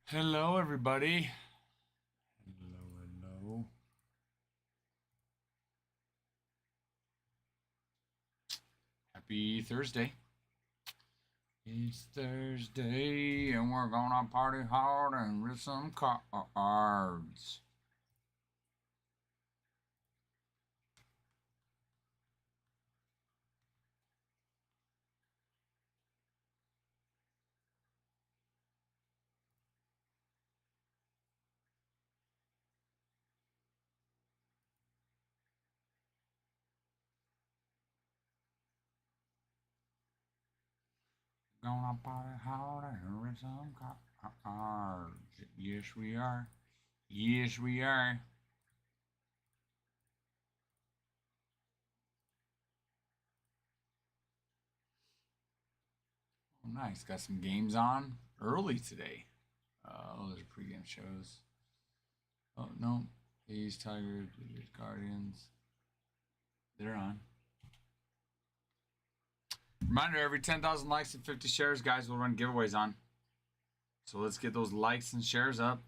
Hello, everybody. Hello. Happy Thursday. It's Thursday, and we're gonna party hard and rip some cards. Gonna party hard and rip some cards. Yes, we are. Yes, we are. Oh, nice. Got some games on early today. Those are pregame shows. Oh, no. A's, Tigers, Blue Guardians. They're on. Reminder, every 10,000 likes and 50 shares, guys, we'll run giveaways on. So let's get those likes and shares up.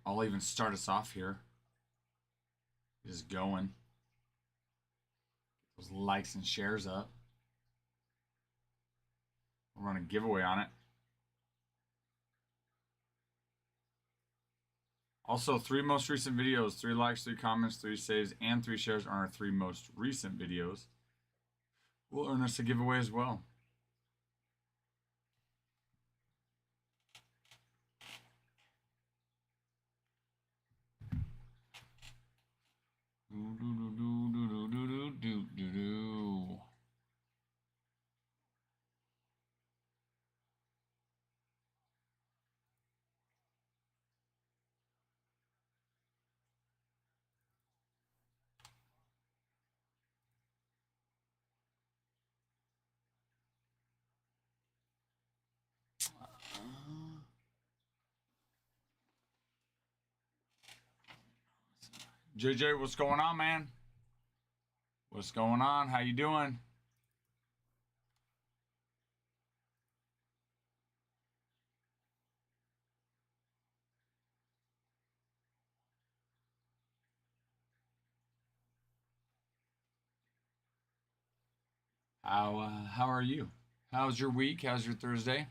I'll even start us off here. Just going. Get those likes and shares up. We'll run a giveaway on it. Also, 3 most recent videos, 3 likes, 3 comments, 3 saves, and 3 shares on our 3 most recent videos will earn us a giveaway as well. Do do do do do do do do do. JJ, what's going on, man? What's going on? How you doing? How are you? How's your week? How's your Thursday?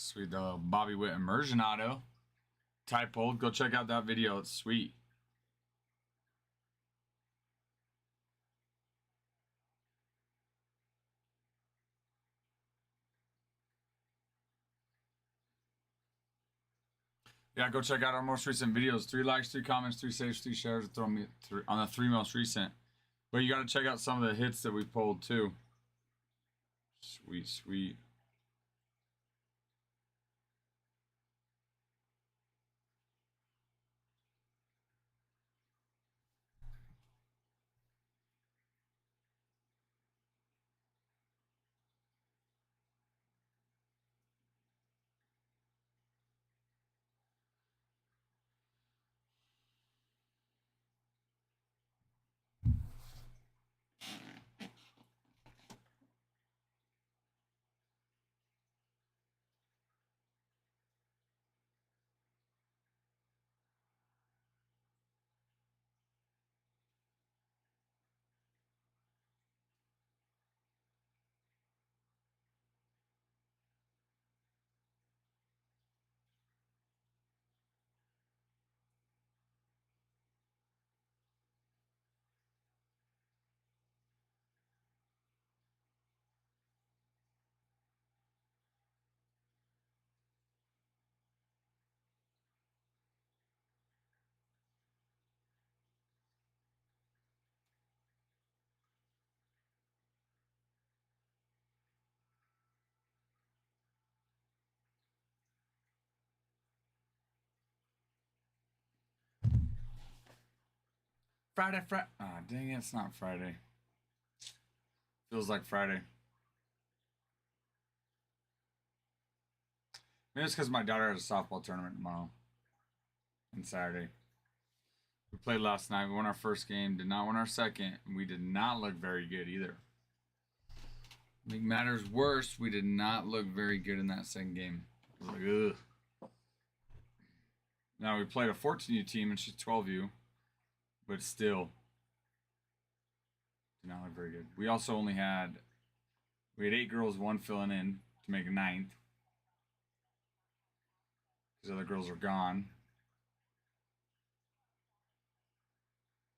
Sweet, the Bobby Witt immersion auto. Type hold. Go check out that video. It's sweet. Yeah, go check out our most recent videos. 3 likes, 3 comments, 3 saves, 3 shares. Throw me on the 3 most recent. But you got to check out some of the hits that we pulled too. Sweet, sweet. Friday, Friday. Ah, dang it, it's not Friday. Feels like Friday. Maybe it's because my daughter has a softball tournament tomorrow and Saturday. We played last night. We won our first game. Did not win our second. And we did not look very good either. Make matters worse, we did not look very good in that second game. I was like, ugh. Now we played a 14U team and she's 12U, but still did not look very good. We also only had 8 girls, 1 filling in to make a 9th. Because other girls are gone.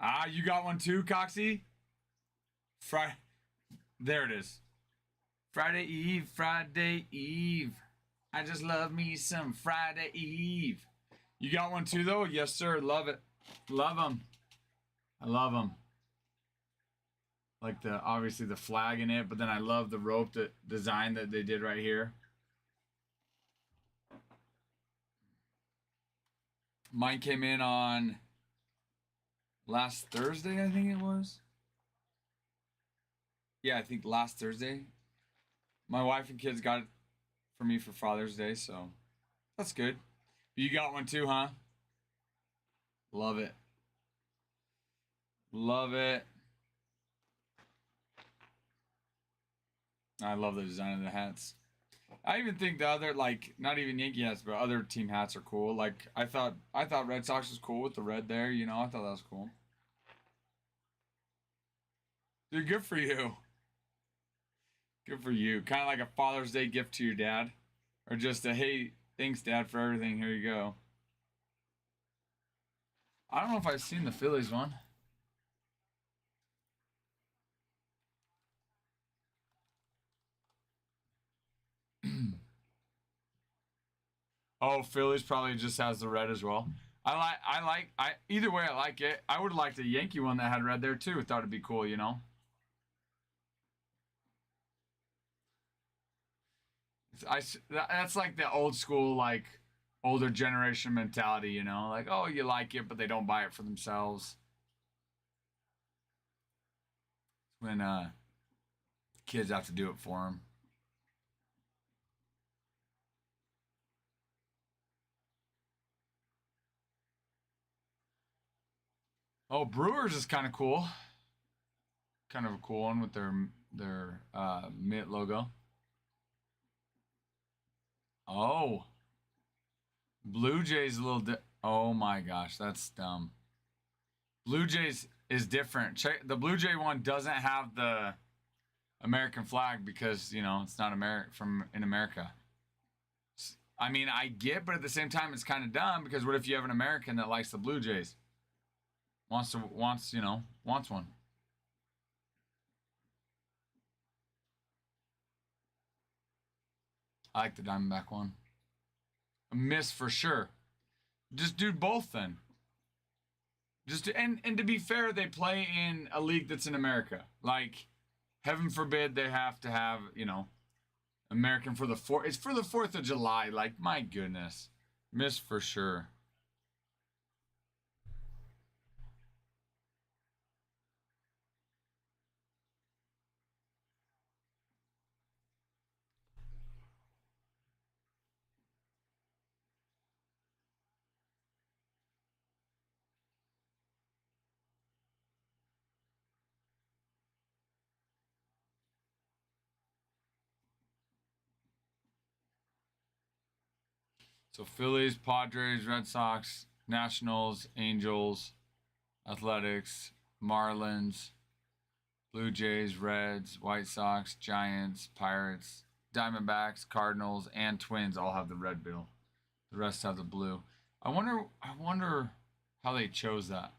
Ah, you got one too, Coxie? There it is. Friday Eve, Friday Eve. I just love me some Friday Eve. You got one too, though? Yes, sir. Love it. Love them. I love them. Like obviously the flag in it, but then I love the rope design that they did right here. Mine came in on last Thursday, I think it was. Yeah, I think last Thursday. My wife and kids got it for me for Father's Day, so that's good. You got one too, huh? Love it. Love it. I love the design of the hats. I even think the other, like, not even Yankee hats, but other team hats are cool. Like, I thought Red Sox was cool with the red there, you know, I thought that was cool. Dude, good for you. Good for you. Kind of like a Father's Day gift to your dad. Or just a, hey, thanks, Dad, for everything. Here you go. I don't know if I've seen the Phillies one. Oh, Phillies probably just has the red as well. Either way, I like it. I would have liked a Yankee one that had red there too. Thought it'd be cool, you know? That's like the old school, like, older generation mentality, you know? Like, oh, you like it, but they don't buy it for themselves. When kids have to do it for them. Oh, Brewers is kind of cool. Kind of a cool one with their mitt logo. Oh, Blue Jays a little. Oh my gosh, that's dumb. Blue Jays is different. The Blue Jay one doesn't have the American flag because you know it's not from in America. I mean, I get, but at the same time, it's kind of dumb because what if you have an American that likes the Blue Jays, wants one. I like the Diamondback one. A miss for sure. Just do both then. And to be fair, they play in a league that's in America. Like, heaven forbid they have to have American for the fourth. It's for the 4th of July. Like, my goodness, miss for sure. So Phillies, Padres, Red Sox, Nationals, Angels, Athletics, Marlins, Blue Jays, Reds, White Sox, Giants, Pirates, Diamondbacks, Cardinals, and Twins all have the red bill. The rest have the blue. I wonder how they chose that.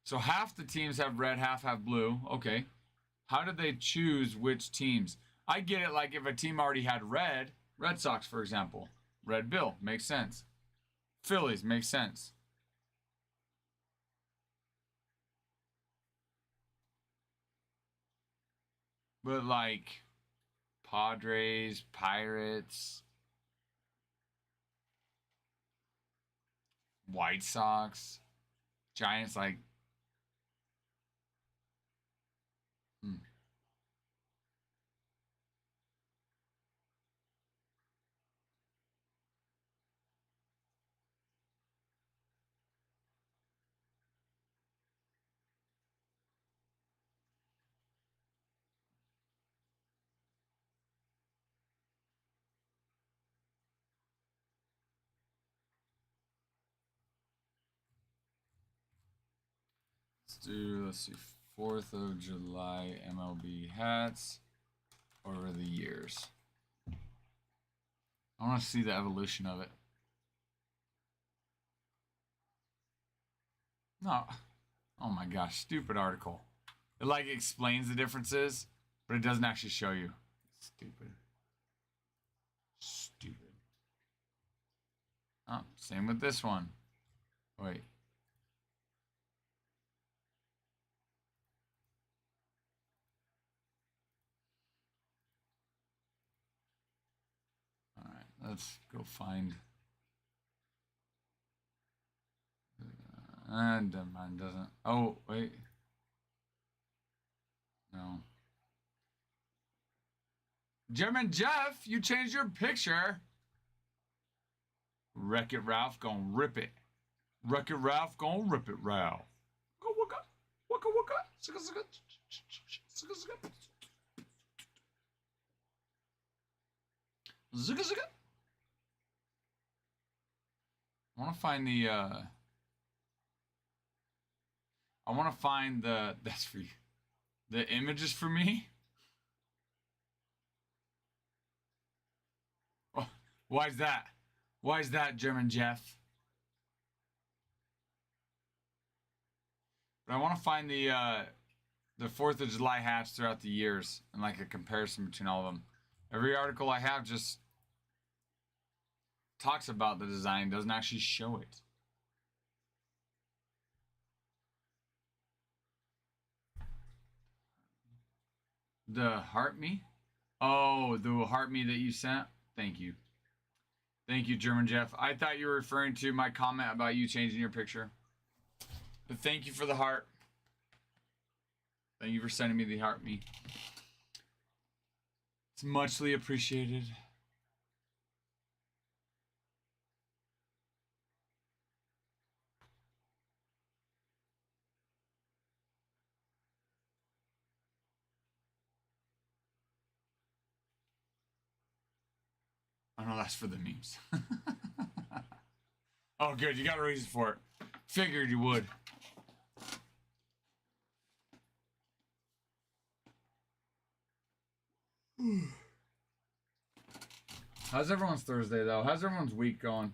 So half the teams have red, half have blue. Okay. How did they choose which teams? I get it, like if a team already had Red Sox, for example, red bill, makes sense. Phillies, makes sense. But like Padres, Pirates, White Sox. Giants, like. Hmm. Let's see, 4th of July MLB hats over the years. I want to see the evolution of it. No. Oh my gosh, stupid article. It like explains the differences, but it doesn't actually show you. Stupid. Stupid. Oh, same with this one. Wait. Alright, let's go find. And mine doesn't. Oh, wait. No. German Jeff, you changed your picture. Wreck It Ralph gonna rip it. Wreck It Ralph gonna rip it, Ralph. Go waka. Waka waka. Sika sika. Sika sika. Zika zika. I want to find the I want to find the that's for you. The images for me. Oh, why is that? Why is that, German Jeff? But I want to find the 4th of July hats throughout the years and like a comparison between all of them. Every article I have just talks about the design, doesn't actually show it. The heart me? Oh, the heart me that you sent? Thank you. Thank you, German Jeff. I thought you were referring to my comment about you changing your picture. But thank you for the heart. Thank you for sending me the heart me. It's muchly appreciated. I know that's for the memes. Oh, good. You got a reason for it. Figured you would. How's everyone's Thursday, though? How's everyone's week going?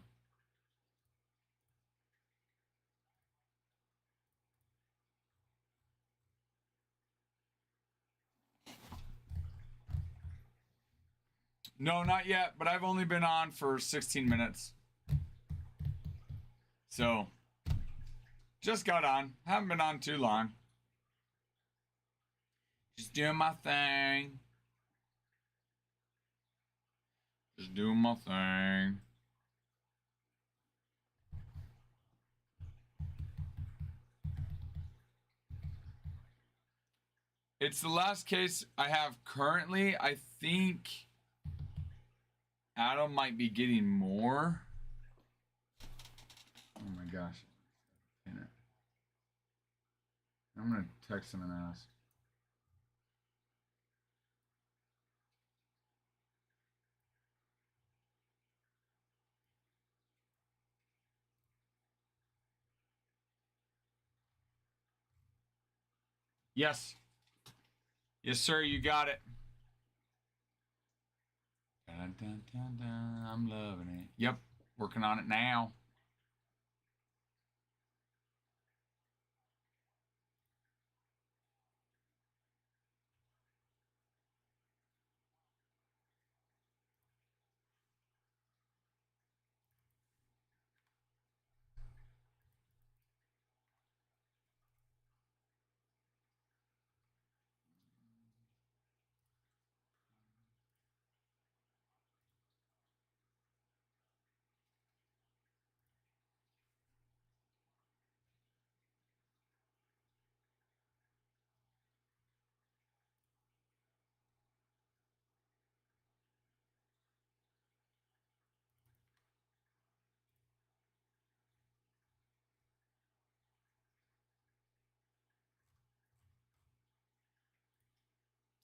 No, not yet, but I've only been on for 16 minutes. So, just got on. Haven't been on too long. Just doing my thing. Just doing my thing. It's the last case I have currently. I think Adam might be getting more. Oh my gosh. I'm going to text him and ask. Yes. Yes, sir. You got it. Dun, dun, dun, dun. I'm loving it. Yep. Working on it now.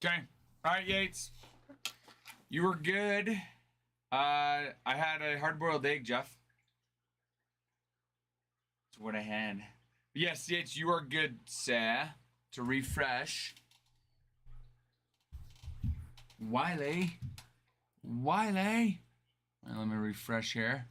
Okay. All right, Yates. You were good. I had a hard-boiled egg, Jeff. That's what I had. Yes, Yates, you are good, sir. To refresh. Wiley. Wiley. Well, let me refresh here.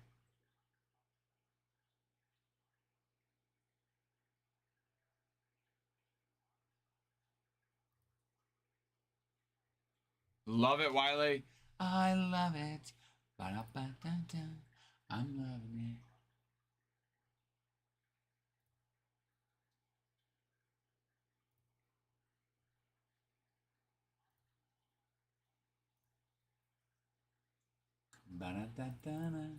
Love it, Wiley. I love it. Ba-da-ba-da-da. I'm loving it. Ba-da-da-da-da.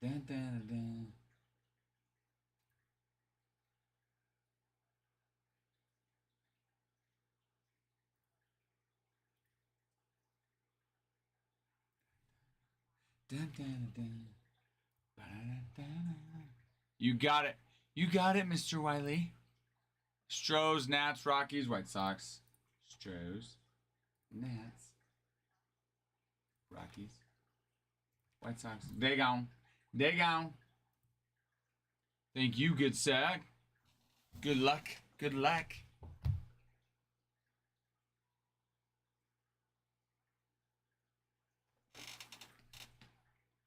Da-da-da-da. Da-da-da-da. Ba-da-da-da-da. You got it. You got it, Mr. Wiley. Stros, Nats, Rockies, White Sox. Stros, Nats, Rockies, White Sox. They gone. They gone. Thank you, good sir. Good luck. Good luck.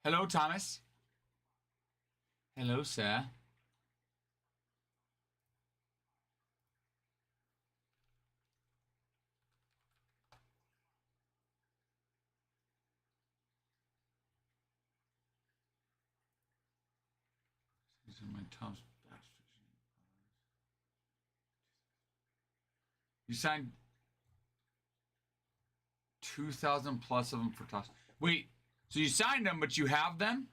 Hello, Thomas. Hello, sir. These are my top backs. You signed 2,000 plus of them for toss. Wait, so you signed them, but you have them?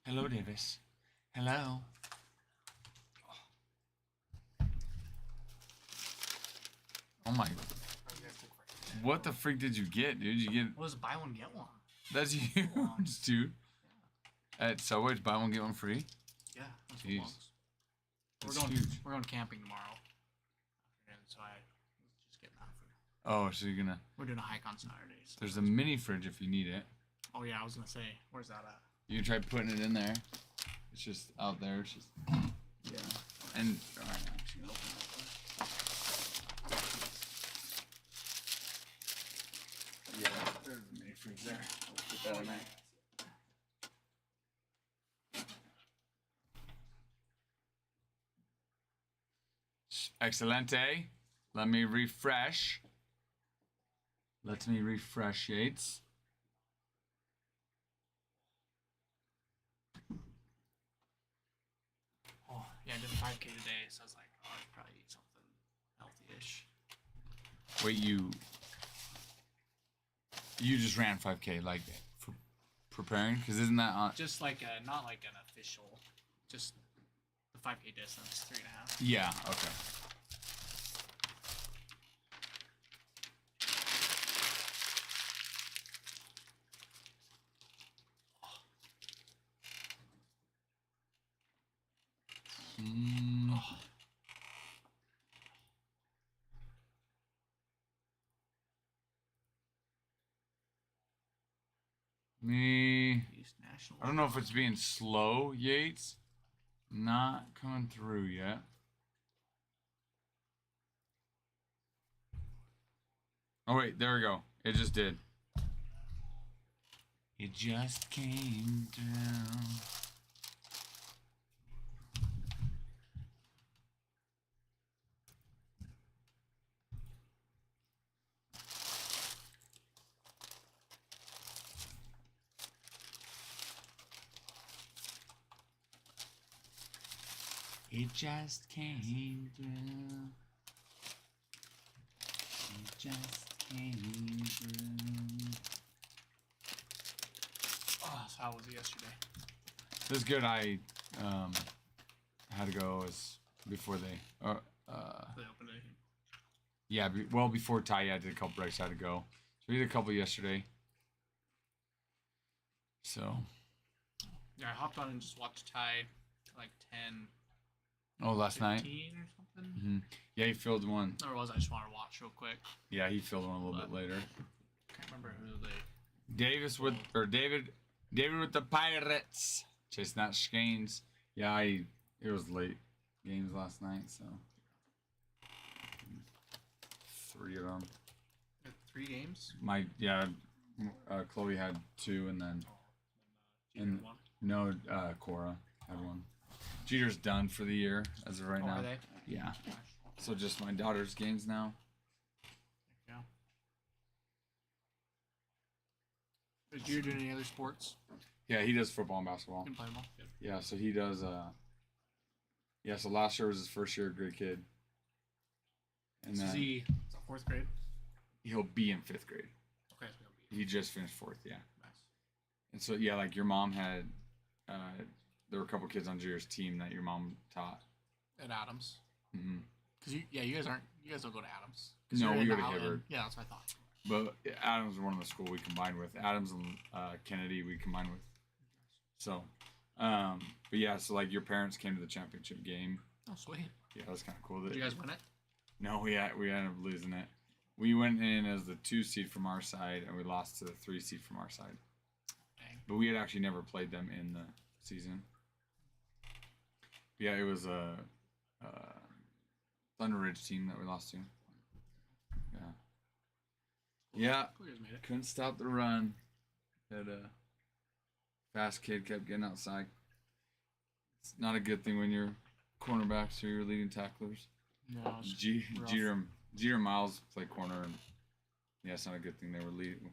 Hello, Davis. Hello. Oh my. What the freak did you get, dude? You get. What was buy one, get one? That's huge, dude. At Subway's, buy one, get one free? Yeah. Jeez. That's huge. We're going camping tomorrow. So I was just getting that food. Oh, so you're gonna. We're doing a hike on Saturday. So There's a mini fridge if you need it. Oh, yeah, I was going to say, where's that at? You can try putting it in there. It's just out there. It's just. Yeah. And. Alright, I'm just gonna open it. Yeah, there's the mini fridge there. I'll put that in there. Excelente. Let me refresh. Let me refresh, Yates. Oh, yeah, I did 5K today, so I was like, oh, I should probably eat something healthy-ish. Wait, you just ran 5K, like, for preparing? Because isn't that on... Just like not like an official, just the 5K distance, 3.5. Yeah, okay. Oh. Me... I don't know if it's being slow, Yates. Not coming through yet. Oh, wait, there we go. It just did. It just came down. It just came through. It just came through. Oh, so how was it yesterday? It was good. I had to go before they They opened it. yeah, well before Ty, I did a couple breaks. I had to go. So we did a couple yesterday. So Yeah, I hopped on and just watched Ty like 10, Oh, last 15 night. or something. Mm-hmm. Yeah, he filled one. Or was I just want to watch real quick? Yeah, he filled one a little bit later. Can't remember who they. David with the Pirates. Chasing that Skeins. Yeah, it was late games last night, so 3 of them. 3 games. Chloe had 2, and then And one. no, Cora had 1. Jeter's done for the year as of right now. Are they? Yeah. So just my daughter's games now. Yeah. Is Jeter doing any other sports? Yeah, he does football and basketball. You can play them all. Good. Yeah, so he does. So last year was his first year, great kid. And So then is that 4th grade? he'll be in 5th grade. Okay, so he'll be. He just finished 4th, yeah. Nice. And so yeah, like your mom had, there were a couple kids on Jeter's team that your mom taught. At Adams. Mm-hmm. Cause you guys don't go to Adams. No, we go to Howland. Hibbert. Yeah, that's what I thought. But Adams is one of the school we combined with. Adams and Kennedy we combined with. So, but yeah, so like your parents came to the championship game. Oh, sweet. Yeah, that was kind of cool. Did you guys win it? No, we ended up losing it. We went in as the 2 seed from our side, and we lost to the 3 seed from our side. Dang. But we had actually never played them in the season. Yeah, it was a Thunder Ridge team that we lost to. Yeah. Yeah. Cool, you guys made it. Couldn't stop the run. Had a fast kid kept getting outside. It's not a good thing when your cornerbacks are your leading tacklers. No, it's Jeter Miles played corner, and yeah, it's not a good thing they were leading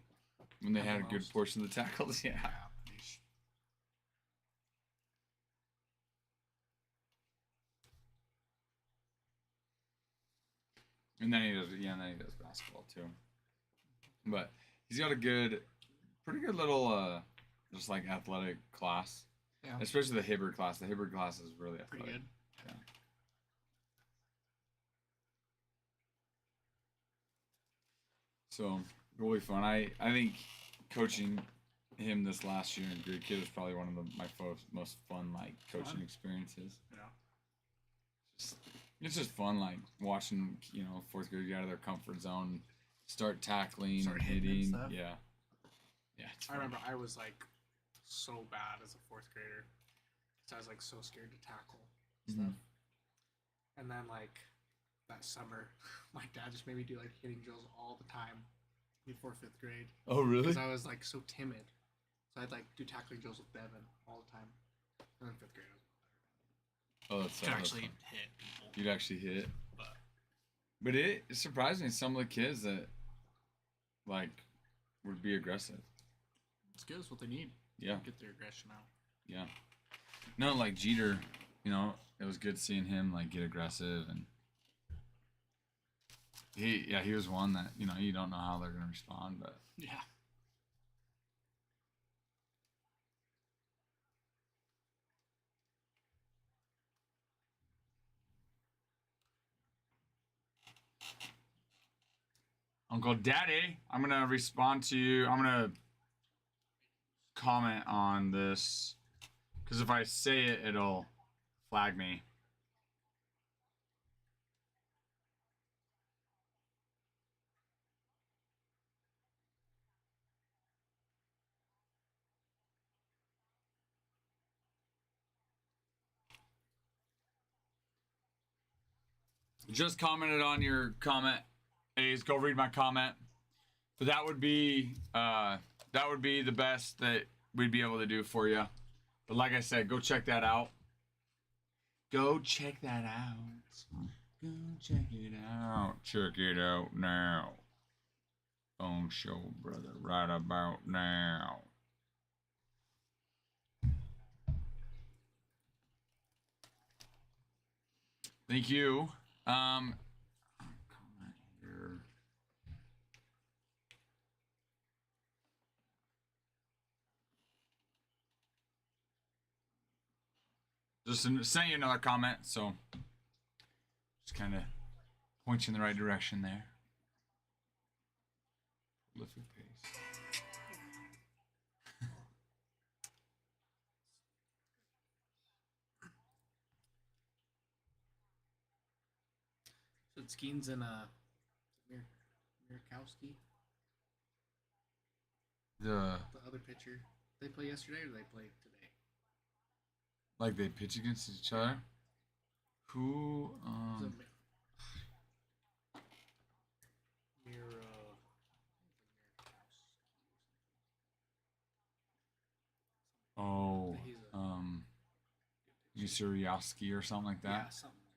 when they had a good portion of the tackles. Yeah. yeesh. And then he does basketball too. But he's got a pretty good little, just like athletic class. Yeah. Especially the Hibbert class. The Hibbert class is really athletic. Pretty good. Yeah. So it'll be fun. I think coaching him this last year in Greek Kid is probably one of my most fun like coaching experiences. Yeah. It's just fun, like watching 4th graders get out of their comfort zone, start tackling, Start and hitting and hitting. stuff. Yeah. It's I fun. remember I was like so bad as a 4th grader, because I was like so scared to tackle stuff. And then like that summer, my dad just made me do like hitting drills all the time before 5th grade. Oh really? Because I was like so timid, so I'd like do tackling drills with Devin all the time. And then 5th grade, I was Oh, that's could actually hit people. You'd actually hit. But But it surprised me some of the kids that like would be aggressive. it's good. It's what they need. Yeah. Get their aggression out. Yeah. No, like Jeter, it was good seeing him like get aggressive, and he was one that, you don't know how they're gonna respond, but Yeah. Uncle Daddy, I'm gonna respond to you. I'm gonna comment on this because if I say it, it'll flag me. Just commented on your comment. A's, go read my comment. But that would be the best that we'd be able to do for you. But like I said, go check that out. Go check that out. Go check it out. Check it out now. Phone show, brother, right about now. Thank you. Comment here. Just send you another comment, so just kind of point you in the right direction there. Prolific pace. But Skeens and Mirkowski, The the other pitcher, they play yesterday or they played today? like they pitch against each other. Who? Is it Mir, Oh, he's a Yusuriowski or something like that. yeah, something weird.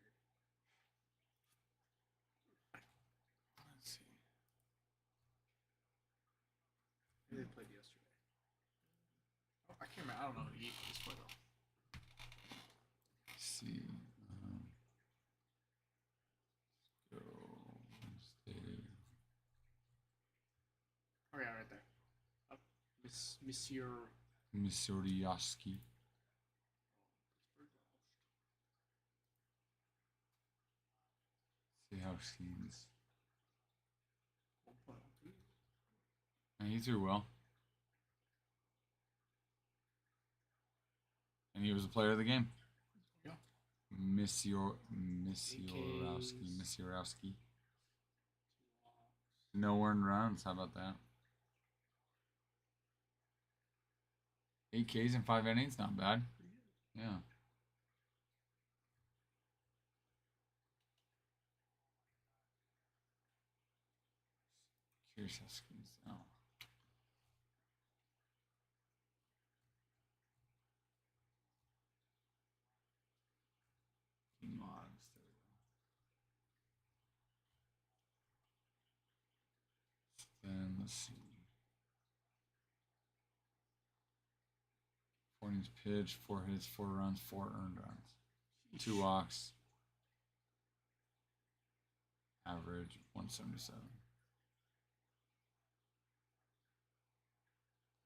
Let's see. Maybe they played yesterday. Oh, I can't remember. I don't know who he plays for though. Let's see. Go Wednesday. Oh yeah, right there. Up, Monsieur. Yusuriowski. See how scenes. And he threw well. And he was a player of the game. Yeah. Misiorowski. No earned runs. How about that? 8 Ks in 5 innings. Not bad. Yeah. Curious how screens. Oh. Mods. There we go. Then let's see. 4 innings pitched, 4 hits, 4 runs, 4 earned runs. 2 walks. Average 177.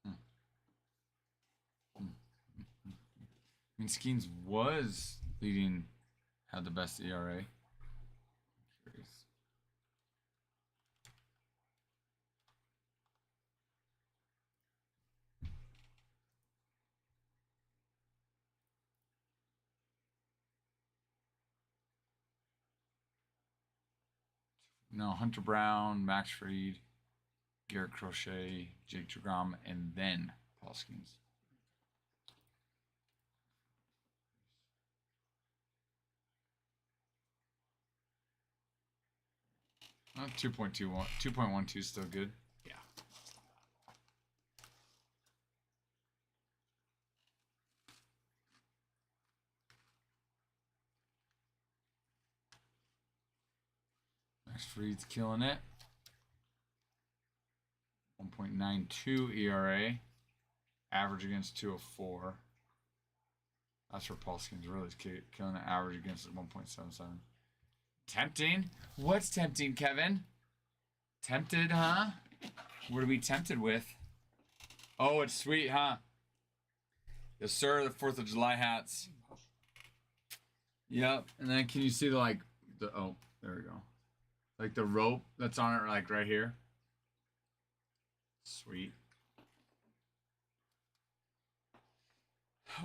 I mean, Skeens was leading, had the best ERA. I'm curious. No, Hunter Brown, Max Fried, Garrett Crochet, Jake DeGrom, and then Paul Skeens. Oh, 2.21, 2.12 is still good. Yeah. Max Fried's killing it. 1.92 ERA. Average against 204. That's where Paul Skeens really is killing it. Average against 1.77. Tempting? What's tempting, Kevin? Tempted, huh? What are we tempted with? Oh, it's sweet, huh? Yes, sir. The 4th of July hats. Yep. And then can you see the, like, oh, there we go. Like the rope that's on it, like right here. Sweet.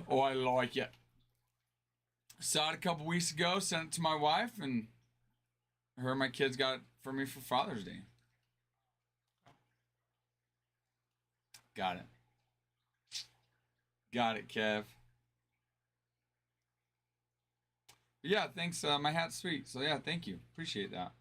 Oh, I like it. Saw it a couple weeks ago, sent it to my wife, and her and my kids got it for me for Father's Day. Got it. Got it, Kev. Yeah, thanks. My hat's sweet. So, yeah, thank you. Appreciate that.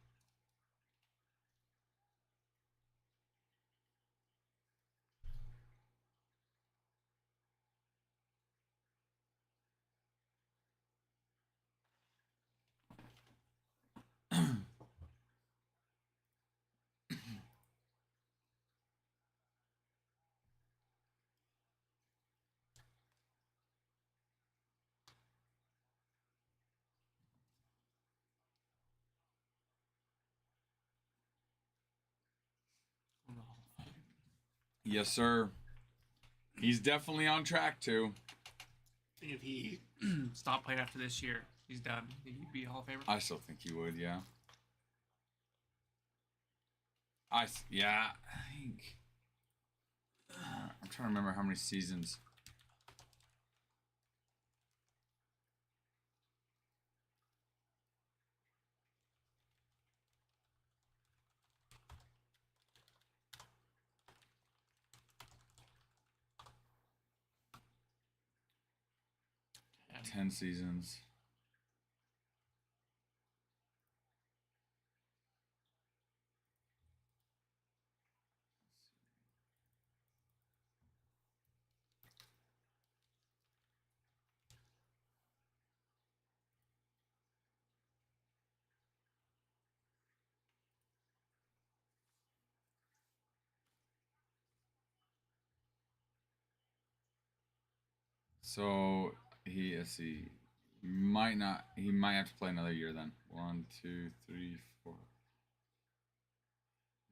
Yes, sir. He's definitely on track to. If he stopped playing after this year, he's done. He'd be Hall of Famer. I still think he would, yeah. Yeah, I think. I'm trying to remember how many seasons. 10 seasons. So let's see, he might have to play another year then. 1, 2, 3, 4,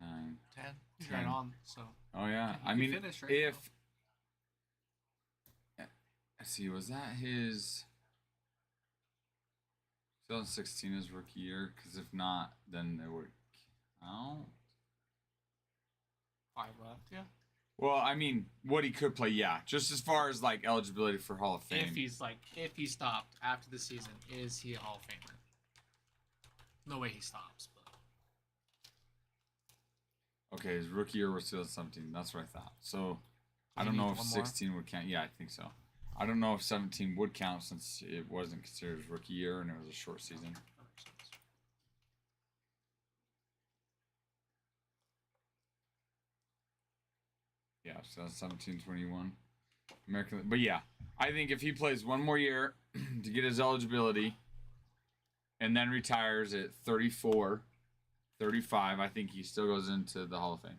9, 10. He's 10. right on. So. Oh yeah, He I could mean, finish right if now. let's see, was that his 2016 his rookie year? Because if not, then it would count. 5 left. Yeah. Well, I mean, what he could play, yeah. Just as far as like eligibility for Hall of Fame. If he stopped after the season, is he a Hall of Famer? No way he stops, but. Okay, his rookie year was 2017. That's what I thought. So I Does he don't know need if one 16 would count. Yeah, I think so. I don't know if 17 would count since it wasn't considered his rookie year and it was a short season. That makes sense. Yeah, so 17-21 American. But yeah, I think if he plays one more year to get his eligibility and then retires at 34, 35, I think he still goes into the Hall of Fame.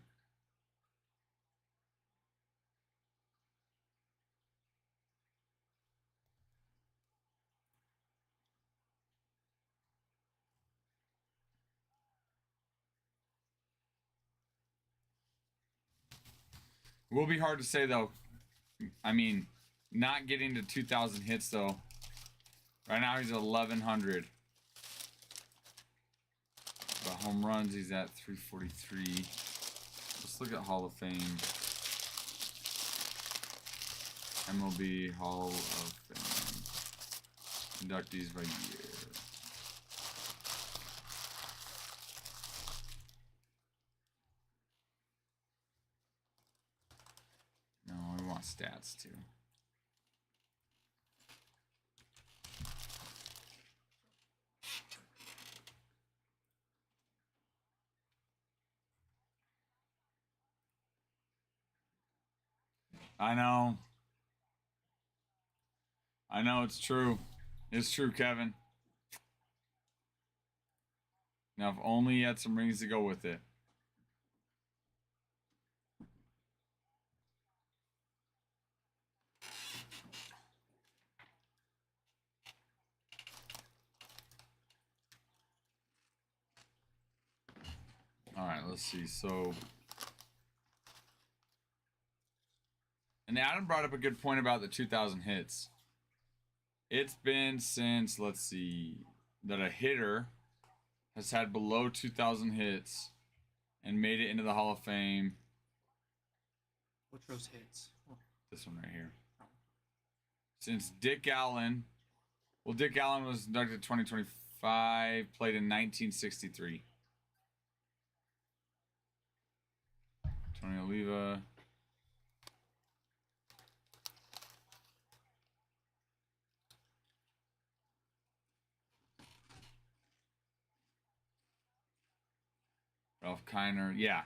Will be hard to say though. I mean, not getting to 2,000 hits though. Right now he's at 1,100. But home runs he's at 343. Let's look at Hall of Fame. MLB Hall of Fame. Inductees by year. No, we want stats too. I know. I know it's true. It's true, Kevin. Now, if only he had some rings to go with it. All right, let's see. So, and Adam brought up a good point about the 2,000 hits. It's been since, let's see, that a hitter has had below 2,000 hits and made it into the Hall of Fame. Which rows hits? Oh. This one right here. Since Dick Allen. Well, Dick Allen was inducted in 2025, played in 1963. Tony Oliva. Ralph Kiner. Yeah.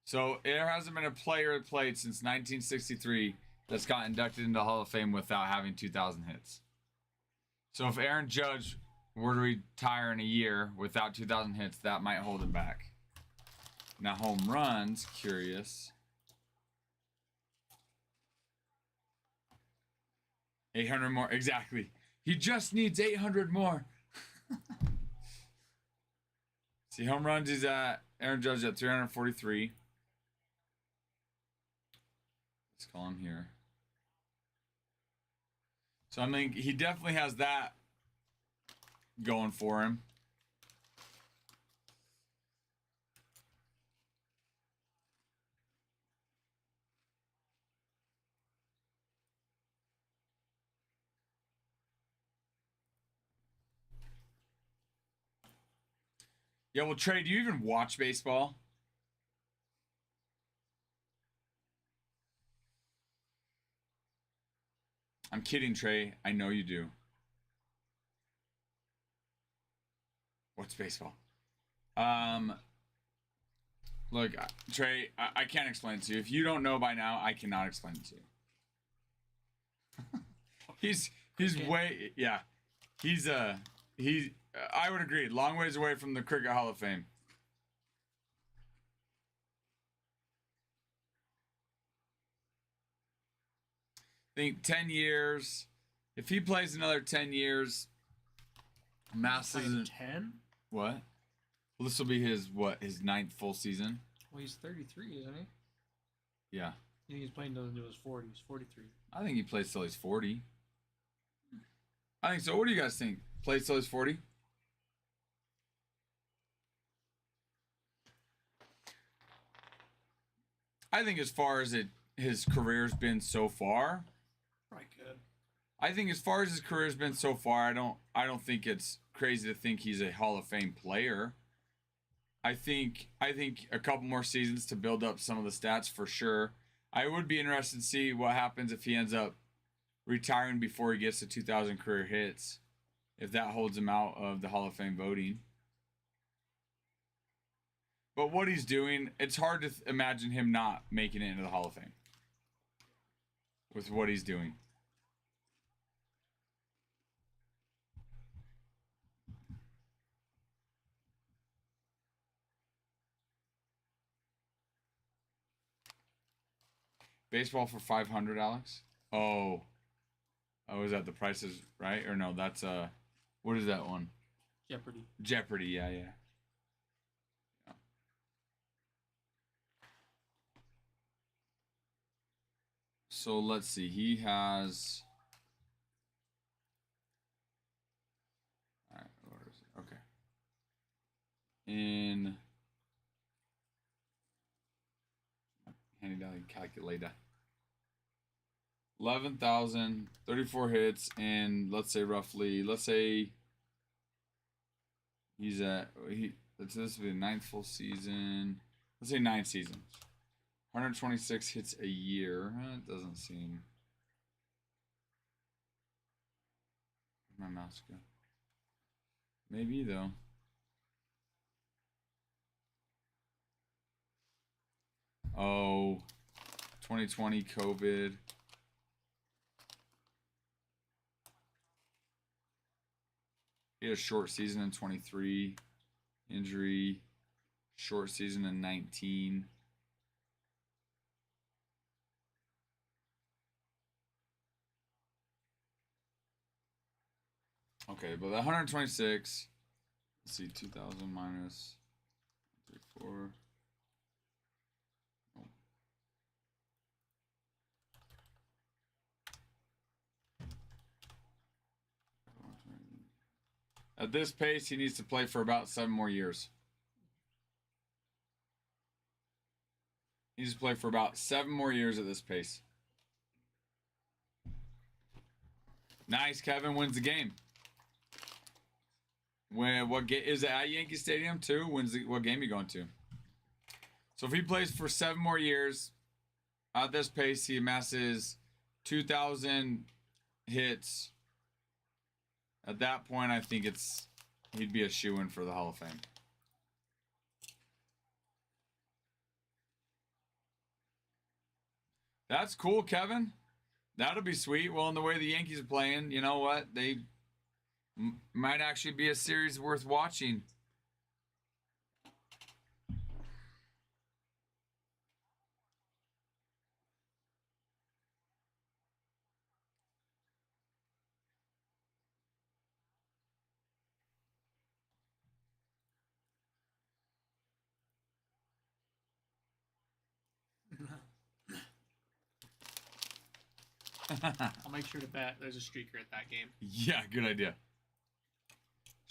So there hasn't been a player that played since 1963 that's got inducted into the Hall of Fame without having 2,000 hits. So if Aaron Judge were to retire in a year without 2,000 hits, that might hold him back. Now, home runs, curious. 800 more, exactly. He just needs 800 more. See, home runs, he's at Aaron Judge at 343. Let's call him here. So I mean, he definitely has that going for him. Yeah, well, Trey, do you even watch baseball? I'm kidding, Trey. I know you do. What's baseball? Look, Trey, I can't explain it to you. If you don't know by now, I cannot explain it to you. he's way yeah. He's I would agree. Long ways away from the Cricket Hall of Fame. I think 10 years. If he plays another 10 years, Masses 10? What? Well, this will be his ninth full season. Well, he's 33, isn't he? Yeah. I think he's playing into his 40s. 43. I think he plays till he's 40. I think so. What do you guys think? Plays till he's 40? I think as far as his career's been so far, Probably could. I think as far as his career's been so far, I don't think it's crazy to think he's a Hall of Fame player. I think a couple more seasons to build up some of the stats for sure. I would be interested to see what happens if he ends up retiring before he gets to 2,000 career hits, if that holds him out of the Hall of Fame voting. But what he's doing, it's hard to imagine him not making it into the Hall of Fame with what he's doing. Baseball for 500, Alex? Oh, is that the Price is Right? Or no, that's what is that one? Jeopardy. Jeopardy, yeah. So let's see. He has. All right, where is it? Okay. In handy dandy calculator. 11,034 hits, and let's say he's this will be the ninth full season. Let's say 9 seasons. 126 hits a year. It doesn't seem. Where'd my mouse go? Maybe though. Oh, 2020 COVID. He had a short season in 23. Injury. Short season in 19. Okay, but the 126. Let's see, 2,000 minus 34. Oh. At this pace, he needs to play for about 7 more years. He needs to play for about 7 more years at this pace. Nice, Kevin wins the game. Is it at Yankee Stadium too? What game are you going to? So if he plays for 7 more years, at this pace, he amasses 2,000 hits. At that point, I think he'd be a shoo-in for the Hall of Fame. That's cool, Kevin. That'll be sweet. Well, in the way the Yankees are playing, you know what? They might actually be a series worth watching. I'll make sure to bet there's a streaker at that game. Yeah, good idea.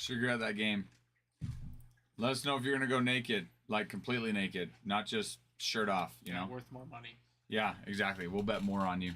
Sugar at that game. Let us know if you're going to go naked, like completely naked, not just shirt off, you know? Worth more money. Yeah, exactly. We'll bet more on you.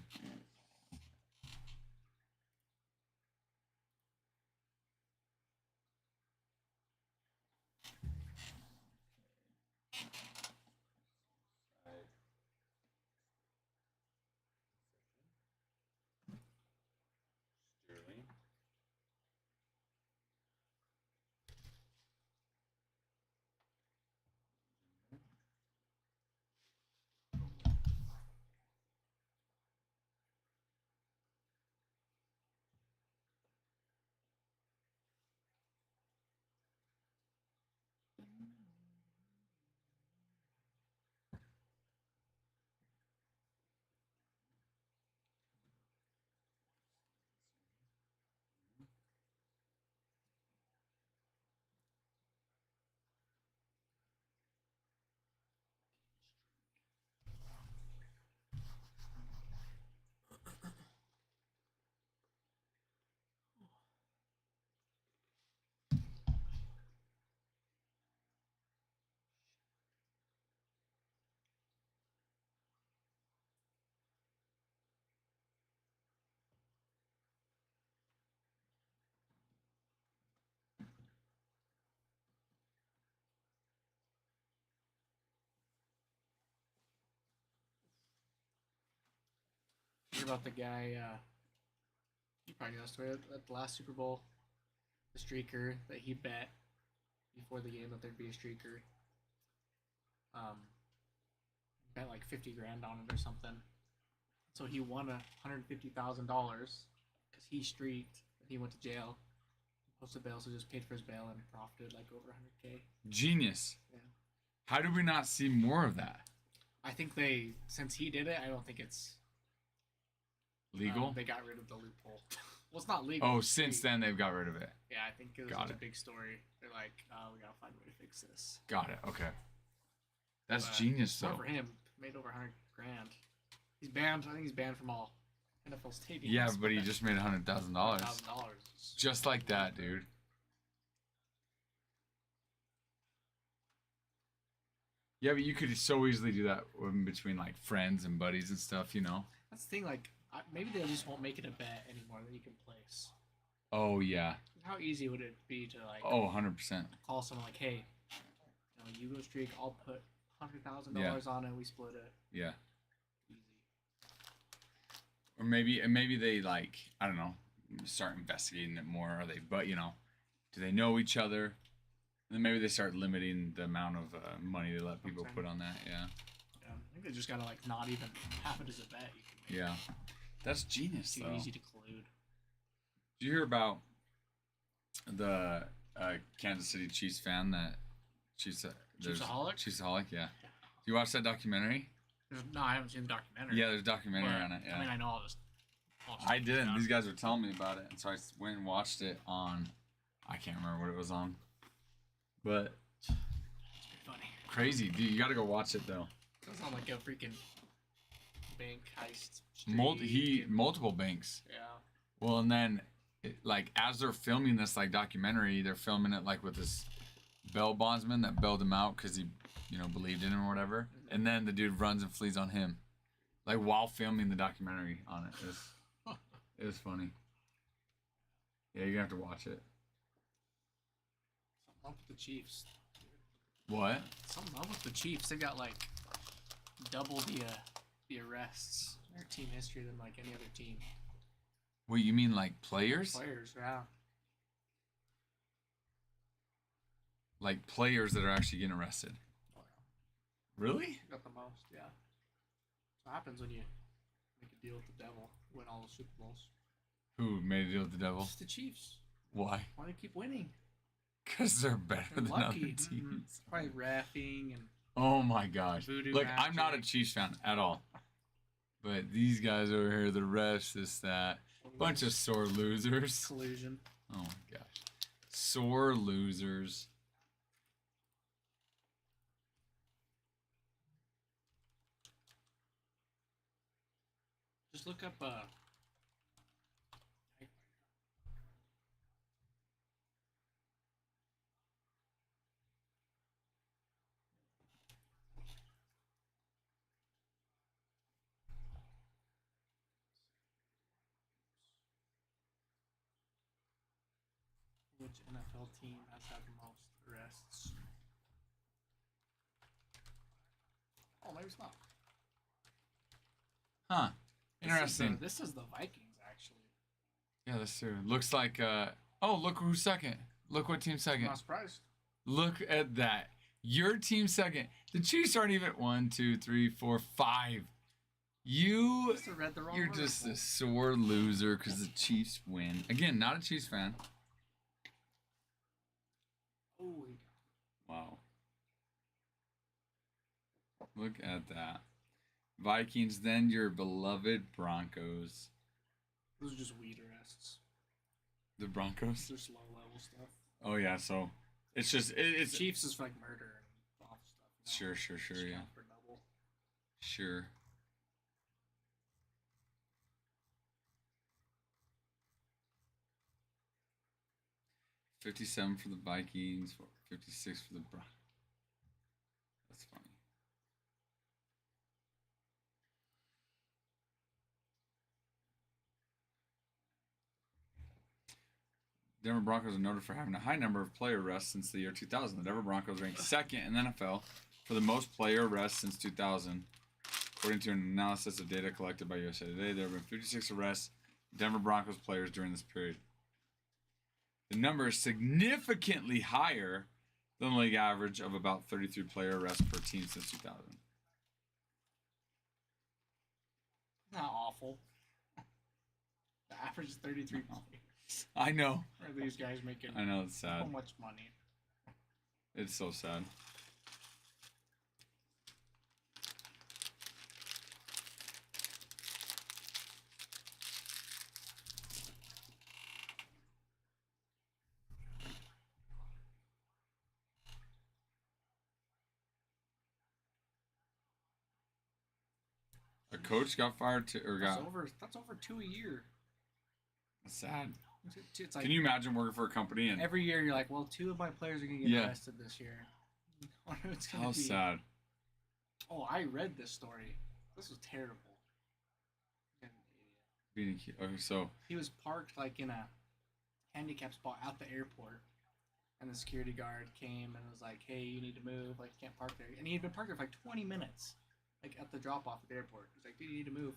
hear about the guy? You probably know the story at the last Super Bowl. The streaker that he bet before the game that there'd be a streaker. Bet like 50 grand on it or something. So he won $150,000 because he streaked and he went to jail. Posted bail, so just paid for his bail and profited like over 100K. Genius. Yeah. How do we not see more of that? I think since he did it, I don't think it's legal. They got rid of the loophole. Well, it's not legal. Oh, since then they've got rid of it. Yeah, I think it was such a big story. They're like, we gotta find a way to fix this. Got it. Okay. That's genius, though. For him, made over 100 grand. He's banned. I think he's banned from all NFL stadiums. Yeah, but he just made $100,000. $100,000. Just like that, dude. Yeah, but you could so easily do that in between like friends and buddies and stuff, you know. That's the thing. Like, maybe they just won't make it a bet anymore that you can place. Oh yeah. How easy would it be to like? Oh, 100%. Call someone like, hey, you go streak. I'll put $100,000 on it. We split it. Yeah. Easy. Or maybe they like, I don't know, start investigating it more. Are they? But you know, do they know each other? And then maybe they start limiting the amount of money they let people put on that. Yeah. Yeah. I think they just gotta like not even have it as a bet. You can make Yeah. That's genius, too though. easy to collude. Did you hear about the Kansas City Chiefs fan that Chiefsaholic? Chiefsaholic, yeah. Do you watch that documentary? No, I haven't seen the documentary. Yeah, there's a documentary on it. Yeah. I mean, I know all this. I didn't. These guys were telling me about it, and so I went and watched it on. I can't remember what it was on, but it's pretty funny. Crazy, dude. You got to go watch it though. It sounds like a freaking bank heist. Multiple banks. Yeah. Well, and then, like, as they're filming this like documentary, they're filming it like with this bail bondsman that bailed him out because he, believed in him or whatever. Mm-hmm. And then the dude runs and flees on him, like while filming the documentary on it. It was funny. Yeah, you're gonna have to watch it. Something up with the Chiefs. What? Something up with the Chiefs. They got like double the arrests in their team history than like any other team. Wait, you mean like players? Players, yeah. Like players that are actually getting arrested. Oh, yeah. Really? Got the most, yeah. What happens when you make a deal with the devil, win all the Super Bowls? Who made a deal with the devil? It's the Chiefs. Why? Why do they keep winning? Because they're better than lucky. other teams. Mm-hmm. Probably reffing and. Oh my gosh! Look, magic. I'm not a Chiefs fan at all, but these guys over here, the refs, this, that, bunch of sore losers. Collusion. Oh my gosh, sore losers. Just look up which NFL team has had the most arrests. Oh, maybe it's not. Huh. Interesting. This is the Vikings, actually. Yeah, that's true. Looks like, oh, look who's second. Look what team's second. I'm not surprised. Look at that. Your team second. The Chiefs aren't even 1, 2, 3, 4, 5. You're just a sore loser because the Chiefs win. Again, not a Chiefs fan. Holy. Wow. Look at that. Vikings, then your beloved Broncos. Those are just weed arrests. The Broncos? Just low level stuff. Oh yeah, so it's just it's Chiefs is for like murder and awful stuff. Sure, yeah. For double. Sure. $57 for the Vikings, $56 for the Broncos. That's funny. Denver Broncos are noted for having a high number of player arrests since the year 2000. The Denver Broncos ranked second in the NFL for the most player arrests since 2000. According to an analysis of data collected by USA Today, there have been 56 arrests of Denver Broncos players during this period. The number is significantly higher than the league average of about 33 player arrests per team since 2000. Not awful. The average is 33 players. I know. Are these guys making I know, it's sad. so much money? It's so sad. A coach got fired or got. That's over 2 a year. That's sad. It's like Can you imagine working for a company and every year you're like, well, 2 of my players are gonna get arrested this year. It's gonna how be... sad? Oh, I read this story. This was terrible. Being okay, so he was parked like in a handicap spot at the airport, and the security guard came and was like, "Hey, you need to move. Like, you can't park there." And he had been parked there for like 20 minutes, like at the drop off at the airport. He's like, "Dude, you need to move."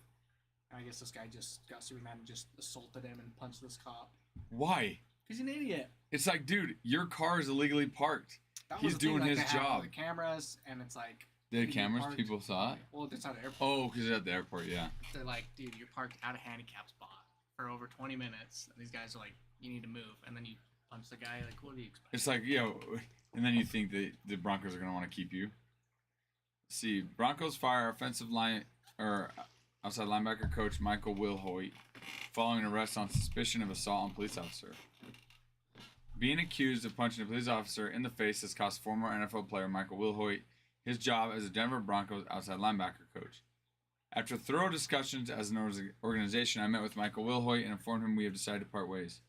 And I guess this guy just got super mad and just assaulted him and punched this cop. why? He's an idiot. It's like, dude, your car is illegally parked. That He's was the thing, doing like, his they had all job. the cameras, and it's like. They had dude, you're cameras. parked- People saw it. Well, it's at the airport. Oh, because it's at the airport. Yeah. They're like, dude, you're parked at a handicap spot for over 20 minutes. And these guys are like, you need to move. And then you punch the guy. Like, what do you expect? It's like, and then you think that the Broncos are going to want to keep you. See, Broncos fire offensive line or outside linebacker coach Michael Wilhoit following an arrest on suspicion of assault on a police officer. Being accused of punching a police officer in the face has cost former NFL player Michael Wilhoit his job as a Denver Broncos outside linebacker coach. After thorough discussions as an organization, I met with Michael Wilhoit and informed him we have decided to part ways.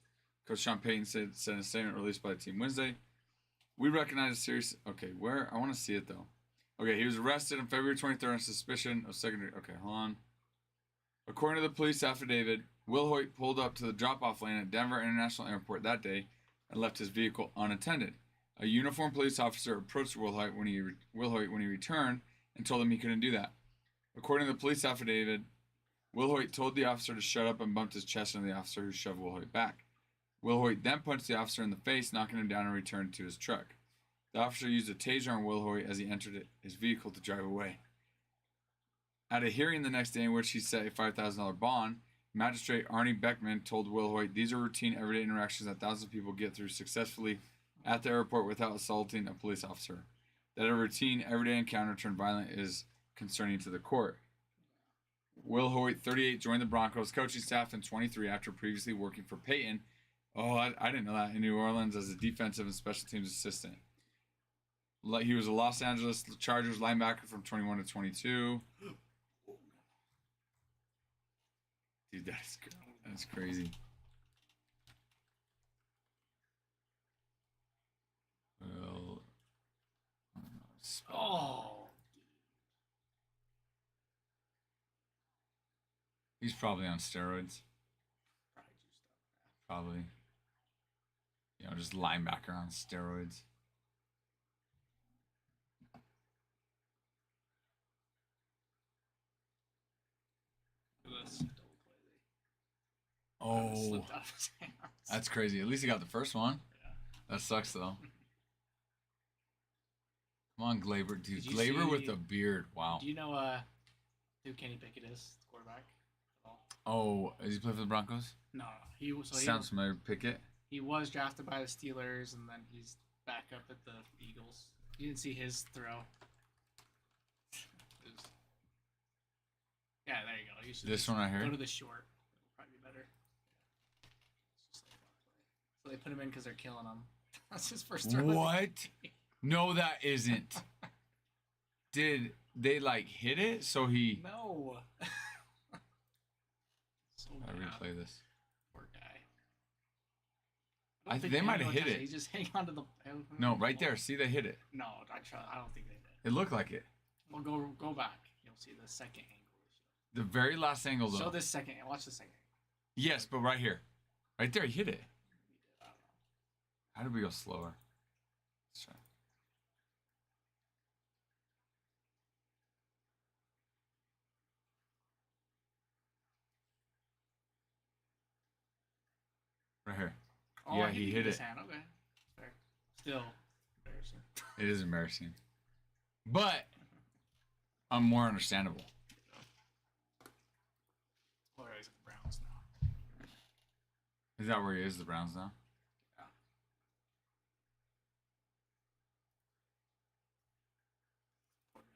Coach Sean Payton said in a statement released by the team Wednesday, "We recognize a serious..." Okay, where? I want to see it, though. Okay, he was arrested on February 23rd on suspicion of secondary... Okay, hold on. According to the police affidavit, Wilhoit pulled up to the drop-off lane at Denver International Airport that day and left his vehicle unattended. A uniformed police officer approached Wilhoit when he returned and told him he couldn't do that. According to the police affidavit, Wilhoit told the officer to shut up and bumped his chest into the officer, who shoved Wilhoit back. Wilhoit then punched the officer in the face, knocking him down and returned to his truck. The officer used a taser on Wilhoit as he entered his vehicle to drive away. At a hearing the next day in which he set a $5,000 bond, Magistrate Arnie Beckman told Wilhoit these are routine everyday interactions that thousands of people get through successfully at the airport without assaulting a police officer. That a routine everyday encounter turned violent is concerning to the court. Wilhoit, 38, joined the Broncos coaching staff in 23 after previously working for Payton. Oh, I didn't know that. In New Orleans as a defensive and special teams assistant. He was a Los Angeles Chargers linebacker from 21 to 22. Dude, that's crazy. Well, Oh. He's probably on steroids. Probably juiced up. Probably. Just linebacker on steroids. This double play. Oh, Slipped out of his hands. that's crazy. At least he got the first one. Yeah. That sucks, though. Come on, Glaber. Dude, Did you Glaber see- with a beard. Wow. Do you know who Kenny Pickett is, the quarterback? At all? Oh, does he play for the Broncos? No. He was Sounds familiar. Pickett? he was drafted by the Steelers, and then he's back up at the Eagles. You didn't see his throw. It was- Yeah, there you go. You should This just one right go here? to the short. It'll probably be better. It's just like that play. So they put him in because they're killing him. That's his first throw. What? No, that isn't. Did they, hit it? So he... No. So I bad. replay this. Poor guy. I don't think think they might have anyone hit does it. He just hang on to the. No, right there. See, they hit it. No, I don't think they did. It looked like it. Well, go back. You'll see the second angle. The very last angle, though. Show this second. Watch the second. Yes, but right here. Right there, he hit it. I don't know. How did we go slower? Let's try. Oh, Oh, Yeah, he hit his it. hand. Okay, fair. Still embarrassing. It is embarrassing, but I'm more understandable. Oh, yeah, he's at the Browns now. Is that where he is? The Browns now? Yeah. Poor guy.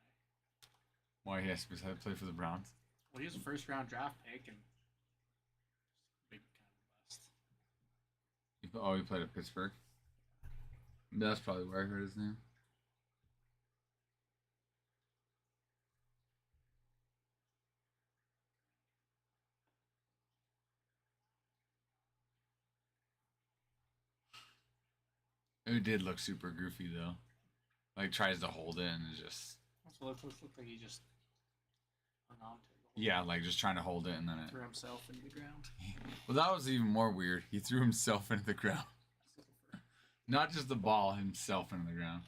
Why he has to play for the Browns? Well, he was a first round draft pick and big kind of bust. He played at Pittsburgh. That's probably where I heard his name. It did look super goofy though. Like tries to hold it and it just. So it looked like he just hung on to it. Yeah, like just trying to hold it and then it. Threw himself into the ground. Well, that was even more weird. He threw himself into the ground. Not just the ball, himself into the ground.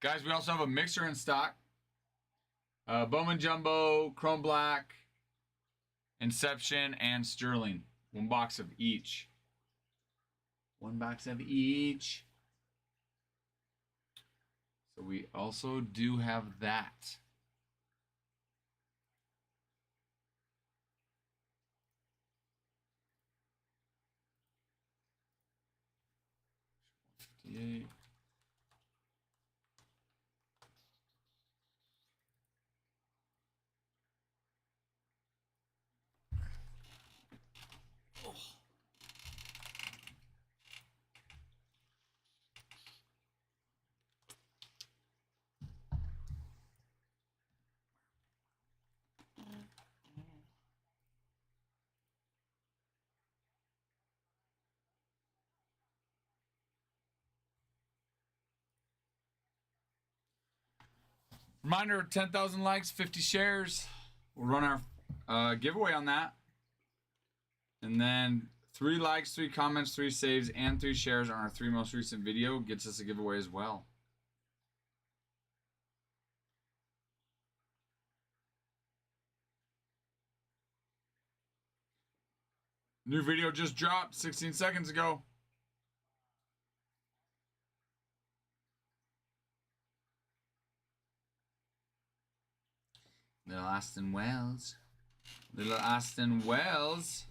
Guys, we also have a mixer in stock. Bowman Jumbo, Chrome Black, Inception, and Sterling. 1 box of each. 1 box of each. So we also do have that. $58. Reminder, 10,000 likes, 50 shares. We'll run our giveaway on that. And then 3 likes, 3 comments, 3 saves, and 3 shares on our 3 most recent video gets us a giveaway as well. New video just dropped 16 seconds ago. Little Austin Wells. Little Austin Wells.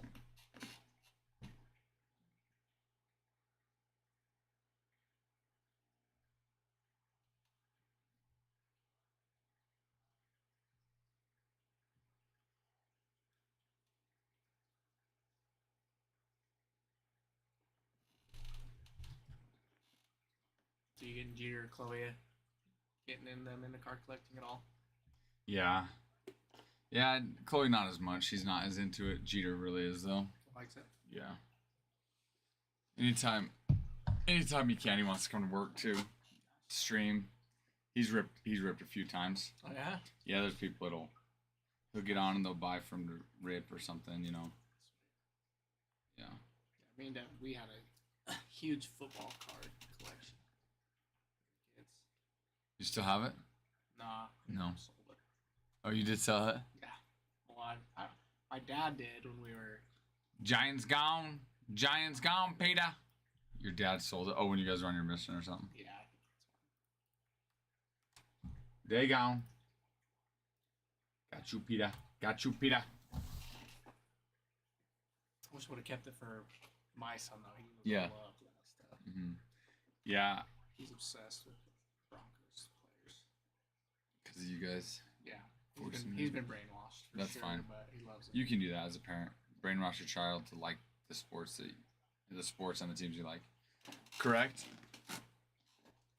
So you getting Jeter or Chloe getting in them in the card collecting at all? Yeah. Yeah, Chloe not as much. She's not as into it. Jeter really is though. Likes it. Yeah. Anytime he can, he wants to come to work too. Stream. He's ripped a few times. Oh yeah? Yeah, there's people he'll get on and they'll buy from the rip or something, you know. Yeah. I mean, we had a huge football card collection. Kids. You still have it? Nah. No. Sold it. Oh, you did sell it? Yeah. Well, my dad did when we were. Giants gone. Giants gone, Peter. Your dad sold it. Oh, when you guys were on your mission or something. Yeah. They gone. Got you, Peter. Got you, Peter. I wish I would have kept it for my son though. He was Yeah. loved that stuff. Mm-hmm. Yeah. He's obsessed with Broncos players. Because you guys. Yeah. Forcing He's him. been brainwashed. For That's sure, fine. But he loves it. You can do that as a parent. Brainwash your child to like the sports and the teams you like. Correct?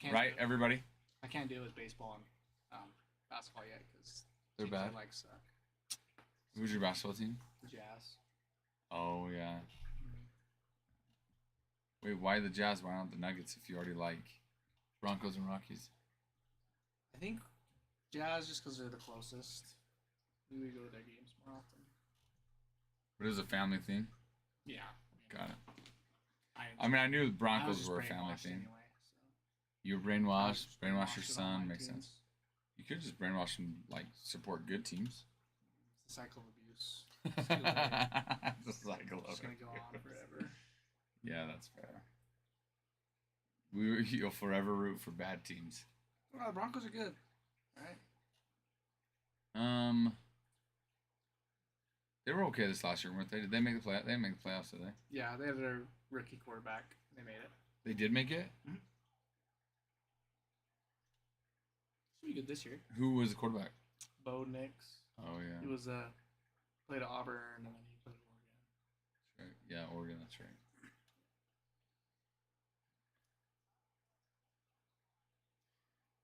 Can't Right, everybody? I can't do it with baseball and basketball yet because They're bad. I like suck. Who's your basketball team? The Jazz. Oh, yeah. Wait, why the Jazz? Why not the Nuggets if you already like Broncos and Rockies? I think Jazz just because they're the closest. We go to their games more often. But it was a family thing? Yeah. Got it. I mean, I knew the Broncos were a family thing. Anyway, You brainwash Just your brainwashing all son. my Makes teams. sense. You could just brainwash him, like support good teams. It's a cycle of abuse. It's a cycle of It's gonna go on forever. Yeah, that's fair. You'll forever root for bad teams. Well, the Broncos are good, right? They were okay this last year, weren't they? Did they make the play? They didn't make the playoffs, did they? Yeah, they had their rookie quarterback. They made it. They did make it. Mm-hmm. Should be good this year. Who was the quarterback? Bo Nix. Oh yeah. He was played at Auburn and then he played at Oregon. Right. Yeah, Oregon. That's right.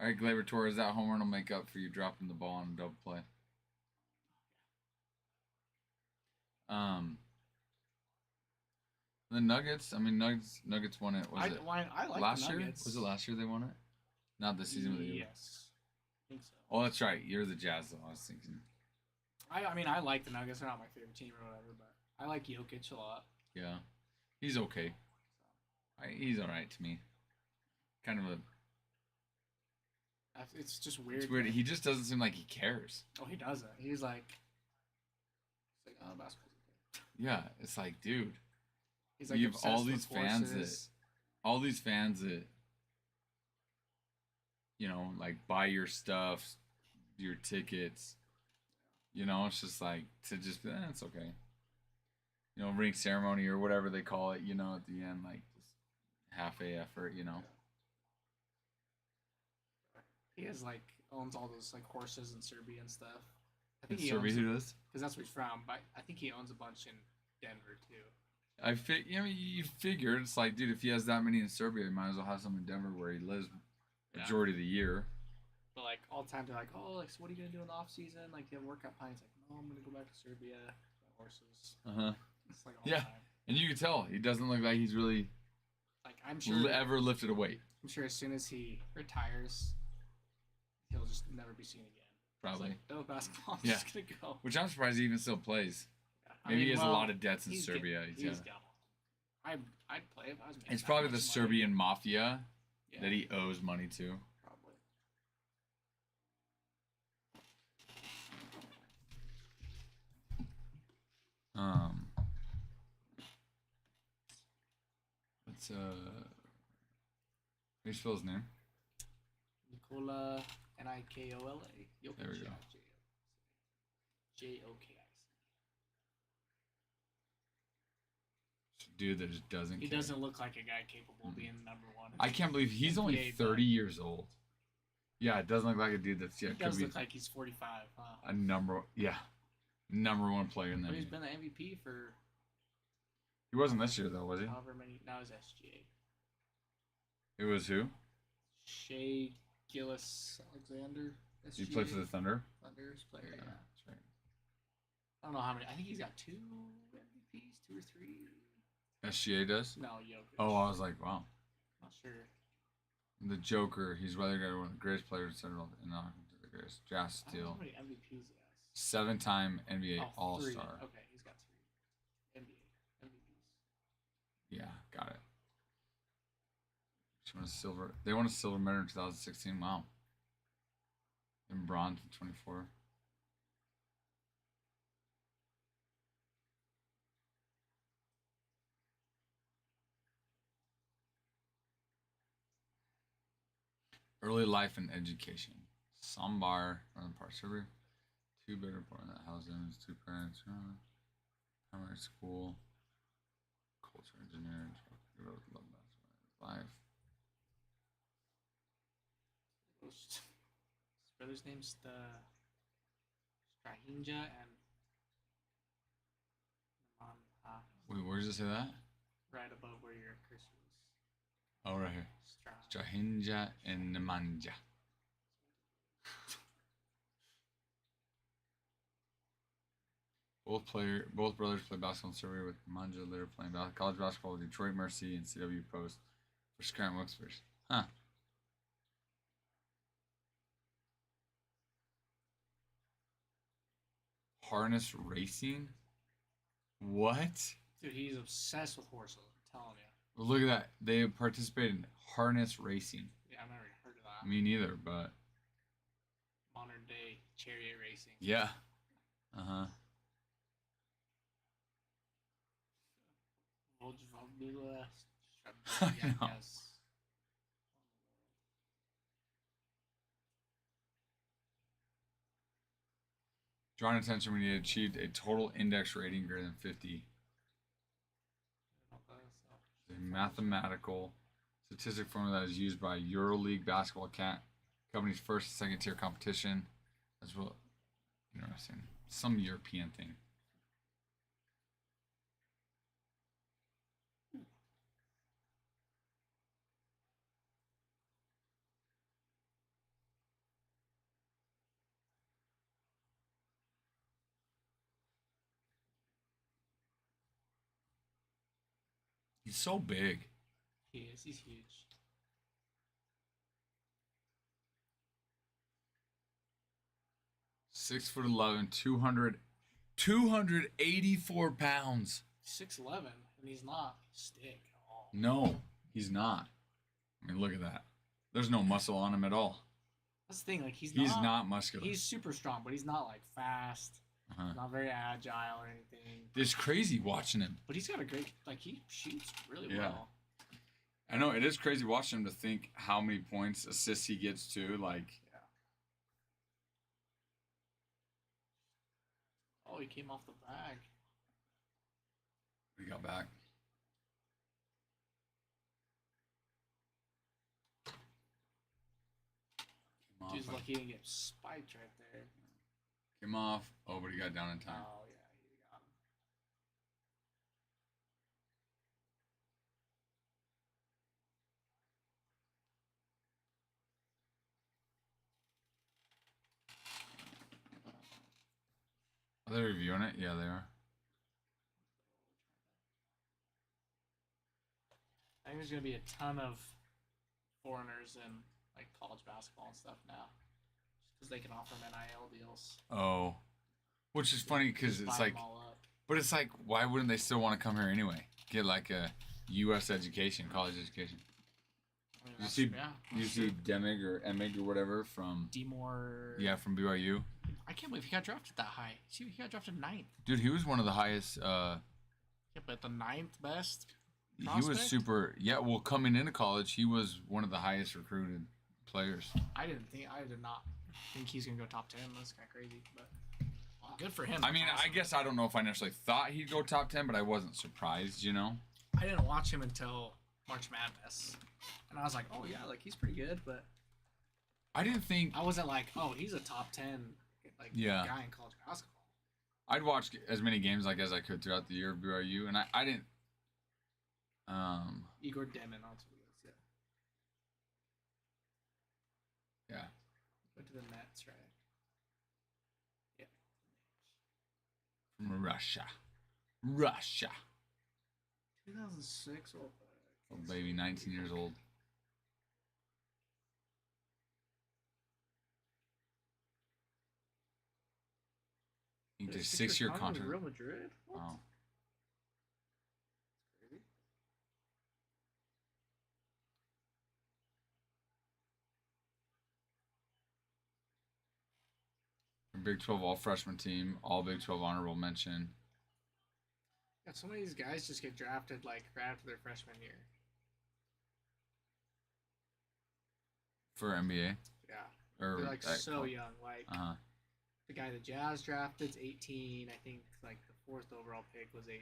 All right, Glaber Torres, that home run will make up for you dropping the ball on a double play. The Nuggets. I mean, Nuggets won it. Was it I like last the year? Nuggets. Was it last year they won it? Not this season. But Yes, I think so. Oh, that's right. You're the Jazz, though. I was thinking. I mean, I like the Nuggets. They're not my favorite team or whatever, but I like Jokic a lot. Yeah, he's okay. He's all right to me. Kind of a. It's just weird. It's weird. He just doesn't seem like he cares. Oh, he doesn't. He's like, oh, basketball's okay. Yeah, it's like, dude. He's like you have all obsessed these with fans horses. all these fans that, you know, like buy your stuff, your tickets. You know, it's just like to just it's okay. You know, ring ceremony or whatever they call it. You know, at the end, like just half a effort. You know. He has like owns all those like horses in Serbia and stuff. I In think he Serbia, owns who does? because that's where he's from. But I think he owns a bunch in Denver too. You know, you figure it's like, dude, if he has that many in Serbia, he might as well have some in Denver where he lives majority of the year. But like all the time, they're like, oh, like, so what are you gonna do in the off season? Like, you have a workout plan. He's like, no, I'm gonna go back to Serbia. My horses. It's like all the time. And you can tell he doesn't look like he's really Like I'm sure ever lifted a weight. I'm sure as soon as he retires, he'll just never be seen again. Probably. It's like, no basketball. I'm Yeah. just gonna go. Which I'm surprised he even still plays. Yeah. Maybe he has a lot of debts in Serbia. He's got. I'd play if I was. making It's that probably much the money. Serbian mafia Yeah, that he owes money to. probably. Let's how do you spell his name? Nikola Nikola. There we go. Jokic. Dude that just doesn't He care. doesn't look like a guy capable of being number one. I can't believe he's only NBA, 30 years old. Yeah, it doesn't look like a dude that's He could does be look like he's 45, huh? a number one player in the But he's NBA. been the MVP for He wasn't this year though, was he? however many. Now he's SGA. It was who? Shea Gillis Alexander. Did he play for the Thunder? Thunder's player. Yeah. That's right. I don't know how many. I think he's got 2 MVPs, 2 or 3. SGA does? No, Jokic. Oh, I was like, wow. Not sure. The Joker, he's whether one of the greatest players in the greatest. Jazz I don't know Steel. how many MVPs he has. 7-time NBA Oh, All 3. Star. Okay, he's got 3 NBA MVPs. Yeah, got it. She won a silver. They won a silver medal in 2016. Wow. And bronze in 24. Early life and education. Sambar, Northern Part Serbia. 2 bedroom apartment that housed him. His 2 parents. Primary school. Culture engineer. He wrote love basketball in his life. His brother's name's the Strahinja and Naman. Wait, where does it say that? Right above where your cursor is. Oh, right here. Strahinja and Nemanja. Both brothers play basketball in Serbia, with Nemanja later playing college basketball with Detroit Mercy and CW Post for Scranton Wilkes-Barre. Huh. Harness racing? What? Dude, he's obsessed with horses. I'm telling you. Look at that. They participate in harness racing. Yeah, I'm that. Me neither, but Modern day chariot racing. yeah. Uh-huh. I know. Drawing attention when you achieved a total index rating greater than 50. A mathematical statistic formula that is used by EuroLeague basketball company's first and second tier competition. As well, interesting. Some European thing. He's so big. He is. He's huge. 6'11", 284 pounds. 6'11", and he's not stick at all. No, he's not. I mean, look at that. There's no muscle on him at all. That's the thing. Like he's not muscular. He's super strong, but he's not like fast. Not very agile or anything. It's crazy watching him. But he's got a great, like, he shoots really well. I know, it is crazy watching him to think how many points, assists he gets too. Like, yeah. Oh, he came off the bag. He got back. Dude's lucky he didn't get spiked right there. Came off. Oh, but he got down in time. Oh, yeah, he got him. Are they reviewing it? Yeah, they are. I think there's going to be a ton of foreigners in like college basketball and stuff now. Just because they can offer them NIL deals. Oh. Which is funny because it's like, but it's like, why wouldn't they still want to come here anyway? Get like a U.S. education, college education. I mean, you see Demig or Emig or whatever from Demore. Yeah, from BYU. I can't believe he got drafted that high. See, he got drafted 9th. Dude, he was one of the highest. Yeah, but the 9th best. Prospect? He was super. Yeah, well, coming into college, he was one of the highest recruited players. I did not think he's gonna go top 10. That's kind of crazy, but good for him. I mean, awesome. I guess I don't know if I necessarily thought he'd go top 10, but I wasn't surprised. I didn't watch him until March Madness, and I was like, oh yeah, like he's pretty good, but I didn't think I wasn't like, oh, he's a top 10 guy in college basketball. I'd watch as many games as I could throughout the year of BYU, and I didn't. Igor Demin on Twitter, yeah. Yeah. Went to the Nets, right? Yeah. From Russia. 2006. Oh, baby, 19 years old. He did a 6-year contract. Real Madrid. What? Wow. Big 12 all freshman team, all Big 12 honorable mention. Yeah, some of these guys just get drafted like right after their freshman year. For NBA? Yeah. Or they're like so young. Like the guy the Jazz drafted's 18. I think like the 4th overall pick was 18.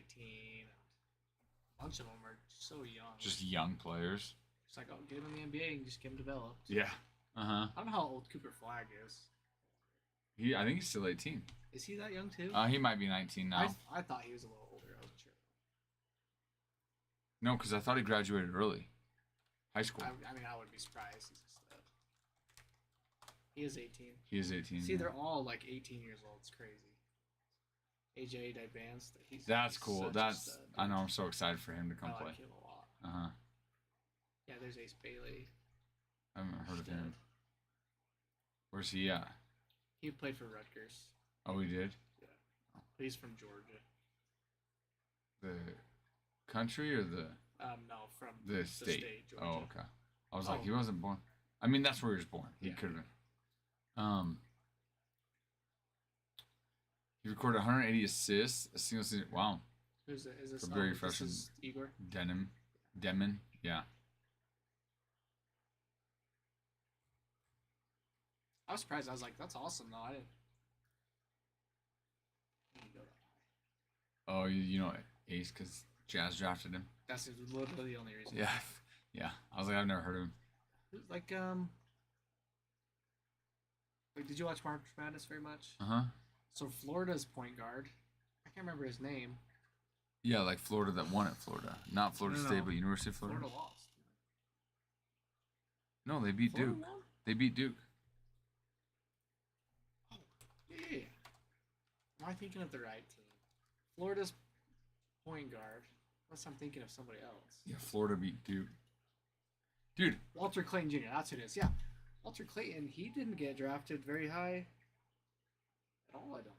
A bunch of them are so young. Just young players. It's like, oh, get him in the NBA and just get him developed. Yeah. I don't know how old Cooper Flagg is. I think he's still 18. Is he that young too? He might be 19 now. I thought he was a little older. I wasn't sure. No, because I thought he graduated early. High school. I mean, I wouldn't be surprised. He is 18. He is 18. See, they're all like 18 years old. It's crazy. AJ Advanced. That's cool. I know. I'm so excited for him to come play. I like him a lot. Yeah, there's Ace Bailey. I haven't heard of him. Where's he at? He played for Rutgers. Oh, he did? Yeah. He's from Georgia. The country or the... No, from the state. Georgia. Oh, okay. I was like, he wasn't born... I mean, that's where he was born. He Yeah. could have. He recorded 180 assists, a single season. Wow. Who's it? Is this For Barry this Freshman. is Igor? Demon. Yeah. I was surprised. I was like, that's awesome, though. I didn't go that high. Oh, you know Ace because Jazz drafted him. That's literally the only reason. Yeah. Yeah. I was like, I've never heard of him. Like, did you watch March Madness very much? Uh-huh. So Florida's point guard, I can't remember his name. Yeah, like Florida that won at Florida. Not Florida No. State, but University of Florida. Florida lost. No, they beat Florida Duke. won? They beat Duke. Oh, yeah. Am I thinking of the right team? Florida's point guard. Unless I'm thinking of somebody else. Yeah, Florida beat Duke. Dude. Walter Clayton Jr. That's who it is. Yeah. Walter Clayton, he didn't get drafted very high at all, I don't think.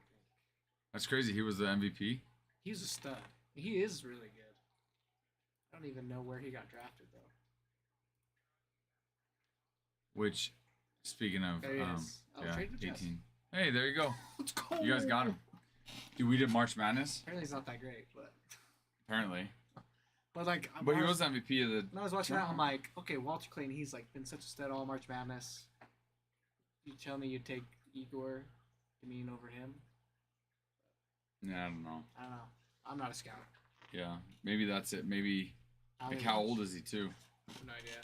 That's crazy. He was the MVP. He's a stud. He is really good. I don't even know where he got drafted, though. Which, speaking of, There he is. Oh, yeah, trade to Jess. 18. Hey, there you go. Let's go. You guys got him. Dude, we did March Madness. Apparently he's not that great, but Apparently. like. But he was MVP of the. When I was watching that, I'm like, okay, Walter Clayton, he's like been such a stud all March Madness. You tell me you'd take Igor Gamine over him? Yeah, I don't know. I don't know. I'm not a scout. Yeah, maybe that's it. Maybe. I Like, only how watched- old is he too? I have no idea.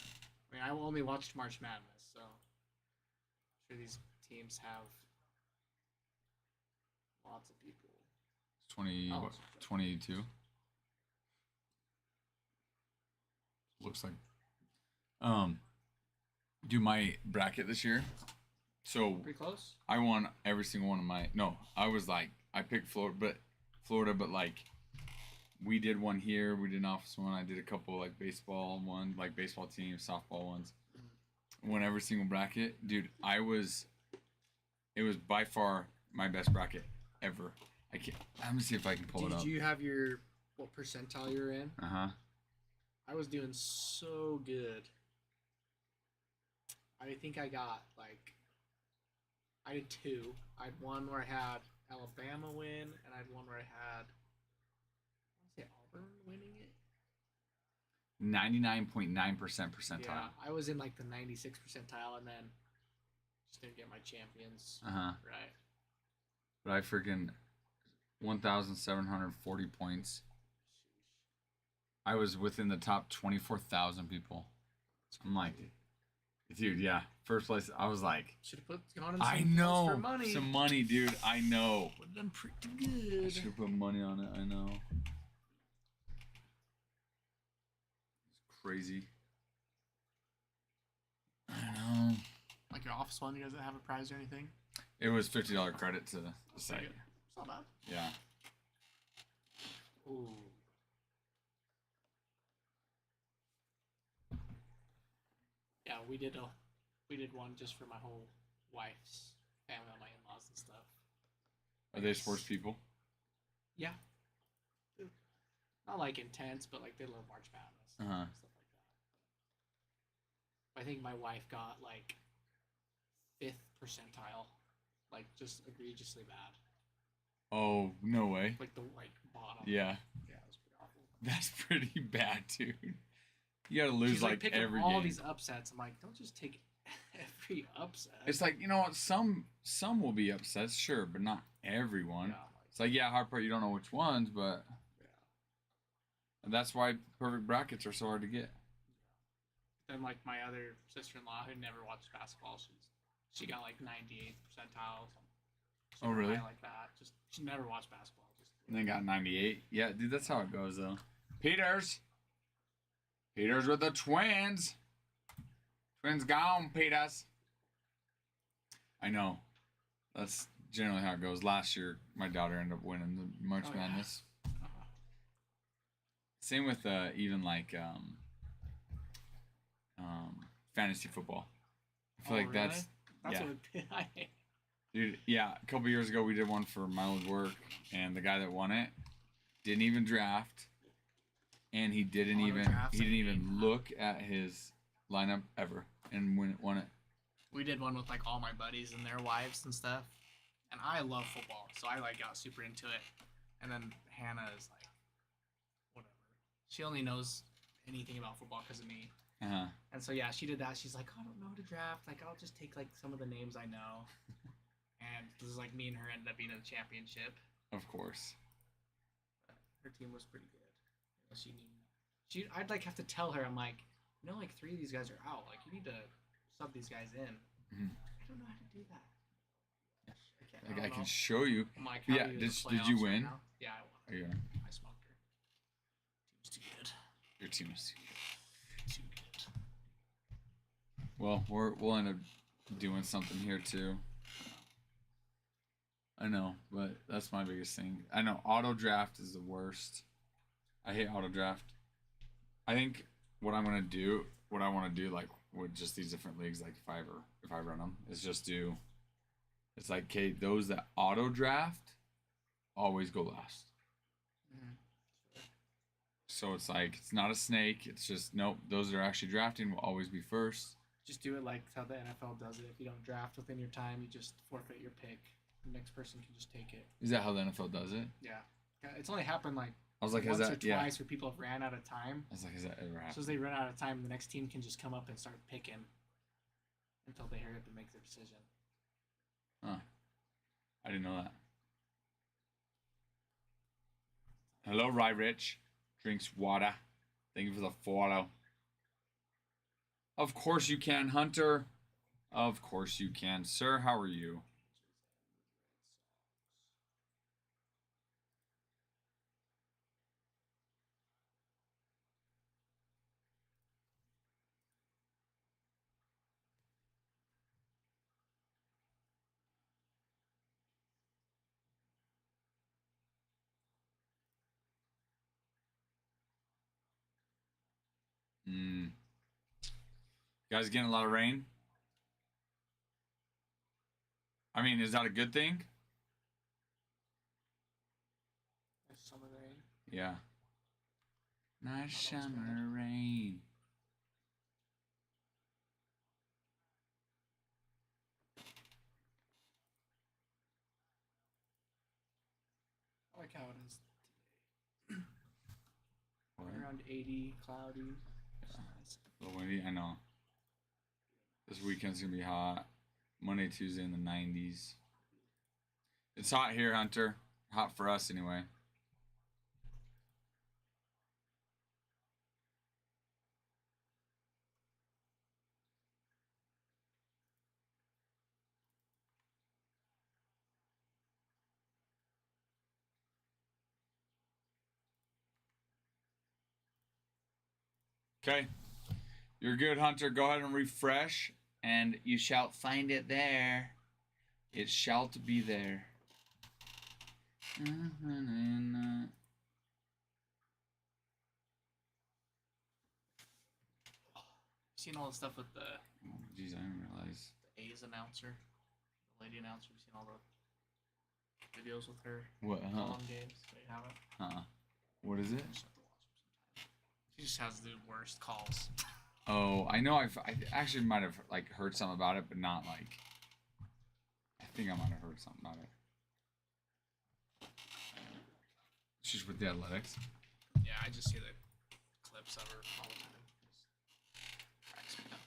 I mean, I only watched March Madness, so I'm sure these teams have lots of people. 20, Oh, what, sorry. 22? Looks like. Do my bracket this year. So Pretty close. I won every single one of my. No, I was like I picked Florida, but like we did one here. We did an office one. I did a couple like baseball one, like baseball teams, softball ones. Won every single bracket, dude. It was by far my best bracket ever. I can't. Let me see if I can pull it Did up. you have what percentile you were in? Uh huh. I was doing so good. I think I got I did two. I had one where I had Alabama win, and I had one where I had I want to say Auburn winning it. 99.9% percentile. Yeah, I was in like the 96 percentile, and then just didn't get my champions Uh huh. right. But I freaking 1,740 points. I was within the top 24,000 people. I'm like, dude, yeah, first place. I was like, Should have gone in some I deals know, for money. some money, dude. I know. Would have done pretty I good. should have put money on it. I know. It's crazy. I know. Like your office one, you guys have a prize or anything? It was $50 credit to the site. It's not bad. Yeah. Ooh. Yeah, we did one just for my whole wife's family, all my in-laws and stuff. Are they sports people? Yeah. Not like intense, but like they love March Madness and Uh-huh. stuff like that. I think my wife got like 5th percentile, like just egregiously bad, Oh, no way. like the bottom. Yeah. Yeah, it was pretty awful. That's pretty bad, dude. You gotta lose She's like like picking every all game. these upsets. I'm like, don't just take every upset. It's like, you know what? Some will be upsets, sure, but not everyone. Yeah, It's like, yeah, hard part. You don't know which ones, but yeah. and that's why perfect brackets are so hard to get. Then like my other sister-in-law who never watched basketball, she got like 98th percentile. Oh, really? Like that. Just she never watched basketball. And then got 98. Yeah, dude, that's how it goes, though. Peters with the Twins. Twins gone, Peters. I know. That's generally how it goes. Last year, my daughter ended up winning the March Oh, yeah. Madness. Uh-huh. Same with even like fantasy football. I feel like really? that's That's yeah. what I hate. Dude, yeah, a couple years ago we did one for my old work, and the guy that won it didn't even draft, and he didn't Auto even drafts, I hate that. look at his lineup ever and won it. We did one with like all my buddies and their wives and stuff, and I love football, so I like got super into it. And then Hannah is like, whatever. She only knows anything about football because of me. Uh-huh. And so yeah, she did that. She's like, I don't know how to draft. Like I'll just take like some of the names I know. And this is like me and her ended up being in the championship. Of course. But her team was pretty good. I'd like have to tell her. I'm like, like 3 of these guys are out. Like you need to sub these guys in. Mm-hmm. I don't know how to do that. I can show you. I'm like, yeah. Did you win? Right yeah, I won. Yeah. I smoked her. Team's too good. Your team is Too good. Well, we'll end up doing something here too. I know, but that's my biggest thing. I know auto draft is the worst. I hate auto draft. I think what I want to do, like with just these different leagues, like if I run them, is just do. It's like, okay, those that auto draft always go last. Mm-hmm. So it's like it's not a snake. It's just nope. Those that are actually drafting will always be first. Just do it like how the NFL does it. If you don't draft within your time, you just forfeit your pick. The next person can just take it. Is that how the NFL does it? Yeah, it's only happened like I was like, once has or that twice where people have ran out of time. I was like, has that ever happened? So as they run out of time, the next team can just come up and start picking until they hurry up and make their decision. Huh. I didn't know that. Hello, Rye Rich. Drinks water. Thank you for the follow. Of course you can, Hunter. Of course you can. Sir, how are you? You guys getting a lot of rain? I mean, is that a good thing? Summer rain. Yeah. Nice summer rain. I like how it is today. Around 80, cloudy. Yeah. A little windy, I know. This weekend's gonna be hot. Monday, Tuesday in the 90s. It's hot here, Hunter. Hot for us, anyway. Okay. You're good, Hunter. Go ahead and refresh, and you shall find it there. It shall be there. Seen all the stuff with the Jeez, I didn't realize. the A's announcer, the lady announcer. You've seen all the videos with her. What? On games. So you haven't. What is it? You just have to watch them sometime. She just has the worst calls. Oh, I know. I actually might have like heard something about it, but not like. I think I might have heard something about it. She's with the Athletics. Yeah, I just see the clips of her all the time. Just cracks me up.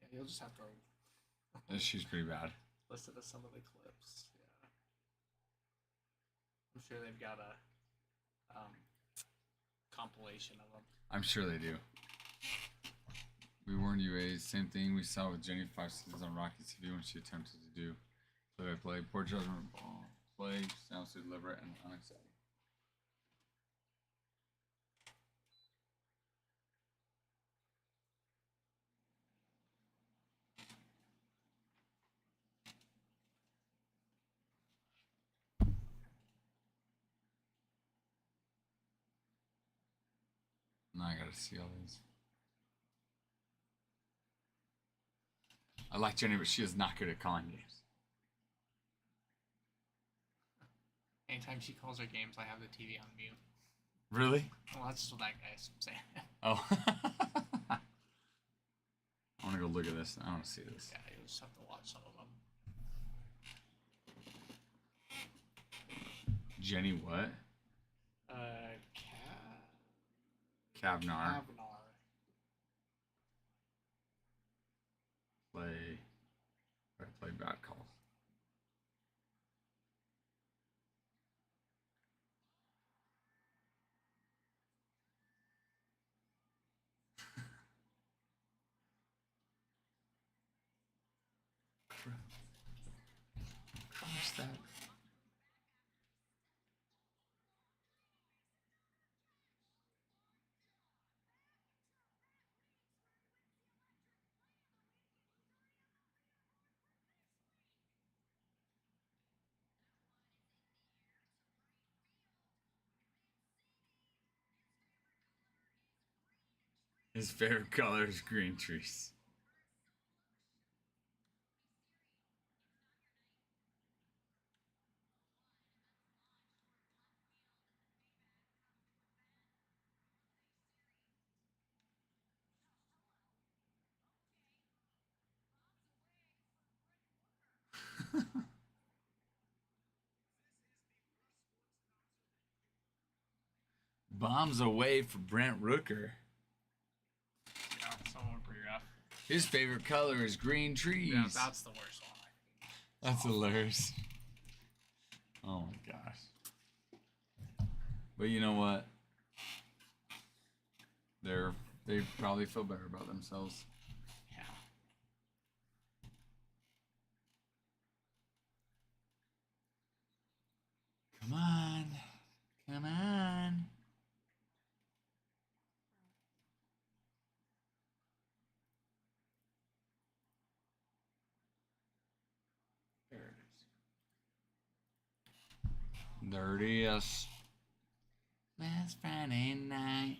Yeah, you'll just have to She's pretty bad. listen to some of the clips. Yeah, I'm sure they've got a compilation of them. I'm sure they do. We warned you, A's. Same thing we saw with Jenny 5 seasons on Rocky TV when she attempted to do play-by-play. Poor judgment ball. Play sounds too deliberate and unexciting. Now I gotta see all these. I like Jenny, but she is not good at calling games. Anytime she calls her games, I have the TV on mute. Really? Well, that's just what that guy's saying. Oh. I want to go look at this. I want to see this. Yeah, you just have to watch some of them. Jenny what? Kavnar. Play. Try to play bad calls. What's that? His favorite color is green trees. Bombs away for Brent Rooker. Yeah, someone pretty rough. His favorite color is green trees. Yeah, that's the worst one. That's hilarious. Oh my gosh. But you know what? They probably feel better about themselves. Yeah. Come on. Come on. There it is. There it is. Last Friday night.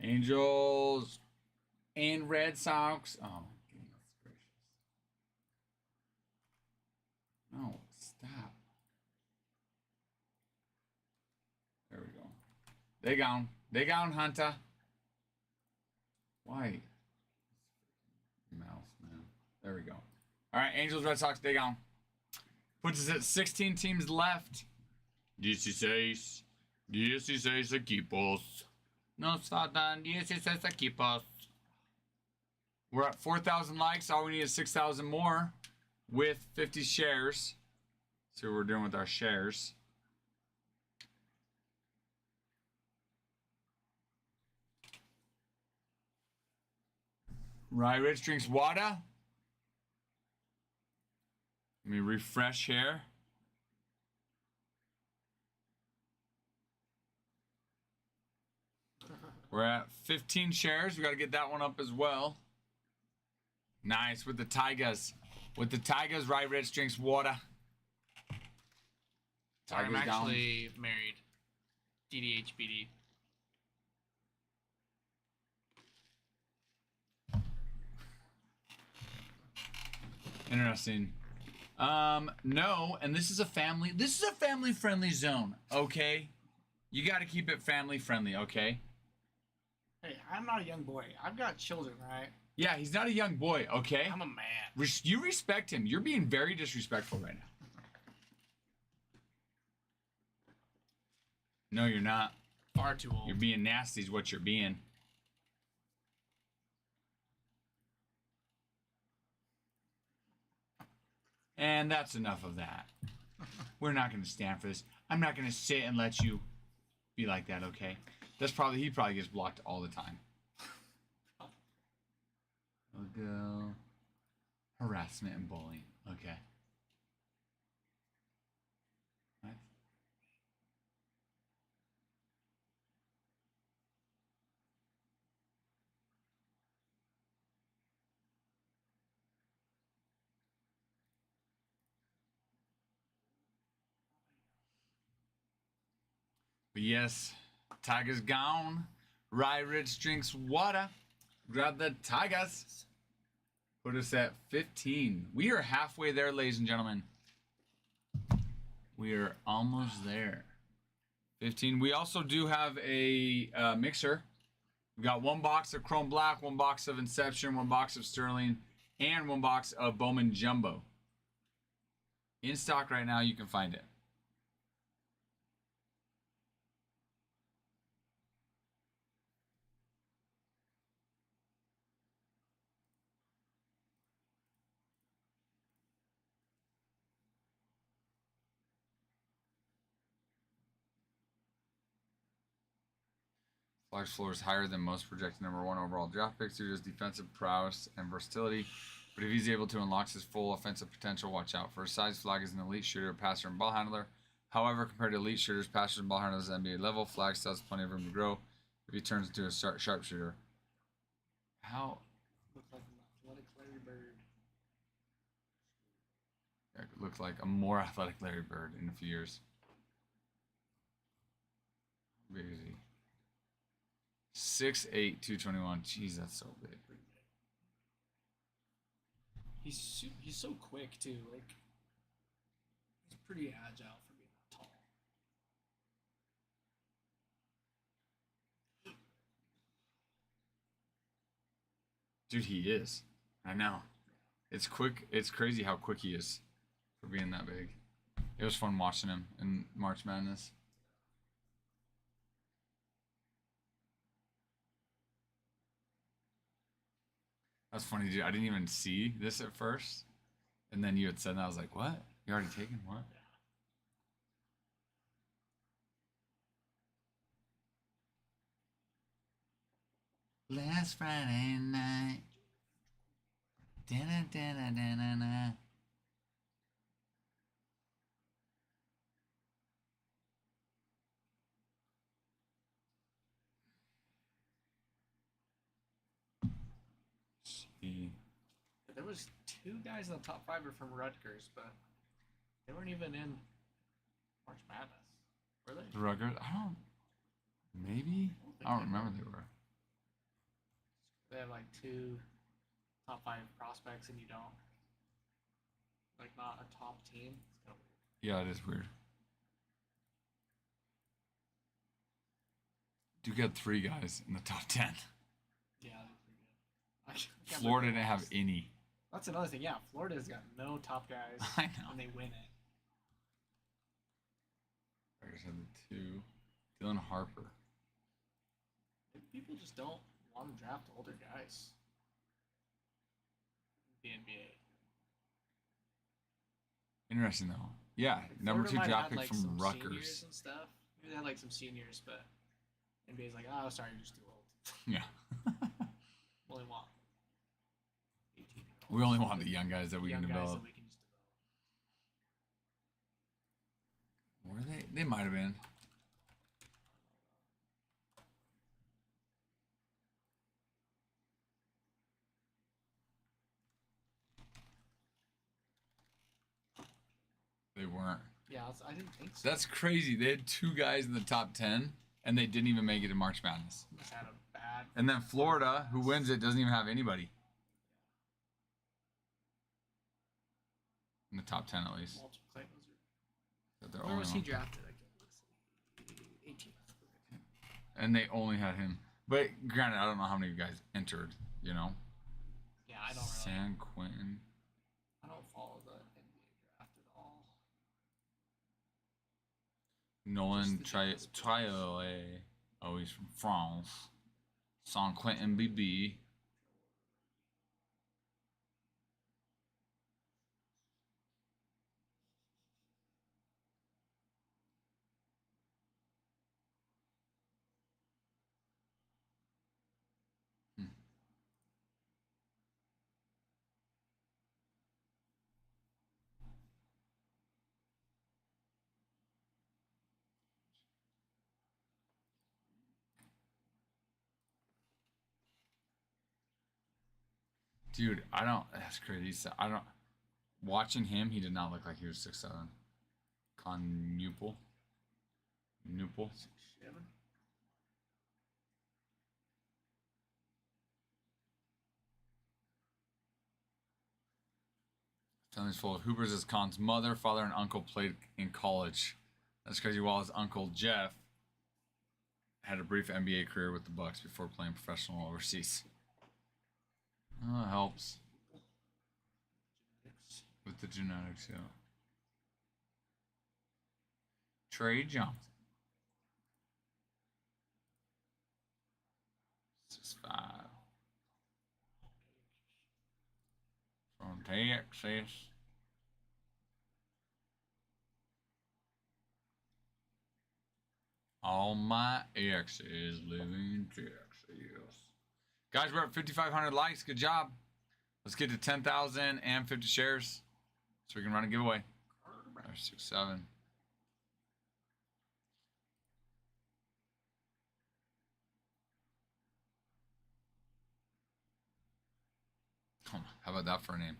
Angels and Red Sox. Oh my goodness gracious. No, stop. There we go. They gone. They gone, Hunter. Why? Mouse, man. There we go. All right, Angels, Red Sox, they gone. Puts us at 16 teams left. 16 equipos. Nos faltan 16 equipos. We're at 4,000 likes. All we need is 6,000 more with 50 shares. See what we're doing with our shares. Rye Rich drinks water. Let me refresh here. We're at 15 shares. We got to get that one up as well. Nice with the Tigers. With the Tigers, Rye Rich drinks water. I'm Tigers actually married. DDHBD. Interesting. No, and this is a family-friendly zone, okay? You got to keep it family-friendly, okay? Hey, I'm not a young boy. I've got children, right? Yeah, he's not a young boy, okay? I'm a man. You respect him. You're being very disrespectful right now. No, you're not. Far too old. You're being nasty is what you're being. And that's enough of that. We're not going to stand for this. I'm not going to sit and let you be like that, okay? He probably gets blocked all the time. Go. Harassment and bullying. Okay. What? But yes, Tiger's gone. Rye Rich drinks water. Grab the Tigers. Put us at 15. We are halfway there, ladies and gentlemen. We are almost there. 15. We also do have a mixer. We got one box of Chrome Black, one box of Inception, one box of Sterling, and one box of Bowman Jumbo. In stock right now, you can find it. Flash floor is higher than most projected number 1 overall draft picks due to his defensive prowess and versatility. But if he's able to unlock his full offensive potential, watch out. For his size, Flag is an elite shooter, passer, and ball handler. However, compared to elite shooters, passers, and ball handlers at the NBA level, Flag still has plenty of room to grow if he turns into a sharpshooter. How? Looks like an athletic Larry Bird. Yeah, it looks like a more athletic Larry Bird in a few years. Big is he? 6'8", 221. Jeez, that's so big. He's so quick too. Like he's pretty agile for being that tall. Dude, he is. I know. It's quick. It's crazy how quick he is for being that big. It was fun watching him in March Madness. That's funny, dude. I didn't even see this at first. And then you had said that. I was like, what? You already taken what? Last Friday night. Da-na-da-na-da-na-na. There was 2 guys in the top 5 are from Rutgers, but they weren't even in March Madness, were they? Rutgers? I don't. Maybe? I don't remember they were. They have like 2 top 5 prospects, and you don't. Like not a top team. It's kind of weird. Yeah, it is weird. Duke had 3 guys in the top 10. Yeah, they're pretty good. I can't Florida believe didn't they have lost. any. That's another thing. Yeah, Florida's got no top guys. I know. And they win it. Rutgers had the 2. Dylan Harper. Maybe people just don't want to draft older guys. The NBA. Interesting though. Yeah, Like, number Florida 2 might draft have, pick like, from some seniors Rutgers. and stuff. Maybe they had like some seniors, but NBA's like, oh, sorry, you're just too old. Yeah. We only want 18. We only want the young guys that we young can guys develop. that we can just develop. Were they? They might have been. They weren't. Yeah, I didn't think so. That's crazy. They had 2 guys in the top 10, and they didn't even make it to March Madness. Must have had a bad. And then Florida, who wins it, doesn't even have anybody. In the top 10, at least. Walter Clayton was. That they're Where only was he one. drafted? I can't 18th. And they only had him. But granted, I don't know how many guys entered, you know? Yeah, I don't really. San Quentin. I don't follow the NBA draft at all. Nolan Just the Dallas Triolet. Oh, he's from France. San Quentin BB. Dude, I don't. That's crazy. I don't. Watching him, he did not look like he was 6'7". Conupel. Newport. 6'7". Family's full of Hoopers as Khan's mother, father, and uncle played in college. That's crazy. While his uncle Jeff had a brief NBA career with the Bucks before playing professional overseas. Oh, it helps. With the genetics, yeah. Trey Johnson. 6'5". From Texas. All my exes live in Texas. Guys, we're at 5,500 likes. Good job. Let's get to 10,050 shares so we can run a giveaway. 6, 7. Come on. How about that for a name?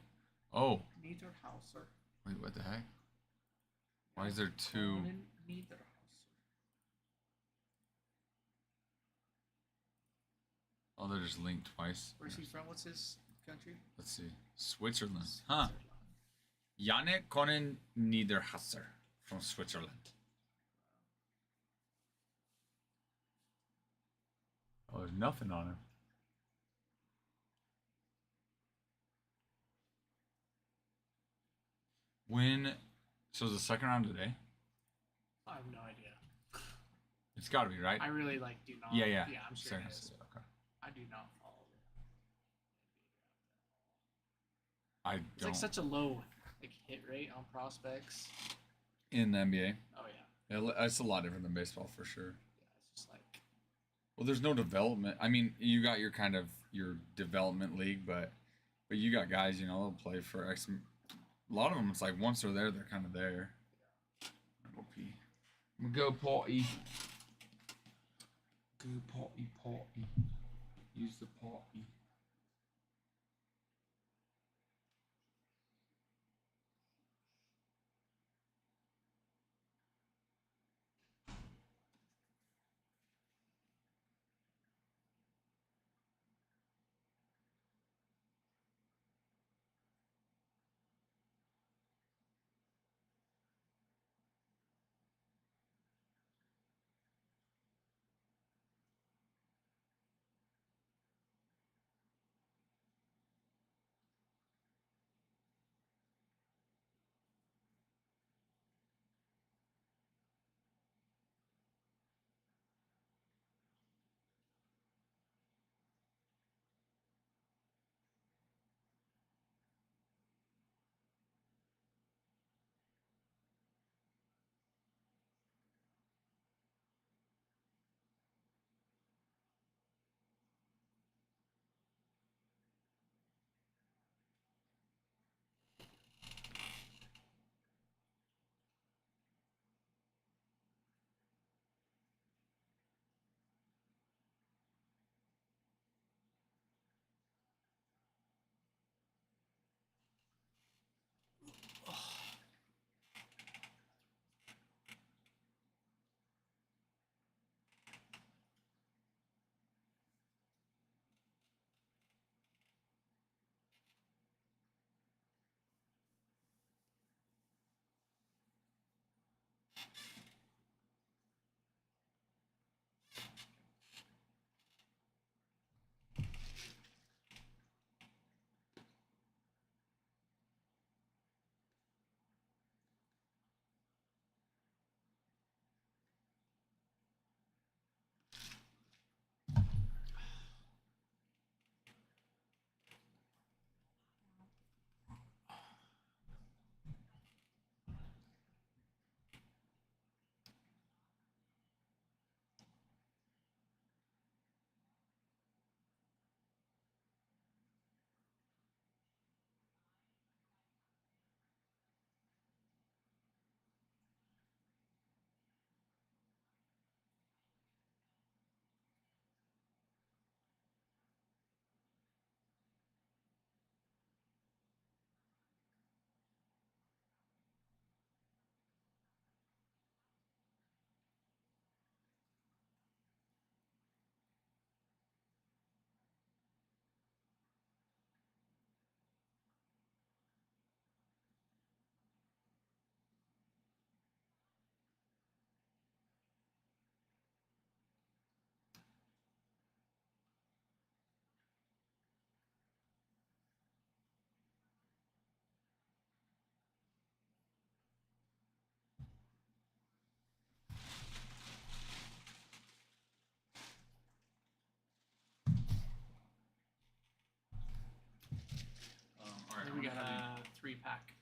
Oh. Niederhauser. Wait, what the heck? Why is there two? Niederhauser. Oh, they're just linked twice. Where's he from? What's his country? Let's see. Switzerland. Huh. Janne Konen Niederhauser from Switzerland. Oh, there's nothing on him. When? So is the second round today? I have no idea. It's got to be, right? I really do not. Yeah. Yeah, I'm sure Second, it is. okay. I do not follow I it. It's don't. like such a low hit rate on prospects. In the NBA? Oh, yeah. It's a lot different than baseball for sure. Yeah, it's just like... Well, there's no development. I mean, you got your kind of your development league, but you got guys, they'll play for X. A lot of them, it's like once they're there, they're kind of there. I'm gonna go pee. I'm gonna go potty. Go potty. Use the potty. pack.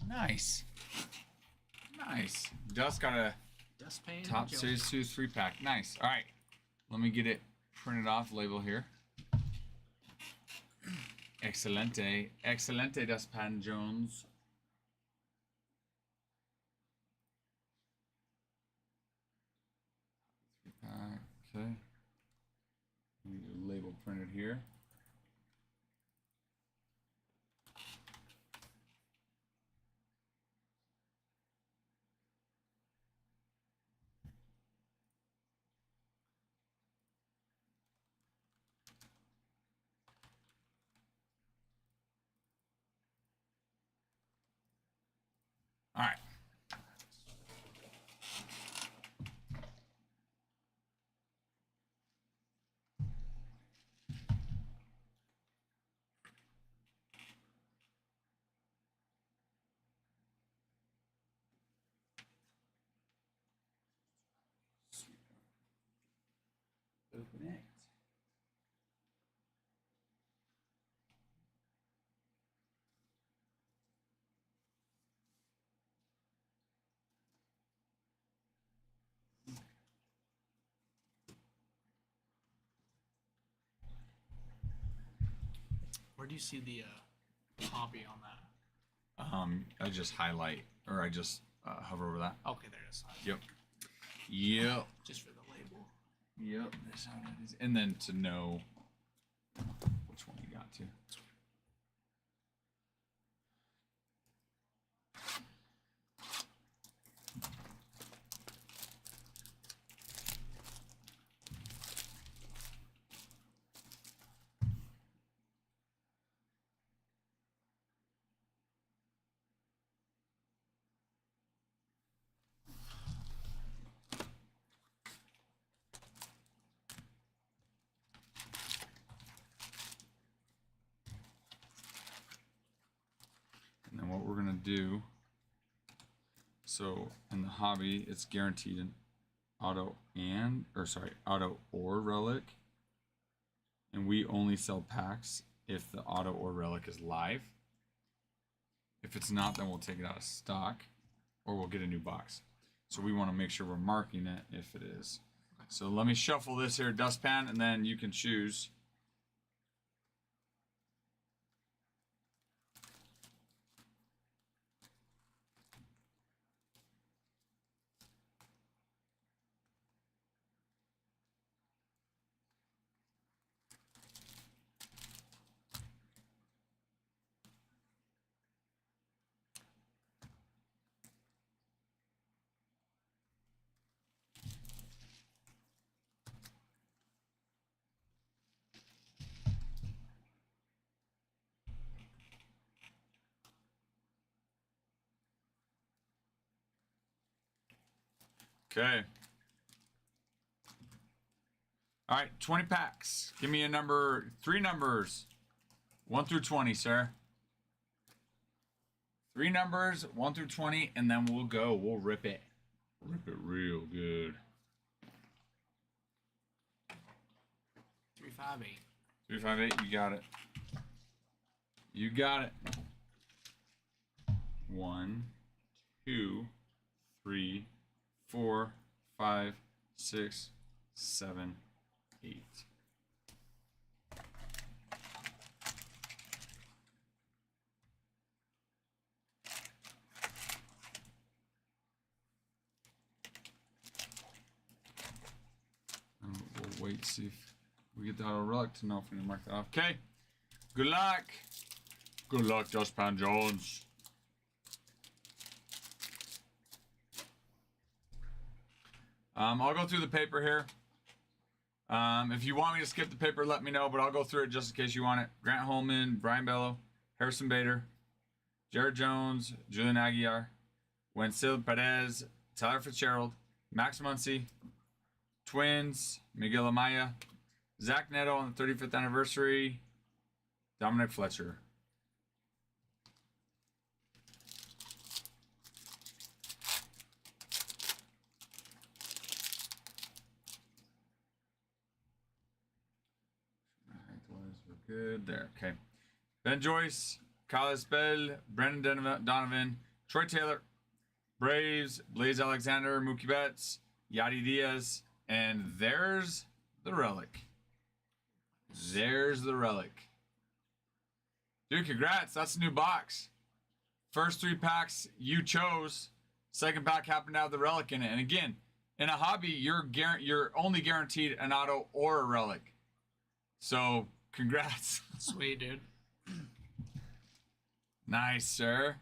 Nice. Nice. Dust got a Dustpan. top series 2 3-pack. Nice. All right. Let me get it printed off. Label here. Excelente. Excelente, Dustpan Jones. Okay. Label printed here. All right. Open it. Where do you see the hobby on that? I just highlight, or I just hover over that. Okay, there it is. Yep. Yep. Just for the label. Yep. That's how that is. And then to know which one you got to. And then what we're gonna do, so in the hobby, it's guaranteed an auto or relic. And we only sell packs if the auto or relic is live. If it's not, then we'll take it out of stock or we'll get a new box. So we want to make sure we're marking it if it is. So let me shuffle this here, Dustpan, and then you can choose. Okay. All right, 20 packs. Give me a number, 3 numbers, 1 through 20, sir. 3 numbers, 1 through 20, and then we'll go. We'll rip it. Rip it real good. 358. 358, you got it. You got it. 1, 2, 3, 4, 5, 6, 7, 8. And we'll wait, see if we get the auto relic to know if we can mark that off. Okay. Good luck. Good luck, Dustpan Jones. I'll go through the paper here. If you want me to skip the paper, let me know, but I'll go through it just in case you want it. Grant Holman, Brian Bello, Harrison Bader, Jared Jones, Julian Aguiar, Wensil Perez, Tyler Fitzgerald, Max Muncy, Twins, Miguel Amaya, Zach Neto on the 35th anniversary, Dominic Fletcher. We're good there. Okay. Ben Joyce, Kyle Espel, Brendan Donovan, Troy Taylor, Braves, Blaze Alexander, Mookie Betts, Yadi Diaz, and there's the relic. There's the relic. Dude, congrats. That's a new box. First 3 packs you chose. Second pack happened to have the relic in it. And again, in a hobby, you're only guaranteed an auto or a relic. So, congrats. Sweet, dude. Nice, sir.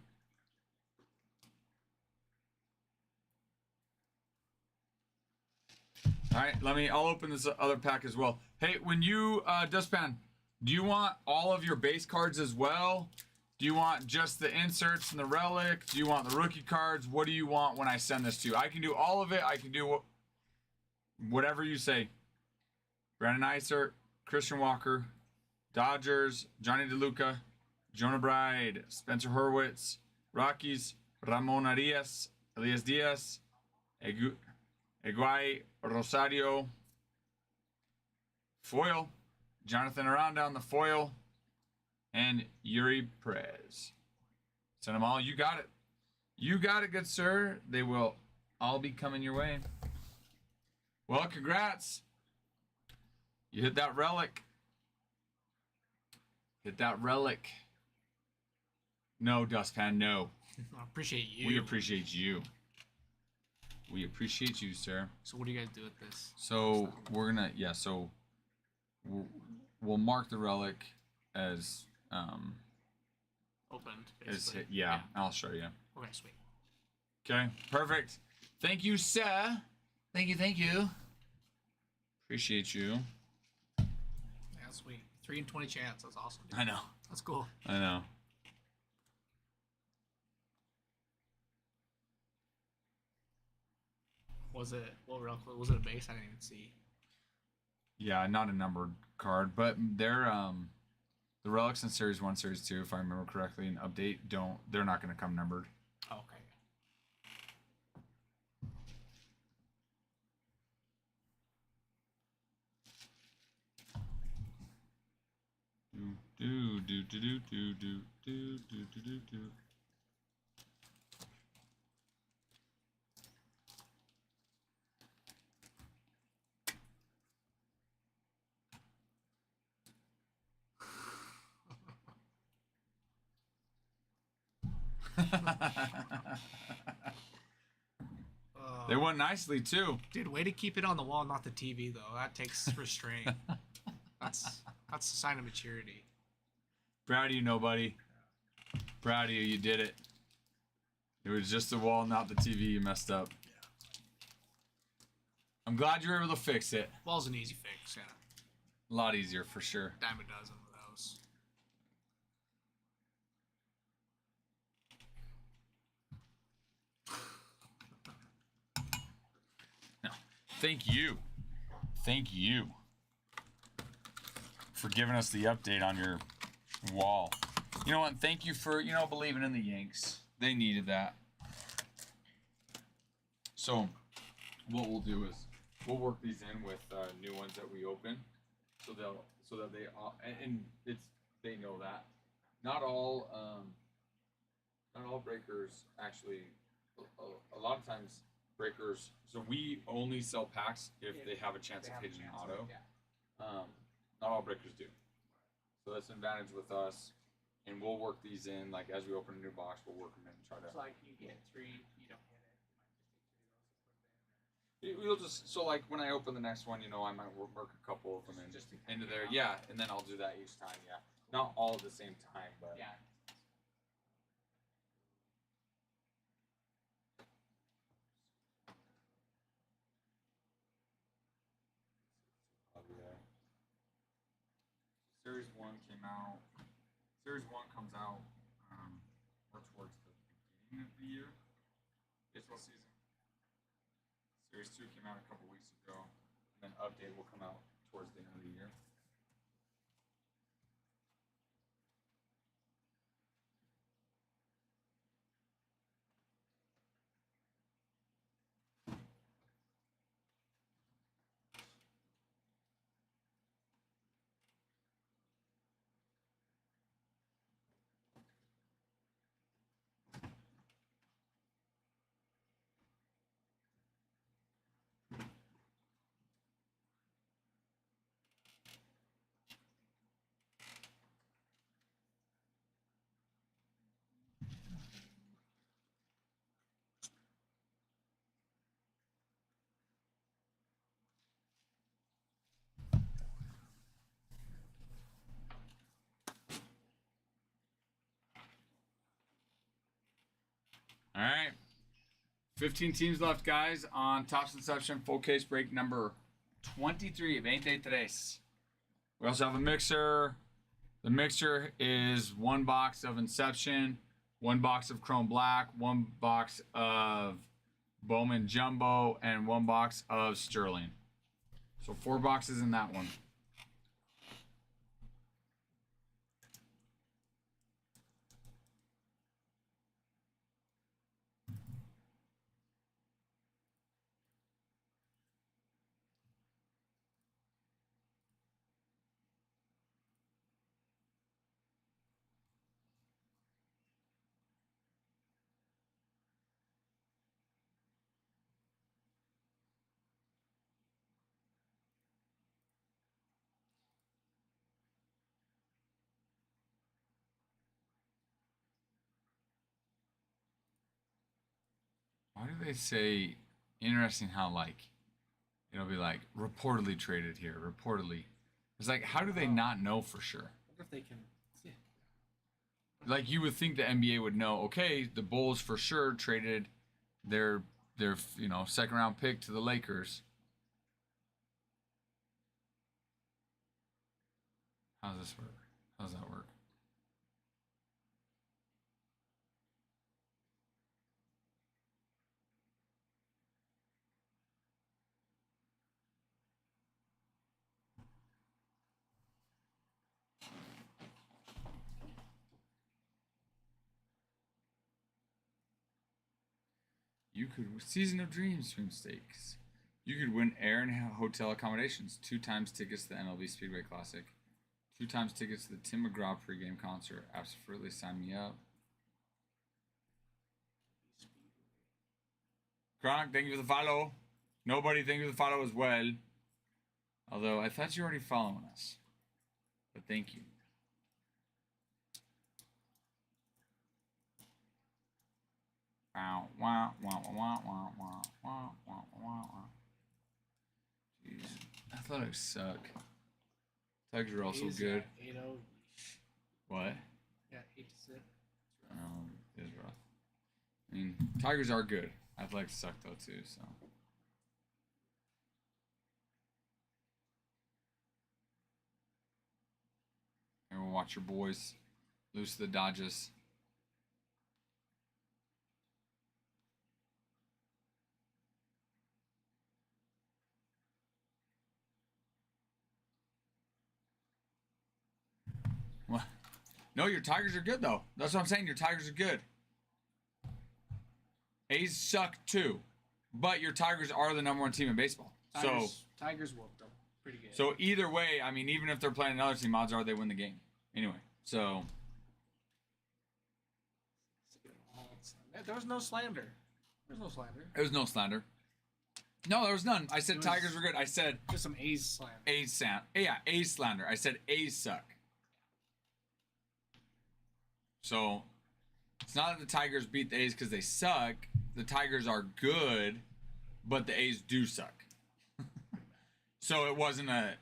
All right, I'll open this other pack as well. Hey, when you, Dustpan, do you want all of your base cards as well? Do you want just the inserts and the relic? Do you want the rookie cards? What do you want when I send this to you? I can do all of it. I can do whatever you say. Brandon Isert, Christian Walker, Dodgers, Johnny DeLuca, Jonah Bride, Spencer Hurwitz, Rockies, Ramon Arias, Elias Diaz, Eguay Rosario, foil, Jonathan Aranda on the foil, and Yuri Perez. Send them all. You got it. You got it, good sir. They will all be coming your way. Well, congrats. You hit that relic. Hit that relic. No, Dustpan, no. I appreciate you. We appreciate you. We appreciate you, sir. So what do you guys do with this? So we're gonna, yeah. So we'll mark the relic as Opened. as yeah. I'll show you. Okay, sweet. Okay, perfect. Thank you, sir. Thank you. Appreciate you. Yeah, sweet. 3 in 20 chance. That's awesome, dude. I know. That's cool. I know. Was it was it a base? I didn't even see. Yeah, not a numbered card, but they're the relics in Series 1, Series 2, if I remember correctly, in update they're not gonna come numbered. Oh, okay. Do. They went nicely too. Dude, way to keep it on the wall, not the TV though. That takes restraint. That's a sign of maturity. Proud of you, nobody. Proud of you. You did it. It was just the wall, not the TV. You messed up. Yeah. I'm glad you were able to fix it. Wall's an easy fix, yeah. A lot easier for sure. Dime a dozen of those. No. Thank you. Thank you for giving us the update on your wall. You know what? Thank you for, believing in the Yanks. They needed that. So, what we'll do is we'll work these in with new ones that we open, so that they and they know that not all breakers actually. A lot of times breakers. So we only sell packs if they have a chance of hitting an auto. Yeah. Not all breakers do. So that's an advantage with us, and we'll work these in. Like as we open a new box, we'll work them in and try to. It's like you get 3, you don't hit it. We'll just like when I open the next one, I might work a couple of them into there. Yeah, and then I'll do that each time. Yeah, not all at the same time, but Yeah. I'll be there. Series 1 came out. Series 1 comes out more towards the beginning of the year, baseball season. Series 2 came out a couple weeks ago, and then update will come out towards the end of the year. 15 teams left, guys, on Topps Inception full case break number 23 of 23. We also have a mixer. The mixer is 1 box of Inception, 1 box of Chrome Black, 1 box of Bowman Jumbo, and 1 box of Sterling. So 4 boxes in that one. Why do they say, interesting how, like, it'll be like, reportedly traded here, reportedly. It's like, how do they not know for sure? I wonder if they can. Yeah. Like, you would think the NBA would know, okay, the Bulls for sure traded their second round pick to the Lakers. How does this work? How does that work? You could Season of Dreams sweepstakes. You could win air and hotel accommodations, 2 times tickets to the MLB Speedway Classic, 2 times tickets to the Tim McGraw pregame concert. Absolutely, sign me up. Chronic, thank you for the follow. Nobody, thank you for the follow as well. Although I thought you were already following us, but thank you. Wow, wow, wow, wow, wow, wow, wow, wow, wow. Jeez, I thought it would suck. Tigers are also good. 8-0. What? Yeah, 8-6. It is rough. I mean, Tigers are good. Athletics suck though too, so. And we'll watch your boys lose to the Dodgers. What? No, your Tigers are good though. That's what I'm saying. Your Tigers are good. A's suck too, but your Tigers are the #1 team in baseball. Tigers whooped them pretty good. So either way, I mean, even if they're playing another team, odds are they win the game. Anyway, so. There was no slander. There was no slander. There was no slander. No, there was none. I said Tigers were good. I said just some A's slander. A's slander. I said A's suck. So it's not that the Tigers beat the A's because they suck. The Tigers are good, but the A's do suck. So it wasn't a,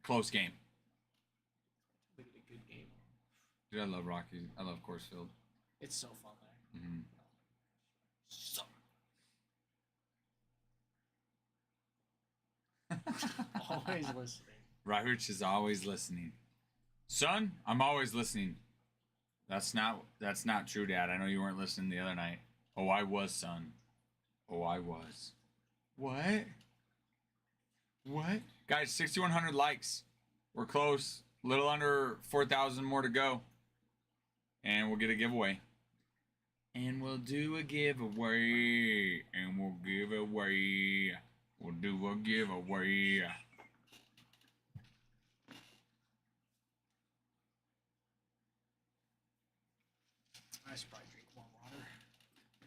close game. Look at a good game. Dude, I love Rocky. I love Coors Field. It's so fun there. Mm-hmm. So. Always listening. Rich is always listening. Son, I'm always listening. That's not true, Dad. I know you weren't listening the other night. Oh, I was, son. Oh, I was. What? What? Guys, 6,100 likes. We're close. A little under 4,000 more to go. And we'll get a giveaway. And we'll do a giveaway. And we'll give away. We'll do a giveaway. I should probably drink more water.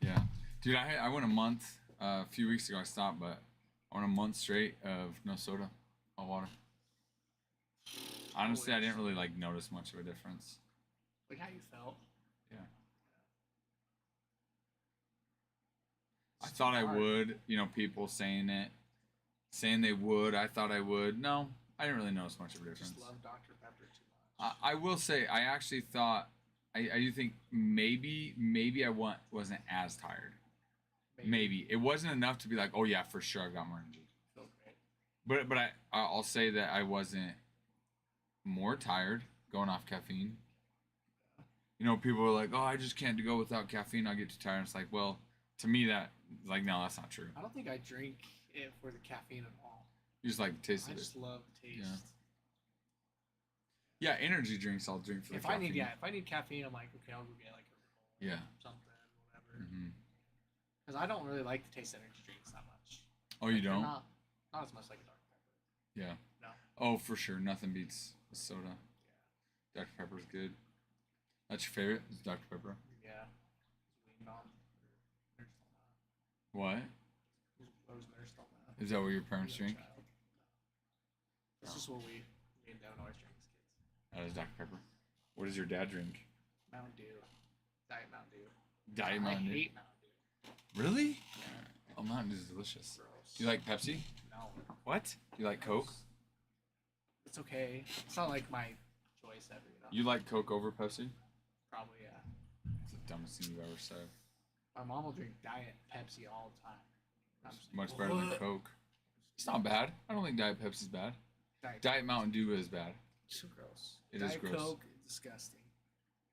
Yeah. Dude, I went a month. A few weeks ago I stopped, but I went a month straight of no soda, all water. Honestly, I didn't really notice much of a difference. Like how you felt. Yeah. I thought I would. People saying they would. I thought I would. No, I didn't really notice much of a difference. Just love Dr. Pepper too much. I will say, I actually thought, I do think maybe I wasn't as tired. Maybe. It wasn't enough to be like, oh yeah, for sure I got more energy. Feels great. But I'll say that I wasn't more tired going off caffeine. You know, people are like, oh, I just can't go without caffeine. I get too tired. It's like, well, to me that like no, that's not true. I don't think I drink it for the caffeine at all. You just like the taste I of it. just love the taste. Yeah, energy drinks I'll drink for the caffeine. If I need caffeine, I'm like, okay, I'll go get like a Red Bull something, whatever. Because I don't really like the taste of energy drinks that much. Oh, you don't? Not as much like a Dr. Pepper. Yeah. No. Oh, for sure. Nothing beats a soda. Yeah. Dr. Pepper's good. That's your favorite? Is Dr. Pepper? Yeah. Leaned on. Nursed on that. What? I was nursed on that. Is that what your parents drink? No. That's just what me and Devin always drink as kids. That is Dr. Pepper. What does your dad drink? Mountain Dew. Diet Mountain Dew. Diet Mountain Dew? I hate Mountain Dew. Really? Yeah. Oh, Mountain Dew is delicious. Gross. Do you like Pepsi? No. What? Do you like Coke? It's okay. It's not like my choice ever, you know? You like Coke over Pepsi? Probably, yeah. It's the dumbest thing you've ever said. My mom will drink Diet Pepsi all the time. It's much better than Coke. It's not bad. I don't think Diet Pepsi's bad. Diet Mountain Dew is bad. It's so gross. It Diet is gross. Coke is disgusting.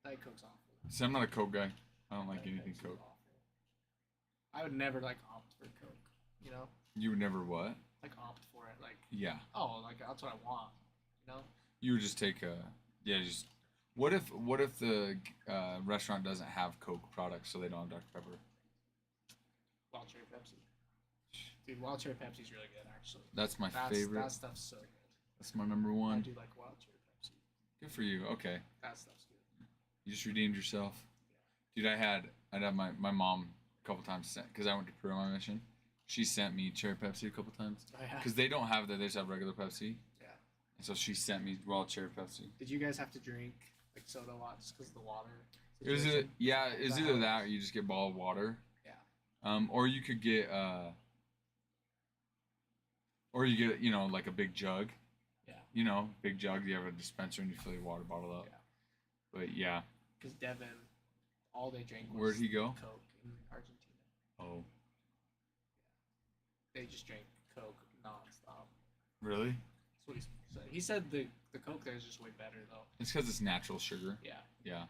Diet Coke's awful. See, I'm not a Coke guy. I don't like Diet anything Pepsi's Coke. awful. I would never like opt for Coke. You know, You would never what? like opt for it. Like, Yeah. oh, like that's what I want. You know. You would just take a just. What if the restaurant doesn't have Coke products, so they don't have Dr. Pepper? Wild Cherry Pepsi. Dude, Wild Cherry Pepsi's really good, actually. That's my favorite. That stuff's so good. That's my number I one. do like Wild Cherry Pepsi. Good for you. Okay. That stuff's good. You just redeemed yourself. Dude, I'd have my mom a couple times sent, because I went to Peru on my mission. She sent me cherry Pepsi a couple times. Oh, yeah. Because they don't have that, they just have regular Pepsi. Yeah. And so she sent me wild cherry Pepsi. Did you guys have to drink like soda a lot just because of the water? It was either that or you just get bottled water. Yeah. Or you could get you know, like a big jug. Yeah. You know, big jug. You have a dispenser and you fill your water bottle up. Yeah. But yeah. Because Devin, all they drank was Where'd he go? Coke in Argentina. Oh. They just drank Coke nonstop. Really? That's what he said. He said the Coke there is just way better though. It's because it's natural sugar. Yeah. Yeah.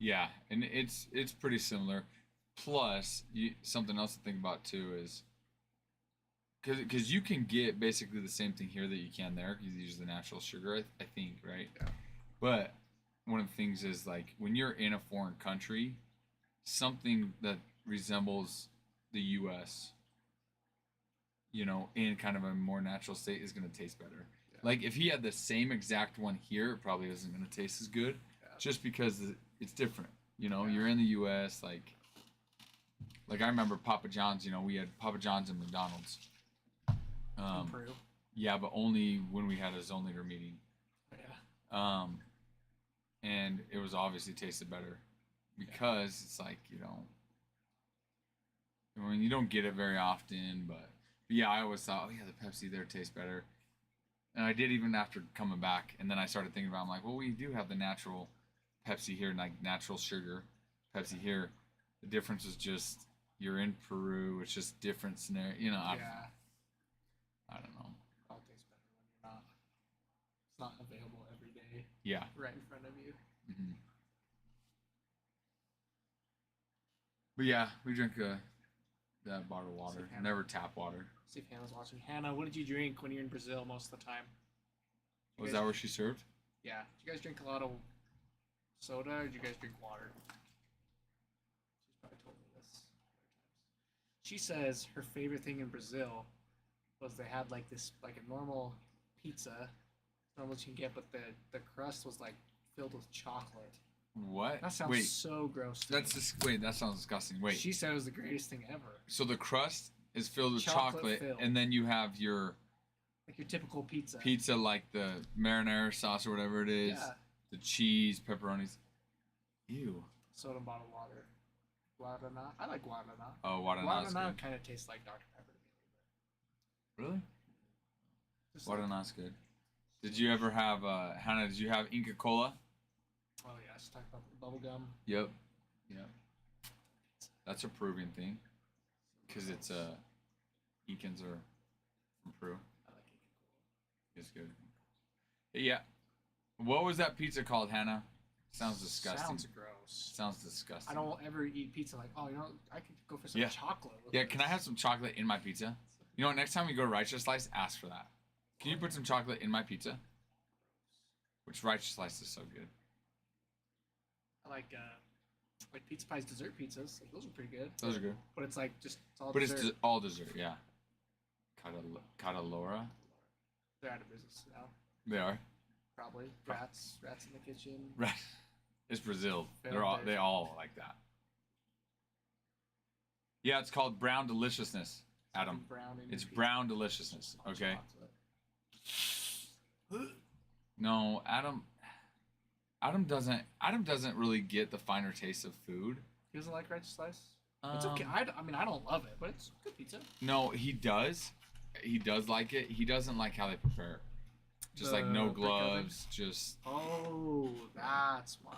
Yeah, and it's pretty similar. Plus, something else to think about too is because you can get basically the same thing here that you can there because you use the natural sugar. I think, right? Yeah. But one of the things is like when you're in a foreign country, something that resembles the U.S. You know, in kind of a more natural state is going to taste better. Yeah. Like if he had the same exact one here, it probably isn't going to taste as good, just because it's different. You know, you're in the U.S. Like I remember Papa John's. You know, we had Papa John's and McDonald's. In Peru. Yeah, but only when we had a zone leader meeting. Yeah. And it was obviously tasted better because it's like, you know, I mean, you don't get it very often, but yeah, I always thought, oh yeah, the Pepsi there tastes better. And I did even after coming back, and then I started thinking about, I'm like, well, we do have the natural Pepsi here, like natural sugar Pepsi here. The difference is just you're in Peru. It's just different scenario. You know, I don't know. It all tastes better when you're not. It's not available every day. Yeah. Right in front of you. Mm-hmm. But yeah, we drink that bottled water. Never tap water. See if Hannah's watching. Hannah, what did you drink when you're in Brazil most of the time? Was that where she served? Yeah. Did you guys drink a lot of soda, or did you guys drink water? She's probably told me this other times. She says her favorite thing in Brazil was they had like this, like a normal pizza, normal you can get, but the crust was like filled with chocolate. What? That sounds so gross. That sounds disgusting. Wait. She said it was the greatest thing ever. So the crust is filled with chocolate and then you have your like your typical pizza. Pizza, like the marinara sauce or whatever it is. Yeah. The cheese, pepperonis. Ew. Soda bottled water. Guaraná. I like Guaraná. Oh, Guaraná. Guaraná kind of tastes like Dr. Pepper to me. Really? Guaraná's good. Did you ever have, Hannah, did you have Inca Cola? Oh, yeah. Let's talk about the bubble gum. Yep. That's a Peruvian thing. Because it's Ecans are from Peru. I like it. It's good. Yeah. What was that pizza called, Hannah? Sounds disgusting. Sounds gross. Sounds disgusting. I don't ever eat pizza like, oh, you know, I could go for some chocolate. Yeah, can I have some chocolate in my pizza? You know what? Next time you go to Righteous Slice, ask for that. Can you put some chocolate in my pizza? Which Righteous Slice is so good. I like pizza pies, dessert pizzas. Like, those are pretty good. Those are good. But it's like just it's all But dessert. it's all dessert, yeah. Catalora? They're out of business now. They are. Probably. Rats in the kitchen. Right. It's Brazil. Failed They all like that. Yeah, it's called Brown Deliciousness, Adam. It's Brown Deliciousness, okay? No, Adam doesn't really get the finer taste of food. He doesn't like Righteous Slice? It's okay. I mean, I don't love it, but it's good pizza. No, he does. He does like it. He doesn't like how they prepare it. Just like no gloves, just... Oh, that's why.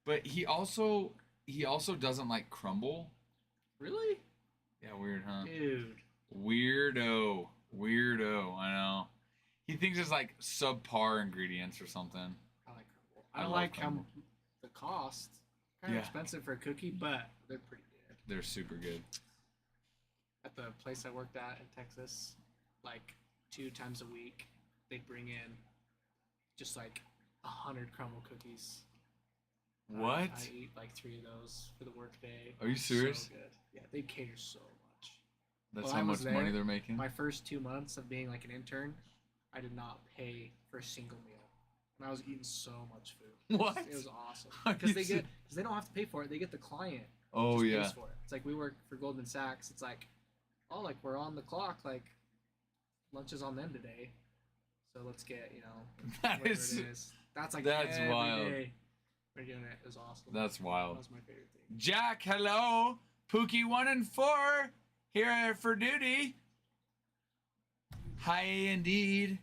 But he also doesn't like crumble. Really? Yeah, weird, huh? Dude. Weirdo, I know. He thinks it's like subpar ingredients or something. I like crumble. I like crumble. The cost. Kind of expensive for a cookie, but they're pretty good. They're super good. At the place I worked at in Texas, like 2 times a week, they'd bring in just like 100 crumble cookies. What? I eat like 3 of those for the work day. Are you serious? So good. Yeah, they cater so much. That's how much money they're making? My first 2 months of being like an intern, I did not pay for a single meal. And I was eating so much food. What? It was awesome. Because they don't have to pay for it. They get the client. Oh, yeah. Pays for it. It's like we work for Goldman Sachs. It's like, oh, like we're on the clock. Like lunch is on them today. So let's get, whatever it is. That's like every wild. Day. We're doing it. It was awesome. That's wild. That was my favorite thing. Jack, hello. Pookie 1 and 4 here for duty. Hi, indeed.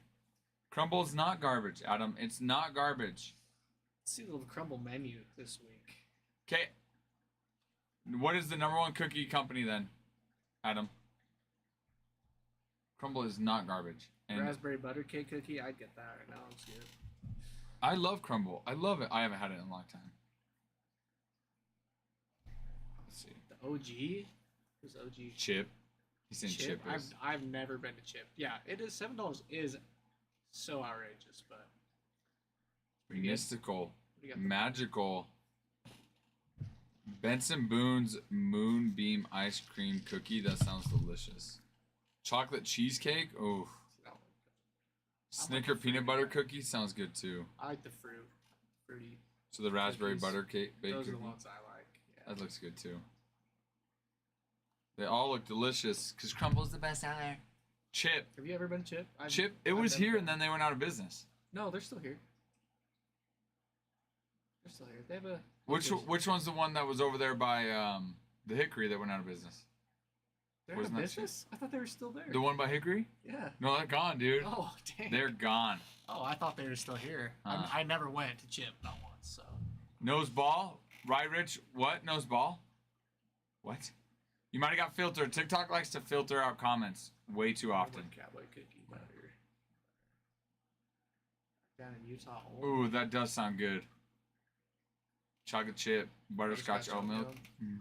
Crumble's not garbage, Adam. It's not garbage. Let's see the little crumble menu this week. Okay. What is the #1 cookie company then, Adam? Crumble is not garbage. And raspberry butter cake cookie, I'd get that right now. It's good. I love Crumble. I love it. I haven't had it in a long time. Let's see. The OG? Who's OG? Chip. He's in Chip. I've never been to Chip. Yeah, it is $7 is so outrageous, but mystical, magical. Benson Boone's Moonbeam ice cream cookie. That sounds delicious. Chocolate cheesecake. Oh. Snicker peanut butter cookie sounds good too. I like the fruity. So the raspberry butter cake bake Those cookie. are the ones I like. Yeah. That looks good too. They all look delicious because Crumble's the best out there. Chip. Have you ever been to Chip? Chip. It was here and then they went out of business. No, they're still here. They're still here. They have a. Which one's the one that was over there by the Hickory that went out of business? They're out of business? I thought they were still there. The one by Hickory? Yeah. No, they're gone, dude. Oh, dang. They're gone. Oh, I thought they were still here. I never went to Chip, not once, so. Nose ball? Right, Rich? What? Nose ball? What? You might have got filtered. TikTok likes to filter out comments way too often. Cowboy cookie butter. Down in Utah. Ooh, that does sound good. Chocolate chip, butterscotch oat milk. Mm.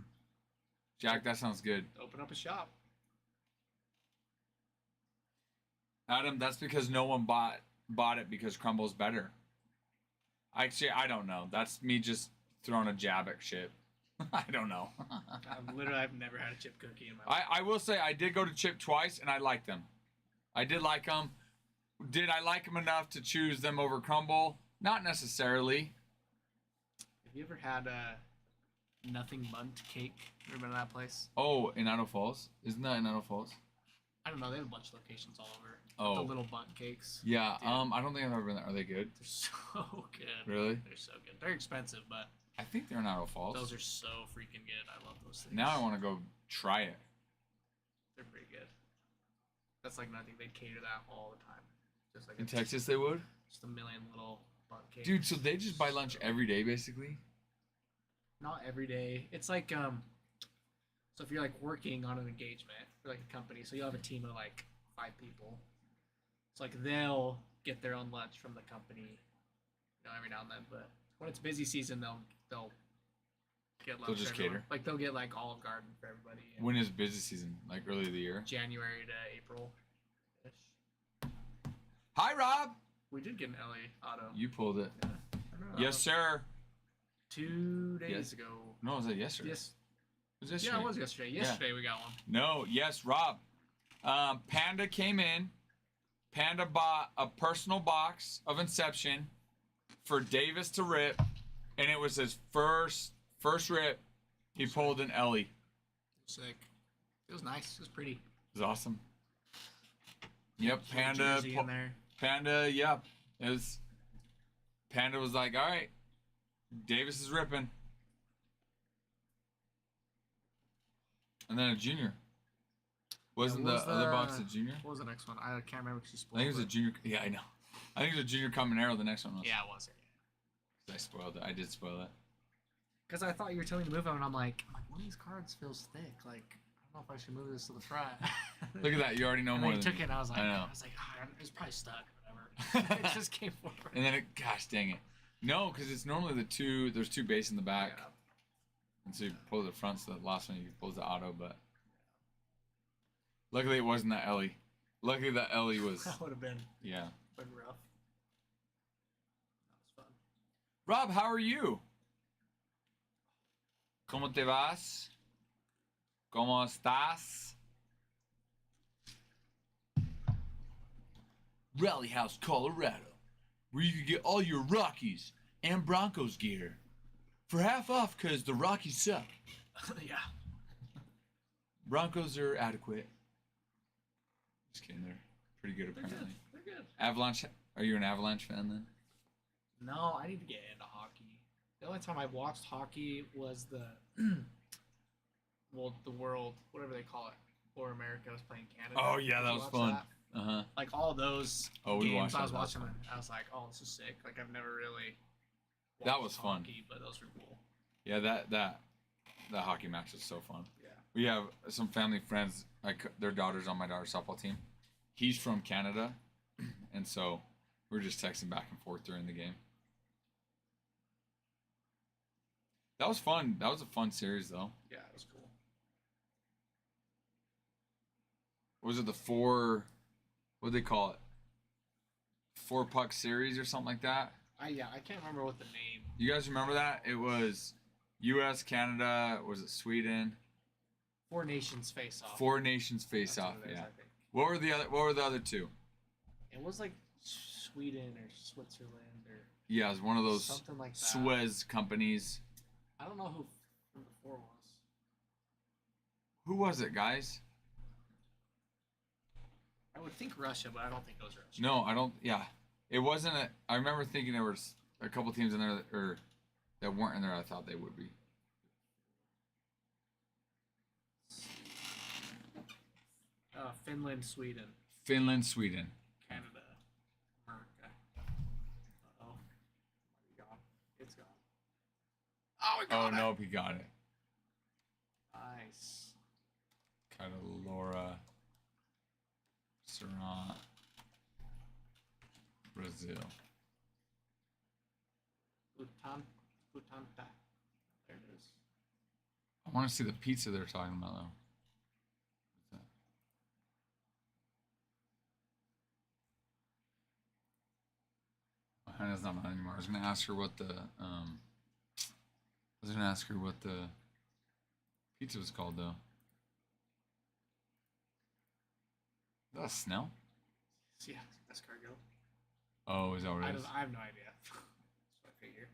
Jack, that sounds good. Open up a shop. Adam, that's because no one bought it because Crumble's better. Actually, I don't know. That's me just throwing a jab at Chip. I don't know. I've never had a Chip cookie in my life. I will say I did go to Chip twice and I liked them. I did like them. Did I like them enough to choose them over Crumble? Not necessarily. Have you ever had a Nothing Bunt cake? Ever been to that place? Oh, in Idaho Falls? Isn't that in Idaho Falls? I don't know. They have a bunch of locations all over. Oh. The little bunt cakes. Yeah. Dude. I don't think I've ever been there. Are they good? They're so good. Really? They're so good. They're expensive, but I think they're in Idaho Falls. Those are so freaking good. I love those things. Now I want to go try it. They're pretty good. That's like nothing. They cater that all the time. Just like in Texas, they would. Just a million little bunt cakes. Dude, so they just buy lunch every day, basically. Not every day. It's like So if you're like working on an engagement for like a company, so you'll have a team of like 5 people. It's like they'll get their own lunch from the company, every now and then. But when it's busy season, they'll get lunch. They'll just for everyone. cater. Like they'll get like Olive Garden for everybody. When is busy season? Like early of the year? January to April. Hi, Rob. We did get an LA auto. You pulled it. Yeah. Yes, sir. 2 days ago. No, was that yesterday? Yes. Was yesterday? Yeah, it was yesterday. Yesterday we got one. No, yes, Rob. Panda came in. Panda bought a personal box of Inception for Davis to rip, and it was his first rip. He pulled an Ellie. Sick. It was nice. It was pretty. It was awesome. Yep, Panda. In there. Panda, yep. It was. Panda was like, all right, Davis is ripping. And then a junior. Wasn't the other box a junior? What was the next one? I can't remember because you spoiled I think it was a junior. Yeah, I know. I think it was a junior Caminero. The next one was. Yeah, it was. I spoiled it. I did spoil it. Because I thought you were telling me to move on, and I'm like, one of these cards feels thick. Like, I don't know if I should move this to the front. Look at that. You already know and more then than you took it, and I was like, it's probably stuck or whatever. It just came forward. And then gosh dang it. No, because it's normally there's two base in the back. Yeah. And so you pull the front, so the last one you pull the auto, but luckily it wasn't that Ellie. Luckily that Ellie was. That would have been Yeah. Been rough. That was fun. Rob, how are you? ¿Cómo te vas? ¿Cómo estás? Rally House, Colorado, where you can get all your Rockies and Broncos gear for half off because the Rockies suck. Yeah. Broncos are adequate. Just kidding, they're pretty good apparently. They're good. Avalanche, are you an Avalanche fan then? No, I need to get into hockey. The only time I watched hockey was the world, whatever they call it, or America was playing Canada. Oh yeah, that was fun. Uh-huh. Like all those we games, watched I was that. watching them. I was like, oh, this is sick. Like I've never really. That was fun. Hockey, but those were cool. Yeah, that hockey match was so fun. Yeah. We have some family friends, like their daughters on my daughter's softball team. He's from Canada, and so we're just texting back and forth during the game. That was fun. That was a fun series, though. Yeah, it was cool. Was it the four? What do they call it? 4-puck series or something like that? I can't remember what the name. You guys remember that? It was U.S., Canada. Was it Sweden? 4 nations face off. 4 nations face off. What it is, Yeah. I think. What were the other two? It was like Sweden or Switzerland or. Yeah, it was one of those something like that. Suez companies. I don't know who number 4 was. Who was it, guys? I would think Russia, but I don't think it was Russia. No, I don't. Yeah, it wasn't. I remember thinking there was a couple teams in there that weren't in there. I thought they would be. Finland, Sweden, Finland, Sweden. Canada, America. Uh-oh. Might be gone. It's gone. Oh, we got it. Oh, nope, he got it. Nice. Catalora, Serrant, Brazil. Butanta. There it is. I want to see the pizza they're talking about, though. What's that? Hannah's not on anymore. I was gonna ask her what the pizza was called though. Is that a Snell? Yeah, escargot. Oh, is that what it is? I have no idea. That's what I figure.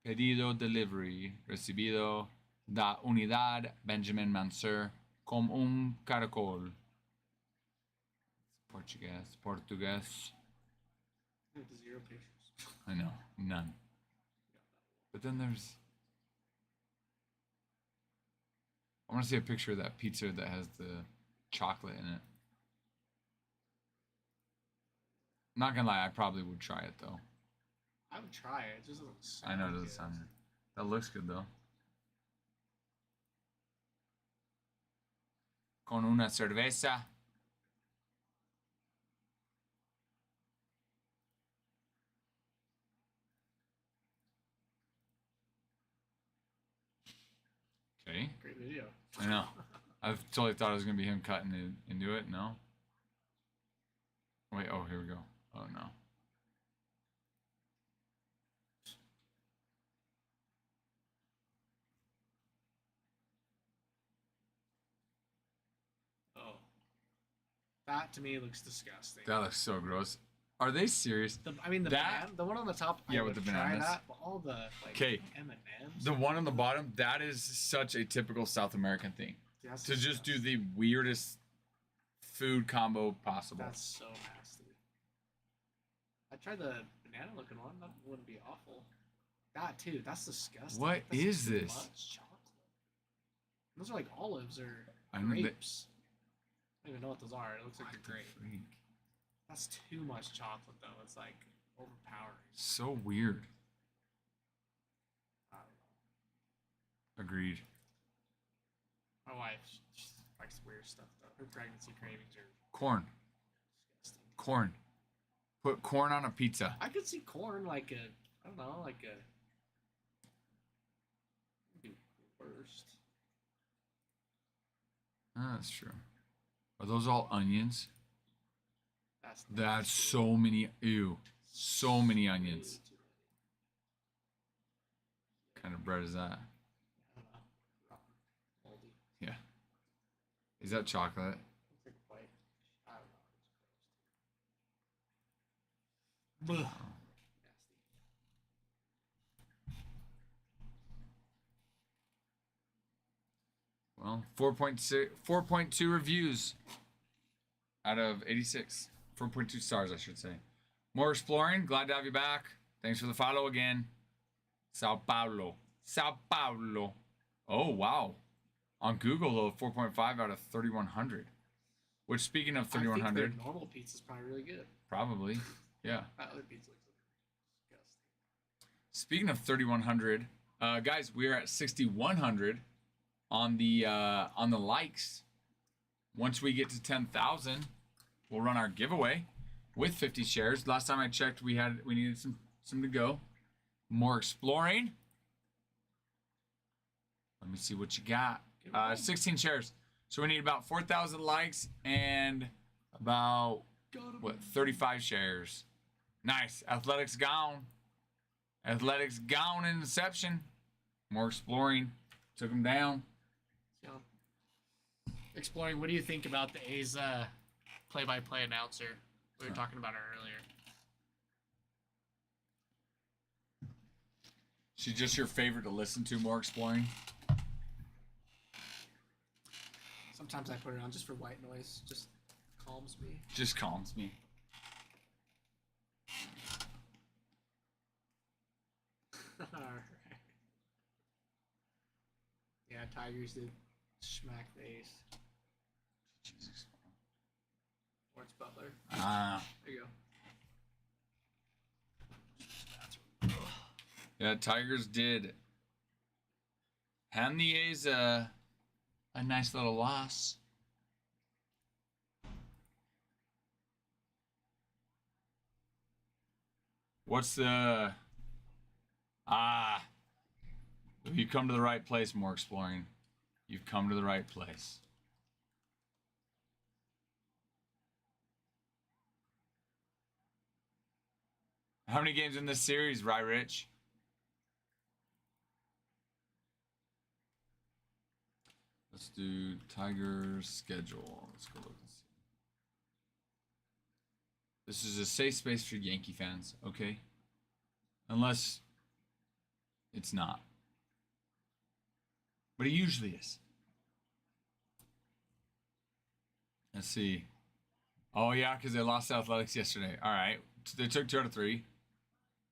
Pedido delivery recibido da Unidad Benjamin Mansur com caracol. Portuguese. I have 0 pictures. I know, none. But then there's. I want to see a picture of that pizza that has the chocolate in it. Not gonna lie, I probably would try it though. I would try it. It just doesn't sound I know it doesn't good. sound good. That looks good though. con una cerveza. Okay. Great video. I know. I totally thought it was gonna be him cutting into it. No. Wait. Oh, here we go. Oh no. Oh. That to me looks disgusting. That looks so gross. Are they serious? The the one on the top. Yeah, I with would the try bananas. that, but all the like Okay. M&Ms. The one on the bottom, that is such a typical South American thing. That's To just do disgusting. the weirdest food combo possible. That's so nasty. I tried the banana looking one. That wouldn't be awful. That too. That's disgusting. What That's is too this? much chocolate. Those are like olives or I know that- grapes. I don't even know what those are. It looks like a grape. Freak. That's too much chocolate though. It's like overpowering. So weird. I don't know. Agreed. My wife she likes weird stuff though. Her pregnancy cravings are Corn. disgusting. Corn. Put corn on a pizza. I could see corn like a I don't know like a maybe worst. That's true. Are those all onions? That's That's so many. Ew. So many onions. way too many. What kind of bread is that? I don't know. Rotten, moldy. Yeah. Is that chocolate? Looks like white. I don't know. It's gross. Nasty. Well, 4.2 reviews out of 86. 4.2 stars, I should say. More exploring. Glad to have you back. Thanks for the follow again. Sao Paulo. Sao Paulo. Oh, wow. On Google, though, 4.5 out of 3,100. Which, speaking of I think 3,100, their normal pizza's probably really good. probably. Yeah. That other pizza looks disgusting. Speaking of 3,100, guys, we are at 6,100 on the likes. Once we get to 10,000, we'll run our giveaway with 50 shares. Last time I checked, we needed some to go. More exploring. Let me see what you got. 16 shares. So we need about 4,000 likes and about 35 shares. Nice. Athletics gone. Athletics gone in Inception. More exploring. Took him down. So, exploring. What do you think about the A's play-by-play announcer? We were talking about her earlier. She's just your favorite to listen to. More exploring. Sometimes I put her on just for white noise. Just calms me. Just calms me. Alright. Yeah, Tigers did smack the A's. Jesus. Lawrence Butler. Ah. There you go. Yeah, Tigers did hand the A's a nice little loss. What's the... You come to the right place, more exploring. You've come to the right place. How many games in this series, Rye Rich? Let's do Tigers schedule. Let's go look and see. This is a safe space for Yankee fans, okay? Unless it's not. But it usually is. Let's see. Oh, yeah, because they lost to Athletics yesterday. All right. They took 2 out of 3.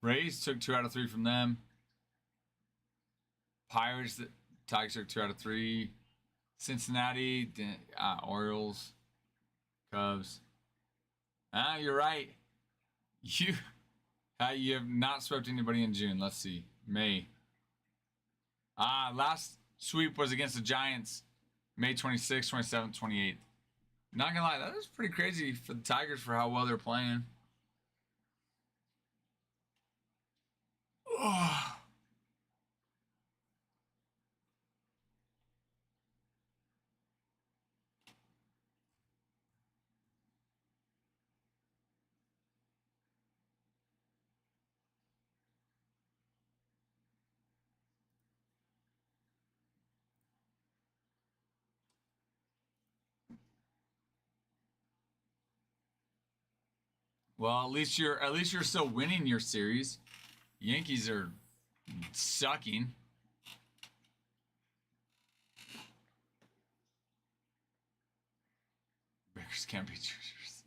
Rays took 2 out of 3 from them. Pirates, the Tigers took 2 out of 3. Cincinnati, Orioles, Cubs. You're right. You have not swept anybody in June. Let's see. May. Last sweep was against the Giants. May 26th, 27th, 28th. Not gonna lie, that is pretty crazy for the Tigers for how well they're playing. Oh. Well, at least you're still winning your series. Yankees are sucking. Bears can't be choosers.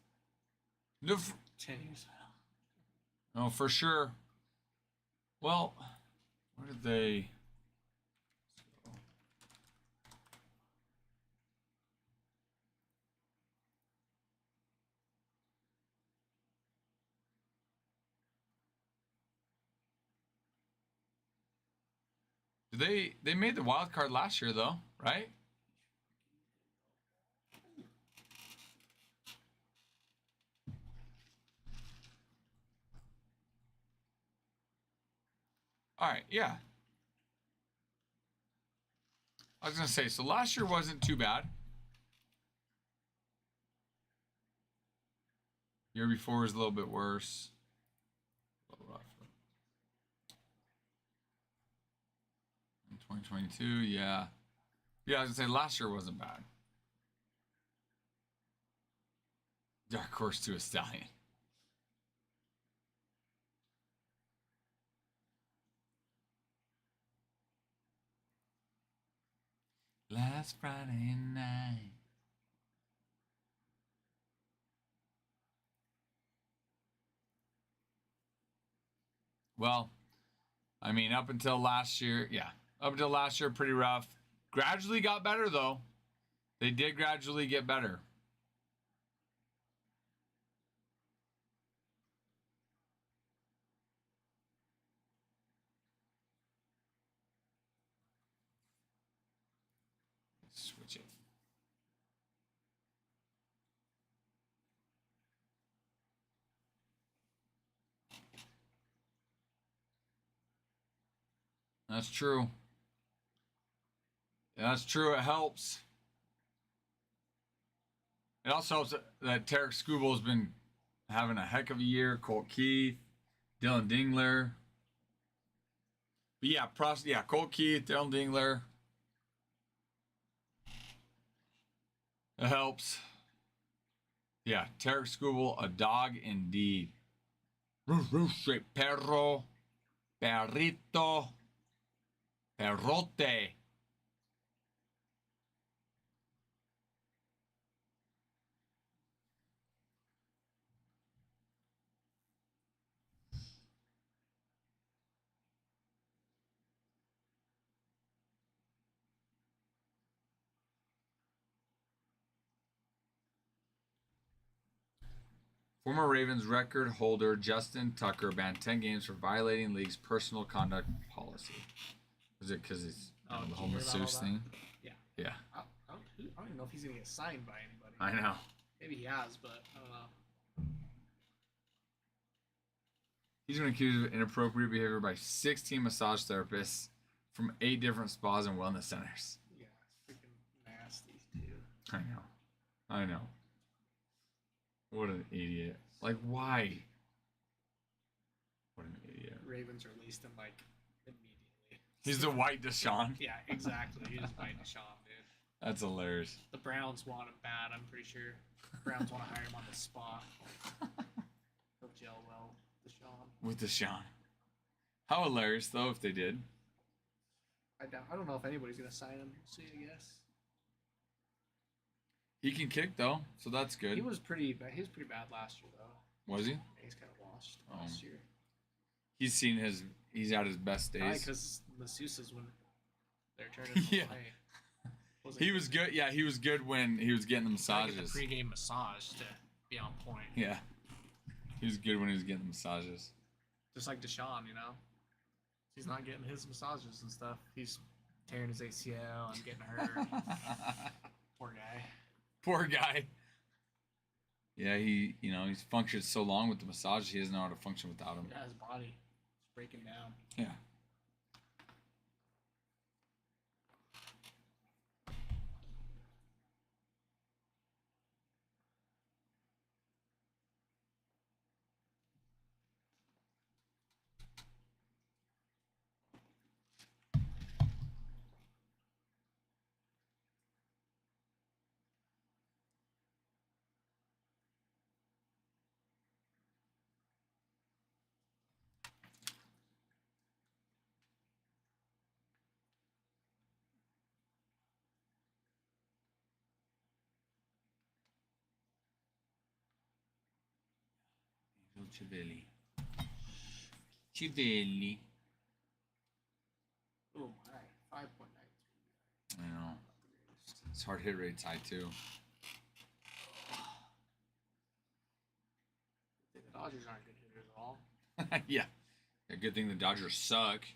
No, 10 years. no, for sure. Well, where did they? They made the wild card last year though, right? All right, yeah. I was gonna say, so last year wasn't too bad. Year before was a little bit worse. A little rough. In 2022, yeah. Yeah, I was gonna say last year wasn't bad. Dark horse to a stallion. Last Friday night. Well, I mean, up until last year, yeah. Up until last year, pretty rough. Gradually got better, though. They did gradually get better. Switch it. That's true. That's true. It helps. It also helps that Tarek Skubal has been having a heck of a year. Colt Keith, Dylan Dingler. But yeah, Colt Keith, Dylan Dingler. It helps. Yeah, Tarek Skubal, a dog indeed. Roof, roof, straight perro, perrito, perrote. Former Ravens record holder Justin Tucker banned 10 games for violating league's personal conduct policy. Was it because it's the whole masseuse thing? Yeah. Yeah. I don't even know if he's going to get signed by anybody. I know. Maybe he has, but I don't know. He's been accused of inappropriate behavior by 16 massage therapists from 8 different spas and wellness centers. Yeah, it's freaking nasty, dude. I know. What an idiot. Like, why? What an idiot. Ravens released him, like, immediately. He's the white Deshaun. Yeah, exactly. He's white Deshaun, dude. That's hilarious. The Browns want him bad, I'm pretty sure. The Browns want to hire him on the spot. He'll gel well, Deshaun. With Deshaun. How hilarious, though, if they did. I don't know if anybody's going to sign him. We'll see, I guess. He can kick, though, so that's good. He was pretty bad last year, though. Was he? Yeah, he's kind of washed last year. He's at his best days. Because masseuses when they're turning him away. He was good. Yeah, he was good when he was getting the massages. Get the pregame massage to be on point. Yeah. He was good when he was getting the massages. Just like Deshaun, you know? He's not getting his massages and stuff. He's tearing his ACL and getting hurt. Poor guy. Poor guy. Yeah, he's functioned so long with the massage, he doesn't know how to function without him. Yeah, his body is breaking down. Yeah. Chivelli. Chivelli. Oh my, 5.93. I know. His hard hit rate's high too. The Dodgers aren't good hitters at all. Yeah. A good thing the Dodgers suck.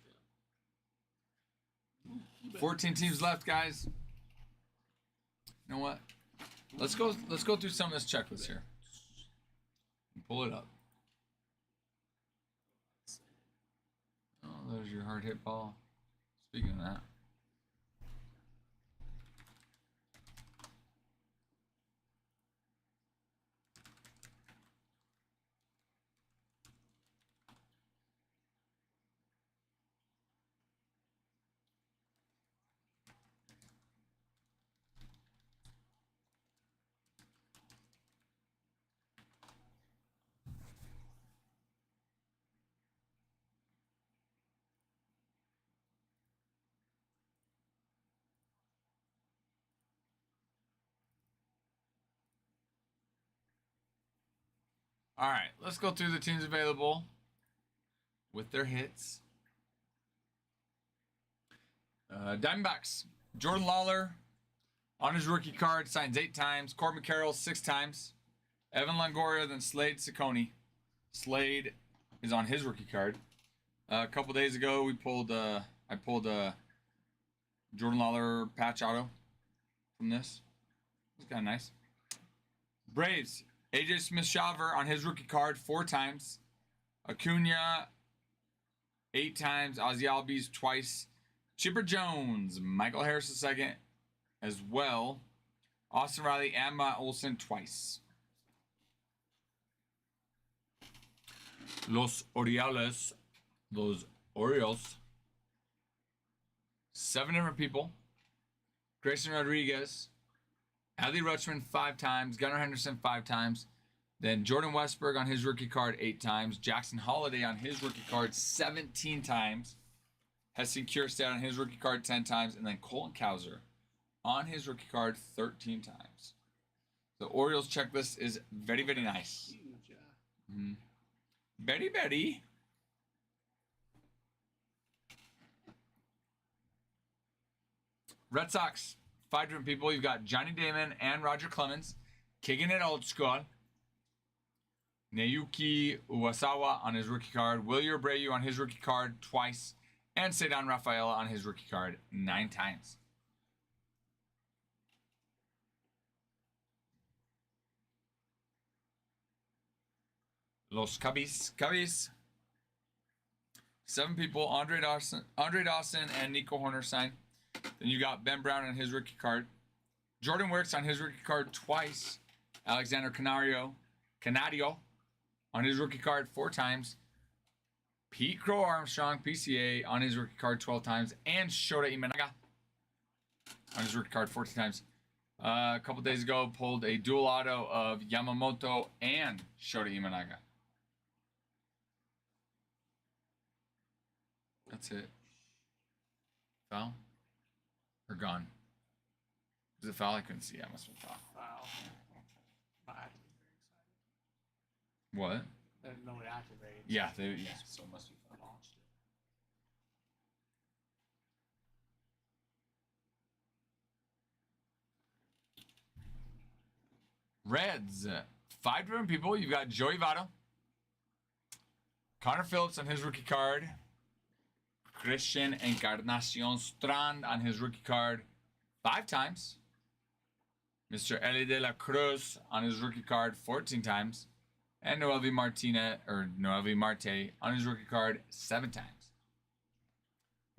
14 teams left, guys. You know what? Let's go through some of this checklist here. Pull it up. Oh, there's your hard hit ball. Speaking of that. All right, let's go through the teams available with their hits. Diamondbacks. Jordan Lawler on his rookie card signs 8 times. Corbin Carroll 6 times. Evan Longoria, then Slade Ciccone. Slade is on his rookie card. A couple days ago, I pulled Jordan Lawler patch auto from this. It's kind of nice. Braves. AJ Smith-Shawver on his rookie card 4 times. Acuna 8 times. Ozzie Albies twice. Chipper Jones, Michael Harris II as well. Austin Riley and Matt Olson twice. Los Orioles. 7 different people. Grayson Rodriguez. Adley Rutschman 5 times. Gunnar Henderson 5 times. Then Jordan Westberg on his rookie card 8 times. Jackson Holliday on his rookie card 17 times. Heston Kjerstad on his rookie card 10 times. And then Colton Cowser on his rookie card 13 times. The Orioles checklist is very, very nice. Huge, yeah. Mm-hmm. Very, very. Red Sox. 5 different people. You've got Johnny Damon and Roger Clemens kicking it old school. Naoki Uwasawa on his rookie card. Wilyer Abreu on his rookie card twice. And Cedar Rafaela on his rookie card 9 times. Los Cubbies. 7 people. Andre Dawson, and Nico Horner sign. Then you got Ben Brown on his rookie card. Jordan Works on his rookie card twice. Alexander Canario on his rookie card 4 times. Pete Crow Armstrong, PCA, on his rookie card 12 times. And Shota Imanaga on his rookie card 14 times. A couple days ago, pulled a dual auto of Yamamoto and Shota Imanaga. That's it. Foul? Or gone? Was it foul? I couldn't see. I must have been foul. Wow. Not activated. Very excited. What? Nobody activated. Yeah, so it must be foul. Launched it. Reds. 5 different people. You've got Joey Votto. Connor Phillips on his rookie card. Christian Encarnacion Strand on his rookie card 5 times. Mr. Eli de la Cruz on his rookie card 14 times. And Noelvi Marte on his rookie card 7 times.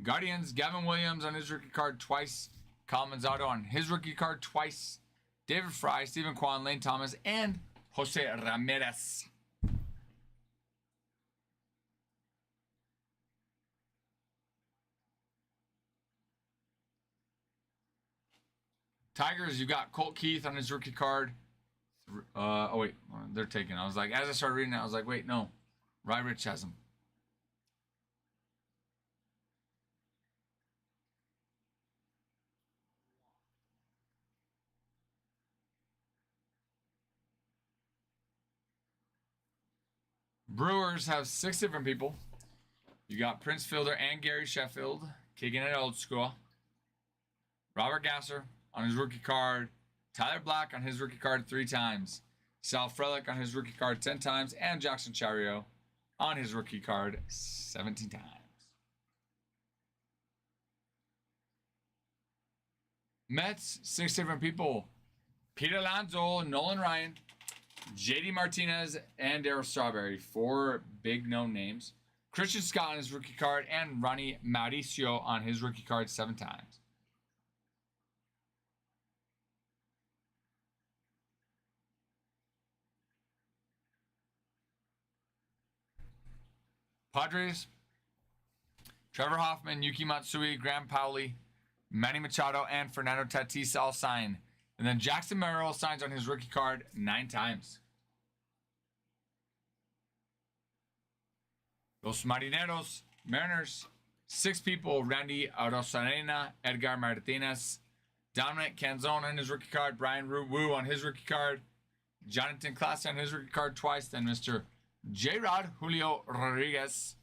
Guardians, Gavin Williams on his rookie card twice. Colin Manzado on his rookie card twice. David Fry, Stephen Kwan, Lane Thomas, and Jose Ramirez. Tigers, you got Colt Keith on his rookie card. Oh, wait. They're taking. I was like, as I started reading it, I was like, wait, no. Rye Rich has him. Brewers have 6 different people. You got Prince Fielder and Gary Sheffield kicking it old school. Robert Gasser on his rookie card. Tyler Black on his rookie card 3 times. Sal Frelick on his rookie card 10 times. And Jackson Chario on his rookie card 17 times. Mets, 6 different people. Peter Alonso, Nolan Ryan, JD Martinez, and Darryl Strawberry. 4 big known names. Christian Scott on his rookie card. And Ronnie Mauricio on his rookie card 7 times. Padres, Trevor Hoffman, Yuki Matsui, Graham Pauli, Manny Machado, and Fernando Tatis all sign. And then Jackson Merrill signs on his rookie card 9 times. Los Marineros, Mariners, 6 people. Randy Arozarena, Edgar Martinez, Dominic Canzone on his rookie card, Brian Wu on his rookie card, Jonathan Clase on his rookie card twice, then Mr. J-Rod Julio Rodriguez.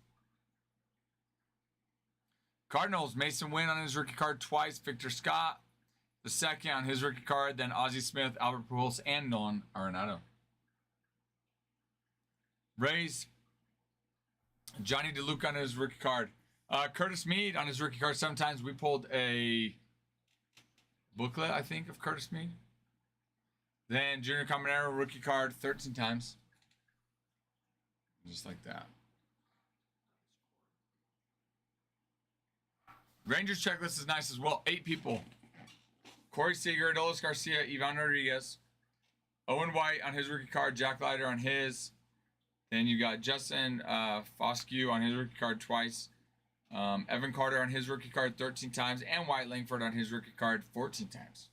Cardinals, Mason Wynn on his rookie card twice, Victor Scott the second on his rookie card, then Ozzie Smith, Albert Pujols, and Nolan Arenado. Rays, Johnny DeLuca on his rookie card. Curtis Mead on his rookie card. Sometimes we pulled a booklet, I think, of Curtis Mead. Then Junior Caminero rookie card 13 times. Just like that. Rangers checklist is nice as well. 8 people. Corey Seager, Adolis Garcia, Ivan Rodriguez, Owen White on his rookie card, Jack Leiter on his. Then you got Justin Foscue on his rookie card twice. Evan Carter on his rookie card 13 times. And Wyatt Langford on his rookie card 14 times.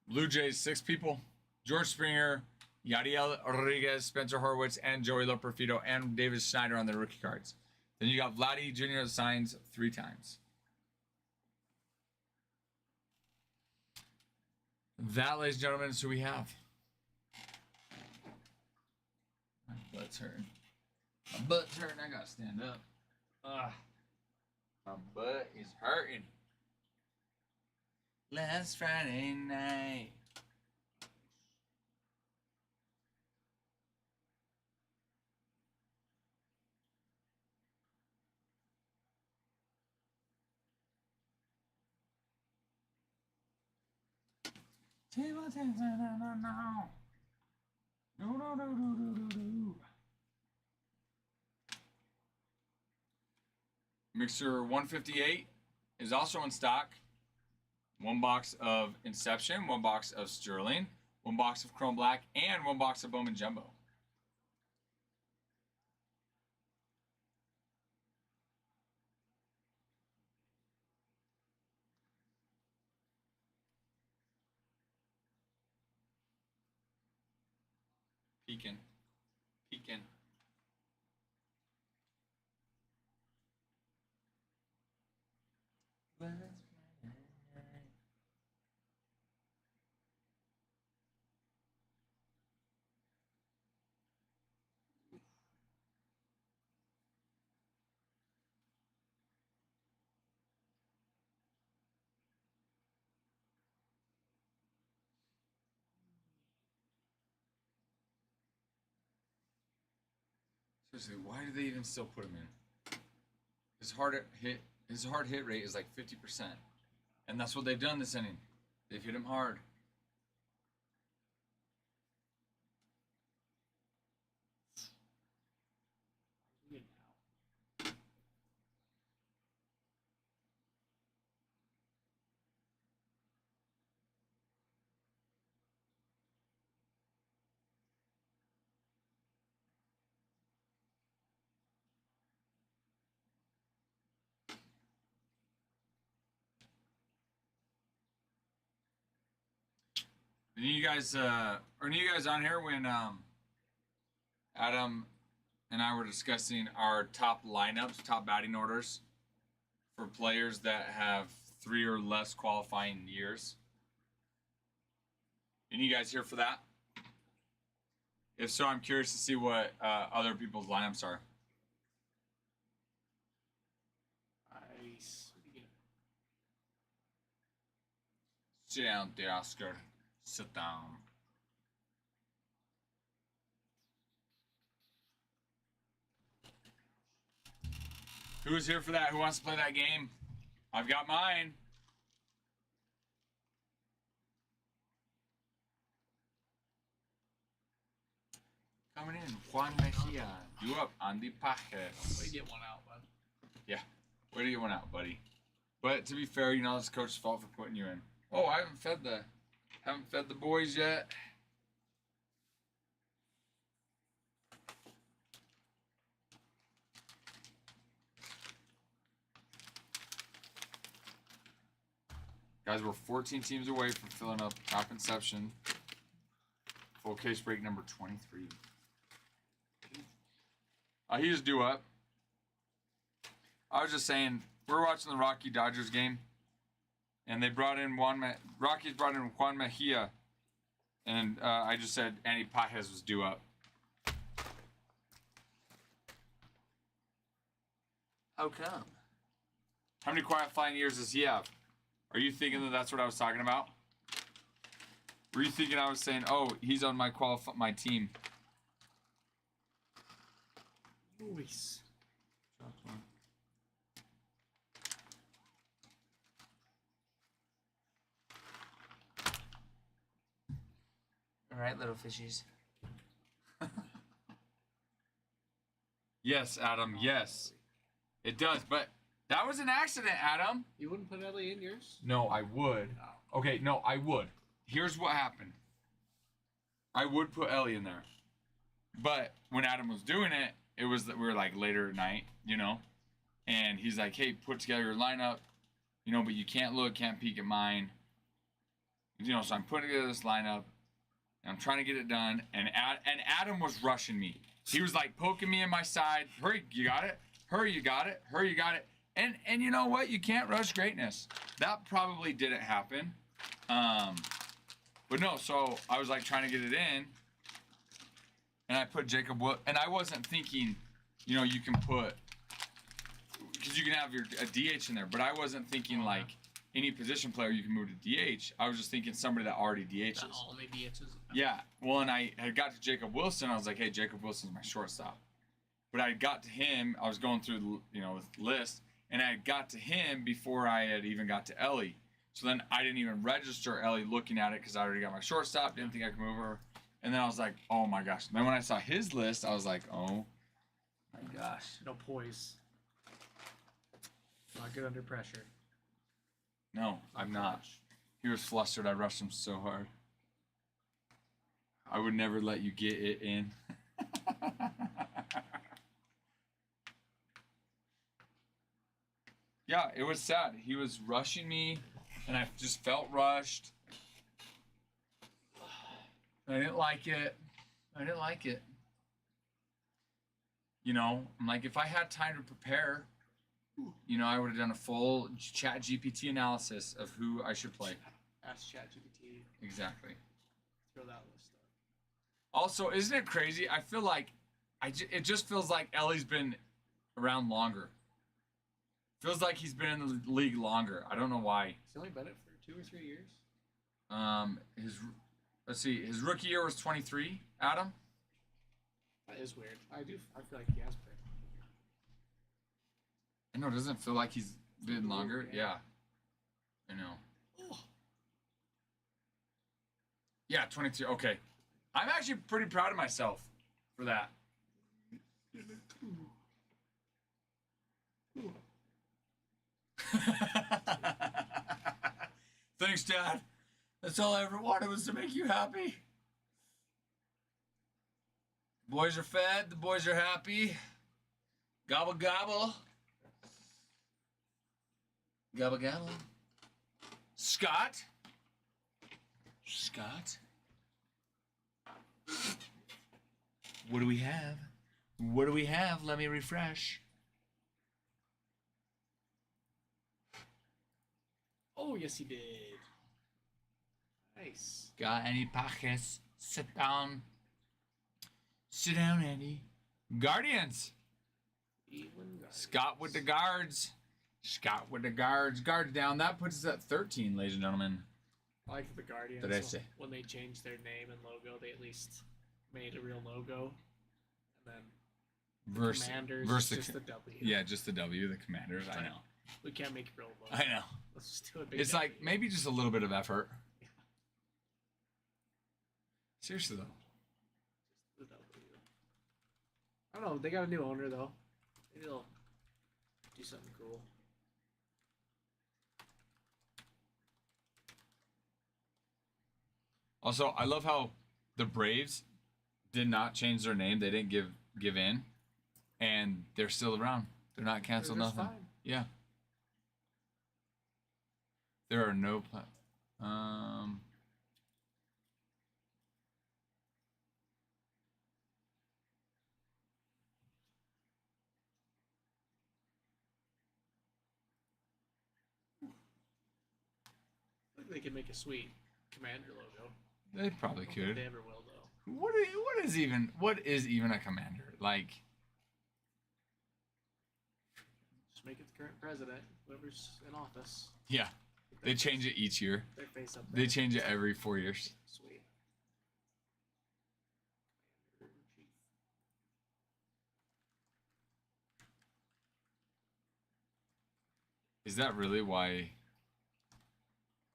Blue Jays, 6 people. George Springer, Yadiel Rodriguez, Spencer Horwitz, and Joey Loperfido, and David Schneider on their rookie cards. Then you got Vladdy Jr. signs 3 times. That, ladies and gentlemen, is who we have. My butt's hurting. My butt's hurting. I gotta stand up. Ugh. My butt is hurting. Last Friday night. Mixer 158 is also in stock. 1 box of Inception, 1 box of Sterling, 1 box of Chrome Black, and 1 box of Bowman Jumbo. Peeking. Seriously, why do they even still put him in? His hard hit rate is like 50%, and that's what they've done this inning. They've hit him hard. Good now. Are you guys on here when Adam and I were discussing our top lineups, top batting orders for players that have 3 or less qualifying years? Any you guys here for that? If so, I'm curious to see what other people's lineups are. Nice. Sit down there, Oscar. Sit down. Who's here for that? Who wants to play that game? I've got mine. Coming in, Juan Mejia. You up, Andy Pajes. Way to get one out, bud. Yeah, way to get one out, buddy. But to be fair, you know it's the coach's fault for putting you in. Oh, I haven't fed the boys yet. Guys, we're 14 teams away from filling up top Inception. Full case break number 23. He just due up. I was just saying, we're watching the Rocky Dodgers game, and they brought in Rockies brought in Juan Mejia, and I just said Andy Pajes was due up. How come? How many qualifying years does he have? Are you thinking that that's what I was talking about? Were you thinking I was saying, oh, he's on my team? Nice. All right, little fishies. Yes, Adam, yes. It does, but that was an accident, Adam. You wouldn't put Ellie in yours? No, I would. No. Okay, no, I would. Here's what happened. I would put Ellie in there. But when Adam was doing it, it was that we were like later at night, you know? And he's like, hey, put together your lineup, you know, but you can't peek at mine. You know, so I'm putting together this lineup, and I'm trying to get it done, and Adam was rushing me. He was like poking me in my side. Hurry, you got it? Hurry, you got it? Hurry, you got it? And you know what? You can't rush greatness. That probably didn't happen. But no, so I was like trying to get it in, and I put Jacob and I wasn't thinking, you know, you can put, because you can have a DH in there, but I wasn't thinking like any position player you can move to DH. I was just thinking somebody that already DHs. That only DHs. Yeah. Well, and I had got to Jacob Wilson. I was like, hey, Jacob Wilson's my shortstop. But I got to him. I was going through, you know, the list, and I got to him before I had even got to Ellie. So then I didn't even register Ellie looking at it because I already got my shortstop. Didn't think I could move her. And then I was like, oh my gosh. And then when I saw his list, I was like, oh my gosh. No poise. Not good under pressure. No, I'm not. He was flustered. I rushed him so hard. I would never let you get it in. Yeah, it was sad. He was rushing me, and I just felt rushed. I didn't like it. You know, I'm like, if I had time to prepare, you know, I would have done a full chat GPT analysis of who I should play. Ask ChatGPT. Exactly. Throw that list up. Also, isn't it crazy? I feel like it just feels like Ellie's been around longer. Feels like he's been in the league longer. I don't know why. He's only been it for 2 or 3 years. Let's see. His rookie year was 23. Adam. That is weird. I feel like he has been. I know, doesn't it feel like he's been longer? Yeah. Yeah. I know. Yeah, 22. Okay. I'm actually pretty proud of myself for that. Thanks, Dad. That's all I ever wanted was to make you happy. Boys are fed. The boys are happy. Gobble, gobble. Gobble, gobble. Scott. Scott. What do we have? What do we have? Let me refresh. Oh, yes, he did. Nice. Got any packets? Sit down. Sit down, Andy. Guardians. Scott with the guards. Scott with the guards. Guards down. That puts us at 13, ladies and gentlemen. I like the Guardians. Did I say? When they changed their name and logo, they at least made a real logo. And then Commanders, just the W. Yeah, just the W, the Commanders. I know. We can't make a real logo. I know. Let's just do a big It's W. like maybe just a little bit of effort. Yeah. Seriously, though. Just the W. I don't know. They got a new owner, though. Maybe they'll do something cool. Also, I love how the Braves did not change their name. They didn't give in, and they're still around. They're not canceled. They're just Nothing. fine. Yeah. There are no I think they could make a sweet Commander logo. They probably I don't think could. they ever will, though. What is even a commander? Like, Just make it the current president, whoever's in office. yeah. They change it each year. Their face up there. They change it every 4 years. Sweet. Commander-in-Chief. Is that really why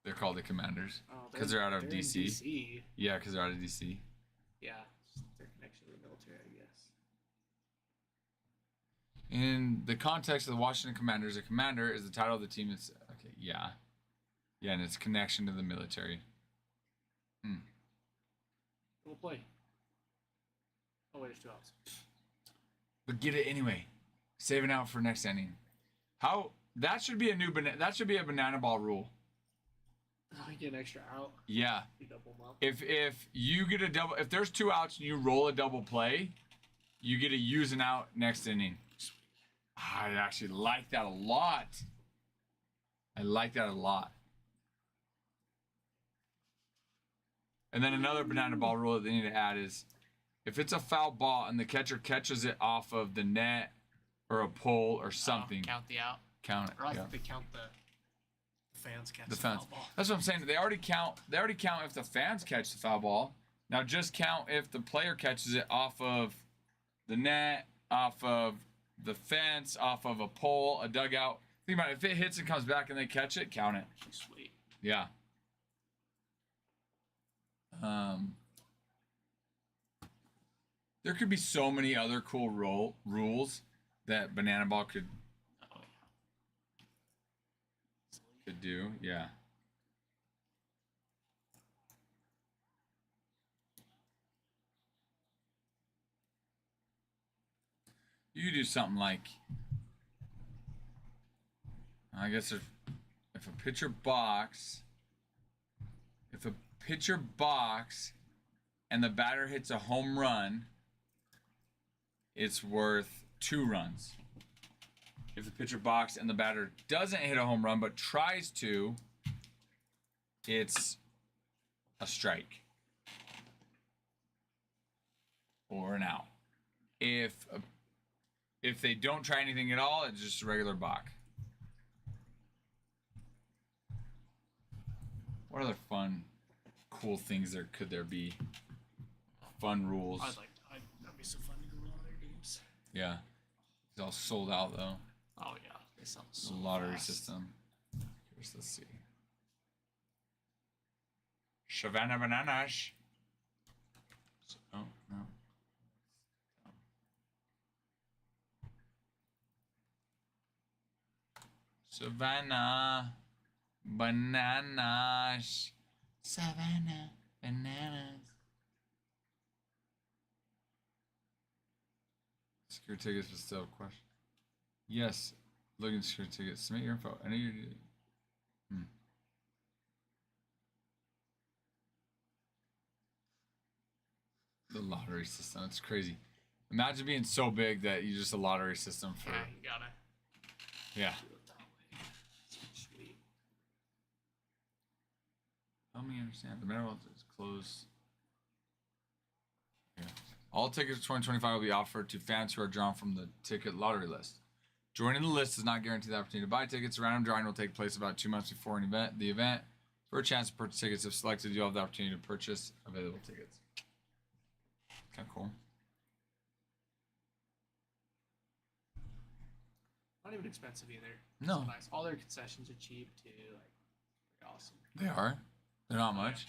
they're called the Commanders? Oh, Because they're out of in DC. DC. Yeah, because they're out of DC. Yeah, it's their connection to the military, I guess. In the context of the Washington Commanders, a commander is the title of the team. It's okay, yeah, yeah, and its connection to the military. We'll play. Oh wait, there's 2 outs. But get it anyway. Save it out for next inning. How that should be a new that should be a banana ball rule. I get an extra out. Yeah. You double them up. If you get a double, if there's 2 outs and you roll a double play, you get to use an out next inning. I actually like that a lot. I like that a lot. And then another banana ball rule that they need to add is if it's a foul ball and the catcher catches it off of the net or a pole or something, Count the out. count it. Or I Yeah. think they count the fans catch The fans. foul ball. That's what I'm saying. They already count if the fans catch the foul ball. Now just count if the player catches it off of the net, off of the fence, off of a pole, a dugout. Think about it. If it hits and comes back and they catch it, count it. Sweet. Yeah. There could be so many other cool rules that banana ball could do. Yeah. You do something like, I guess if a pitcher box and the batter hits a home run, it's worth 2 runs. If the pitcher box and the batter doesn't hit a home run but tries to, it's a strike or an out. If they don't try anything at all, it's just a regular balk. What other fun, cool things could there be? Fun rules. That'd be so fun to Yeah. It's all sold out though. Oh yeah, they sell It's so a lottery fast. system. Here's, let's see. Savannah Bananas. Oh, no. Savannah Bananas. Savannah Bananas. Secure tickets, but still a question. Yes. Looking at secure tickets. Submit your info. Any. The lottery system. It's crazy. Imagine being so big that you just a lottery system for. Yeah, you gotta Yeah. do it that way. Sweet. Help me understand. The mineral is closed. Yeah. All tickets for 2025 will be offered to fans who are drawn from the ticket lottery list. Joining the list does not guarantee the opportunity to buy tickets. A random drawing will take place about 2 months before the event. For a chance to purchase tickets, if selected, you'll have the opportunity to purchase available tickets. Kind of cool. Not even expensive either. No. So nice. All their concessions are cheap too. Like, pretty awesome. They are. They're not much.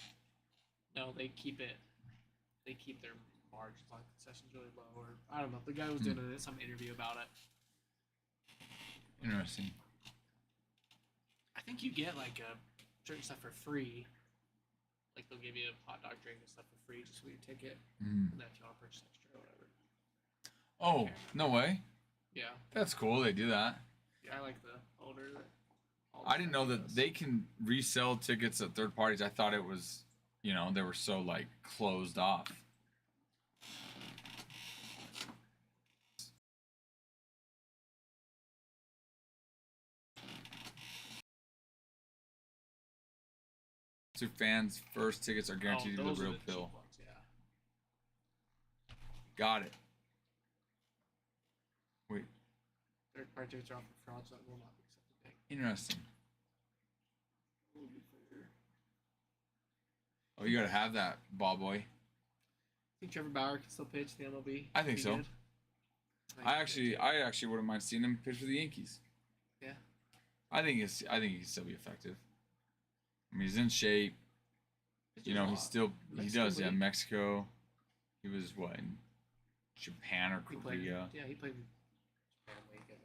No, they keep it. They keep their margins on concessions really low, or I don't know. The guy was doing some interview about it. Interesting. I think you get like certain stuff for free. Like they'll give you a hot dog drink and stuff for free just with your ticket, and then if you want to purchase extra or whatever. Oh, no way. Yeah, That's cool. They do that. yeah, I like the older. I didn't know that they can resell tickets at third parties. I thought it was, they were so like closed off. To fans, first tickets are guaranteed to be the real pill. Ones, yeah. Got it. Wait, Third party tickets are offered for frauds that will not be accepted. interesting. Oh, you gotta have that, ball boy. Think Trevor Bauer can still pitch the MLB? I think Be so. good? I actually wouldn't mind seeing him pitch for the Yankees. Yeah. I think he can still be effective. I mean, he's in shape. Pitches a He lot. still Mexico does. Yeah, League. Mexico. He was what, in Japan or He played. Korea? Yeah, he played in Japan League, I think.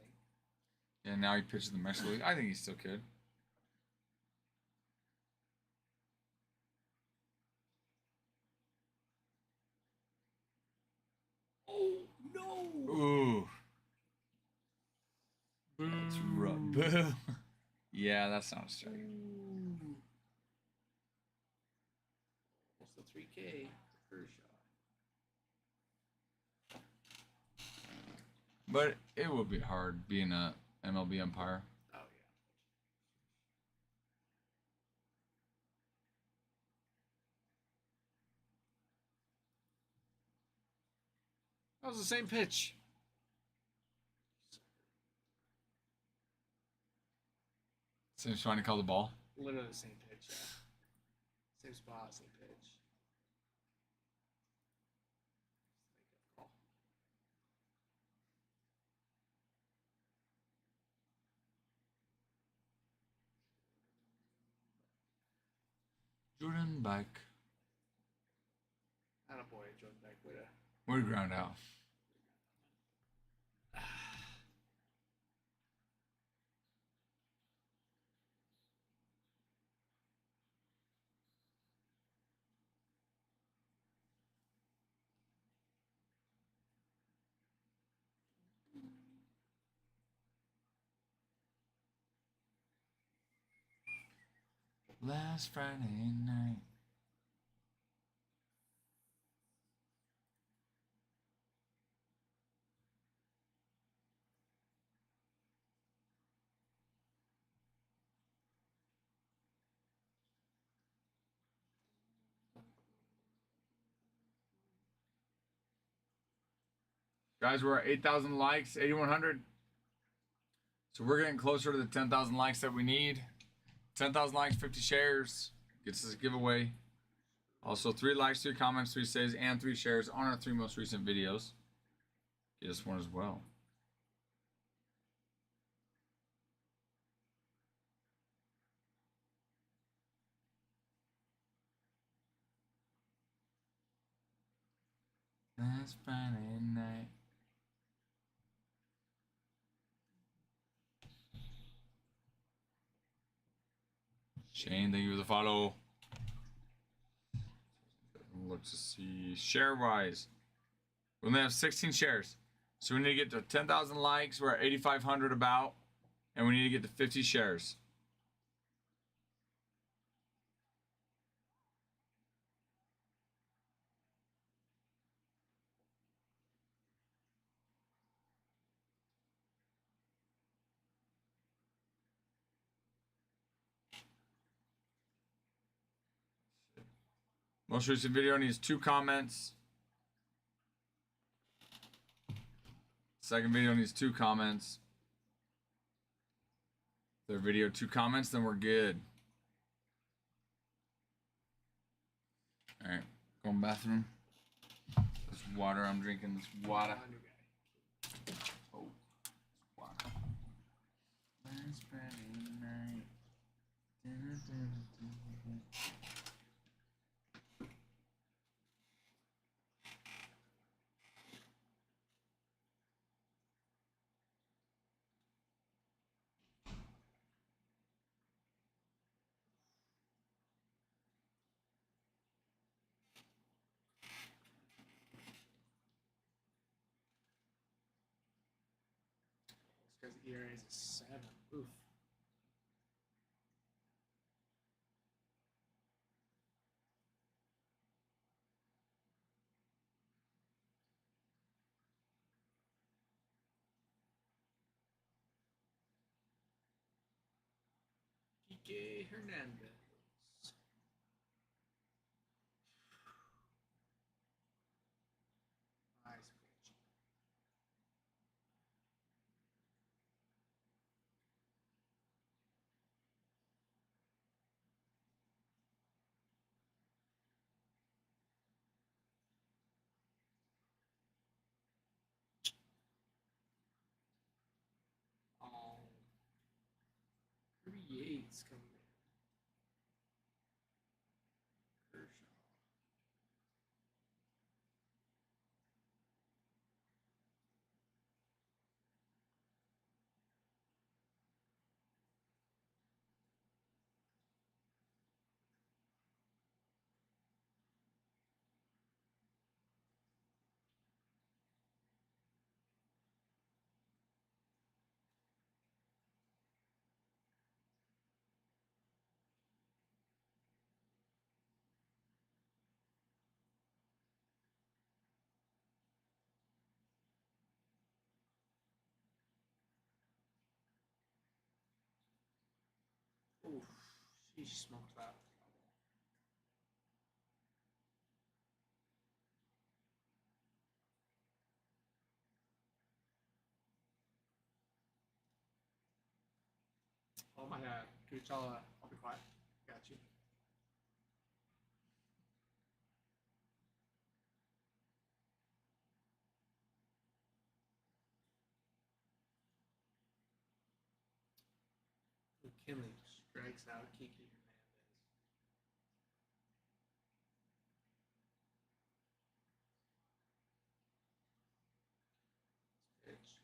Yeah, now he pitches in the Mexico League. I think he still could. Oh no! Ooh, that's rough. Boo. Yeah, that's not a strike. Ooh. Almost a 3K for Kershaw. But it would be hard being a MLB umpire. Oh yeah. That was the same pitch. So he's trying to call the ball. Literally the same pitch. Yeah. Same spot, same pitch. Call. Jordan back. Attaboy, Jordan Beck would have. We're ground out. Last Friday night. Guys, we're at 8,000 likes, 8,100. So we're getting closer to the 10,000 likes that we need. 10,000 likes, 50 shares. Gets us a giveaway. Also, 3 likes, 3 comments, 3 saves, and 3 shares on our 3 most recent videos. get us one as well. Last Friday night. Shane, thank you for the follow. Look to see share wise. We only have 16 shares. So we need to get to 10,000 likes. We're at 8,500 about. And we need to get to 50 shares. Most recent video needs 2 comments. Second video needs 2 comments. Third video 2 comments, then we're good. Alright, going bathroom. This water I'm drinking, this water. Oh, water. Last Friday night. This guy's ERA is a 7. Oof. Kike Hernandez. Nice pitch. Oh, Kirby Yates coming in. Kershaw. Oof. She smoked that. Oh my god. Can you tell I'll be quiet? Got you. McKinley strikes out Kiki Hernandez. Pitch.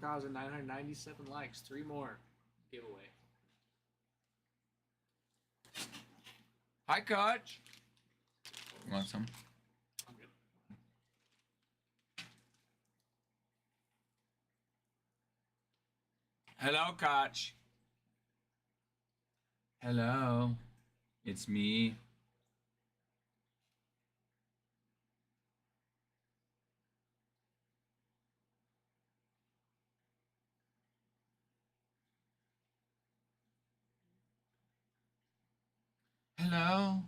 1,997 likes. 3 more. Giveaway. Hi, Coach. You want some? I'm good. Hello, Coach. Hello. It's me. Hello.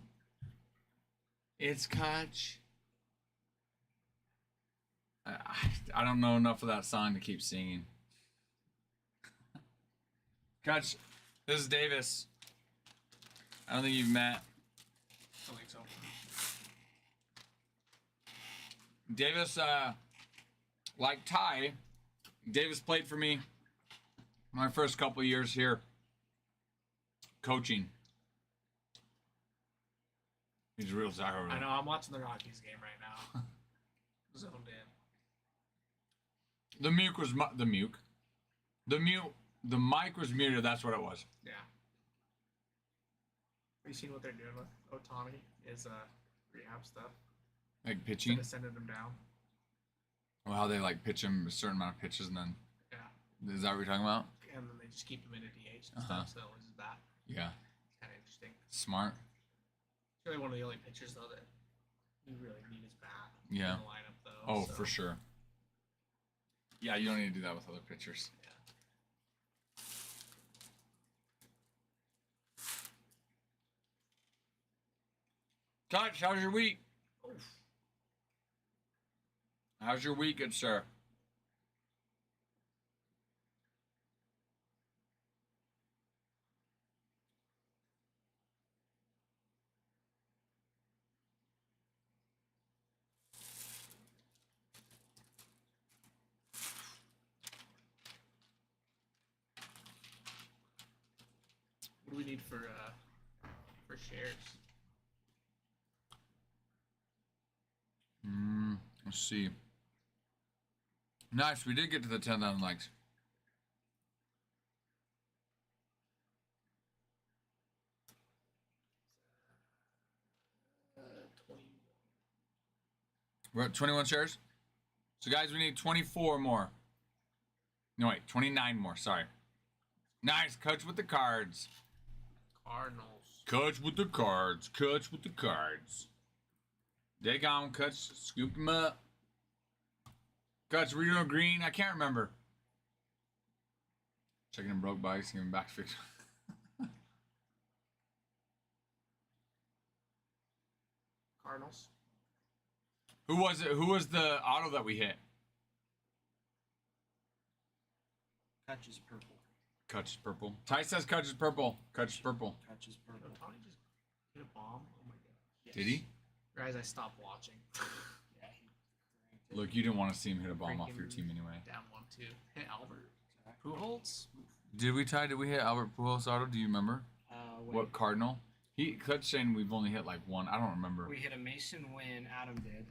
It's Koch. I don't know enough of that song to keep singing. Koch, this is Davis. I don't think you've met. I think so. Davis, like Ty, Davis played for me my first couple years here coaching. He's a real soccer. I know. I'm watching the Rockies game right now. Zoned in. The mic was the mic was muted. That's what it was. Yeah. Have you seen what they're doing with Otani? Is rehab stuff. Like pitching. Instead of sending him down. Well, how they like pitch him a certain amount of pitches and then. Yeah. Is that what you're talking about? And then they just keep him in a DH and Uh-huh. stuff. So it's that. Yeah. It's kind of interesting. Smart. He's really one of the only pitchers though that you really need his bat. Yeah. In the lineup though. Oh, so. for sure. Yeah, you don't need to do that with other pitchers. Yeah. Touch, how's your week? Oof. How's your week, good sir? What do we need for shares? Let's see. Nice, we did get to the 10,000 likes. Uh, 20. We're at 21 shares. So guys, we need 24 more. No, wait, 29 more, sorry. Nice, Coach with the cards. Cardinals. Coach with the cards. Coach with the cards. Dig on, Coach. Scoop him up. Coach, were you doing green? I can't remember. Checking in broke bikes, giving back fix. Cardinals. Who was it? Who was the auto that we hit? Catch is purple. Coach is purple. Ty says Coach is purple. Coach is purple. Catch is purple. Otani just hit a bomb. Oh my god. Yes. Did he? Guys, I stopped watching. Yeah, he cranked it. Look, you didn't want to see him hit a bomb off your team anyway. Down 1-2. Hit Albert. Exactly. Pujols. Did we, Ty? Did we hit Albert Pujols auto? Do you remember? Wait, What Cardinal? Coach saying we've only hit like one. I don't remember. we hit a Mason win. Adam did.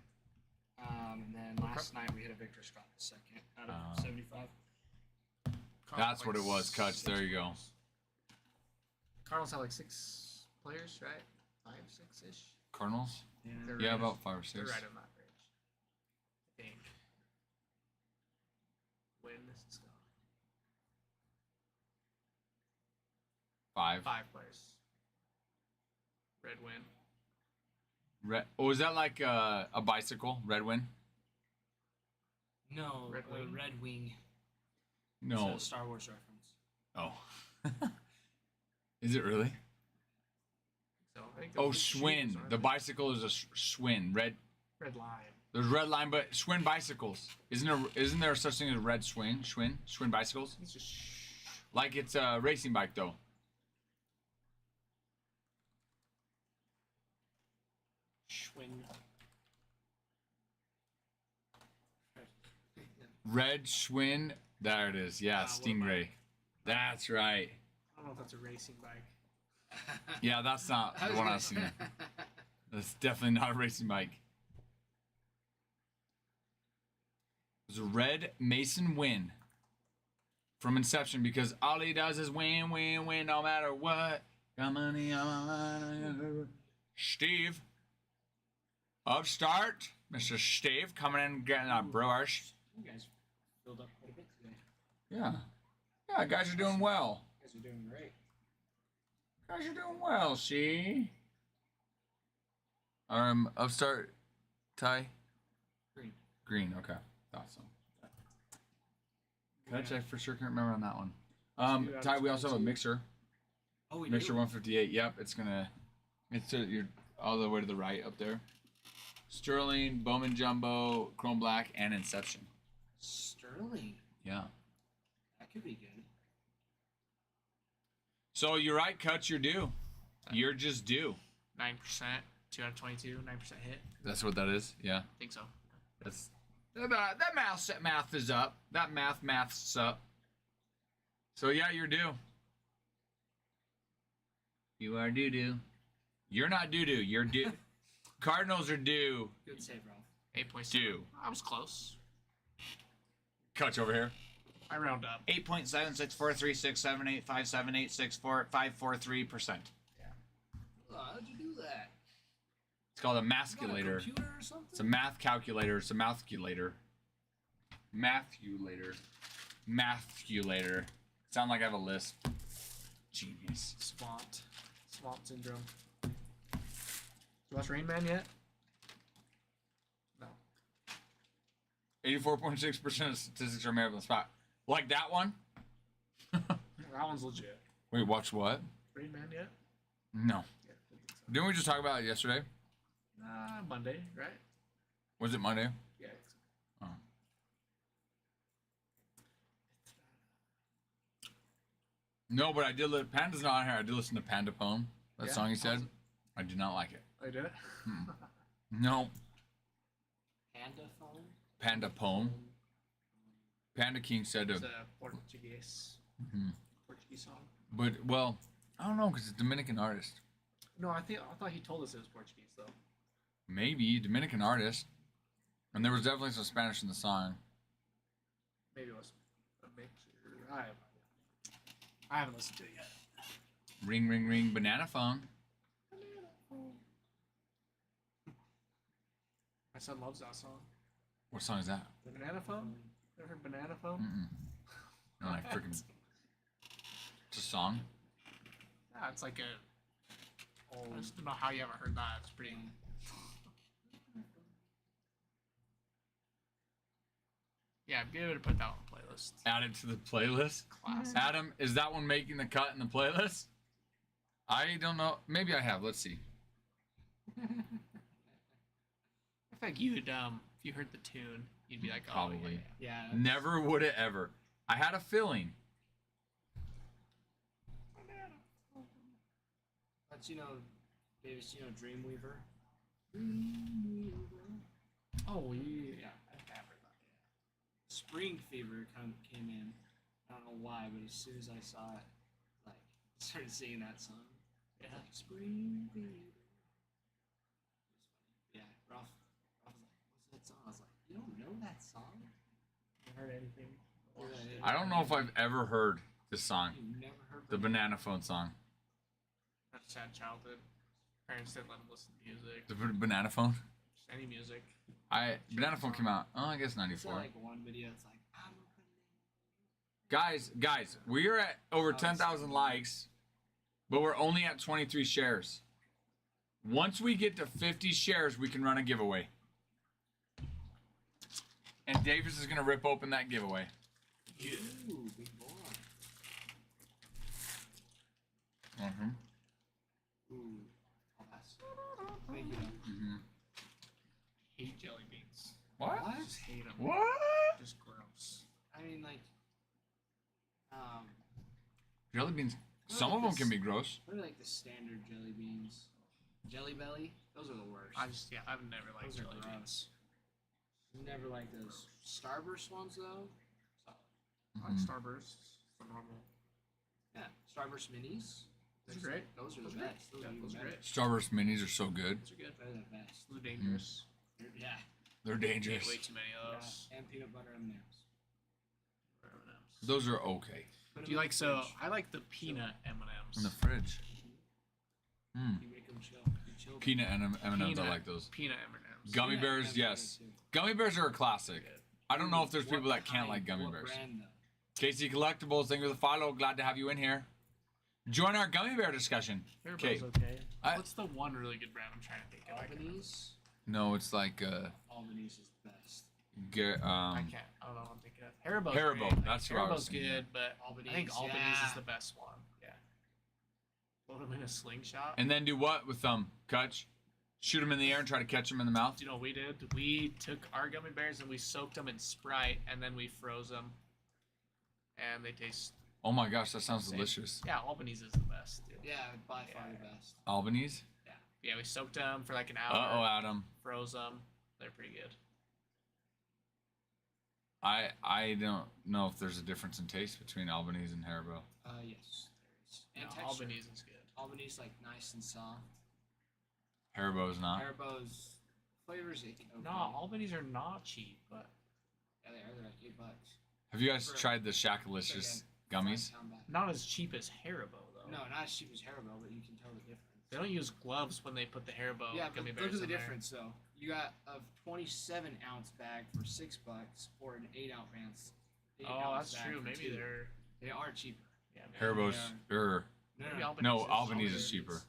And then last night we hit a Victor Scott the second out of 75. That's what it was, Coach. There you go. Cardinals have like 6 players, right? 5, 6-ish. Cardinals? They're Yeah, right about 5 or 6. They're right in that range. I think. When this is gone. 5. 5 players. Red win. Red. Oh, is that like a bicycle? Red Wing? No, Red Wing? Red Wing. No. It's a Star Wars reference. Oh. Is it really? So I think Oh, those are shoes, Schwinn. aren't The they? bicycle is a Schwinn. Red. Red line. There's red line, but Schwinn bicycles. Isn't there such thing as red Schwinn bicycles? It's just Like it's a racing bike though. Schwinn. Red Schwinn. There it is. Yeah, what Stingray. That's right. I don't know if that's a racing bike. Yeah, that's not the one I've seen. That's definitely not a racing bike. It was a red Mason Win. from Inception because all he does is win, win, win, no matter what. Got money on my mind. Steve. Upstart. Mr. Steve coming in and getting our brewers. You guys filled up quite a bit today. Yeah. Yeah, guys are doing well. You guys are doing great. Guys are doing well, see? Upstart, Ty? Green. Green, okay. Thought so. Catch, Yeah. I for sure can't remember on that one. 2 out of Ty, we also have a 22. mixer. Oh, we Mixer do? 158. Yep, it's you're all the way to the right up there. Sterling, Bowman Jumbo, Chrome Black, and Inception. Sterling. Yeah. That could be good. So you're right, Cuts, you're due. You're just due. 9%, 2 out of 22, 9% hit. That's what that is. Yeah. I think so. That's that math is up. That math's up. So yeah, you're due. You are doo. You're not doo. You're due. Cardinals are due. Good save, Ralph. 8.7. Due. I was close. Cutch over here. I round up. 8.7643678645443%. How'd you do that? It's called a You got a masculator. computer or something? It's a math calculator. It's a mathculator. Mathculator. Sound like I have a lisp. Genius. Swamp syndrome. Did you watch Rain Man yet? No. 84.6% of statistics are made up on the spot. Like that one? That one's legit. Wait, watch what? Rain Man yet? No. Yeah, I think so. Didn't we just talk about it yesterday? Monday, right? Was it Monday? Yeah. Oh. No, but I did. Panda's not on here. I did listen to Panda Poem. That Yeah? song he said. How's it? I did not like it. I did. No. Panda phone? Panda Poem. Panda King said It's to. a Portuguese song. But, well, I don't know, because it's a Dominican artist. No, I thought he told us it was Portuguese though. Maybe. Dominican artist. And there was definitely some Spanish in the song. Maybe it was a mixture. I haven't listened to it yet. Ring, ring, ring. Banana phone. My son loves that song. What song is that? The Banana Phone? Ever heard Banana Phone? Mm-mm. No, like freaking. It's a song. Yeah, it's like a. I just don't know how you haven't heard that. It's pretty. Yeah, I'm gonna put that on the playlist. Add it to the playlist. Classic. Adam, is that one making the cut in the playlist? I don't know. Maybe I have. Let's see. I feel like you'd if you heard the tune, you'd be like, oh, Probably. yeah. Never would it ever. I had a feeling. That's, Davis, Dreamweaver. Oh yeah. Yeah, I have heard that. Yeah. Spring Fever kind of came in. I don't know why, but as soon as I saw it, like, I started singing that song. Yeah. Like, Spring Fever. It was funny. Yeah, Ralph was like, what's that song? I was like, you don't know that song? You heard anything? I don't know if I've ever heard this song. You've never heard The Banana Phone song. That's a sad childhood. Parents didn't let him listen to music. The Banana Phone? Just any music. Banana Phone came out, I guess I saw 94. like one video. It's like, I'm a Guys, we are at over 10,000 likes, but we're only at 23 shares. Once we get to 50 shares, we can run a giveaway. And Davis is going to rip open that giveaway. Ooh, big boy. Mm-hmm. Ooh, I'll pass. Thank you. Mm-hmm. Hate jelly beans. What? What? Just hate them. What? Just gross. I mean, like, Jelly beans. Some of them can be gross. what are like the standard jelly beans? Jelly Belly? Those are the worst. I've never liked Those are jelly beans. gross. Never like those Starburst ones though. I like Starburst. The normal. Yeah, Starburst minis. Those are great. Those are Those the are great. best. Those Yeah, are even those are better. great. Starburst minis are so good. Those are good. They're the best. Those are dangerous. Yeah. They're Ate dangerous. way too many of those. Yeah. And peanut butter M&Ms. M&Ms. Those are okay. Put Do you 'em in like the so? fridge. I like the peanut M&Ms. In the fridge. Mm. You make them chill. You chill. Peanut M&Ms, I Peanut. like those. Peanut M&Ms. Gummy Peanut bears, M&Ms are yes. good too. Gummy bears are a classic. I don't know if there's What people that can't kind? like gummy What bears. brand, though? Casey Collectibles, thank you for the follow. Glad to have you in here. Join our gummy bear discussion. Haribo's Okay. okay. I- What's the one really good brand I'm trying to think of? Albanese. No, it's like Albanese is the best. I can't. I don't know what I'm thinking of. Haribo's Haribo, great. that's what I was Haribo's thinking. good, but Albanese, I think Albanese yeah. is the best one. Yeah. Load them in a slingshot. And then do what with them, Kutch? Shoot them in the air and try to catch them in the mouth? Do you know what we did? We took our gummy bears and we soaked them in Sprite and then we froze them. And they taste. Oh my gosh, that sounds Same. delicious. Yeah, Albanese is the best. Dude. Yeah, by far the best. Albanese? Yeah, we soaked them for like an hour. Uh-oh, Adam. Froze them. They're pretty good. I don't know if there's a difference in taste between Albanese and Haribo. Yes, there is. Yeah, And texture. Albanese is good. Albanese like nice and soft. Haribo's not. Haribo's flavors. Okay. No, Albanese are not cheap, but Yeah, they are. They're like $8. Have you guys For- tried the Shackalicious gummies? 5-pound bag. not as cheap as Haribo though. No, not as cheap as Haribo, but you can tell the difference. They don't use gloves when they put the Haribo Yeah, gummy but bears look at the in there. difference though. You got a 27-ounce bag for $6, or an 8-ounce. Oh, that's true. Maybe they're They are cheaper. yeah. Maybe. Haribo's No, Maybe no, Albanese no, is Albanese is cheaper. cheaper.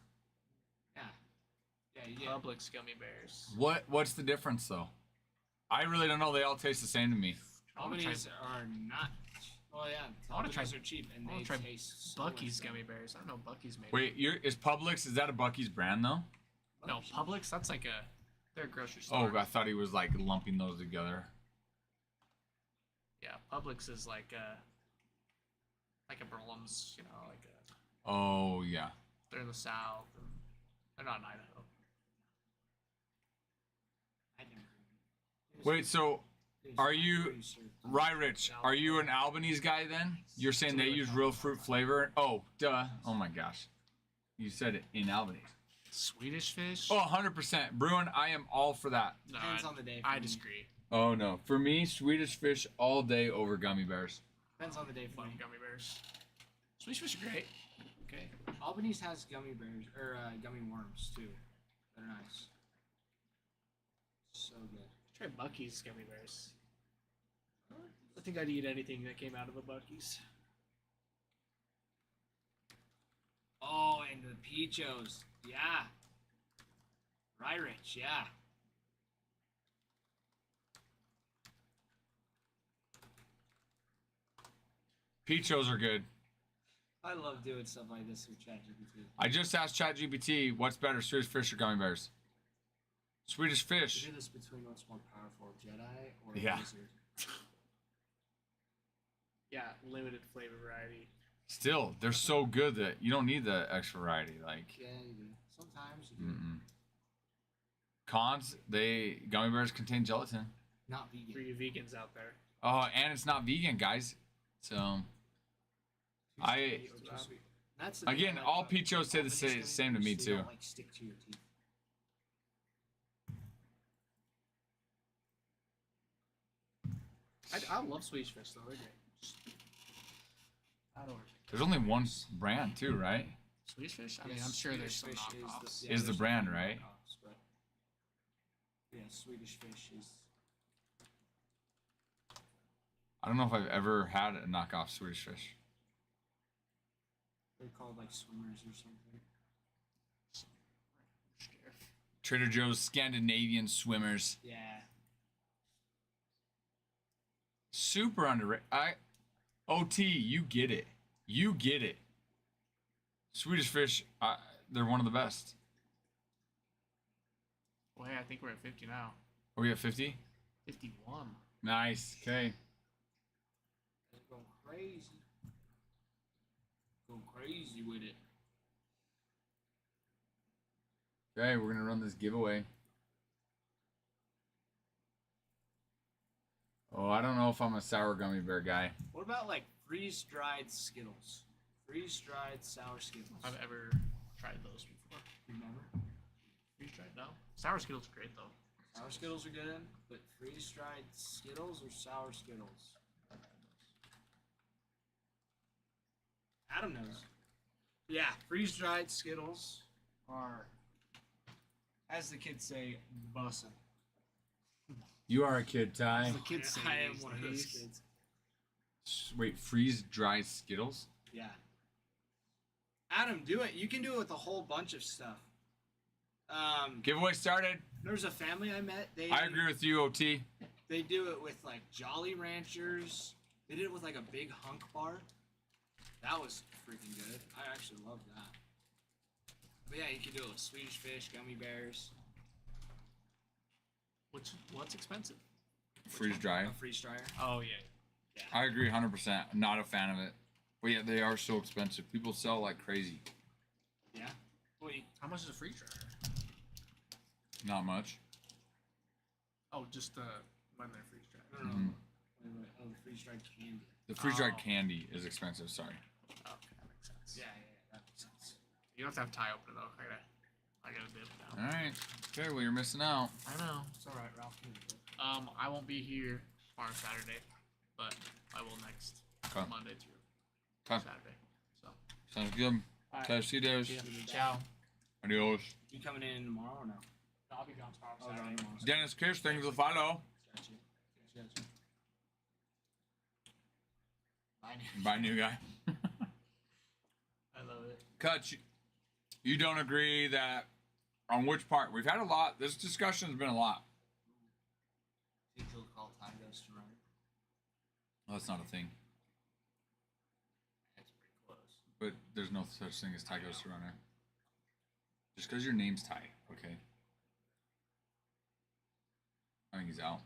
yeah, yeah. Publix gummy bears. What's the difference though? I really don't know. They all taste the same to me. I wanna try Albanese are not. Well, yeah. I wanna try- Albanese are cheap and I wanna they try taste so Bucky's much gummy bears. I don't know Bucky's made. Wait, is Publix, is that a Bucky's brand though? better. No, Publix. That's like they're a grocery store. Oh, I thought he was like lumping those together. Yeah, Publix is like a Berlin's. You know, like a. Oh yeah. They're in the South, and they're not in Idaho. I never heard of it. Wait, so It's are you- pretty certain. Rye Rich, are you an Albanese guy then? You're saying they use real fruit flavor? Oh, duh. Oh my gosh. You said it in Albany. Swedish fish? Oh, 100%. Bruin, I am all for that. no, Depends on the day. I for me. disagree. Oh no. For me, Swedish fish all day over gummy bears. Depends on the day for Love me. gummy bears. Swedish fish are great. Okay. Albanese has gummy bears or gummy worms too. They're nice. So good. Try Bucky's gummy bears. I think I'd eat anything that came out of a Bucky's. Oh, and the Peachos. Yeah. Rye Rich, yeah. Peachos are good. I love doing stuff like this with ChatGPT. I just asked ChatGPT, what's better, Swedish fish or gummy bears? Swedish You fish. do this between what's more powerful, Jedi or Yeah. Wizard. Yeah, limited flavor variety. Still, they're so good that you don't need the extra variety. Like, Yeah, you do. Sometimes you do. mm-mm. Cons, gummy bears contain gelatin. Not For vegan. you vegans out there. Oh, and it's not vegan, guys. So, Too I- sweet or too sweet. That's the thing again, I like all about Peachos say the Albanese same, gummy same to bears, me they too. Don't, like, stick to your teeth. I love Swedish fish though. They're great. I don't. There's only one brand too, right? Swedish fish? I mean, Yes, I'm sure there's some Swedish fish knockoffs. Is the there's brand, some right? knockoffs, but yeah, Swedish fish is. I don't know if I've ever had a knockoff Swedish fish. They're called like swimmers or something. Trader Joe's Scandinavian swimmers. Yeah. Super underrated. OT, you get it. You get it. Swedish fish, they're one of the best. Well, hey, I think we're at 50 now. Are we at 50? 51. Nice. Okay. They're going crazy. Go crazy with it. Okay, we're gonna run this giveaway. Oh, I don't know if I'm a sour gummy bear guy. What about like freeze-dried Skittles? Freeze-dried sour Skittles. I've ever tried those before. You've never? Freeze-dried? No. Sour Skittles are great though. Sour Skittles are good, but freeze-dried Skittles or sour Skittles? Adam knows. Yeah, freeze dried Skittles are, as the kids say, bussin'. You are a kid, Ty. As the kids say, I am these one of those days. kids. Wait, freeze dried Skittles? Yeah. Adam, do it. You can do it with a whole bunch of stuff. Giveaway started. There's a family I met. I agree with you, OT. They do it with like Jolly Ranchers. They did it with like a big hunk bar. That was freaking good. I actually love that. But yeah, you can do it with Swedish Fish, gummy bears. What's expensive? Freeze dry. A freeze dryer. Oh yeah. I agree 100%. I'm not a fan of it. But yeah, they are so expensive. People sell like crazy. Yeah. Wait, How much is a freeze dryer? Not much. Oh, just when they're freeze dried. No. Mhm. Wait. Oh, the freeze dried candy. The freeze dried Oh. candy is expensive. Sorry. Okay, that makes sense. Yeah, that makes sense. You don't have to have Ty open it though. I gotta dip All now. right. Okay, well, you're missing out. I know. It's all right, Ralph. Can do it. I won't be here tomorrow Saturday, but I will next Okay. Monday through Okay. Saturday. So Sounds good. All right. Catch you guys. ciao. Adios. You coming in tomorrow or no? I'll be gone tomorrow Oh, Saturday. tomorrow. Dennis Kish, thank you for the follow. Gotcha. Bye, new guy. I love it. Cut. You don't agree that on which part? We've had a lot. This discussion's been a lot. Think he'll call time goes to run. Well, that's not a thing. That's pretty close. But there's no such thing as Ty Goes to Runner. Just because your name's Ty, okay? I think he's out.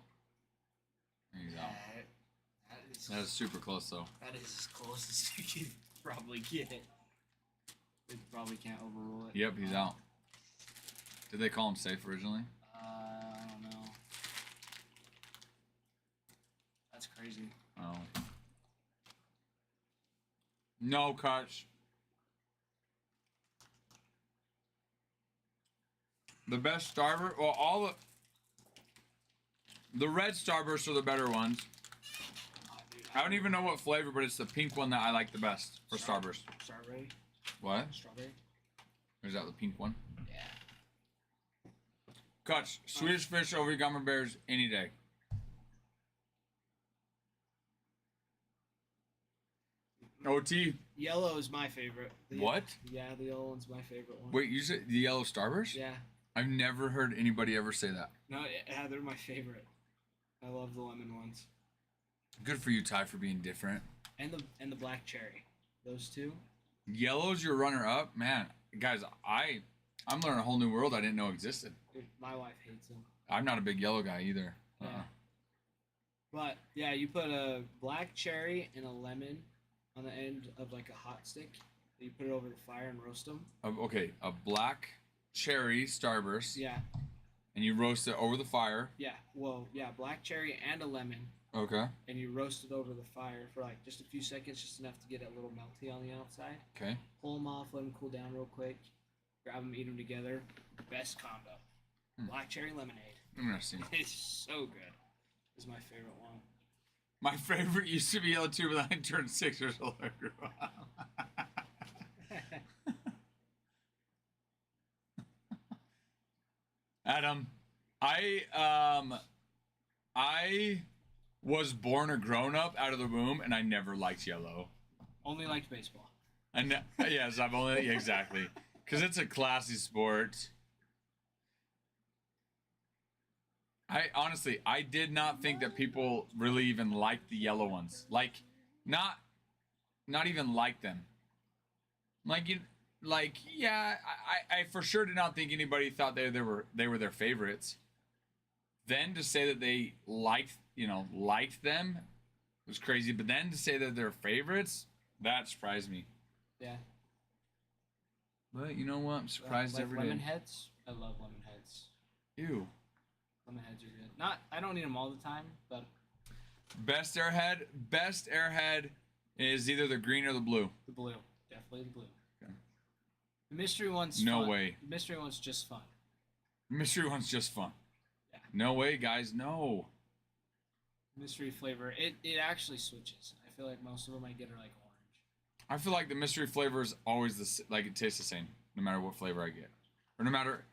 I think he's out. That is super close, though. That is as close as you can probably get it. They probably can't overrule it. Yep, he's out. Did they call him safe originally? I don't know. That's crazy. Oh. No, Kutch. The best Starburst, well, all the red Starbursts are the better ones. Dude, I don't even know what flavor, but it's the pink one that I like the best for Starburst. Strawberry. What? Strawberry. Or is that the pink one? Yeah. Kutch, Swedish Fish over Gummer Bears any day. OT. Yellow is my favorite. What? Yeah, the yellow one's my favorite one. Wait, you said the yellow Starburst? Yeah. I've never heard anybody ever say that. No, yeah, they're my favorite. I love the lemon ones. Good for you, Ty, for being different. And the black cherry. Those two. Yellow's your runner up, man. Guys, I'm learning a whole new world I didn't know existed. Dude, my wife hates them. I'm not a big yellow guy either. Yeah. But yeah, you put a black cherry and a lemon on the end of like a hot stick. You put it over the fire and roast them. Okay, a black cherry Starburst, Yeah, and you roast it over the fire. yeah. Well, yeah, black cherry and a lemon, Okay. and you roast it over the fire for like just a few seconds, just enough to get it a little melty on the outside. Okay. Pull them off, let them cool down real quick. Grab them, eat them together. Best combo. Black cherry lemonade. Interesting. It's so good. It's my favorite one. My favorite used to be yellow too, but I turned 6 years old. I grew up. Adam, I was born a grown up out of the womb, and I never liked yellow. Only liked baseball. Yes, I've only exactly because it's a classy sport. I did not think that people really even liked the yellow ones. Like, not even like them. Yeah, I for sure did not think anybody thought they were their favorites. Then to say that they liked them was crazy. But then to say that they're favorites, that surprised me. Yeah. But you know what? I'm surprised like every lemon day. heads. I love lemon heads. Ew. Lemon heads are good. I don't eat them all the time, but Best airhead is either the green or the blue. the blue, definitely the blue. Okay. The mystery one's No fun. way. The mystery one's just fun. Mystery one's just fun. Yeah. No way, guys. No. Mystery flavor. It actually switches. I feel like most of them I get are like orange. I feel like the mystery flavor is always like it tastes the same no matter what flavor I get, or no matter.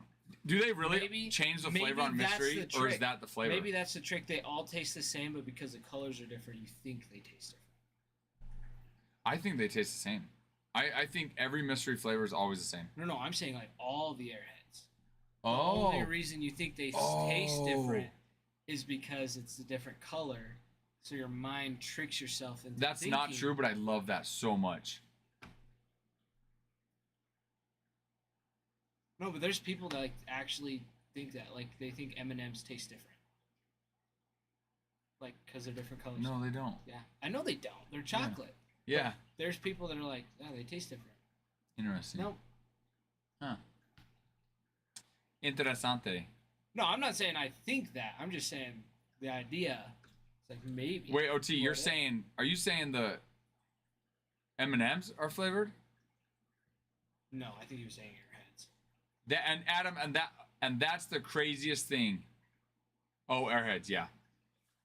Do they really change the flavor on mystery, or is that the flavor? Maybe that's the trick. They all taste the same, but because the colors are different, you think they taste different. I think they taste the same. I think every mystery flavor is always the same. No, I'm saying like all the Airheads. Oh. The only reason you think they taste different is because it's a different color, so your mind tricks yourself into That's thinking. not true, but I love that so much. No, but there's people that like actually think that, like they think M&Ms taste different, like because they're different colors. No, they don't. Yeah, I know they don't. They're chocolate. Yeah. There's people that are like, oh, they taste different. Interesting. Nope. Huh. Interessante. No, I'm not saying I think that. I'm just saying the idea. It's like maybe. Wait, OT, you're saying? Are you saying the M&Ms are flavored? No, I think you were saying Airheads. That and Adam and that's the craziest thing. Oh, Airheads, yeah.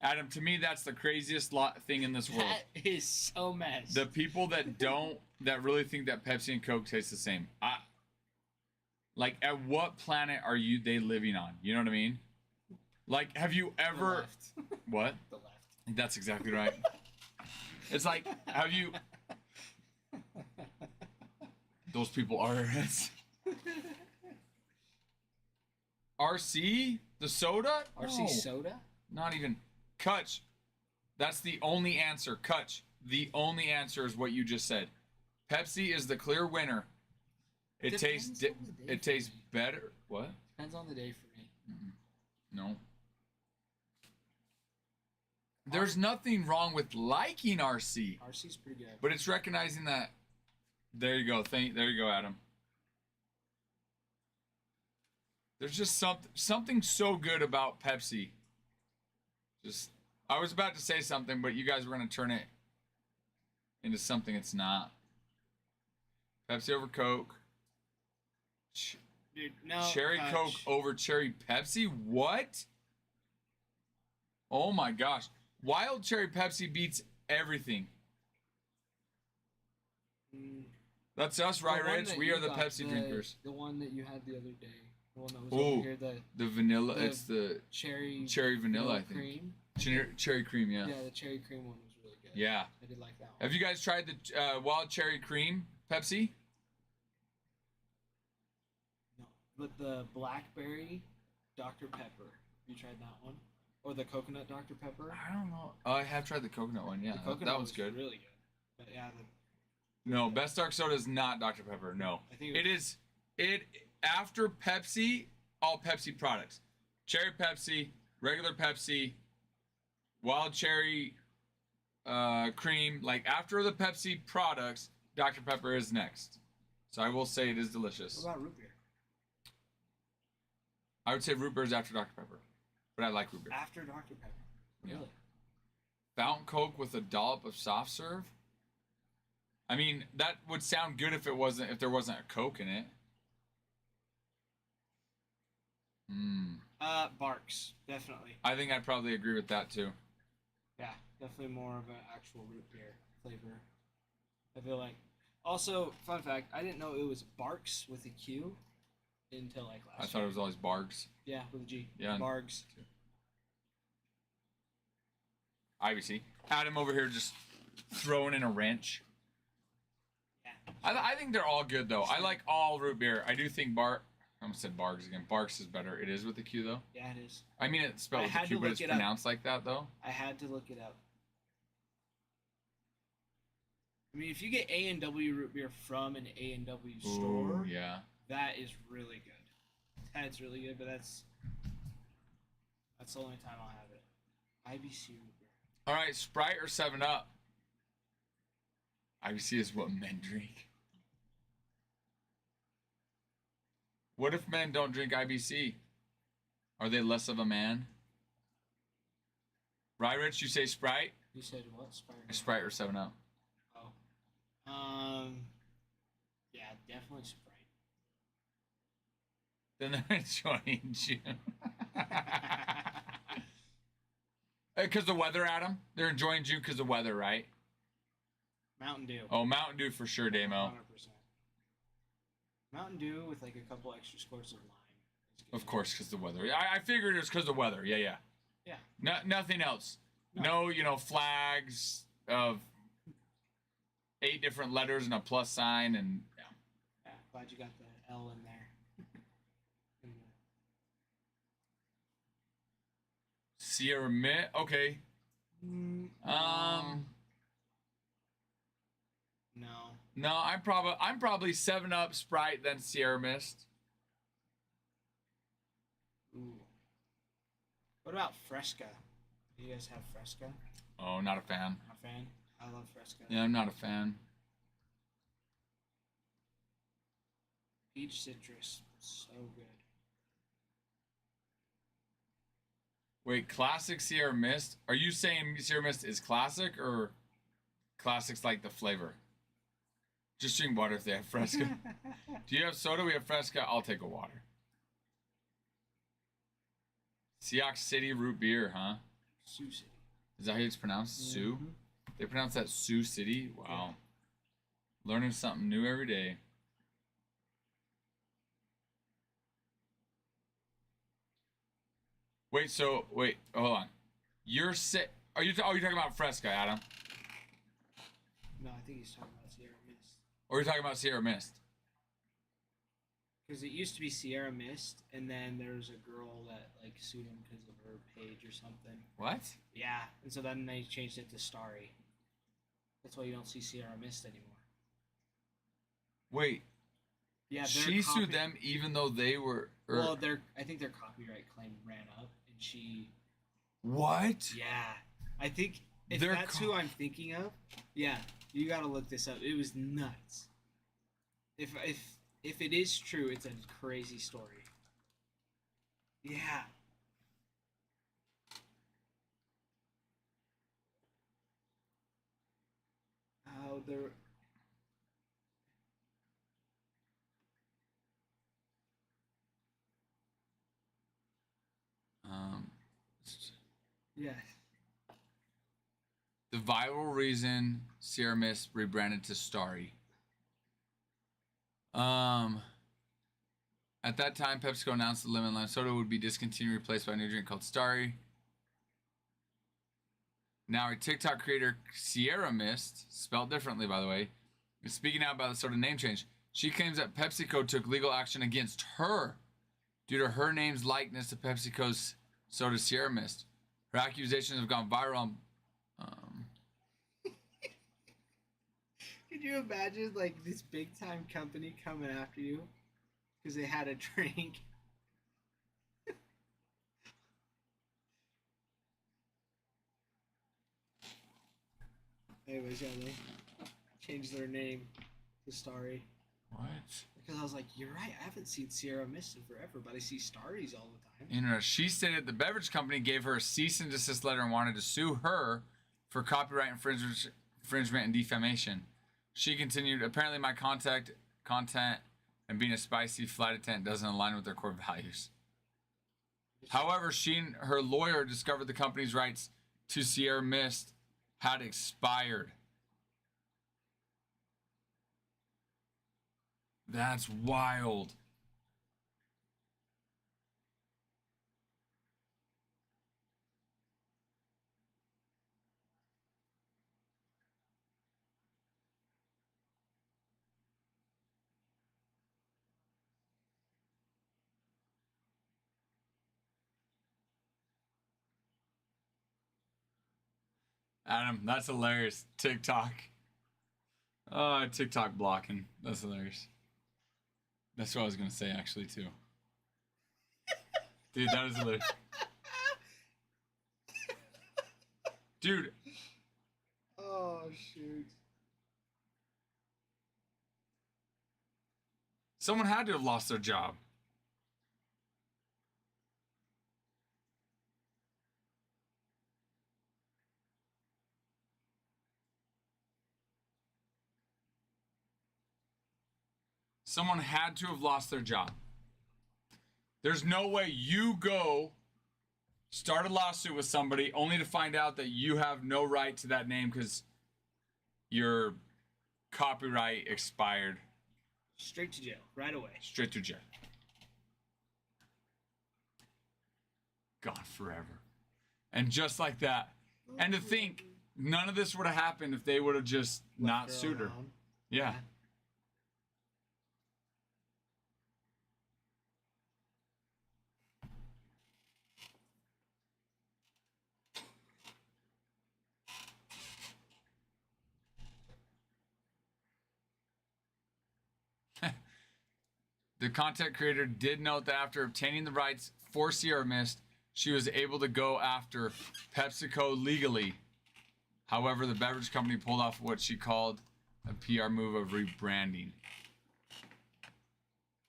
Adam, to me, that's the craziest thing in this world. That is so messed. The people that really think that Pepsi and Coke taste the same. Like, at what planet are they living on? You know what I mean? Like, have you ever... The left. What? The left. That's exactly right. It's like, have you... Those people are Airheads. RC? The soda? RC No. soda? Not even. Kutch. That's the only answer. Kutch. The only answer is what you just said. Pepsi is the clear winner. It tastes. It tastes better. What? Depends on the day for me. No. There's nothing wrong with liking RC. RC's pretty good. But it's recognizing that. There you go. There you go, Adam. There's just something so good about Pepsi. I was about to say something, but you guys were going to turn it into something it's not. Pepsi over Coke. Dude, no. Cherry Coke over cherry Pepsi? What? Oh my gosh. Wild cherry Pepsi beats everything. That's us, right, Rich? We are the Pepsi drinkers. The one that you had the other day. The one that was over here. The vanilla. It's the cherry vanilla, I think. Cream. Cherry cream, yeah. Yeah, the cherry cream one was really good. Yeah. I did like that one. Have you guys tried the wild cherry cream Pepsi? No. But the blackberry Dr. Pepper. You tried that one? Or the coconut Dr. Pepper? I don't know. Oh, I have tried the coconut one, yeah. The coconut that one's good. Really good. But yeah, no, best dark soda is not Dr. Pepper. No. I think it is. After Pepsi, all Pepsi products. Cherry Pepsi, regular Pepsi, wild cherry cream. Like, after the Pepsi products, Dr. Pepper is next. So I will say it is delicious. What about root beer? I would say root beer is after Dr. Pepper. But I like root beer. After Dr. Pepper. Really? Yeah. Fountain Coke with a dollop of soft serve? I mean, that would sound good if there wasn't a Coke in it. Barks, definitely. I think I'd probably agree with that too. Yeah, definitely more of an actual root beer flavor. I feel like. Also, fun fact, I didn't know it was Barks with a Q until like last I thought it was always Bargs. Yeah, with a G. Yeah. Bargs. IBC. Adam over here just throwing in a wrench. Yeah. I think they're all good though. I like all root beer. I do think I almost said Bargs again. Barks is better. It is with the Q though. Yeah, it is. I mean, it's spelled with a Q, but it's pronounced like that though. I had to look it up. I mean, if you get A&W root beer from an A&W store, yeah, that is really good. That's really good, but that's the only time I'll have it. IBC root beer. All right, Sprite or 7-Up? IBC is what men drink. What if men don't drink IBC? Are they less of a man? Right, Rich? You say Sprite? You said what? Sprite or 7-Up? Oh. Yeah, definitely Sprite. Then they're enjoying June. Because the weather, Adam? They're enjoying June because of the weather, right? Mountain Dew. Oh, Mountain Dew for sure, Damo. 100%. Mountain Dew with like a couple extra squirts of lime. Of course, because the weather. I figured it was because of the weather. Yeah. Yeah. Nothing else. No. No, flags of 8 different letters and a plus sign and yeah. Yeah, glad you got the L in there. In the... Sierra Mist. Okay. No. I'm probably 7-Up, Sprite, then Sierra Mist. Ooh. What about Fresca? Do you guys have Fresca? Oh, not a fan. Not a fan? I love Fresca. Yeah, I'm not a fan. Peach citrus. So good. Wait, classic Sierra Mist? Are you saying Sierra Mist is classic or classic's like the flavor? Just drink water if they have Fresca. Do you have soda? We have Fresca. I'll take a water. Sioux City root beer, huh? Sioux City. Is that how it's pronounced? Sioux? They pronounce that Sioux City? Wow. Yeah. Learning something new every day. Wait, hold on. Are you talking about Fresca, Adam? No, I think he's talking about Sierra Mist. Or are you talking about Sierra Mist? Because it used to be Sierra Mist, and then there was a girl that like sued him because of her page or something. What? Yeah, and so then they changed it to Starry. That's why you don't see Sierra Mist anymore. Wait. Yeah, she sued them even though they were. Well, I think their copyright claim ran up, and she. What? Yeah, I think if that's who I'm thinking of. Yeah, you gotta look this up. It was nuts. If it is true, it's a crazy story. Yeah. How there. Yeah. The viral reason Sierra Mist rebranded to Starry. At that time, PepsiCo announced the lemon lime soda would be discontinued, replaced by a new drink called Starry. Now, a TikTok creator, Sierra Mist, spelled differently, by the way, is speaking out about the soda name change. She claims that PepsiCo took legal action against her due to her name's likeness to PepsiCo's soda Sierra Mist. Her accusations have gone viral. Could you imagine, like, this big-time company coming after you because they had a drink? Anyways, yeah, they changed their name to Starry. What? Because I was like, you're right, I haven't seen Sierra Mist in forever, but I see Starries all the time. Interesting. She stated the beverage company gave her a cease and desist letter and wanted to sue her for copyright infringement and defamation. She continued, apparently my content and being a spicy flight attendant doesn't align with their core values. However, she and her lawyer discovered the company's rights to Sierra Mist had expired. That's wild. Adam, that's hilarious. TikTok. TikTok blocking. That's hilarious. That's what I was going to say, actually, too. Dude, that is hilarious. Dude. Oh, shoot. Someone had to have lost their job. Someone had to have lost their job. There's no way you go start a lawsuit with somebody only to find out that you have no right to that name because you're copyright expired. Straight to jail right away. Straight to jail. Gone forever. And just like that. And to think, none of this would have happened if they would have just not sued her. Alone. Yeah. The content creator did note that after obtaining the rights for Sierra Mist, she was able to go after PepsiCo legally. However, the beverage company pulled off what she called a PR move of rebranding.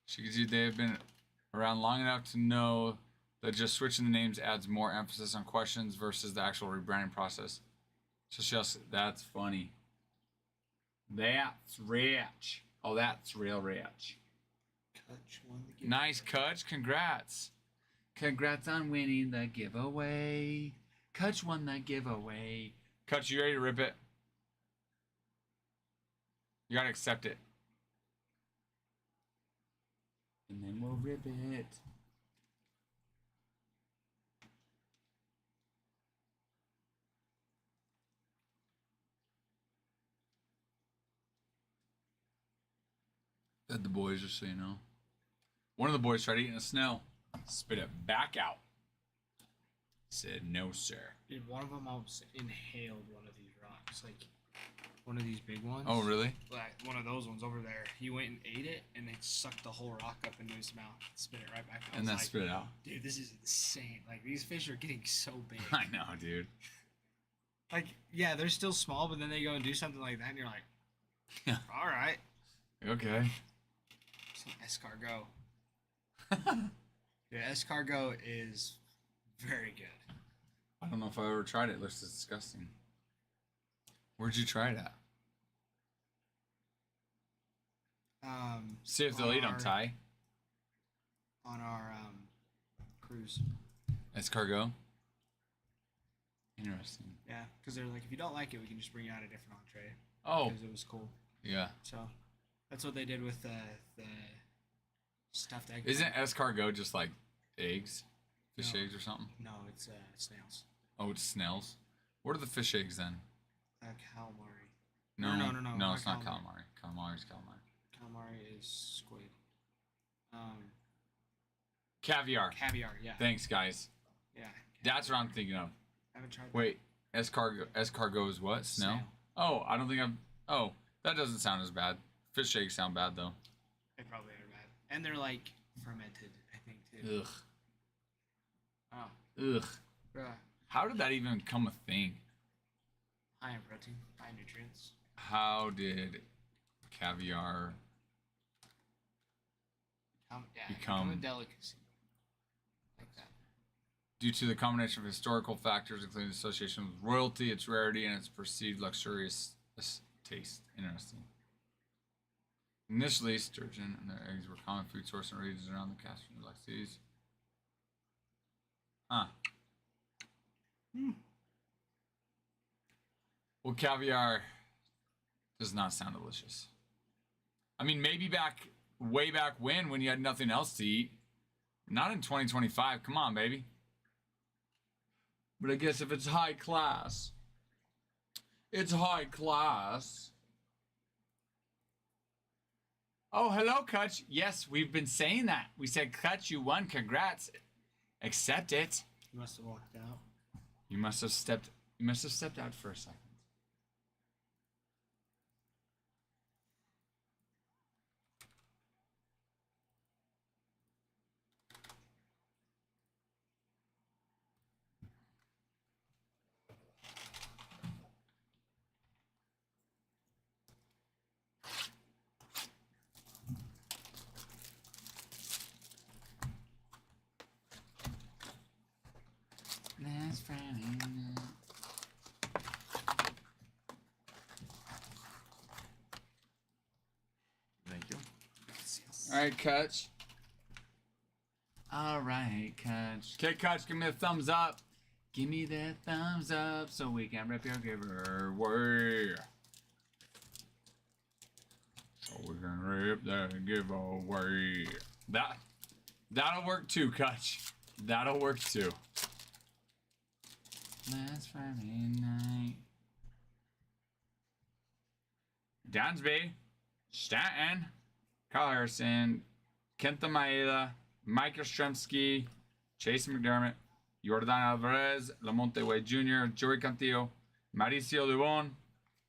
She could see they have been around long enough to know that just switching the names adds more emphasis on questions versus the actual rebranding process. So that's funny. That's rich. Oh, that's real rich. Kutch won the giveaway. Nice, Kutch. Congrats. Congrats on winning the giveaway. Kutch won the giveaway. Kutch, you ready to rip it? You gotta accept it. And then we'll rip it. Fed the boys, just so you know. One of the boys tried eating a snail. Spit it back out. Said, no, sir. Dude, one of them almost inhaled one of these rocks. Like, one of these big ones. Oh, really? Like, one of those ones over there. He went and ate it, and it sucked the whole rock up into his mouth. Spit it right back out. And then like, spit it out. Dude, this is insane. Like, these fish are getting so big. I know, dude. Like, yeah, they're still small, but then they go and do something like that, and you're like, Yeah. all right. Okay. Escargot. Yeah, escargot is very good. I don't know if I ever tried it. It looks disgusting. Where'd you try it at? See if they'll eat them, Ty. On our cruise. Escargot? Interesting. Yeah, because they're like, if you don't like it, we can just bring you out a different entree. Oh, Because it was cool. yeah. So that's what they did with the stuffed egg. Isn't escargot just like eggs? Fish No. eggs or something? No, it's snails. Oh, it's snails? What are the fish eggs then? Calamari. No, No, No, not it's not calamari. calamari. Calamari's calamari. Calamari is squid. Caviar. Caviar, yeah. Thanks, guys. Yeah. That's what I'm thinking of. I haven't tried Wait, escargot is what? Snail? Snail. Oh, I don't think I've... Oh, that doesn't sound as bad. Fish eggs sound bad, though. They probably are bad. And they're like fermented, I think, too. Ugh. Oh. Ugh. Yeah. How did that even become a thing? High in protein, high in nutrients. How did caviar... Become a delicacy. Like that. Due to the combination of historical factors, including association with royalty, its rarity, and its perceived luxurious taste. Interesting. Initially, sturgeon and their eggs were common food source in regions around the Caspian Black Seas. Huh. Well, caviar does not sound delicious. I mean, maybe way back when you had nothing else to eat. Not in 2025. Come on, baby. But I guess if it's high class, it's high class. Oh, hello, Kutch. Yes, we've been saying that. We said, Kutch, you won. Congrats. Accept it. You must have walked out. You must have stepped out for a second. Last Friday night. Thank you. All right, Kutch. All right, Kutch. Okay, Kutch, give me a thumbs up. Give me that thumbs up so we can rip your giveaway. can rip that giveaway. That'll work too, Kutch. That'll work too. Last Friday night. Dansby, Stanton, Kyle Harrison, Kenta Maeda, Mike Yastrzemski, Chase McDermott, Jordan Alvarez, Lamonte Wade Jr., Joey Cantillo, Mauricio Dubon,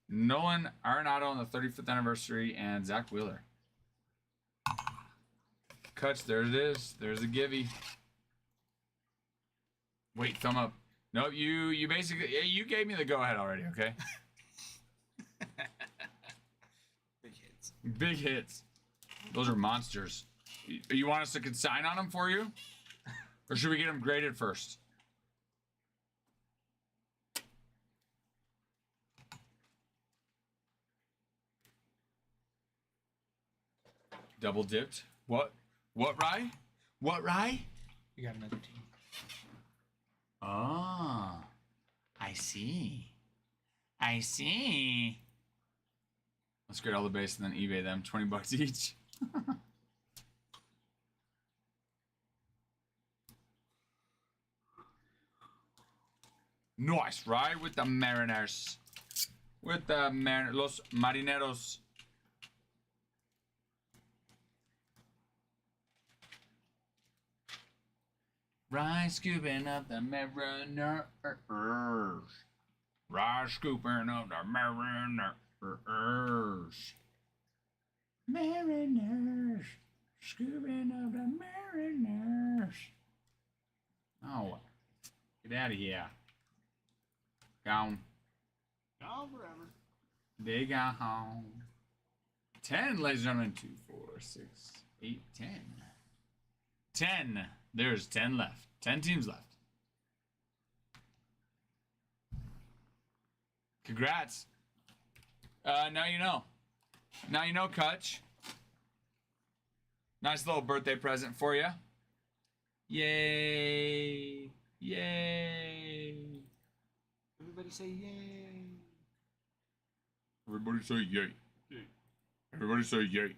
Nolan Arenado on the 35th anniversary, and Zach Wheeler. Kutch, there it is. There's a givey. Wait, thumb up. Nope, you basically, you gave me the go-ahead already, okay? Big hits. Big hits. Those are monsters. You want us to consign on them for you? Or should we get them graded first? Double dipped. What? What rye? What rye? You got another team. Oh, I see. I see. Let's grade all the base and then eBay them. $20 each. Nice, right? With the Mariners. With the Los Marineros. Right, scooping up the Mariners. Right, scooping up the Mariners. Mariners. Scooping up the Mariners. Oh, get out of here. Gone. Gone forever. They got home. 10, ladies and gentlemen. 2, 4, 6, 8, 10. 10. There's 10 left. 10 teams left. Congrats. Now you know. Now you know, Kutch. Nice little birthday present for you. Yay. Yay. Everybody say yay. Everybody say yay. Yay. Everybody say yay. Yay.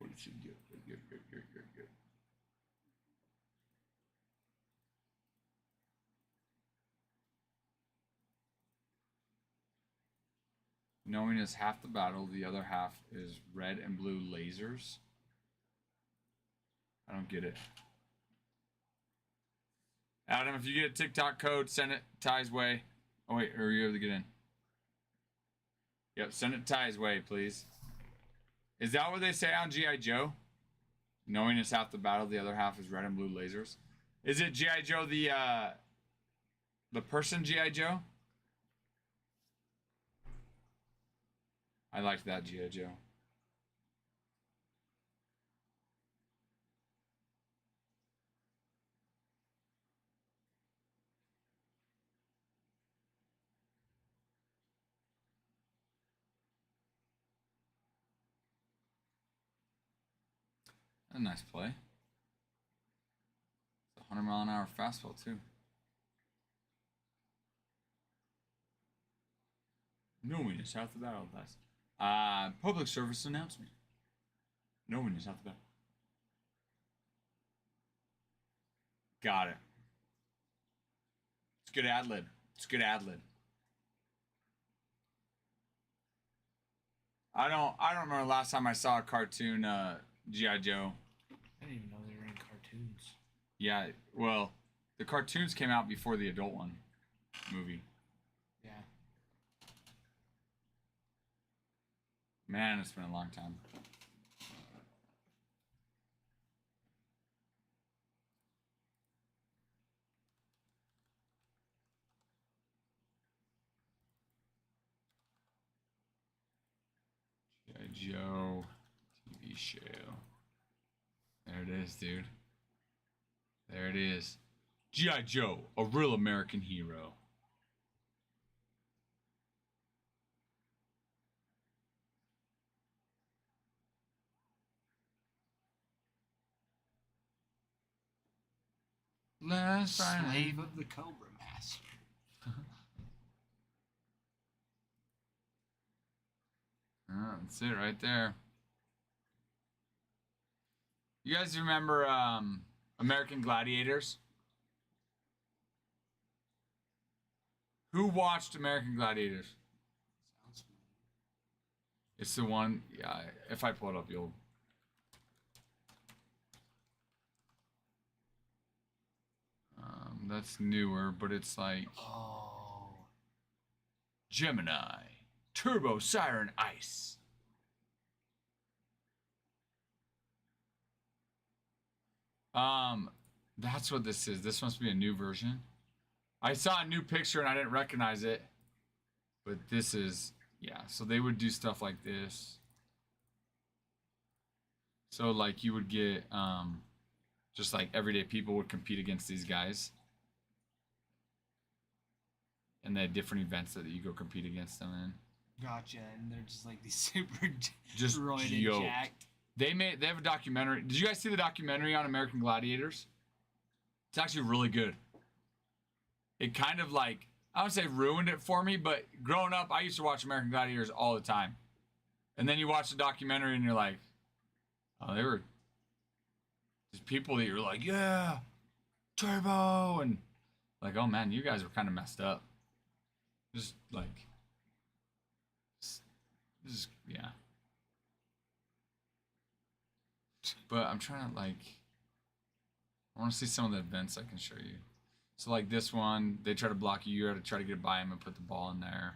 Everybody say yay. Yay, yay, yay, yay, yay, yay. Knowing is half the battle, the other half is red and blue lasers. I don't get it. Adam, if you get a TikTok code, send it Ty's way. Oh wait, are you able to get in? Yep, send it Ty's way, please. Is that what they say on G.I. Joe? Knowing is half the battle, the other half is red and blue lasers. Is it G.I. Joe the person G.I. Joe? I liked that G.I. Joe. A nice play. It's a 100-mile-an-hour fastball, too. Knowing is half the battle, guys. Public service announcement. Knowing is half the battle. Got it. It's good ad-lib. It's good ad-lib. I don't remember the last time I saw a cartoon G.I. Joe. I didn't even know they were in cartoons. Yeah, well, the cartoons came out before the adult one movie. Yeah. Man, it's been a long time. G.I. Joe TV show. There it is, dude. There it is. G.I. Joe, a real American hero. Last Friday. Slave of the Cobra Master. Oh, that's it right there. You guys remember American Gladiators? Who watched American Gladiators? Sounds familiar. It's the one. Yeah, if I pull it up, you'll. That's newer, but it's like Oh. Gemini, Turbo Siren Ice. That's what this is. This must be a new version. I saw a new picture and I didn't recognize it. But this is, yeah, so they would do stuff like this. So like you would get just like everyday people would compete against these guys. And they had different events that you go compete against them in. Gotcha, and they're just like these super Just roided, yoked. jacked. They have a documentary. Did you guys see the documentary on American Gladiators? It's actually really good. It kind of like, I would say ruined it for me, but growing up, I used to watch American Gladiators all the time. And then you watch the documentary and you're like, oh, they were just people that you're like, yeah, Turbo, and like, oh man, you guys were kind of messed up. Just like, just yeah. But I'm trying to like, I want to see some of the events I can show you. So like this one, they try to block you. You got to try to get by them and put the ball in there.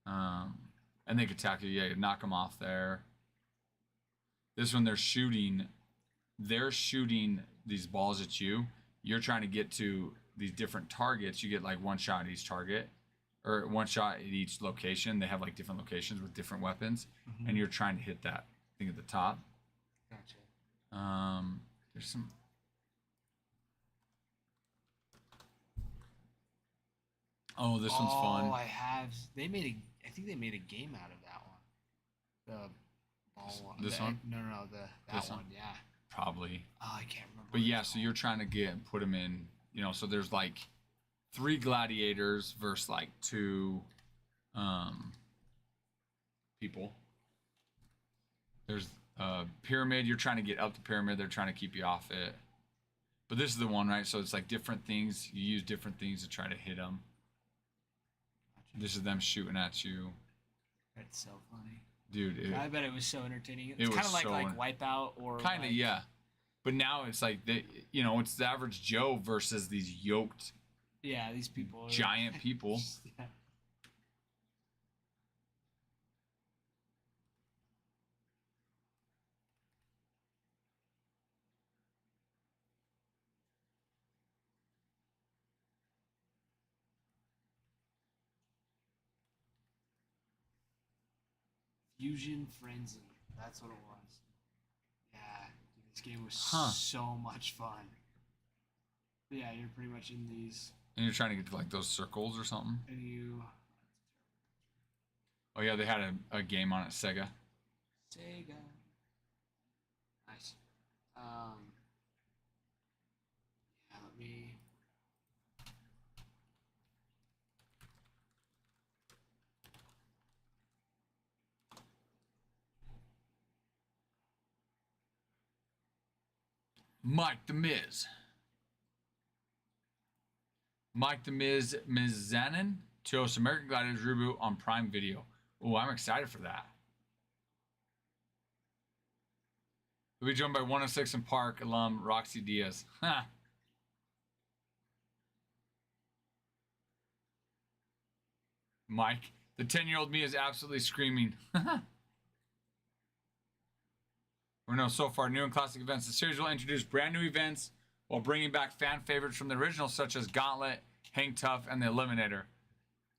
And they could tackle you. Yeah, you knock them off there. This one, they're shooting these balls at you. You're trying to get to these different targets. You get like one shot at each target, or one shot at each location. They have like different locations with different weapons, and you're trying to hit that thing at the top. Gotcha. There's some. Oh, this one's fun. Oh, I have. They made a. I think they made a game out of that one. The ball one. This one? No. That This one. one? Yeah. Probably. Oh, I can't remember. But what yeah, it's so you're trying to put them in, so there's like 3 gladiators versus like 2 people. There's a pyramid, you're trying to get up the pyramid, they're trying to keep you off it. But this is the one, right? So it's like different things, you use different things to try to hit them. This is them shooting at you. That's so funny. Dude, I bet it was so entertaining. it It's kind was of like so Wipeout or kind of, like, yeah. But now it's like, it's the average Joe versus these yoked Yeah, these people. Are, giant people. Yeah. Fusion Frenzy. That's what it was. Yeah, dude, this game was so much fun. But yeah, you're pretty much in these, And you're trying to get to like those circles or something. and you. Oh yeah, they had a game on it, Sega. Sega. Nice. Yeah, let me. Mike the Miz. Mike the Miz Mizanin to host American Gladiators reboot on Prime Video. Oh, I'm excited for that. We'll be joined by 106 and Park alum Roxy Diaz. Ha. Mike, the 10-year-old me is absolutely screaming. We know so far new and classic events. The series will introduce brand new events while bringing back fan favorites from the original, such as Gauntlet, Hang Tough, and the Eliminator.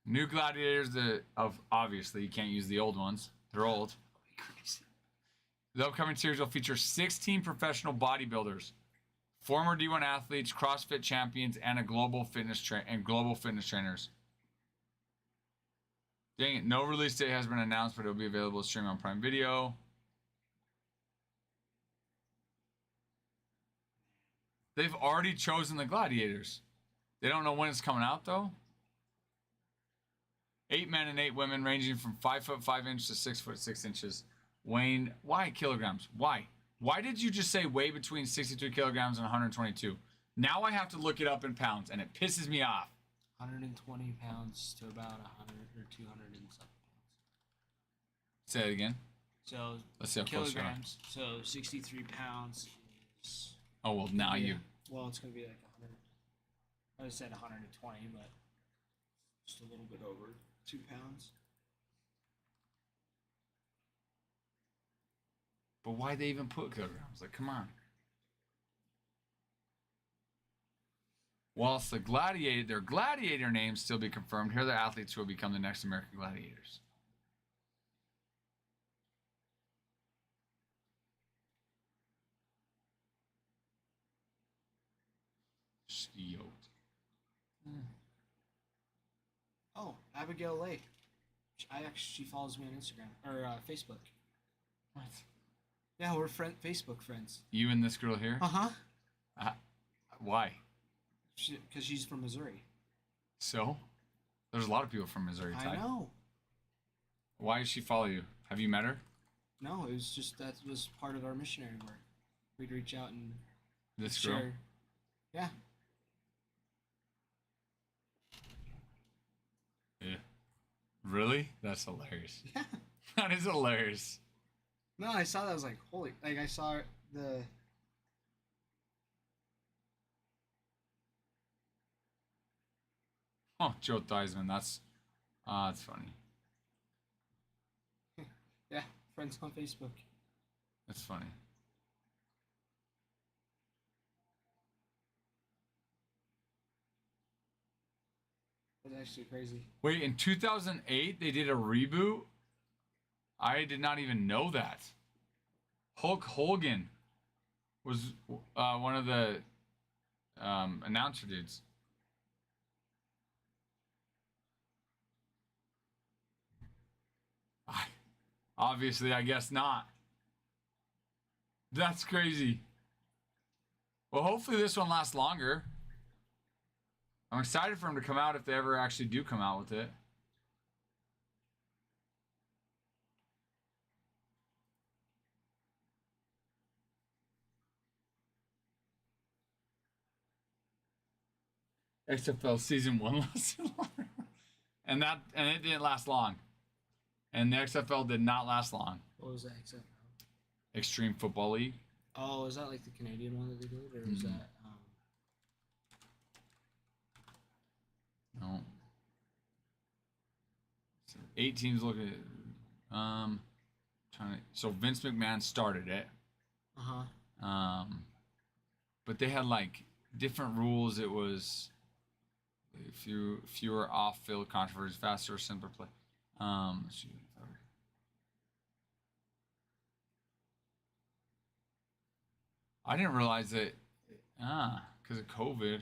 New gladiators obviously you can't use the old ones. They're old. The upcoming series will feature 16 professional bodybuilders, former D1 athletes, CrossFit champions, and a global fitness trainers. Dang it! No release date has been announced, but it'll be available to stream on Prime Video. They've already chosen the gladiators. They don't know when it's coming out though. 8 men and 8 women, ranging from 5'5" to 6'6", weighing why kilograms? Why? Why did you just say weigh between 63 kilograms and 122? Now I have to look it up in pounds, and it pisses me off. 120 pounds to about 100 or 200 and something pounds. Say it again. So Let's see how close you are. kilograms. So 63 pounds is. Oh, well, now you. Well, it's gonna be like 100. I just said 120, but just a little bit over 2 pounds. But why'd they even put kilograms? Like, come on. Whilst their gladiator names still be confirmed, here are the athletes who will become the next American gladiators. Yoked. Oh, Abigail Lake. She follows me on Instagram or Facebook. What? Yeah, we're Facebook friends. You and this girl here? Uh-huh. Why? Because she's from Missouri. So? There's a lot of people from Missouri, Ty. I know. Why does she follow you? Have you met her? No, it was just that was part of our missionary work. We'd reach out and This share. girl? Yeah. Yeah. Really? That's hilarious. Yeah. That is hilarious. No, I saw that. I was like, holy. Like, I saw the. Oh, Joe Theismann. That's funny. Yeah, friends on Facebook. That's funny. That's actually crazy. Wait, in 2008 they did a reboot? I did not even know that. Hulk Hogan was one of the announcer dudes. Obviously, I guess not. That's crazy. Well, hopefully this one lasts longer. I'm excited for them to come out if they ever actually do come out with it. XFL season 1 lasted longer. and it didn't last long. And the XFL did not last long. What was that XFL? Extreme Football League. Oh, is that like the Canadian one that they did, or was that? No. So 8 teams look at so Vince McMahon started it. But they had like different rules. It was fewer off-field controversies, faster, simpler play. I didn't realize that because of COVID.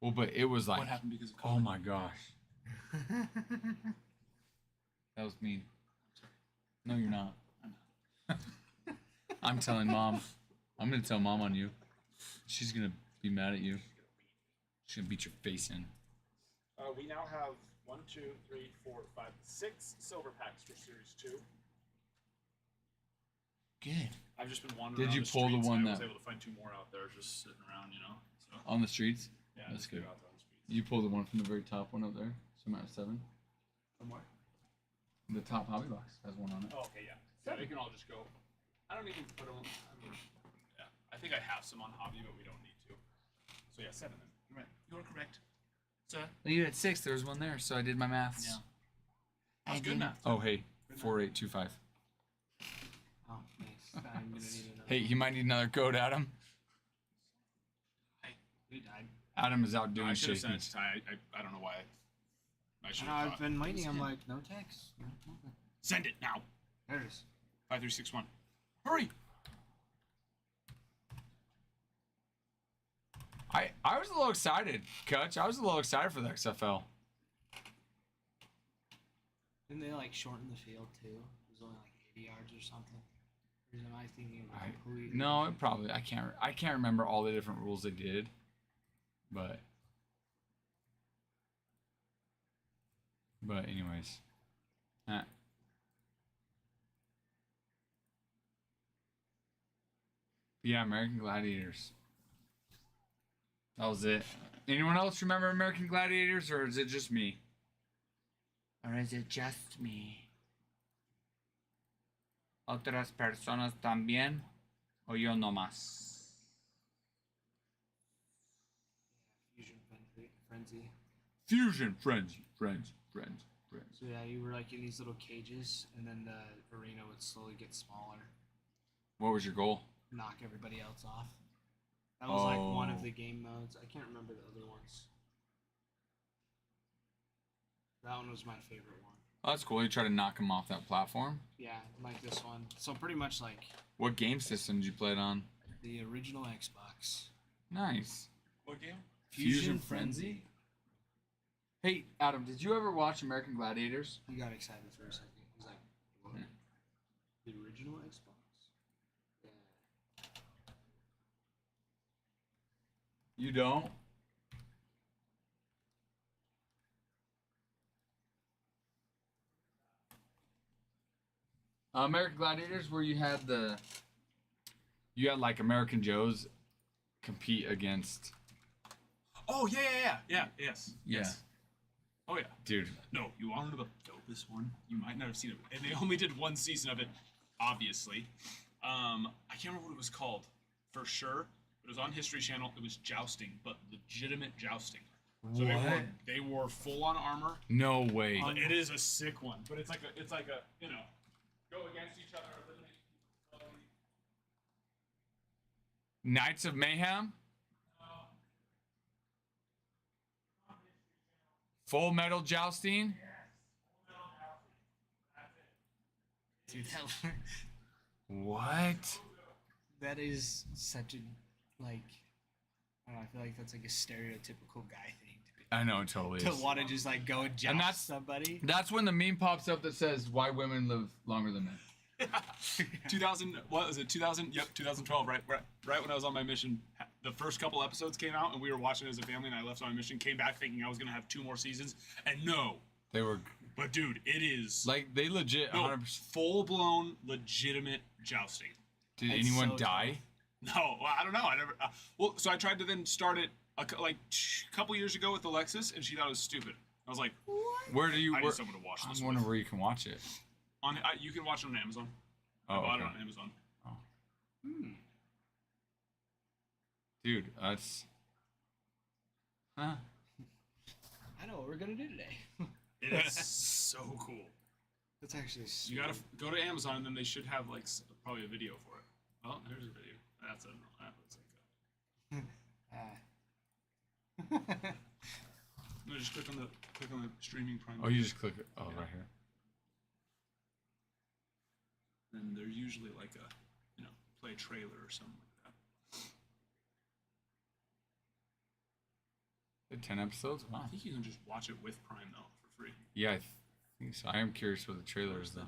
Well, but it was like, What happened because of COVID? oh my gosh, that was mean. No, you're not. I'm telling Mom. I'm gonna tell Mom on you. She's gonna be mad at you. She's gonna beat your face in. We now have 1, 2, 3, 4, 5, 6 silver packs for Series 2. Good. I've just been wandering. Did you around pull the streets, one and I was that- able to find 2 more out there, just sitting around, you know. So On the streets? yeah, That's just go good. out there on the streets. You pulled the one from the very top one up there. So I'm at 7. From where? The top hobby box has one on it. Oh, okay, yeah. Yeah, they can all just go. I don't even put them. I mean, yeah. I think I have some on hobby, but we don't need to. So yeah, 7 then. You're right. You are correct. So Well, you had 6. There was one there, so I did my maths. yeah, that's good math. Oh, hey, 4825. Oh, nice. I'm gonna need another. Hey, you might need another code, Adam. We died. Adam is out No, doing I should have sent it shakies. to Ty. I don't know why. I should No, have. I've been waiting. I'm like, no text. No, nothing. Send it now. There it is. 5361. Hurry. I was a little excited, Kutch. I was a little excited for the XFL. Didn't they like shorten the field too? It was only like 80 yards or something. Or am I thinking of a completely No, it different- probably. I can't remember all the different rules they did, but anyways, Yeah, American Gladiators. That was it. Anyone else remember American Gladiators, or is it just me? Or is it just me? Otras personas también, o yo nomás? Frenzy. Fusion frenzy. So yeah, you were like in these little cages, and then the arena would slowly get smaller, What was your goal? knock everybody else off. That was like one of Oh. the game modes. I can't remember the other ones. That one was my favorite one. Oh, that's cool. You try to knock him off that platform. Yeah, like this one. So pretty much like What game system did you play it on? the original Xbox. Nice. What game? Fusion Frenzy. Hey, Adam, did you ever watch American Gladiators? He got excited for a second. He's like, what? Yeah. The original Xbox? Yeah. You don't? American Gladiators, where you had like American Joes compete against. Oh yeah. Yes. Yeah. Yes. Oh yeah. Dude. No, you want to know the dopest one? You might not have seen it, and they only did one season of it, obviously. I can't remember what it was called for sure. It was on History Channel. It was jousting, but legitimate jousting. So they wore full on armor. No way. It is a sick one, but it's like a go against each other, eliminate people. Knights of Mayhem? Full Metal Jousting? Dude, What? that is such a, like, I don't know, I feel like that's like a stereotypical guy thing I know it totally to is. want to just like go and joust that's- somebody. That's when the meme pops up that says why women live longer than men. 2000, what was it? 2000? Yep, 2012. Right when I was on my mission, the first couple episodes came out, and we were watching it as a family. And I left on my mission, came back thinking I was gonna have 2 more seasons, and no. They were But dude, it is like they legit 100%. full blown legitimate jousting. Did That's anyone so die? No, well, I don't know. I never. So I tried to then start it a couple years ago with Alexis, and she thought it was stupid. I was like, Where do you? I Where, need someone to watch this. I'm wondering with. where you can watch it. You can watch it on Amazon. I Oh, bought okay. it on Amazon. Dude, that's. Huh? I know what we're gonna do today. It is so cool. That's actually You gotta go to Amazon, and then they should have like probably a video for it. Oh, there's a video. That looks like no, just click on the streaming Prime. Oh, you just click it. Oh, right here. And there's usually like a play trailer or something like that. 10 episodes? Wow. I think you can just watch it with Prime though for free. Yeah, I think so. I am curious what the trailer is though.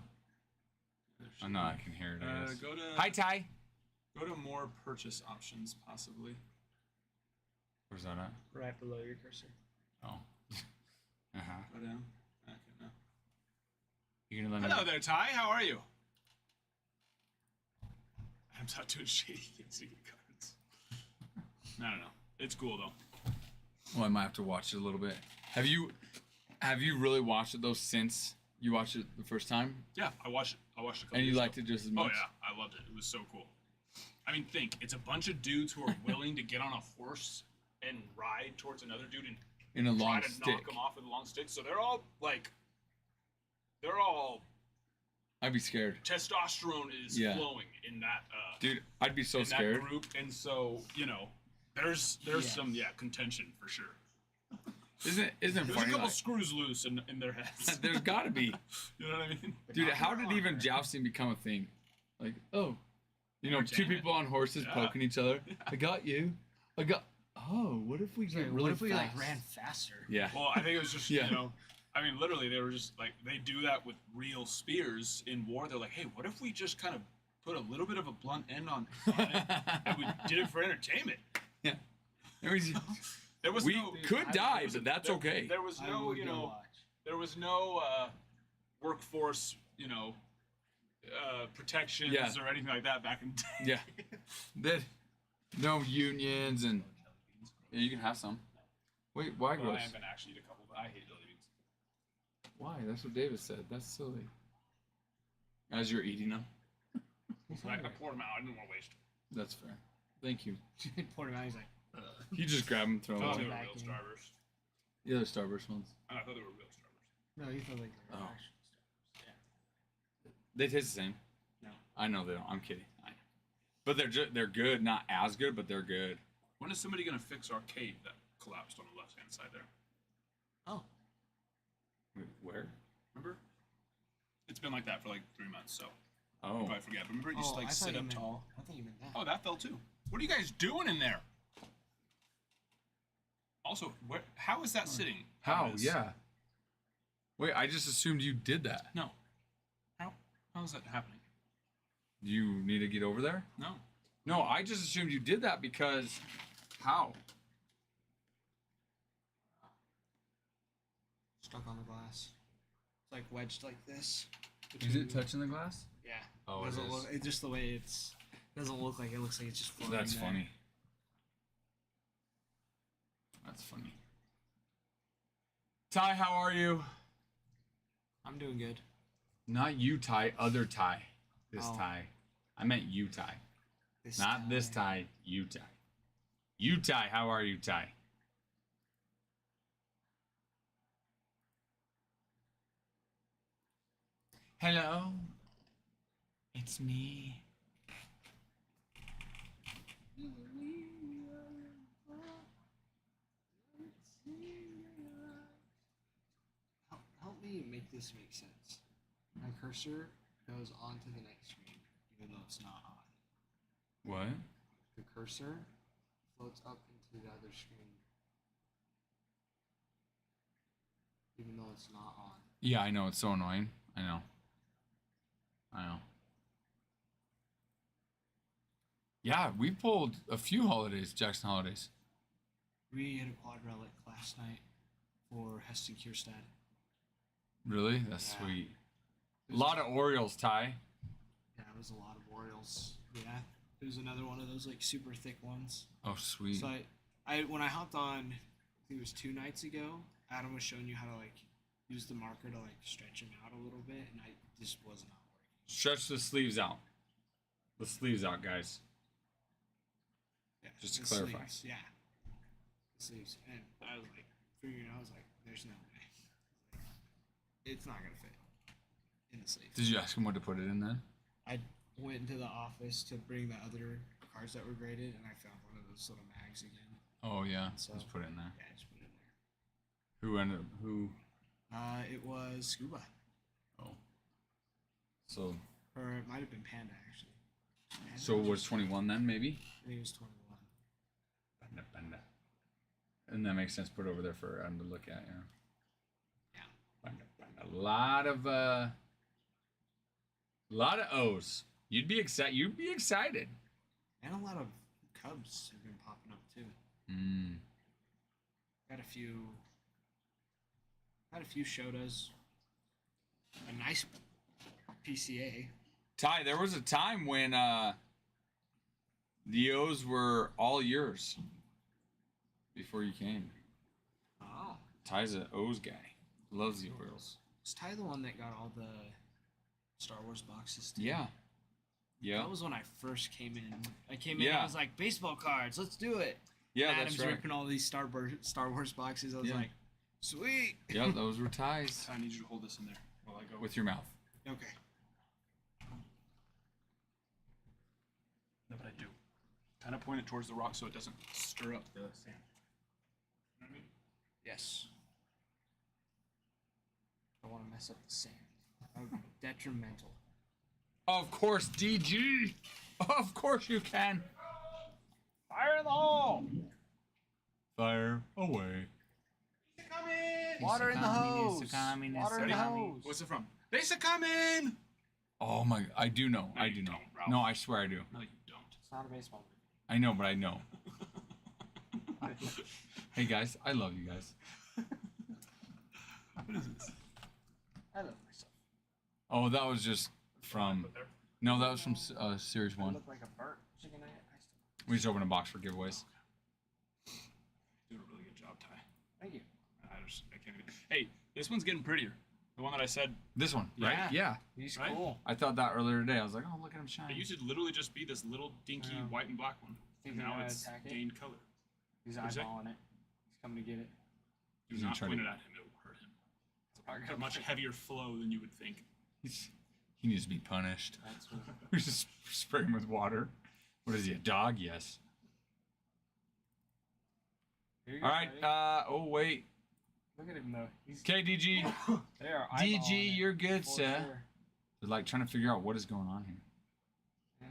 I know I can hear it. I guess. Go to Hi, Ty. Go to more purchase options possibly. Where's that at? right below your cursor. Oh. Uh-huh. Go down. Okay, no. You gonna let me? Hello there, Ty. How are you? I'm not doing shady secret cards. I don't know. It's cool though. Well, I might have to watch it a little bit. Have you really watched it though since you watched it the first time? Yeah, I watched it. I watched it. And you liked it just as Oh much? yeah, I loved it. It was so cool. I mean, think it's a bunch of dudes who are willing to get on a horse and ride towards another dude and In a long try to stick. knock him off with a long stick. So they're all I'd be scared. testosterone is Yeah. flowing in that Dude, I'd be so in scared. that group, and so there's some contention for sure. Isn't There's funny? a couple Like, screws loose in their heads. there's gotta be. You know what I mean? Dude, how did even jousting become a thing? Like, two Entertainment. people on horses Yeah. poking each other. I got you. What if we get really what if we fast? like ran faster? Yeah. Well, I think it was just Yeah. I mean, literally, they were just like they do that with real spears in war. They're like, hey, what if we just kind of put a little bit of a blunt end on it, and we did it for entertainment? Yeah. There was- There was we no could die, but that's there, okay. There was I no would go watch. there was no workforce protections Yeah. or anything like that back in. Yeah. That no unions and yeah, you can have some. Wait, why Well, I gross? am gonna actually eat a couple, but I hate jelly beans. Why? That's what David said. That's silly. As you're eating them. I poured them out. I didn't want to waste. That's fair. Thank you. Poured him out. He's like, You just grab them, throw I them thought they away. were back real in. Starburst. The other Starburst ones. I thought they were real Starburst. no, you feel like they're Oh. actual stuff. Yeah. They taste the same. No. I know they don't. I'm kidding. I know. But they're good. Not as good, but they're good. When is somebody gonna fix our cave that collapsed on the left hand side there? Oh. Wait, where? Remember? It's been like that for like 3 months, so Oh. you probably forget. But remember, it used to like sit up tall. I thought you meant that. Oh, that fell too. What are you guys doing in there? Also, how is that sitting? How? it is? Yeah. Wait, I just assumed you did that. No. How is that happening? Do you need to get over there? No. No, I just assumed you did that because how? Stuck on the glass. It's like wedged like this. Is it touching the glass? Yeah. Oh, it doesn't is. look. It's just the way it's. Doesn't look like it. Looks like it's just floating. That's there. funny. That's funny. Ty, how are you? I'm doing good. Not you, Ty. Other Ty. This Oh. Ty. I meant you, Ty. This Not this Ty. You, Ty. You, Ty. How are you, Ty? Hello. It's me. Help me make this make sense. My cursor goes onto the next screen, even though it's not on. What? The cursor floats up into the other screen, even though it's not on. Yeah, I know. It's so annoying. I know. I know. Yeah, we pulled a few holidays, Jackson holidays. We had a quad relic last night for Heston Kierstad. Really? That's Yeah. sweet. A lot of Orioles, Ty. Yeah, it was a lot of Orioles. Yeah, it was another one of those like super thick ones. Oh, sweet. So I when I hopped on, I think it was 2 nights ago. Adam was showing you how to like use the marker to like stretch them out a little bit, and I just was not working. Stretch the sleeves out. The sleeves out, guys. Yeah, Just to the clarify. sleeves, yeah, the sleeves, and I was like figuring, I was like, there's no way, it's not gonna fit in the sleeve. Did you ask him what to put it in then? I went into the office to bring the other cards that were graded, and I found one of those little mags again. Oh, yeah. So- Let's put it in there. Yeah, I just put it in there. Who ended up, who? It was Scuba, Oh. So, or it might have been Panda actually. Panda so it was was 21 then, maybe? I think it was 21. Panda, panda. And that makes sense. Put it over there for Adam to look at, yeah. Yeah. Panda, panda. A lot of O's. You'd be excited. And a lot of Cubs have been popping up too. Mm. Got a few Shotas. A nice PCA. Ty, there was a time when the O's were all yours before you came. Oh. Ty's an O's guy. Loves the Orioles. Was Ty the one that got all the Star Wars boxes too? Yeah. Yeah. That was when I first came in. I came in Yeah. I was like, baseball cards, let's do it. Yeah, and that's Adam's right. ripping all these Star Wars boxes. I was Yeah. like, sweet. Yeah, those were Ty's. I need you to hold this in there while I go. With your mouth. Okay. No, but I do. Kind of point it towards the rock so it doesn't stir up the sand. You know what I mean? Yes. I don't want to mess up the sand. That would be detrimental. Of course, DG. Of course you can. Fire in the hole! Fire away. Water in the hose! Water in the hose! What's it from? Basic coming! Oh my! I do know. No, I you do know. don't, Ralph. No, I swear I do. No, you don't. It's not a baseball movie. I know, but I know. Hey guys, I love you guys. What is this? I love myself. Oh, that was just from. Put there. No, that was from Series It 1. looked like a burnt chicken nugget. We just opened a box for giveaways. Doing a really good job, Ty. Thank you. I can't even. Hey, this one's getting prettier. The one that I said. This one, right? Yeah. He's Right? cool. I thought that earlier today. I was like, oh, look at him shine. It used to literally just be this little dinky Yeah. white and black one. Think And he's now gonna it's attack it? gained color. He's What'd you say? eyeballing it. He's coming to get it. Do He's gonna not try point to- it at him; it will hurt him. Not It's a gonna much fight. heavier flow than you would think. He needs to be punished. That's what. We just spray him with water. What is he, a dog? Yes. Here you go, All right. buddy. Oh, wait. Look at him though. He's Okay, DG. they are eyeballing DG, it, you're good, for sir. sure. They're like trying to figure out what is going on here. Yeah.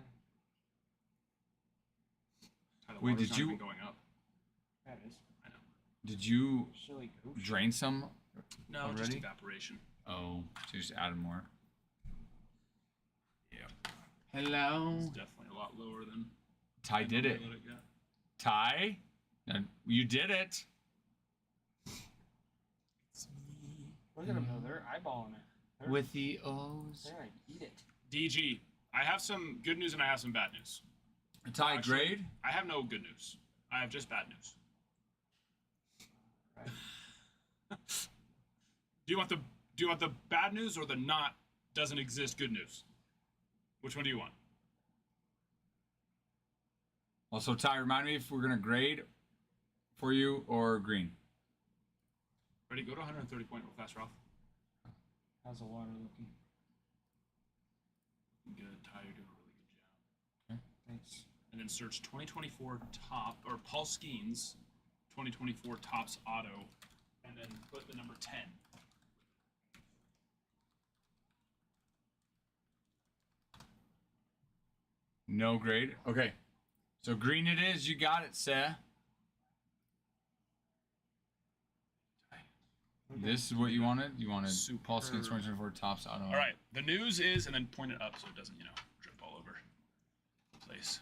The Wait, water's did not you- even going up? That is. I know. Did you Silly goof. drain some? No, just Already? evaporation. Oh, so you just added more. Yeah, Hello. it's definitely a lot lower than. Ty did the it. way that got. Ty, you did it. It's me. Look at them though. They're eyeballing it. They're, With the O's. they're like eat it. DG, I have some good news and I have some bad news. Ty, Actually, grade? I have no good news. I have just bad news. Right. Do you want the bad news or the not doesn't exist good news? Which one do you want? Also, Ty, remind me if we're gonna grade for you or green. Ready? Go to 130 point real fast, Ralph. How's the water looking? Good, Ty. You're doing a really good job. Thanks. And then search 2024 top or Paul Skeens 2024 tops auto, and then put the number 10. No grade. Okay. So green it is. You got it, sir. This is what you wanted? You wanted Paul Skeens Superb. 2024 tops auto. All right. The news is, and then point it up so it doesn't, drip all over the place.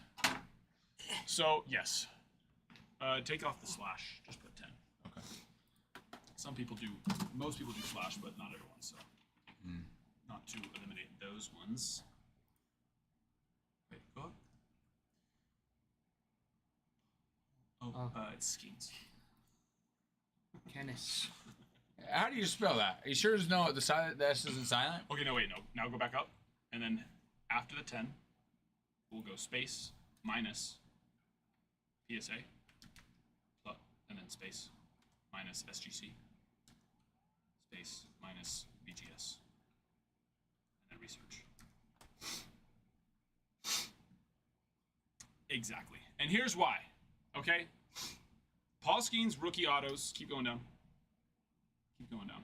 So yes, take off the slash. Just put 10. Okay. Some people do. Most people do slash, but not everyone. So not to eliminate those ones. Wait, go up. Oh, Oh. it's Skeens. Kenneth. How do you spell that? Are you sure there's no the S isn't silent? Okay, no, wait, no. Now go back up, and then after the 10, we'll go space minus PSA, and then space minus SGC, space minus BGS, and then research. Exactly. And here's why. Okay? Paul Skeens rookie autos. Keep going down. Keep going down.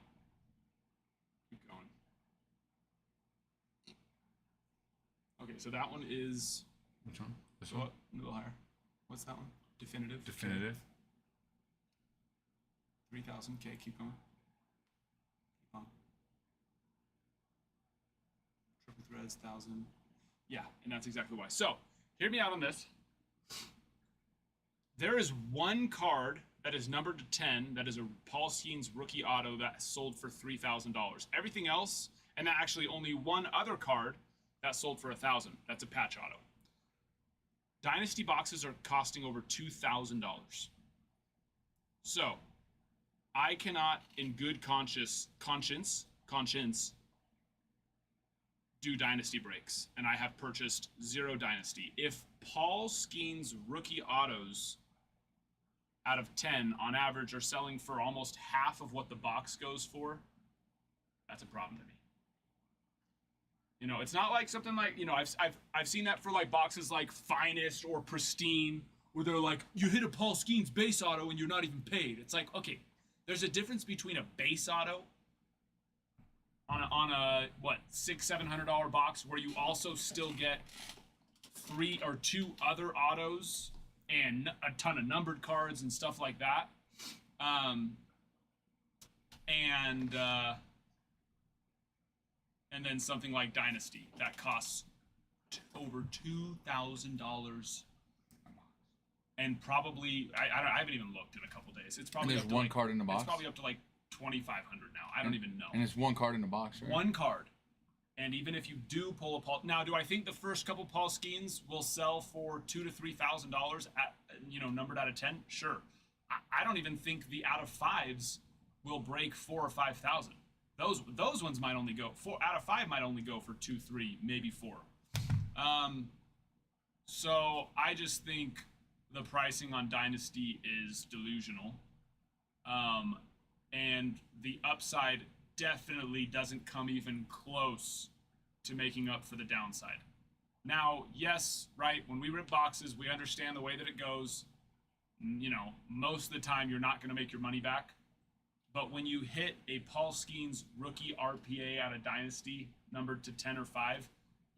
Keep going. Okay, so that one is Which one? This go up a little higher. What's that one? Definitive. Definitive. 3,000. Okay, keep going. Keep on. Triple threads, 1,000. Yeah, and that's exactly why. So, hear me out on this. There is one card that is numbered to 10 that is a Paul Skeens rookie auto that sold for $3,000. Everything else, and actually only one other card that sold for $1,000. That's a patch auto. Dynasty boxes are costing over $2,000. So, I cannot, in good conscience, do Dynasty breaks, and I have purchased 0 Dynasty. If Paul Skeens rookie autos out of 10 on average are selling for almost half of what the box goes for, that's a problem to me. It's not like something like, I've seen that for like boxes like Finest or Pristine, where they're like, you hit a Paul Skeens base auto and you're not even paid. It's like, okay, there's a difference between a base auto on a what, $600-700 box where you also still get 3 or 2 other autos and a ton of numbered cards and stuff like that. And then something like Dynasty that costs over $2,000, and probably I haven't even looked in a couple days. It's probably there's up to one like, card in the box? It's probably up to like $2,500 now. I don't even know. And it's one card in the box, right? One card. And even if you do pull a Paul, now do I think the first couple Paul Skeens will sell for $2,000 to $3,000 at numbered out of 10? Sure. I don't even think the out of fives will break 4,000 or 5,000. Those ones might only go 4 out of 5 might only go for 2, 3, maybe 4. So I just think the pricing on Dynasty is delusional. And the upside definitely doesn't come even close to making up for the downside. Now, yes, right, when we rip boxes, we understand the way that it goes. Most of the time you're not going to make your money back. But when you hit a Paul Skeens rookie RPA out of Dynasty numbered to 10 or 5,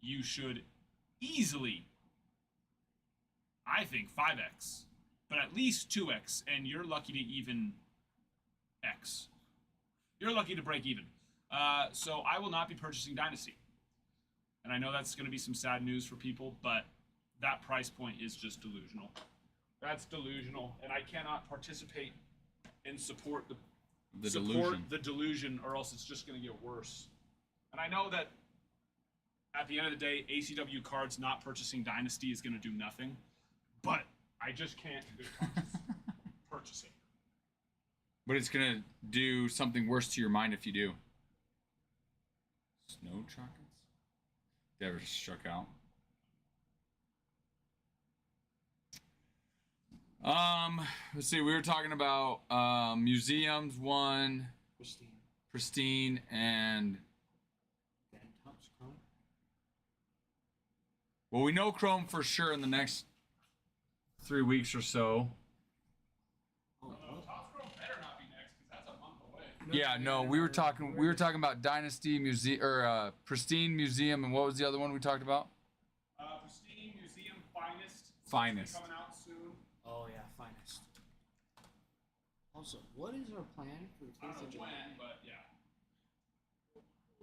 you should easily, I think, 5x, but at least 2x, and you're lucky to even X. You're lucky to break even. So I will not be purchasing Dynasty. And I know that's going to be some sad news for people, but that price point is just delusional. That's delusional, and I cannot participate and support the delusion, or else it's just going to get worse. And I know that at the end of the day, ACW cards not purchasing Dynasty is going to do nothing, but I just can't in good conscience purchase it. But it's going to do something worse to your mind if you do. Snow Trockets? They ever struck out? Let's see. We were talking about museums, one, pristine, and well, we know Chrome for sure in the next 3 weeks or so. Yeah, no, we were talking about Dynasty Museum or Pristine Museum, and what was the other one we talked about? Pristine Museum Finest. Finest. Coming out soon. Oh yeah, finest. Also, what is our plan for the I 4th don't of know July? when, but yeah.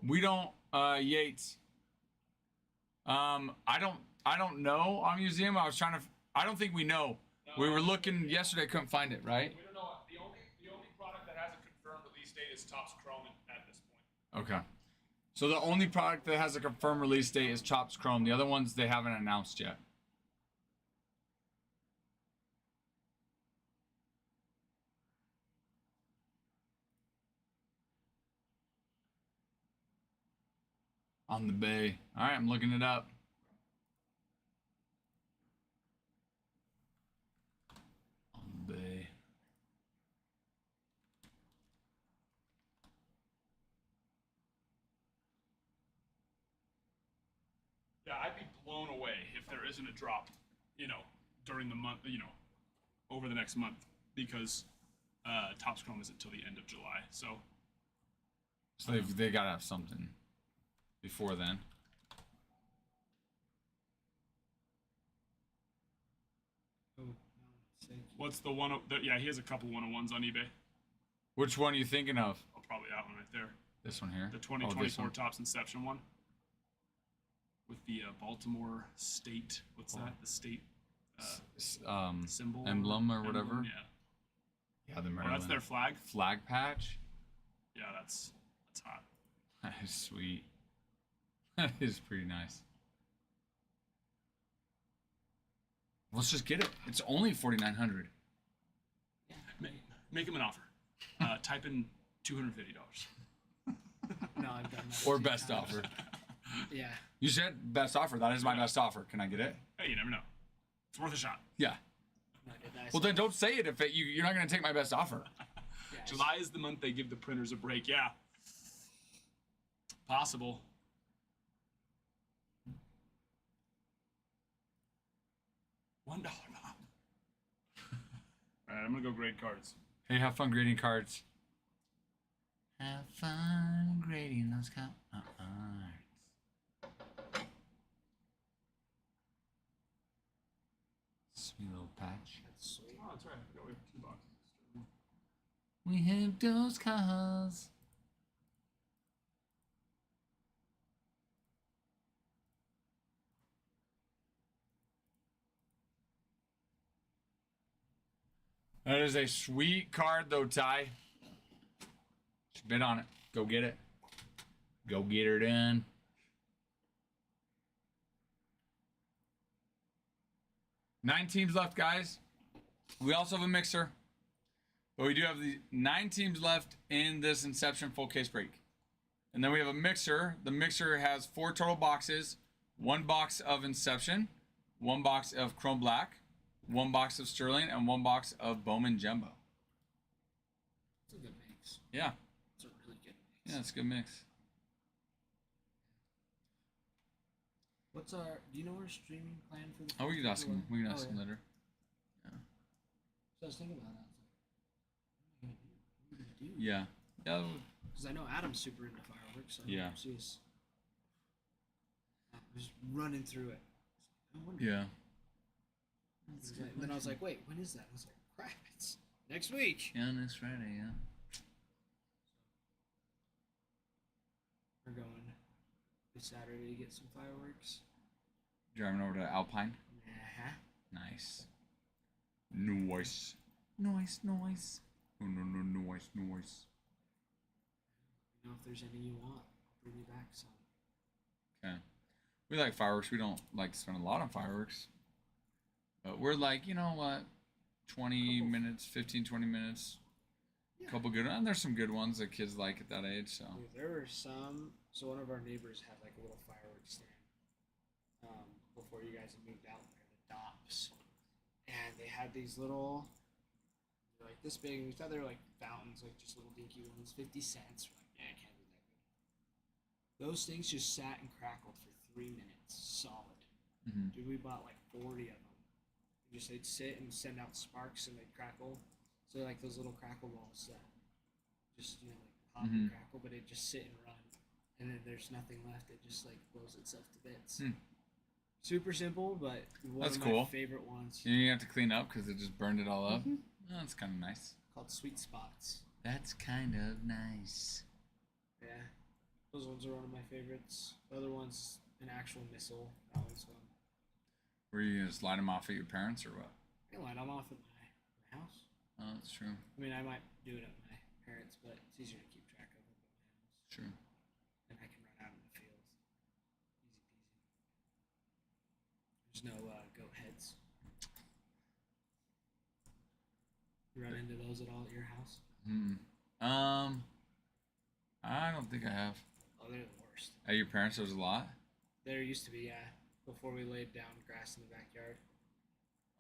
We don't Yates. I don't know on museum. I don't think we know. We were looking yesterday, couldn't find it, right? We don't know. The only product that has a confirmed release date is Topps Chrome at this point. Okay. So the only product that has a confirmed release date is Topps Chrome. The other ones they haven't announced yet. On the bay. All right, I'm looking it up. On the bay. Yeah, I'd be blown away if there isn't a drop, during the month, over the next month, because Topps Chrome isn't until the end of July. So They gotta have something before then. Oh, no, sake. what's the one? Yeah, he has a couple 101s on eBay. Which one are you thinking of? Oh, probably that one right there. This one here? The Oh, this 2024 one. Topps Inception one. With the Baltimore State, what's that? The state symbol? Emblem or whatever? Yeah. Yeah, the Oh, Maryland. that's their flag? Flag patch? Yeah, that's hot. That is sweet. That is pretty nice. Let's just get it. It's only $4,900. Make him an offer. Type in $250. No, I've done that. Or a few best times. offer. Yeah. You said best offer. That is my best offer. Can I get it? Hey, you never know. It's worth a shot. Yeah. No, did I Well, say- then don't say it if you're not going to take my best offer. yeah, I July is the month they give the printers a break. Yeah. Possible. $1 off. All right, I'm gonna go grade cards. Hey, have fun grading cards. Have fun grading those cards. Sweet little patch. That's sweet. Oh, that's right. I forgot we have 2 boxes. We have those cars. That is a sweet card, though, Ty. Just bid on it. Go get it. Go get her done. 9 teams left, guys. We also have a mixer, but we do have the 9 teams left in this Inception full case break. And then we have a mixer. The mixer has 4 total boxes. 1 box of Inception, 1 box of Chrome Black, 1 box of Sterling, and 1 box of Bowman Jumbo. It's a good mix. Yeah. It's a really good mix. Yeah, it's a good mix. What's our? Do you know our streaming plan for the? Oh, we can ask him. We can ask him yeah. later. So I was thinking about that. I was like, what are we gonna do? Yeah. Yeah. Because I know Adam's super into fireworks. So Yeah. She's just running through it. I wonder. Yeah. And then I was like, wait, when is that? I was like, crap, it's next week. Yeah, next Friday. Yeah. We're going this Saturday to get some fireworks. Driving over to Alpine. Uh-huh. Nice. Noise. Noise. Noise. No, no, no, noise. Noise. You know, if there's any you want, I'll bring you back some. Okay. We like fireworks. We don't like to spend a lot on fireworks. But we're like, you know what? 20 minutes, 15, 20 minutes. Yeah. Couple good ones. And there's some good ones that kids like at that age, so. Dude, there were some. So one of our neighbors had like a little fireworks stand before you guys had moved out there, the Dops, and they had these little, they're like this big. And we thought they were like fountains, like just little dinky ones, 50 cents. We're like, yeah, it can't be that good. Those things just sat and crackled for 3 minutes, solid. Mm-hmm. Dude, we bought like 40 of them. Just they'd sit and send out sparks and they'd crackle. So like those little crackle balls that just like pop and crackle, but it just sit and run, and then there's nothing left. It just like blows itself to bits. Super simple, but one That's of cool. my favorite ones. You didn't have to clean up because it just burned it all up. Mhm. Oh, that's kind of nice. Called Sweet Spots. That's kind of nice. Yeah, those ones are one of my favorites. The other one's an actual missile. That one's fun. Were you gonna just light them off at your parents or what? I can light them off at my house. Oh, that's true. I mean, I might do it at my parents', but it's easier to keep track of them at my house. True. And I can run out in the field. Easy peasy. There's no goat heads. You run into those at all at your house? I don't think I have. Oh, they're the worst. At your parents, there's a lot. There used to be, yeah, before we laid down grass in the backyard.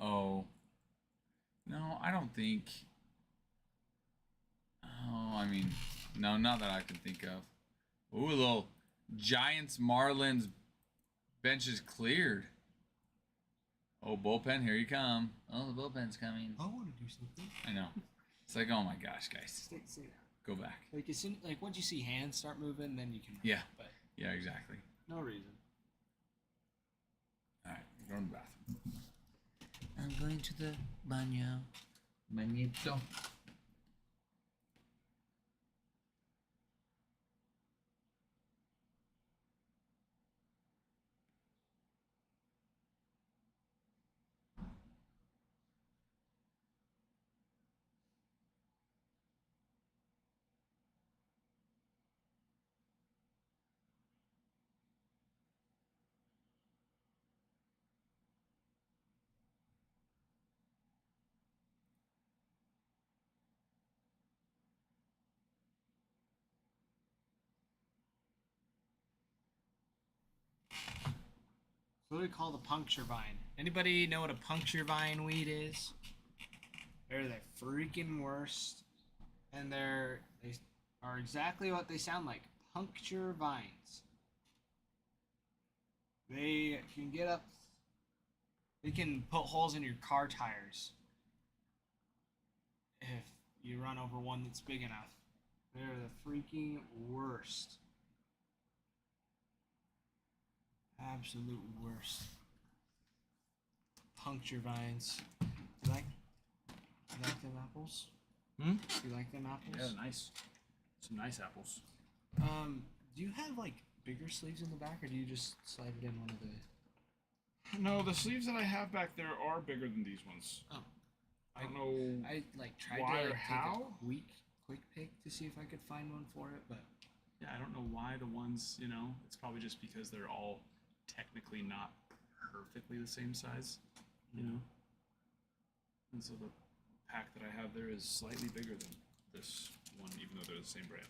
Oh. No, I don't think. Oh, I mean, no, not that I can think of. Ooh, little Giants Marlins benches cleared. Oh, bullpen, here you come. Oh, the bullpen's coming. I want to do something. I know. It's like, oh my gosh, guys, Stay down. go back. Like as soon, like once you see hands start moving, then you can. Run, Yeah. But Yeah, exactly. no reason. All right, go to the bathroom. I'm going to the baño. Bañito. What do we call the puncture vine? Anybody know what a puncture vine weed is? They're the freaking worst, and they are exactly what they sound like. Puncture vines. They can get up. They can put holes in your car tires if you run over one that's big enough. They're the freaking worst. Absolute worst. Puncture vines. You like them apples? Hmm? You like them apples? Yeah, nice. Some nice apples. Do you have like bigger sleeves in the back, or do you just slide it in one of the? No, the sleeves that I have back there are bigger than these ones. Oh. I don't know. I like tried why to or like, how? take a quick pick to see if I could find one for it, but Yeah, I don't know why the ones, it's probably just because they're all technically not perfectly the same size. You know. And so the pack that I have there is slightly bigger than this one, even though they're the same brand.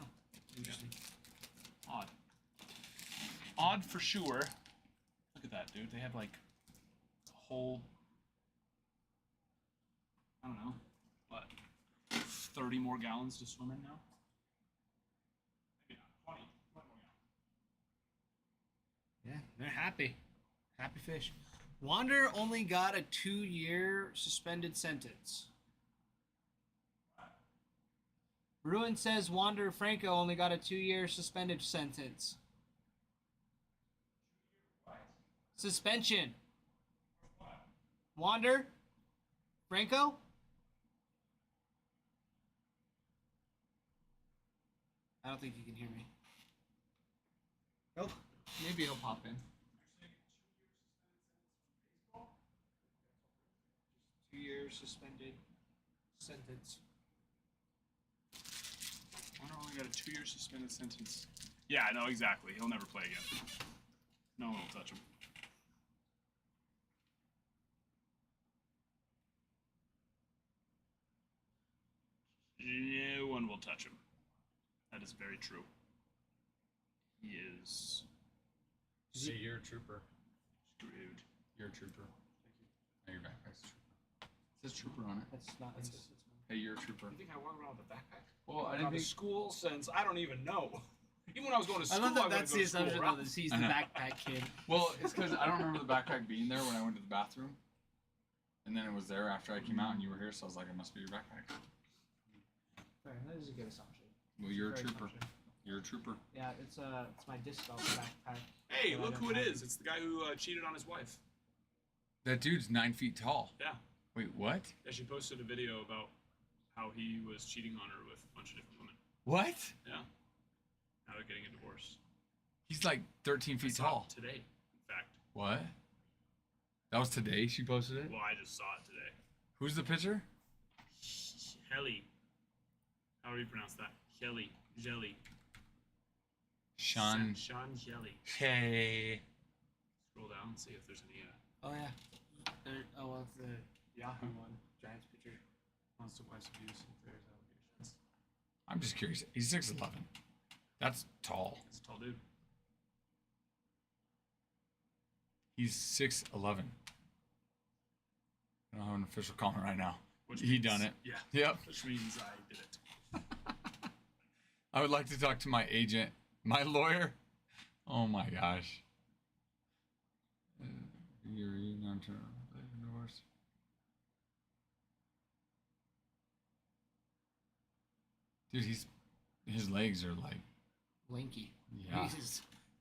Oh, interesting. Odd. Odd for sure. Look at that, dude. They have like a whole, I don't know, what, 30 more gallons to swim in now? Maybe not. 20 more gallons. Yeah, they're happy. Happy fish. Wander only got a 2-year suspended sentence. Ruin says Wander Franco only got a 2-year suspended sentence. Suspension. Wander Franco? I don't think you can hear me. Nope. Maybe he'll pop in. 2-year suspended sentence. Wonder only got a 2-year suspended sentence. Yeah, I know exactly. He'll never play again. No one will touch him. No one will touch him. That is very true. He is Hey, you're a trooper. screwed. You're a trooper. Thank you. Hey, your backpack's a trooper. It says trooper on it. That's not That's his. it. Hey, you're a trooper. You think I walk around with a backpack? Well, I I've didn't gone to think. school since I don't even know. Even when I was going to I school, love that wouldn't that's go the to school assumption around- though, that he's I the know. backpack kid. Well, it's because I don't remember the backpack being there when I went to the bathroom, and then it was there after I came out and you were here, so I was like, it must be your backpack. Fair, that is a good assumption. Well, you're a Fair trooper. assumption. You're a trooper. Yeah, it's my disc golf backpack. Hey, that I look don't who it have. is. It's the guy who cheated on his wife. That dude's 9 feet tall. Yeah. Wait, what? Yeah, she posted a video about how he was cheating on her with a bunch of different women. What? Yeah. Now they're getting a divorce. He's like 13 I feet saw tall. it today, in fact. What? That was today she posted it? Well, I just saw it today. Who's the picture? Helly. How do you pronounce that? Helly. Jelly. Sean. Sean Jelly. Hey. Scroll down and see if there's any Oh yeah. Well, the Yahoo one, Giants pitcher. wants to wife abuse if there's allegations. I'm just curious. He's 6'11". That's tall. He's a tall dude. He's 6'11". I don't have an official comment right now. Which He means- done it. Yeah. Yep. Which means I did it. I would like to talk to my agent, my lawyer. Oh my gosh. You're not divorce. Dude, his legs are like, Lanky. yeah.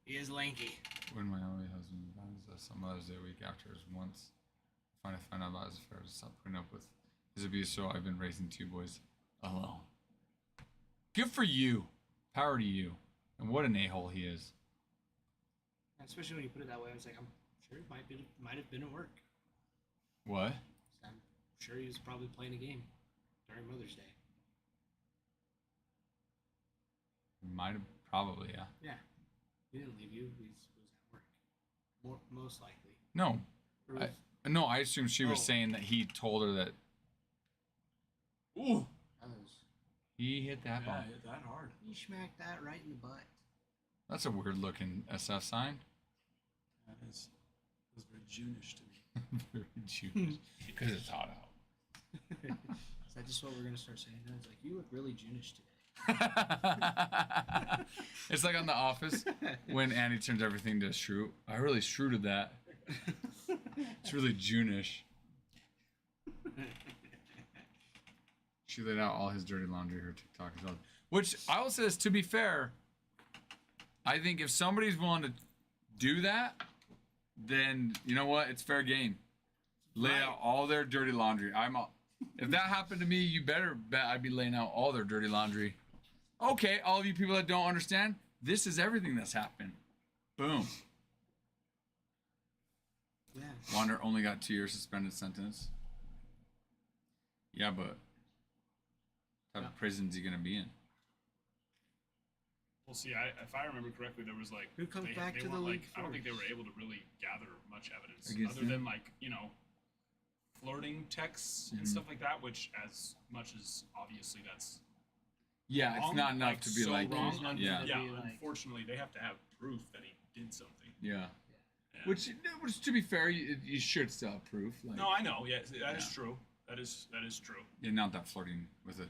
He is lanky. When my only husband dies, some Mother's Day week after his once finally find out about his affair to stop putting up with his abuse, so I've been raising 2 boys alone. Good for you. Power to you. And what an a-hole he is. Especially when you put it that way, I was like, I'm sure it might have been at work. What? I'm sure he was probably playing a game during Mother's Day. Might have, probably, yeah. Yeah. He didn't leave you. He was at work. Most likely. No. Or was- No, I assume she was Oh. saying that he told her that Ooh. that was- he hit that Yeah, ball. hit that hard. He smacked that right in the butt. That's a weird looking SF sign. That is very June-ish to me. Very Jewish. Because it's hot out. Is that just what we're gonna start saying? It's like, you look really June-ish today. It's like on The Office when Andy turns everything to shrew. I really shrewded that. It's really June-ish. She laid out all his dirty laundry her TikTok as well. Which I will say this, to be fair, I think if somebody's willing to do that, then you know what? It's fair game. Lay out all their dirty laundry. If that happened to me, you better bet I'd be laying out all their dirty laundry. Okay, all of you people that don't understand, this is everything that's happened. Boom. Yeah. Wander only got 2 years suspended sentence. Yeah, but what type of prison is he gonna be in? Well, see, if I remember correctly, there was like Who comes back they to the weren't, league I don't think they first? were able to really gather much evidence Against other him? than like flirting texts and Mhm. stuff like that, which as much as obviously that's Yeah, it's wrong, not enough like, to be so like, wrong. There's nothing yeah, to yeah, be like- unfortunately, they have to have proof that he did something. yeah. Yeah. Which to be fair, you should still have proof. Like, No, I know. Yeah, that is Yeah. true. That is true. yeah, not that flirting with a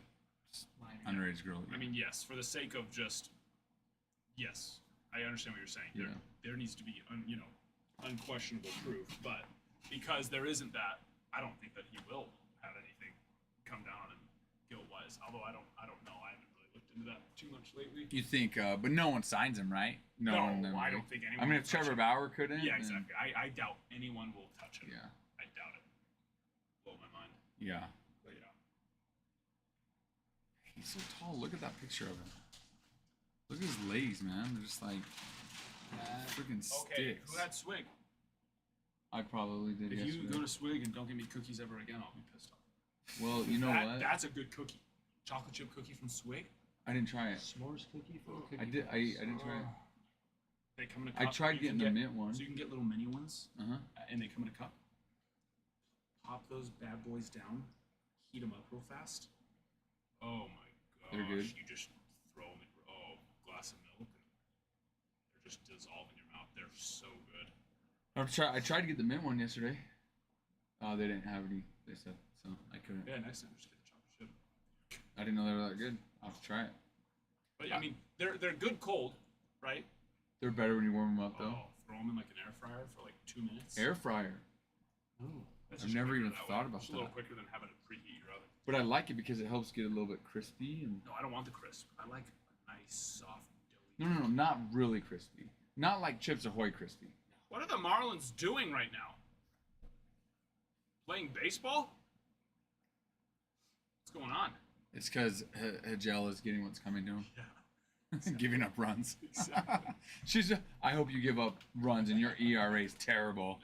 Minor. underage girl. I mean, yes, for the sake of just, yes, I understand what you're saying. Yeah. There needs to be, unquestionable proof, but because there isn't that, I don't think that he will have anything come down on him guilt-wise. Although I don't know. I haven't really looked into that too much lately. you think, but no one signs him, right? No, one, I right? don't think anyone. I mean, will if touch Trevor him. Bauer couldn't, Yeah, then- exactly. I doubt anyone will touch him. Yeah, I doubt it. Blow my mind. yeah. But yeah. He's so tall. Look at that picture of him. Look at his legs, man. They're just like freaking Okay, sticks. who had Swig? I probably did If yesterday. you go to Swig and don't give me cookies ever again, I'll be pissed off. Well, you know what? That's a good cookie. Chocolate chip cookie from Swig. I didn't try it. S'mores cookie for cookie. I did. I didn't try it. They come in a I cup. tried You getting can the get- mint one. So you can get little mini ones, Uh huh. and they come in a cup. Pop those bad boys down, heat them up real fast. Oh my gosh! They're good. You just throw them in glass of milk, and they're just dissolve in your mouth. They're so good. I tried to get the mint one yesterday. They didn't have any. They said so. I couldn't. Yeah, next time just get the chocolate chip. I didn't know they were that good. I'll have to try it. But I mean, they're good cold, right? They're better when you warm them up, though. Oh, throw them in like an air fryer for like 2 minutes. Air fryer. Ooh. That's I've just never quicker even that thought way. about Just a little that. quicker than having to preheat your oven. But I like it because it helps get a little bit crispy and. No, I don't want the crisp. I like a nice, soft, No, doughy. no, no, not really crispy. Not like Chips Ahoy crispy. What are the Marlins doing right now? Playing baseball? What's going on? It's because Hagel is getting what's coming to him. Yeah. Giving up runs. Exactly. I hope you give up runs and your ERA is terrible.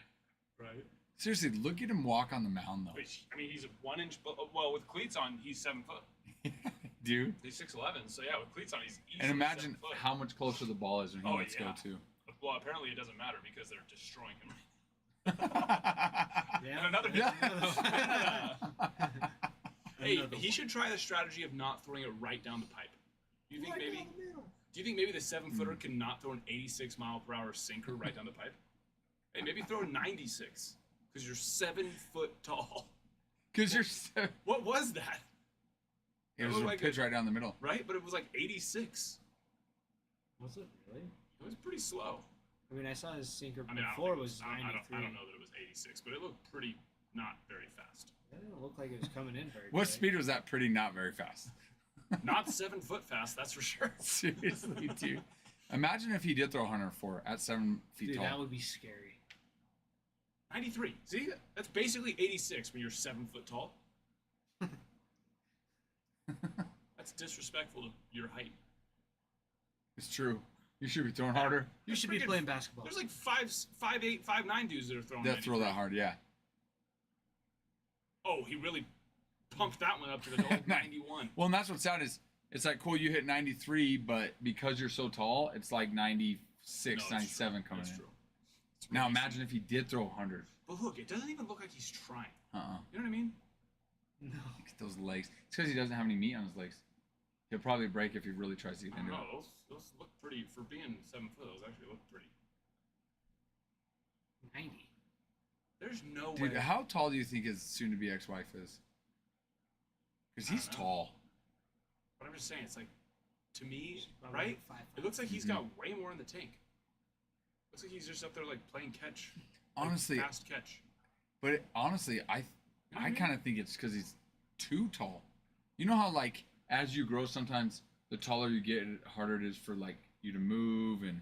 Right. Seriously, look at him walk on the mound, though. Which, I mean, he's a 1 inch. Well, with cleats on, he's 7 foot. Dude. He's 6'11". So yeah, with cleats on, he's easily And imagine 7 foot. how much closer the ball is when he Oh, lets yeah. go, too. Well, apparently it doesn't matter because they're destroying him. Yeah. And another. Hey, Another he one. should try the strategy of not throwing it right down the pipe. Do you think maybe? Do you think maybe the 7-footer can not throw an 86-mile-per-hour sinker right down the pipe? Hey, maybe throw a 96 because you're 7 foot tall. Because you're so... What was that? It was looked a like pitch right down the middle. Right, but it was like 86. Was it really? It was pretty slow. I mean, I saw his sinker I mean, before I don't, was think it 93. I don't know that it was 86, but it looked pretty not very fast. That didn't look like it was coming in very What good. speed was that? Pretty not very fast. Not 7 foot fast, that's for sure. Seriously, dude. Imagine if he did throw 104 at 7 feet Dude, tall. that would be scary. 93. See, that's basically 86 when you're 7 foot tall. That's disrespectful to your height. It's true. You should be throwing harder. You should be freaking- playing basketball. There's like 5'8", 5'9" dudes that are throwing. That throw 93. that hard, yeah. Oh, he really pumped that one up to the old 91. Well, and that's what's sad is it's like cool you hit 93, but because you're so tall, it's like 96, No, it's 97 true. coming That's in. true. It's Now really imagine if he did throw 100. But look, it doesn't even look like he's trying. Uh-uh. You know what I mean? No. Look at those legs. It's because he doesn't have any meat on his legs. He'll probably break if he really tries to get I don't into know. it. Those look pretty for being 7 foot. Those actually look pretty. 90. There's no Dude, way. how tall do you think his soon-to-be ex-wife is? Because I he's don't know. tall. But I'm just saying, it's like, to me, Probably right? like 5'5". It looks like he's Mm-hmm. got way more in the tank. Looks like he's just up there like playing catch. Like, Honestly, fast catch. but honestly, I kind of think it's because he's too tall. You know how like as you grow, sometimes the taller you get, the harder it is for like you to move and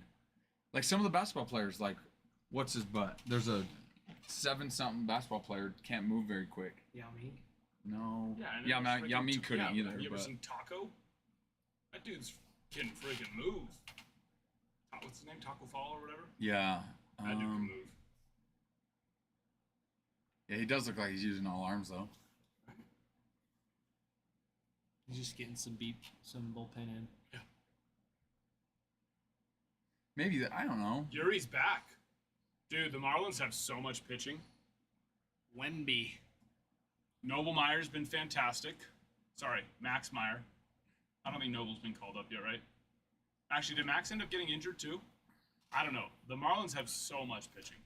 like some of the basketball players, like what's his butt? There's a 7-something basketball player can't move very quick. Yao Ming. No. Yeah, and Yeah, then Yao Ming couldn't either. Have you ever But seen Taco? That dude's can friggin' move. What's his name? Taco Fall or whatever? yeah, That dude can move. yeah, he does look like he's using all arms though. He's just getting some bullpen in. Maybe that I don't know. Yuri's back. Dude, the Marlins have so much pitching. Wemby. Noble Meyer's been fantastic. Sorry, Max Meyer. I don't think Noble's been called up yet, right? Actually, did Max end up getting injured too? I don't know. The Marlins have so much pitching.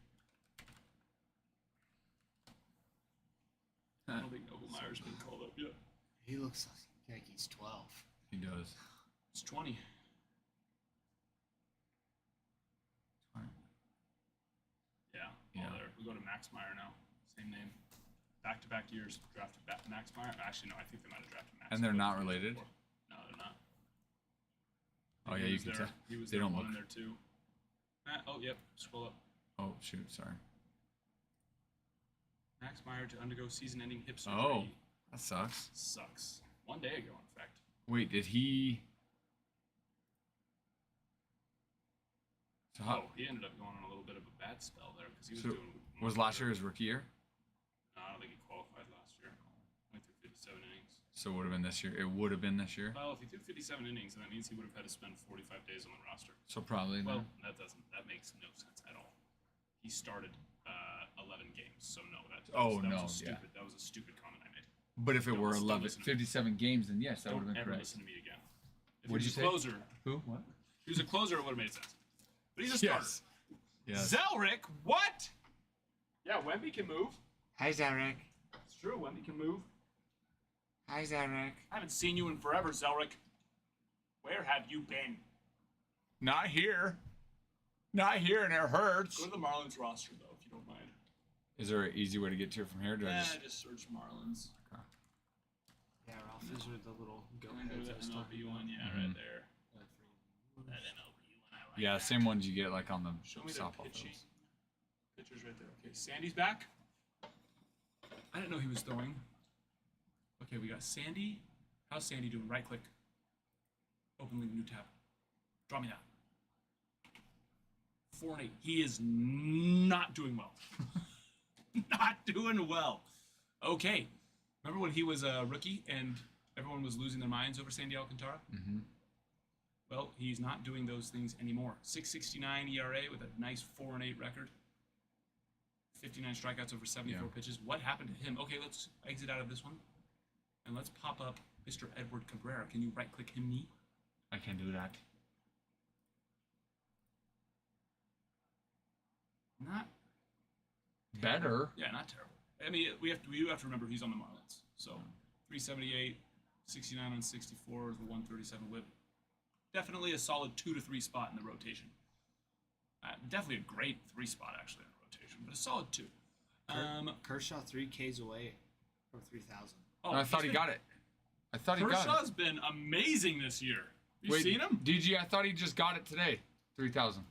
I don't think Noble Meyer's been called up yet. He looks like he's 12. He does. It's 20. Yeah. Yeah. There. We go to Max Meyer now. Same name. Back-to-back years drafted Max Meyer. Actually, no. I think they might have drafted Max. And they're Meyer not related? before. No, they're not. Oh, He yeah, you was can there. tell. He was They there don't one look. in there too. Oh, yep. Scroll up. Oh, shoot. Sorry. Max Meyer to undergo season-ending hip surgery. Oh, that sucks. Sucks. 1 day ago, in fact. Wait, did he... So how... Oh, he ended up going on a little bit of a bad spell there because he was So, doing. was last year his rookie year? No, I don't think he qualified last year. Went through 57 innings. So it would have been this year. It would have been this year. Well, if he threw 57 innings, then that means he would have had to spend 45 days on the roster. So probably Well, not. that makes no sense at all. He started 11 games, so no. Oh, that no, was a yeah. stupid, That was a stupid comment I made. But if it Don't were listen- 11, don't listen to me. 57 games, then yes, that would have Don't been ever correct. listen to me again. If What'd he you was a say? closer, Who? What? if he was a closer, it would have made sense. But he's a starter. Yes. Yes. Zelrick, what? Yeah, Wemby can move. Hi, Zarek. It's true, Wemby can move. Hi, Zarek. I haven't seen you in forever, Zelrick. Where have you been? Not here. Not here, and it hurts. Go to the Marlins roster, though, if you don't mind. Is there an easy way to get to it from here? Do I Just search Marlins. Yeah, Ralph, these are the little goat And then go heads to I was the talking MLB about. one, yeah, Mhm. right there. That MLB one, I like Yeah, that. same ones you get like on the Show me their softball pitching. fields. Pitcher's right there. Okay, Sandy's back. I didn't know he was throwing. Okay, we got Sandy. How's Sandy doing? Right click. Open link, new tab. Draw me that. 4 and 8. He is not doing well. Not doing well. Okay. Remember when he was a rookie and everyone was losing their minds over Sandy Alcantara? Mm-hmm. Well, he's not doing those things anymore. 6.69 ERA with a nice 4 and 8 record. 59 strikeouts over 74 pitches. What happened to him? Okay, let's exit out of this one. And let's pop up Mr. Edward Cabrera. Can you right-click him, me? I can do that. Not Better. Yeah, not terrible. I mean, we have to remember he's on the Marlins. So 378, 69 on 64 is the 137 whip. Definitely a solid 2 to 3 spot in the rotation. Definitely a great 3 spot actually in the rotation, but a solid 2. Kershaw 3 Ks away from 3,000. Oh, I thought he got it. I thought he got Kershaw's it. been amazing this year. You Wait, seen him? DG, I thought he just got it today. 3,000.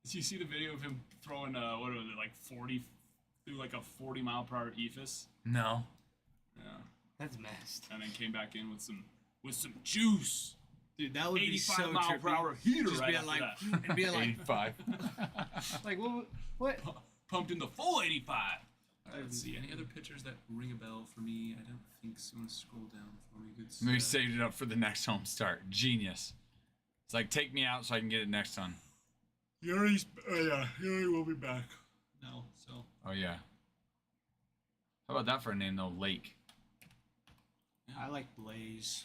Did you see the video of him throwing what was it, like 40 through like a 40-mile-per-hour ephus? No. Yeah, That's messed. and then came back in with some juice. Dude, that would be so 85 mile per trippy. hour heater Just right being after like, that. and being like, 85. like what? Pumped in the full 85. All right, let's see. Any other pitchers that ring a bell for me? I don't think so. I'm going to scroll down for me. Good Maybe stuff. saved it up for the next home start. Genius. It's like, take me out so I can get it next time. Yuri's Yuri will be back. No, so. Oh, yeah. How about that for a name, though? Lake. I like Blaze.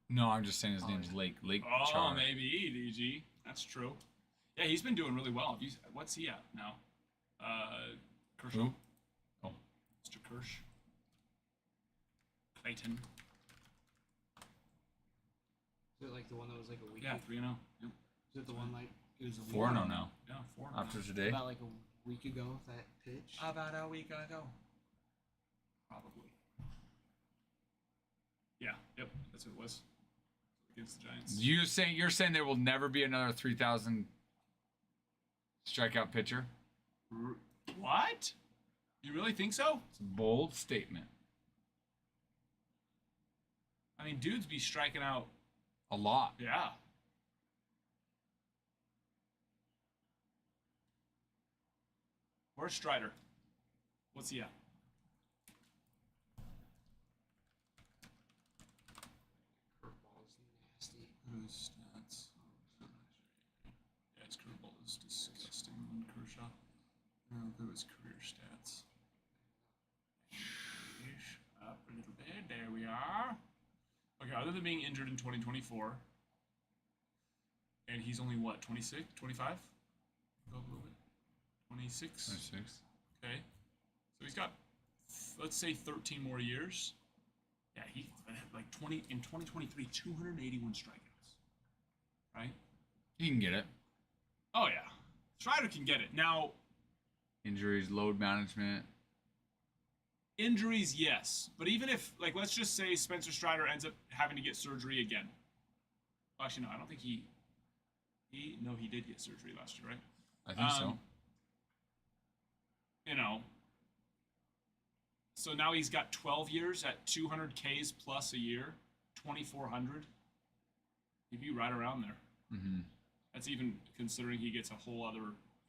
No, I'm just saying his Oh, name's yeah. Lake. Lake Oh, Char. maybe DG. That's true. Yeah, he's been doing really well. What's he at now? Kershaw. Who? Oh. Mr. Kirsch. Clayton. Is it like the one that was like a week? Yeah, 3-0. Yep. Is it the one like it was a week 4-0 now. Yeah, 4 After today. about like a week ago? That pitch. About a week ago. Probably. Yeah, yep, that's what it was. Against the Giants. You're saying there will never be another 3,000 strikeout pitcher? What? You really think so? It's a bold statement. I mean, dudes be striking out. A lot. Yeah. Where's Strider? What's he at? Curveball's nasty. Whose stats? Yeah, his curveball is disgusting on Kershaw. There was career stats. little bit. There we are. Okay, other than being injured in 2024, and he's only what, 26, 25? Go up a little bit. 26. 26. Okay. So he's got, let's say, 13 more years. Yeah, he like 2023, 281 strikeouts. Right? He can get it. Oh yeah, Strider can get it. Now, Injuries, load management. injuries, yes, but even if, like, let's just say Spencer Strider ends up having to get surgery again. Well, actually, no, I don't think he did get surgery last year, right? I think so. You know, so now he's got 12 years at 200 Ks plus a year, 2,400. He'd be right around there. Mm-hmm. That's even considering he gets a whole other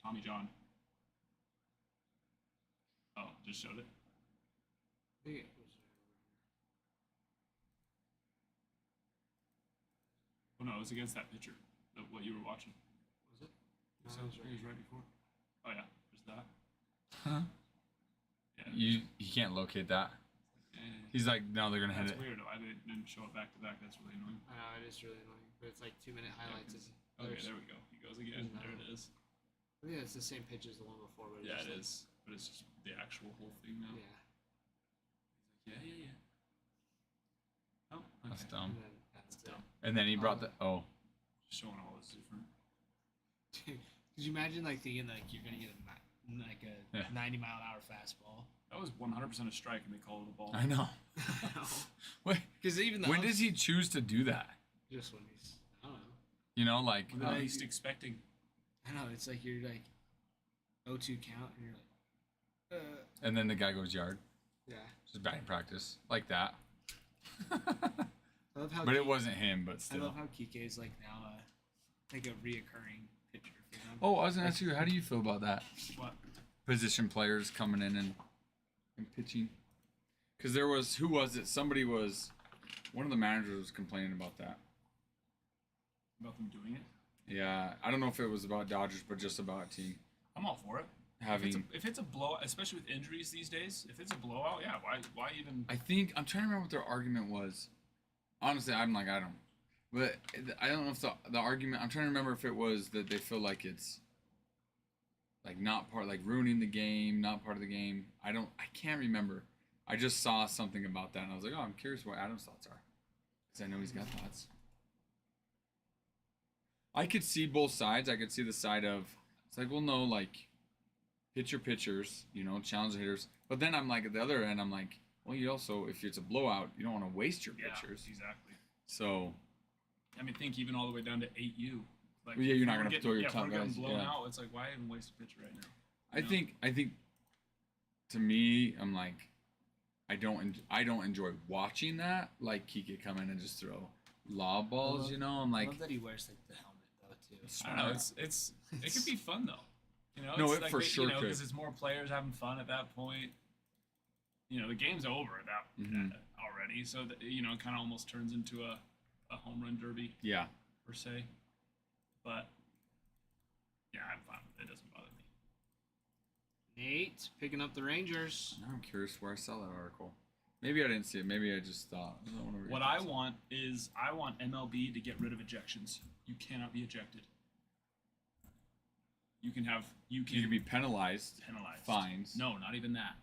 Tommy John. Oh, just showed it. I think it was Oh no, it was against that pitcher. What you were watching. was it? So No, it was it was right before. Oh yeah, there's that. Huh? Yeah. You can't locate that. Yeah. He's like, no, they're gonna hit That's it. weird. I didn't show it back to back. That's really annoying. I know, it is really annoying, but it's like 2-minute highlights. Yeah, It's- Okay, there's- there we go. He goes again. there's There another it is. I think it's the same pitch as the one before, but Yeah, it's it just is. But it's just the actual whole thing now. like, yeah. Yeah. Oh, okay. That's dumb. And then that's it. dumb. And then he brought the Showing all this different. Could you imagine like thinking like you're gonna get a Yeah. 90-mile-an-hour fastball? That was 100% a strike, and they called it a ball. I know. Wait, Because even when does he choose to do that? just when he's I don't know. You know, like When they're least expecting. I know it's like you're like 0-2 count and you're like and then the guy goes yard. yeah. Just batting practice. Like that. I love how But it wasn't him, but I still. love how Kike is like now like a reoccurring pitcher for them. Oh, I was gonna ask you, how do you feel about that? What? Position players coming in and pitching. Because there was, who was it? Somebody was, one of the managers was complaining about that. About them doing it? Yeah, I don't know if it was about Dodgers, but just about a team I'm all for it. having. If it's a blowout, especially with injuries these days, if it's a blowout, yeah, why even? I think I'm trying to remember what their argument was. Honestly, I'm like, I don't. But I don't know if the argument. I'm trying to remember if it was that they feel like it's like not part, like ruining the game, not part of the game. I can't remember. I just saw something about that, and I was like, oh, I'm curious what Adam's thoughts are, because I know he's got thoughts. I could see both sides. I could see the side of it's like, well, no, like hit your pitchers, you know, challenge the hitters. But then I'm like at the other end, I'm like, well, you also, if it's a blowout, you don't want to waste your pitchers. Exactly. So I mean, think even all the way down to 8U. Like, Well, yeah, you're if not we're gonna getting- throw your if top we're getting guys, blown yeah. out. It's like, why even waste a pitcher right now? I know? think to me, I'm like, I don't enjoy watching that. Like Kike come in and just throw lob balls, you know. I'm I like, love that he wears like the helmet though too. I don't know. It's it could be fun though. You know, No, it's it like for they, sure you know, could. because it's more players having fun at that point. You know, the game's over at that Mhm. already, so that, you know, it kind of almost turns into a home run derby yeah. per se. But yeah, I'm fine with it. It doesn't bother me. Nate picking up the Rangers. Now I'm curious where I saw that article. Maybe I didn't see it. Maybe I just thought. I don't wanna read What I this. want is I want MLB to get rid of ejections. You cannot be ejected. You can You can be penalized. penalized. fines. No, not even that.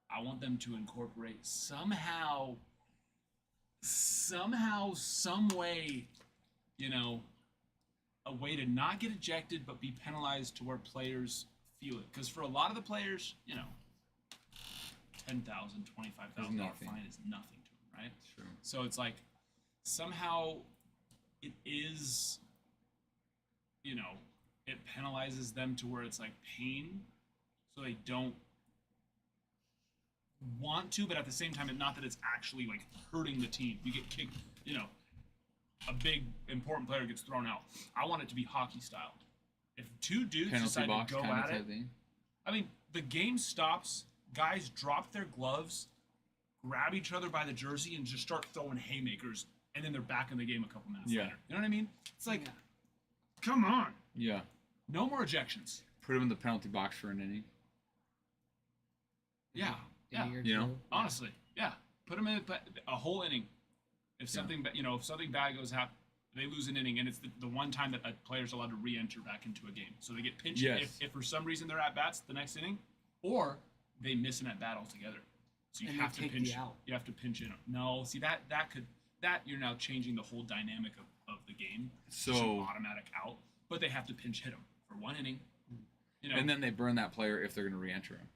I want them to incorporate somehow, some way, you know, a way to not get ejected but be penalized to where players feel it. Because for a lot of the players, you know, $10,000, $25,000 nothing. fine is nothing to them, right? True. So it's like somehow it is, you know, it penalizes them to where it's like pain, so they don't want to, but at the same time, not that it's actually like hurting the team. You get kicked, you know, a big important player gets thrown out. I want it to be hockey style. If two dudes Penalty decide box to go kind of at it, type thing. I mean, the game stops. Guys drop their gloves, grab each other by the jersey, and just start throwing haymakers, and then they're back in the game a couple minutes Yeah. later. You know what I mean? It's like, Yeah. come on. Yeah. No more ejections. Put him in the penalty box for an inning. Yeah. Yeah. Inning or You know, two. Honestly, yeah. Put them in a whole inning. If something if something bad goes happen, they lose an inning, and it's the one time that a player's allowed to re-enter back into a game. So they get pinched if for some reason they're at bats the next inning, or they miss an at bat altogether. So you have to pinch. You have to pinch in. No, see that you're now changing the whole dynamic of the game. So automatic out, but they have to pinch hit them for one inning. And then they burn that player if they're going to re-enter him.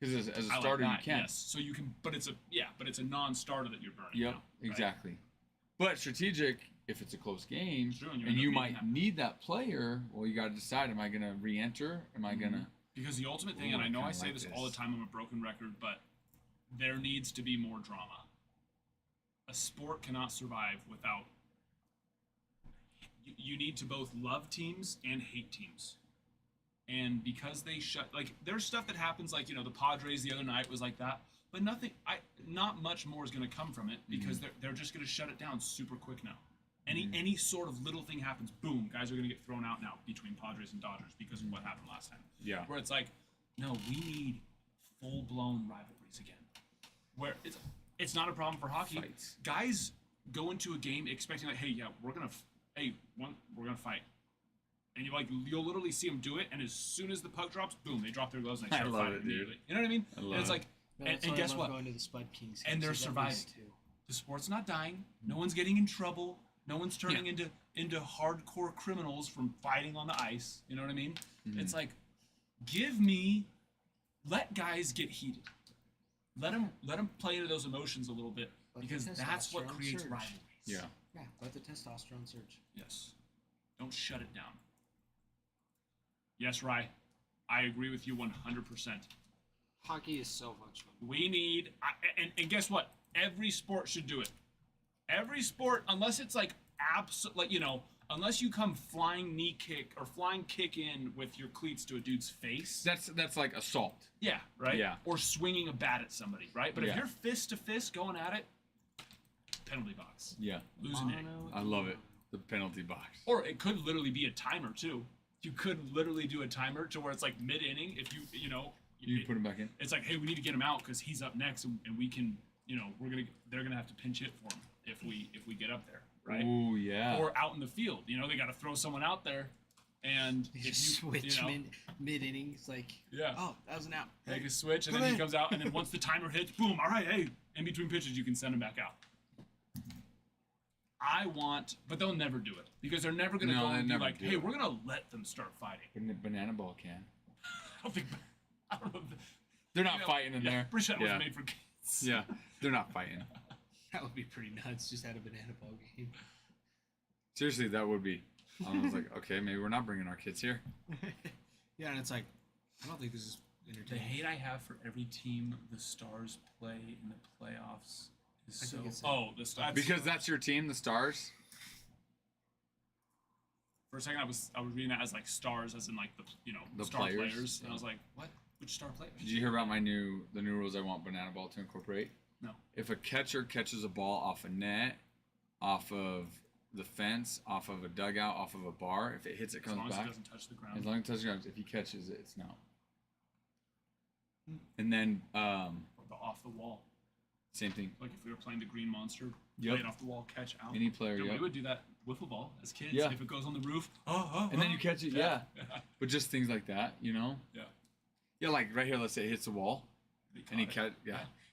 Because as a starter, you can. Yes. So you can, but it's a non-starter that you're burning. Yep, now, exactly. Right? But strategic, if it's a close game, and you might need that player, well, you got to decide: am I going to re-enter? Am I going to? Because the ultimate thing, and I know I say this all the time, I'm a broken record, but there needs to be more drama. A sport cannot survive without. You need to both love teams and hate teams. And because they there's stuff that happens, like, the Padres the other night was like that, but not much more is going to come from it because they're just going to shut it down super quick now. Any sort of little thing happens, boom, guys are going to get thrown out now between Padres and Dodgers because of what happened last time. Yeah. Where it's like, no, we need full-blown rivalries again. Where it's not a problem for hockey. Fights. Guys go into a game expecting, like, hey, yeah, we're going to fight. And you'll literally see them do it, and as soon as the puck drops, boom, they drop their gloves and they start fighting immediately. You know what I mean? And it's like, and guess what? Going to the Spud Kings and they're surviving. The sport's not dying. No one's getting in trouble. No one's turning into hardcore criminals from fighting on the ice. You know what I mean? It's like, let guys get heated. Let them play into those emotions a little bit, because that's what creates rivalries. Yeah. Yeah, let the testosterone surge. Yes. Don't shut it down. Yes, Rye. I agree with you 100%. Hockey is so much fun. We need, and guess what? Every sport should do it. Every sport, unless it's like unless you come flying knee kick or flying kick in with your cleats to a dude's face. That's like assault. Yeah, right? Yeah. Or swinging a bat at somebody, right? But if you're fist to fist going at it, penalty box. Yeah. Losing it. I love it. The penalty box. Or it could literally be a timer too. You could literally do a timer to where it's like mid-inning. If you put him back in. It's like, hey, we need to get him out because he's up next, and we can, they're gonna have to pinch hit for him if we get up there, right? Oh yeah. Or out in the field, they got to throw someone out there, and if you switch mid-inning, it's like, oh, that was an out. Take a switch, and then he comes out, and then once the timer hits, boom, all right, hey, in between pitches, you can send him back out. But they'll never do it because they're never gonna go and be like, hey, we're gonna let them start fighting. Banana ball can. I don't know. They're not fighting in there. Pretty sure that was made for kids. Yeah, they're not fighting. That would be pretty nuts. Just had a banana ball game. Seriously, that would be. I was like, okay, maybe we're not bringing our kids here. Yeah, and it's like, I don't think this is The hate I have for every team the Stars play in the playoffs is so. The Stars. Because that's your team, the Stars. For a second, I was reading that as like stars, as in like the star players, and I was like, what? Which star players? Did you hear about the new rules I want Banana Ball to incorporate? No. If a catcher catches a ball off a net, off of the fence, off of a dugout, off of a bar, if it hits, it comes back. As long as it doesn't touch the ground. As long as it touches the ground, if he catches it, it's no. And then off the wall. Same thing. Like if we were playing the Green Monster, play it off the wall, catch out. Any player, We would do that wiffle ball as kids. Yeah. If it goes on the roof, and then you catch it, yeah. But just things like that, Yeah. Yeah, like right here, let's say it hits the wall, and he catch,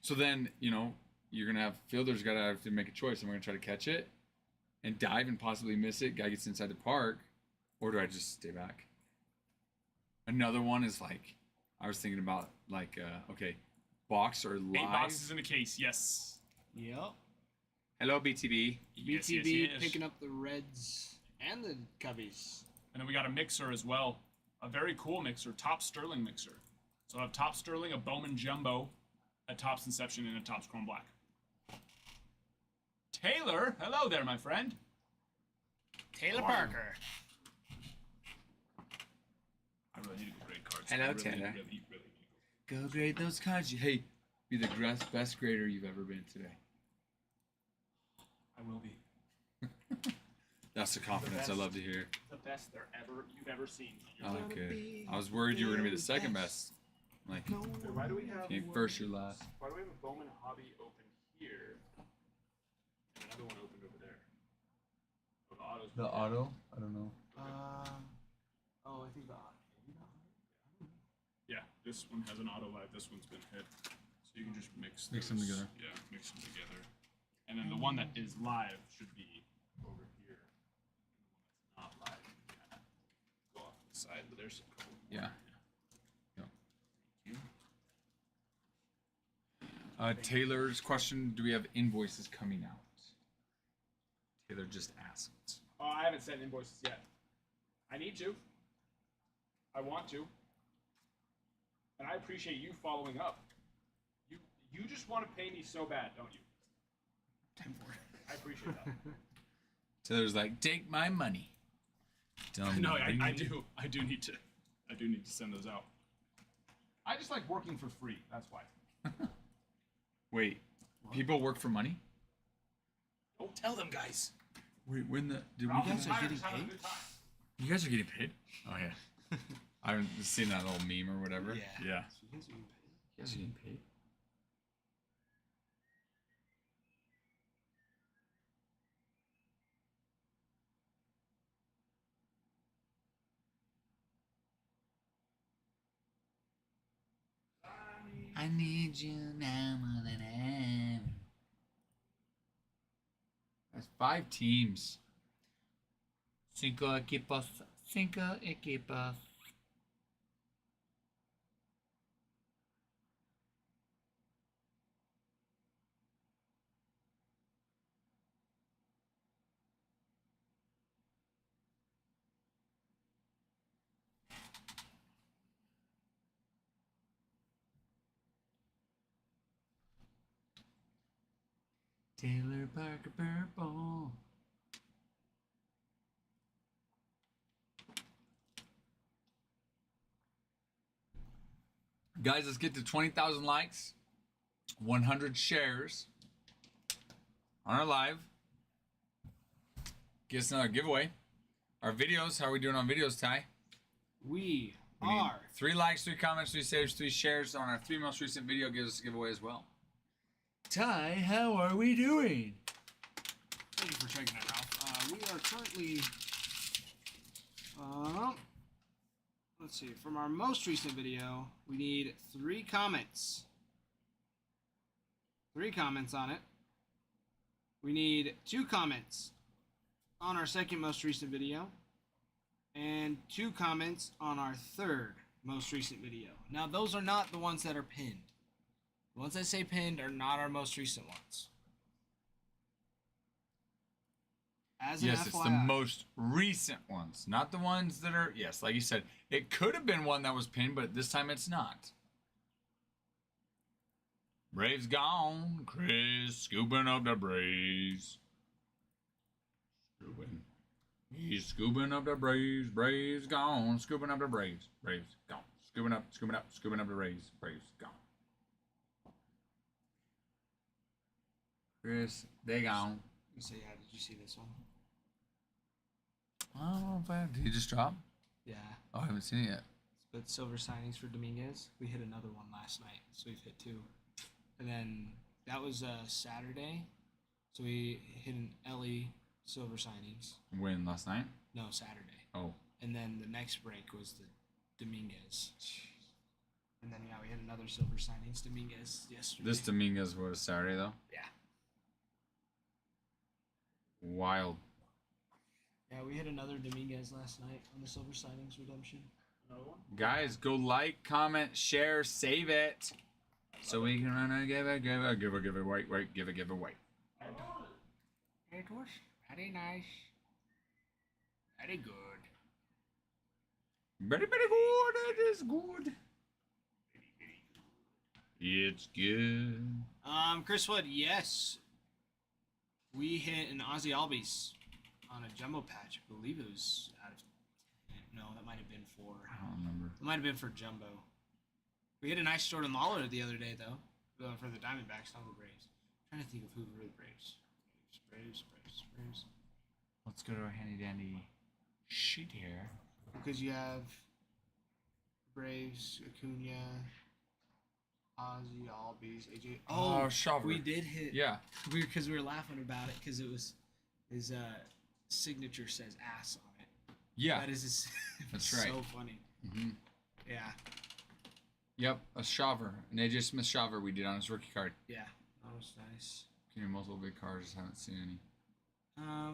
So then, you're gonna have fielders gotta have to make a choice. Am I gonna try to catch it, and dive and possibly miss it? Guy gets inside the park, or do I just stay back? Another one is like, I was thinking about like, okay, box or live. 8 boxes in a case, yes. Yep. Hello, BTB. Yes, BTB yes. picking up the Reds and the Cubbies. And then we got a mixer as well. A very cool mixer, Top Sterling mixer. So I have Top Sterling, a Bowman Jumbo, a Topps Inception, and a Topps Chrome Black. Taylor, hello there, my friend. Taylor Parker. I really need to go grade cards. Hello, I really Taylor. Really need to. Go grade those cards. Hey, be the best grader you've ever been today. I will be. That's the confidence I love to hear. The best you've ever seen. Oh, good. I was worried you were going to be the second best. Like, Wait, why do we have? you first, you last. Why do we have a Bowman Hobby open here? And another one opened over there. Oh, the auto's. The auto? I don't know. Oh, I think the Yeah, this one has an auto live. This one's been hit, so you can just mix. Mix them those. together. Yeah, mix them together. And then the one that is live should be over here. And the one that's not live should kind of go off to the side. But there's some cool. Yeah. Thank you. Taylor's question: do we have invoices coming out? Taylor just asked. Oh, I haven't sent invoices yet. I need to. I want to. And I appreciate you following up. You just want to pay me so bad, don't you? I appreciate that. Taylor's like, take my money. Tell me No, what I you need. do. I do need to send those out. I just like working for free. That's why. Wait, people work for money? Don't tell them, guys. Wait, when the did we Ralph guys and are I getting just having a paid? good time. You guys are getting paid? Oh yeah. I haven't seen that little meme or whatever. Yeah. Yeah. So you guys are getting paid? You guys are getting paid. I need you now more than ever. That's 5 teams. Cinco equipos. Cinco equipos. Taylor Parker Purple. Guys, let's get to 20,000 likes, 100 shares on our live. Get us another giveaway. Our videos, how are we doing on videos, Ty? We We need are 3 likes, 3 comments, 3 saves, 3 shares on our 3 most recent video gives us a giveaway as well. Ty, how are we doing? Thank you for checking it out. We are currently, let's see, from our most recent video, we need 3 comments. 3 comments on it. We need 2 comments on our second most recent video. And 2 comments on our third most recent video. Now, those are not the ones that are pinned. The ones that say pinned are not our most recent ones. As an Yes, it's the FYI. most recent ones, not the ones that are, yes, like you said, it could have been one that was pinned, but this time it's not. Braves gone, Chris, scooping up the Braves. Scooping. He's scooping up the Braves, Braves gone, scooping up the Braves, Braves gone, scooping up the Braves, Braves gone. Chris, they gone. So yeah, did you see this one? I don't know if I have. Did he just drop? Yeah. Oh, I haven't seen it yet. But silver signings for Dominguez. We hit another one last night, so we've hit 2. And then that was Saturday, so we hit an Ellie silver signings. When last night? No, Saturday. Oh. And then the next break was the Dominguez. And then yeah, we hit another silver signings Dominguez yesterday. This Dominguez was Saturday though. Yeah. Wild. Yeah, we hit another Dominguez last night on the silver signings redemption. Another one? Guys, go like, comment, share, save it, so we can run a give away. It was very nice. Very good. Very good. It is good. It's good. Chris Wood, yes. We hit an Ozzy Albies on a jumbo patch. I believe it was out of 10. No, that might have been for. I don't remember. It might have been for jumbo. We hit a nice Jordan Lawler the other day, though, for the Diamondbacks, not the Braves. I'm trying to think of who were the Braves. Braves. Let's go to our handy dandy sheet here. Because you have Braves, Acuna, Ozzy, Albies, AJ. Oh, Oh, Shaver. we did hit. Yeah. Because we were laughing about it because it was his signature says ass on it. Yeah. That is his. That's right. So funny. Mm-hmm. Yeah. Yep, a Shaver. An AJ Smith Shaver we did on his rookie card. Yeah. That was nice. Can you multiple big cards? Just haven't seen any.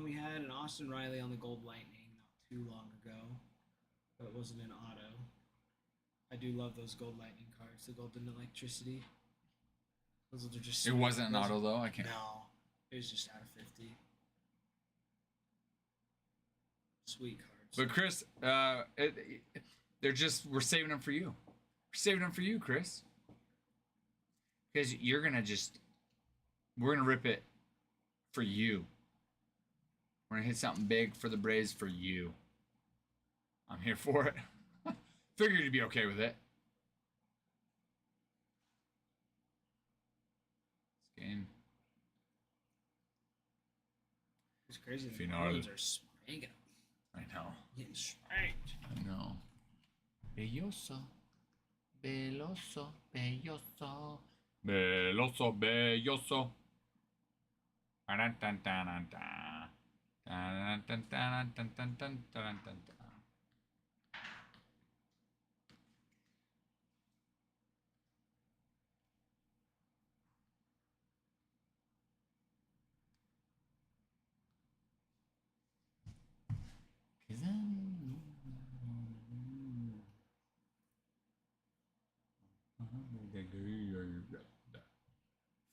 We had an Austin Riley on the Gold Lightning not too long ago, but it wasn't an auto. I do love those Gold Lightning cards, the Golden Electricity. Those are just. It wasn't an auto though. I can't. No, it was just out of 50. Sweet cards. But Chris, they're just we're saving them for you. We're saving them for you, Chris. Because we're gonna rip it for you. We're gonna hit something big for the Braves for you. I'm here for it. Figured you'd be okay with it. This game. It's crazy. The Final. Marlins are spanking them. I know. Getting spanked. I know. Belloso. Belloso. Belloso. Belloso. Belloso.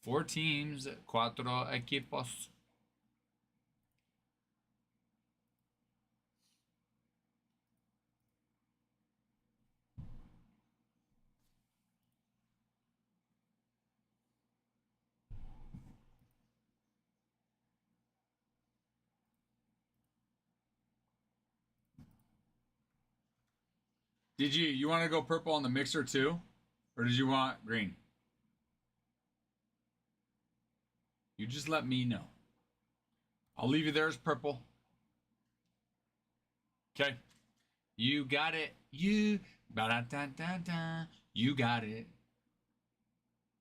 Four teams, cuatro equipos. Did you want to go purple on the mixer too? Or did you want green? You just let me know. I'll leave you there as purple. Okay. You got it. You ba-da-da-da-da. You got it.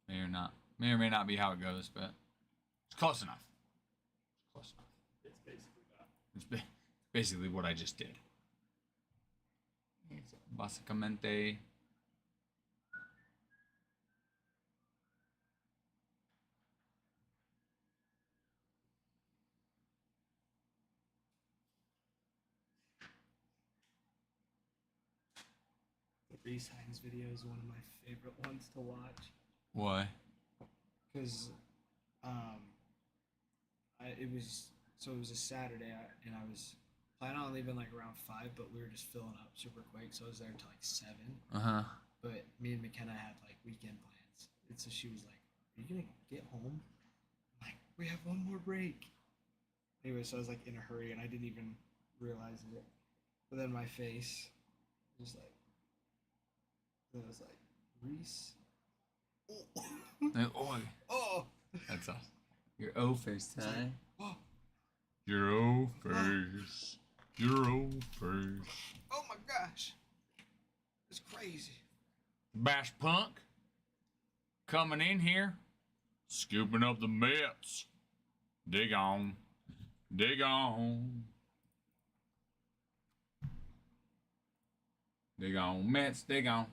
May or not. May or may not be how it goes, but it's close enough. Close enough. It's basically that. It's basically what I just did. It's básicamente. The Reese Hines video is one of my favorite ones to watch. Why? Because it was a Saturday and I was planning on leaving like around 5, but we were just filling up super quick, so I was there until like 7. Uh-huh. But me and McKenna had like weekend plans, and so she was like, "Are you gonna get home?" I'm like, "We have one more break." Anyway, so I was like in a hurry and I didn't even realize it. But then my face was like, then I was like, Reese. Oh, Oh. that's awesome. Your O face, It's huh? like, oh. Your O face. Your O face. Oh my gosh. It's crazy. Bash Punk coming in here, scooping up the Mets. Dig on. Dig on. Dig on. Mets, dig on.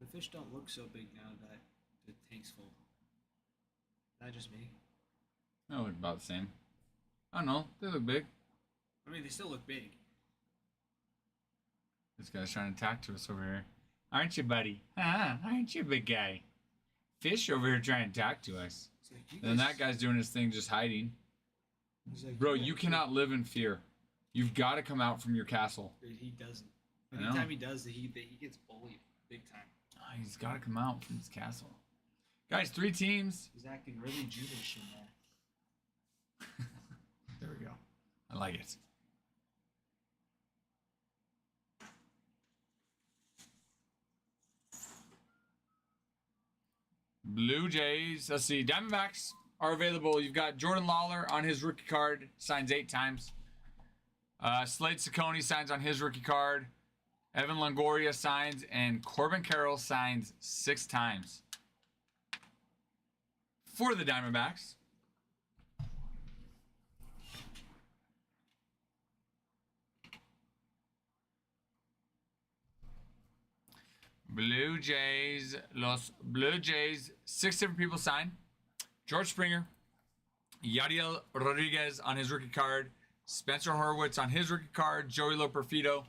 The fish don't look so big now that the tank's full. Is that just me? They look about the same. I don't know. They look big. I mean, they still look big. This guy's trying to talk to us over here. Aren't you, buddy? Aren't you, big guy? Fish over here trying to talk to us. It's like, you And guys- that guy's doing his thing just hiding. he's like, Bro, guys- you cannot live in fear. You've got to come out from your castle. Dude, he doesn't. I know. Anytime he does, he gets bullied big time. He's got to come out from his castle. Guys, 3 teams. He's acting really Judas in there. There we go. I like it. Blue Jays. Let's see. Diamondbacks are available. You've got Jordan Lawler on his rookie card. Signs 8 times. Slade Ciccone signs on his rookie card. Evan Longoria signs, and Corbin Carroll signs 6 times for the Diamondbacks. Los Blue Jays, 6 different people signed. George Springer, Yadiel Rodriguez on his rookie card, Spencer Horwitz on his rookie card, Joey Loperfido,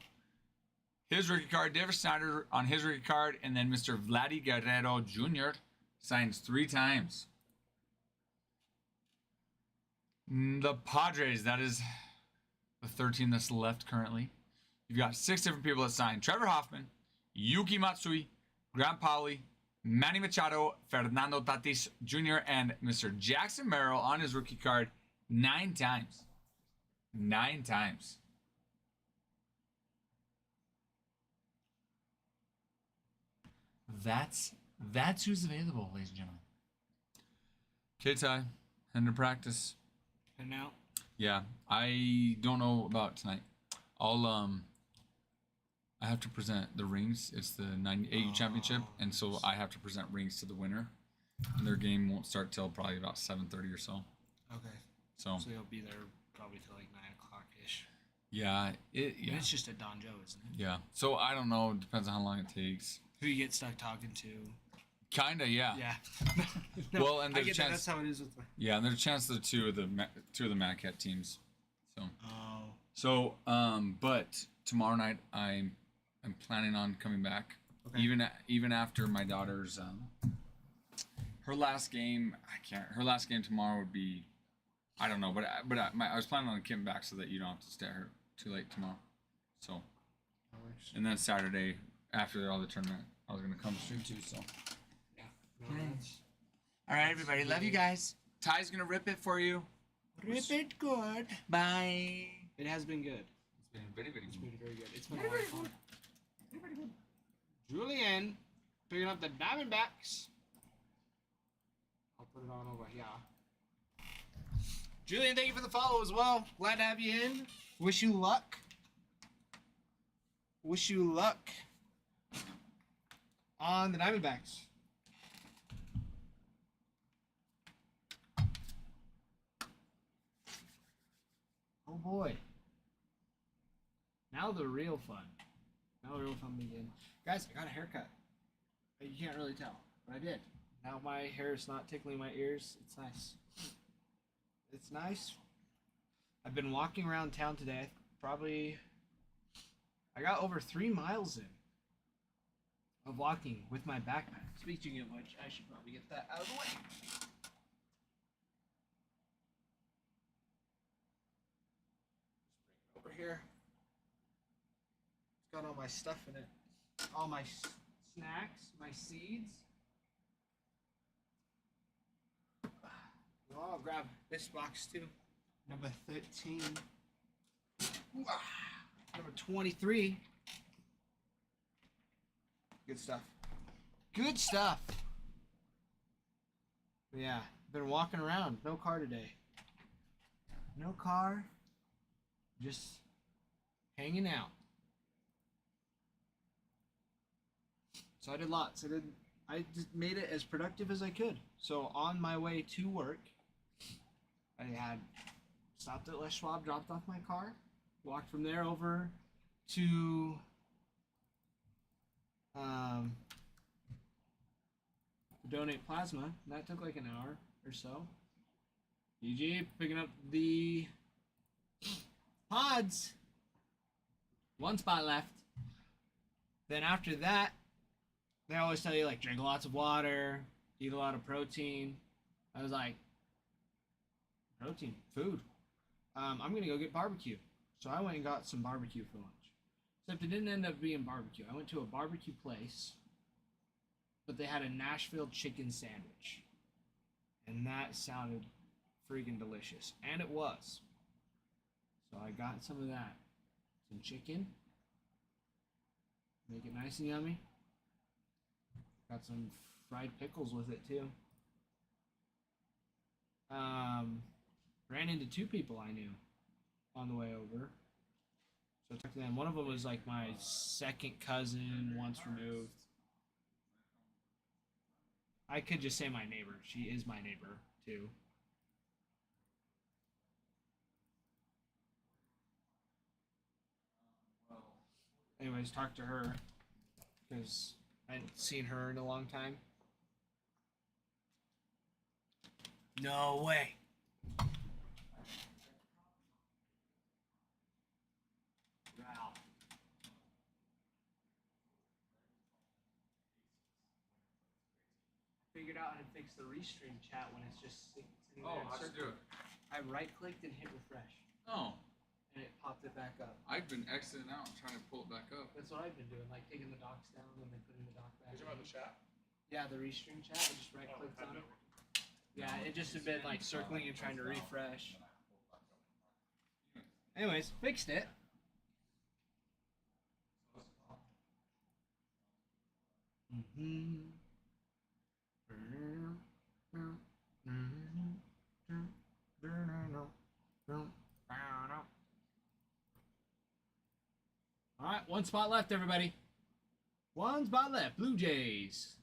his rookie card, David Snyder on his rookie card, and then Mr. Vladdy Guerrero Jr. signs 3 times. The Padres, that is the 13 that's left currently. You've got 6 different people that signed. Trevor Hoffman, Yuki Matsui, Grant Pauley, Manny Machado, Fernando Tatis Jr., and Mr. Jackson Merrill on his rookie card 9 times. 9 times. That's who's available, ladies and gentlemen. Okay, Ty, end of practice. And now, Yeah, I don't know about tonight. I have to present the rings. It's the 98 championship, and so I have to present rings to the winner. And their game won't start till probably about 7:30 or so. okay. So So you'll be there probably till like 9 o'clock ish. yeah, Yeah. yeah, It's just at Don Joe, isn't it? yeah. So I don't know. Depends on how long it takes. Who you get stuck talking to. Kinda, yeah. Yeah. Well, and I there's a get that. chance. That's how it is with the. Yeah, and there's a chance that two of the Mad Cat teams. Oh. But tomorrow night I'm planning on coming back. Okay. Even after my daughter's her last game. Her last game tomorrow would be, I don't know, but I was planning on coming back so that you don't have to stay here too late tomorrow. So, and then Saturday after all the tournament, I was gonna come stream too. So. Yeah. No, that's All right, everybody. Love you guys. Ty's gonna rip it for you. rip it good. Bye. It has been good. It's been very, very It's good. been very good. It's been a lot of fun. Julian picking up the Diamondbacks. I'll put it on over here. Julian, thank you for the follow as well. Glad to have you in. Wish you luck. Wish you luck on the Diamondbacks. Oh boy. Now the real fun. Now the real fun begins. Guys, I got a haircut. You can't really tell, but I did. Now my hair is not tickling my ears. It's nice. It's nice. I've been walking around town today. I got over 3 miles in of walking with my backpack. Speaking of which, I should probably get that out of the way. Just bring it over here. It's got all my stuff in it. All my snacks, my seeds. Oh, I'll grab this box too. Number 13. Number 23. Good stuff. Good stuff. But yeah, been walking around. No car today. No car. Just hanging out. So I did lots. I just made it as productive as I could. So on my way to work, I had stopped at Les Schwab, dropped off my car, walked from there over to donate plasma. And that took like an hour or so. EG picking up the pods. 1 spot left. Then after that, they always tell you like drink lots of water, eat a lot of protein. I was like, protein, food. I'm gonna go get barbecue. So I went and got some barbecue for lunch. Except it didn't end up being barbecue. I went to a barbecue place, but they had a Nashville chicken sandwich. And that sounded freaking delicious. And it was. So I got some of that. Some chicken. Make it nice and yummy. Got some fried pickles with it too. Ran into 2 people I knew on the way over. So I talked to them. One of them was like my second cousin, once removed. I could just say my neighbor. She is my neighbor too. Anyways, talk to her because I hadn't seen her in a long time. No way. Wow. I figured out how to fix the restream chat when it's just sitting there. Oh, in how'd you circle. do it? I right clicked and hit refresh, Oh, and it popped it back up. I've been exiting out and trying to pull it back up. That's what I've been doing, like taking the docs down and then putting the doc back. You're talking about the chat? Yeah, the restream chat. I just right clicked on it. Yeah, it just had been like circling and trying to refresh. Anyways, fixed it. All right, one spot left, everybody. One spot left. Blue Jays.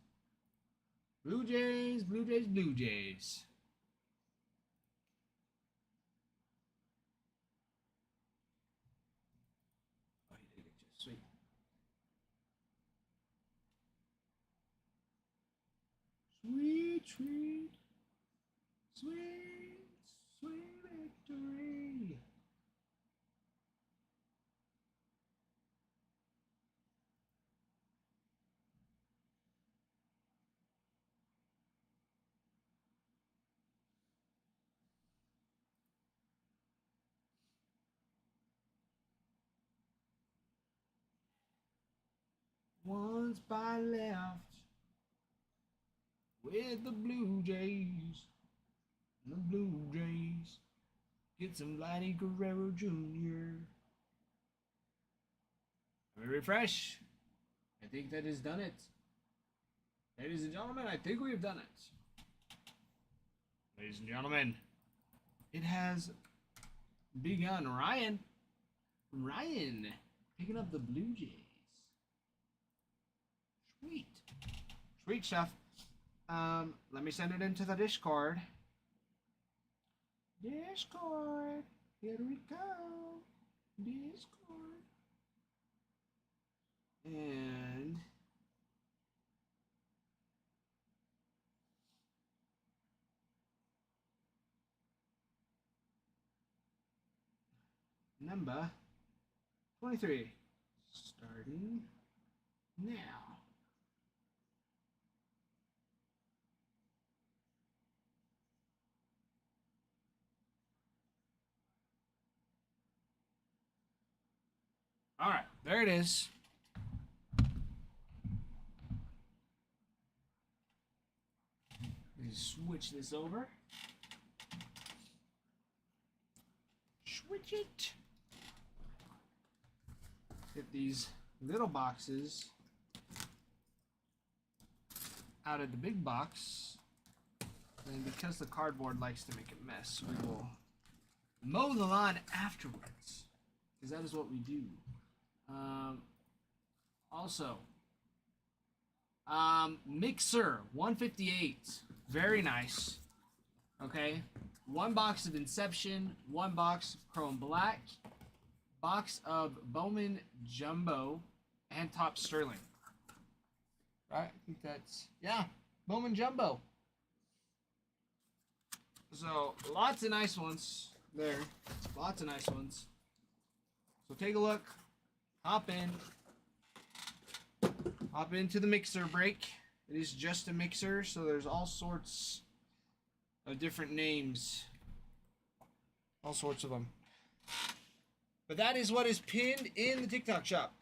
Blue Jays, Blue Jays, Blue Jays. Oh, he did it just sweet. Sweet, sweet, sweet, sweet victory. One spot left with the Blue Jays. The Blue Jays get some Vladdy Guerrero Jr. Let me refresh. I think that has done it. Ladies and gentlemen, I think we have done it. Ladies and gentlemen, it has begun. Ryan picking up the Blue Jays. Sweet. Sweet stuff. Let me send it into the Discord. Discord. Here we go. Discord. And number 23. Starting now. All right, there it is. Let me switch this over. Switch it. Get these little boxes out of the big box. And because the cardboard likes to make a mess, we will mow the lawn afterwards. Because that is what we do. Also, Mixer 158, very nice. Okay, one box of Inception, one box of Chrome Black, box of Bowman Jumbo, and Top Sterling. Right, I think that's, yeah, Bowman Jumbo. So lots of nice ones there, lots of nice ones. So take a look. Hop into the mixer break. It is just a mixer, so there's all sorts of different names. All sorts of them. But that is what is pinned in the TikTok shop.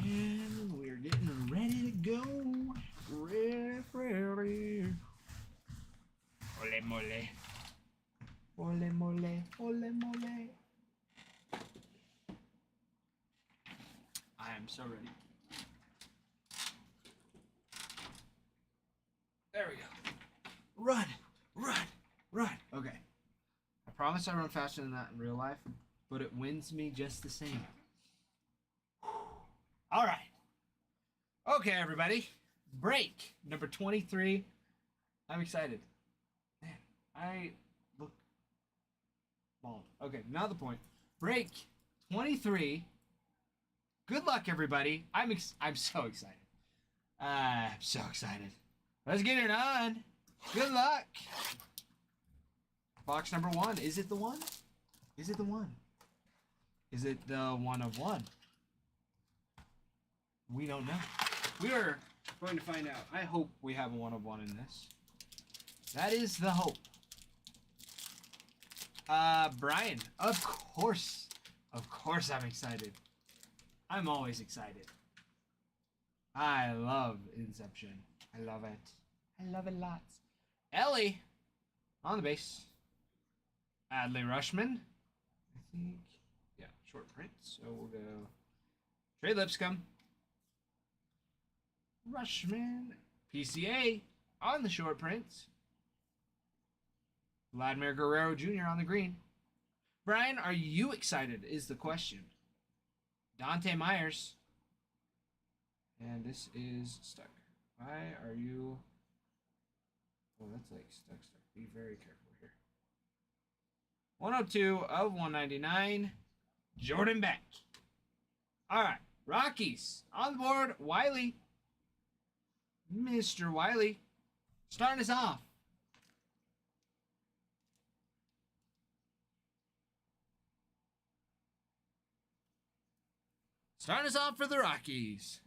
And we're getting ready to go. Ready. Ole mole. Ole mole, ole mole. I am so ready. There we go. Run, run, run. Okay. promise I run faster than that in real life, but it wins me just the same. All right. Okay, everybody. Break number 23. I'm excited. Man, I look bald. Okay, now the point. Break 23. Good luck, everybody. I'm so excited. I'm so excited. Let's get it on. Good luck. Box number 1. Is it the one? Is it the one? Is it the one of one? We don't know. We are going to find out. I hope we have a one of one in this. That is the hope. Brian, of course. Of course I'm excited. I'm always excited. I love Inception. I love it. I love it lots. Ellie, on the base. Adley Rushman, I think. Yeah, short print. So we'll go Trey Lipscomb. Rushman. PCA on the short prints. Vladimir Guerrero Jr. on the green. Brian, are you excited is the question. Dante Myers. And this is stuck. Why are you... Oh, that's like stuck. Be very careful here. 102 of 199. Jordan Beck. All right. Rockies. On the board. Wiley. Mr. Wiley. Starting us off. Starting us off for the Rockies.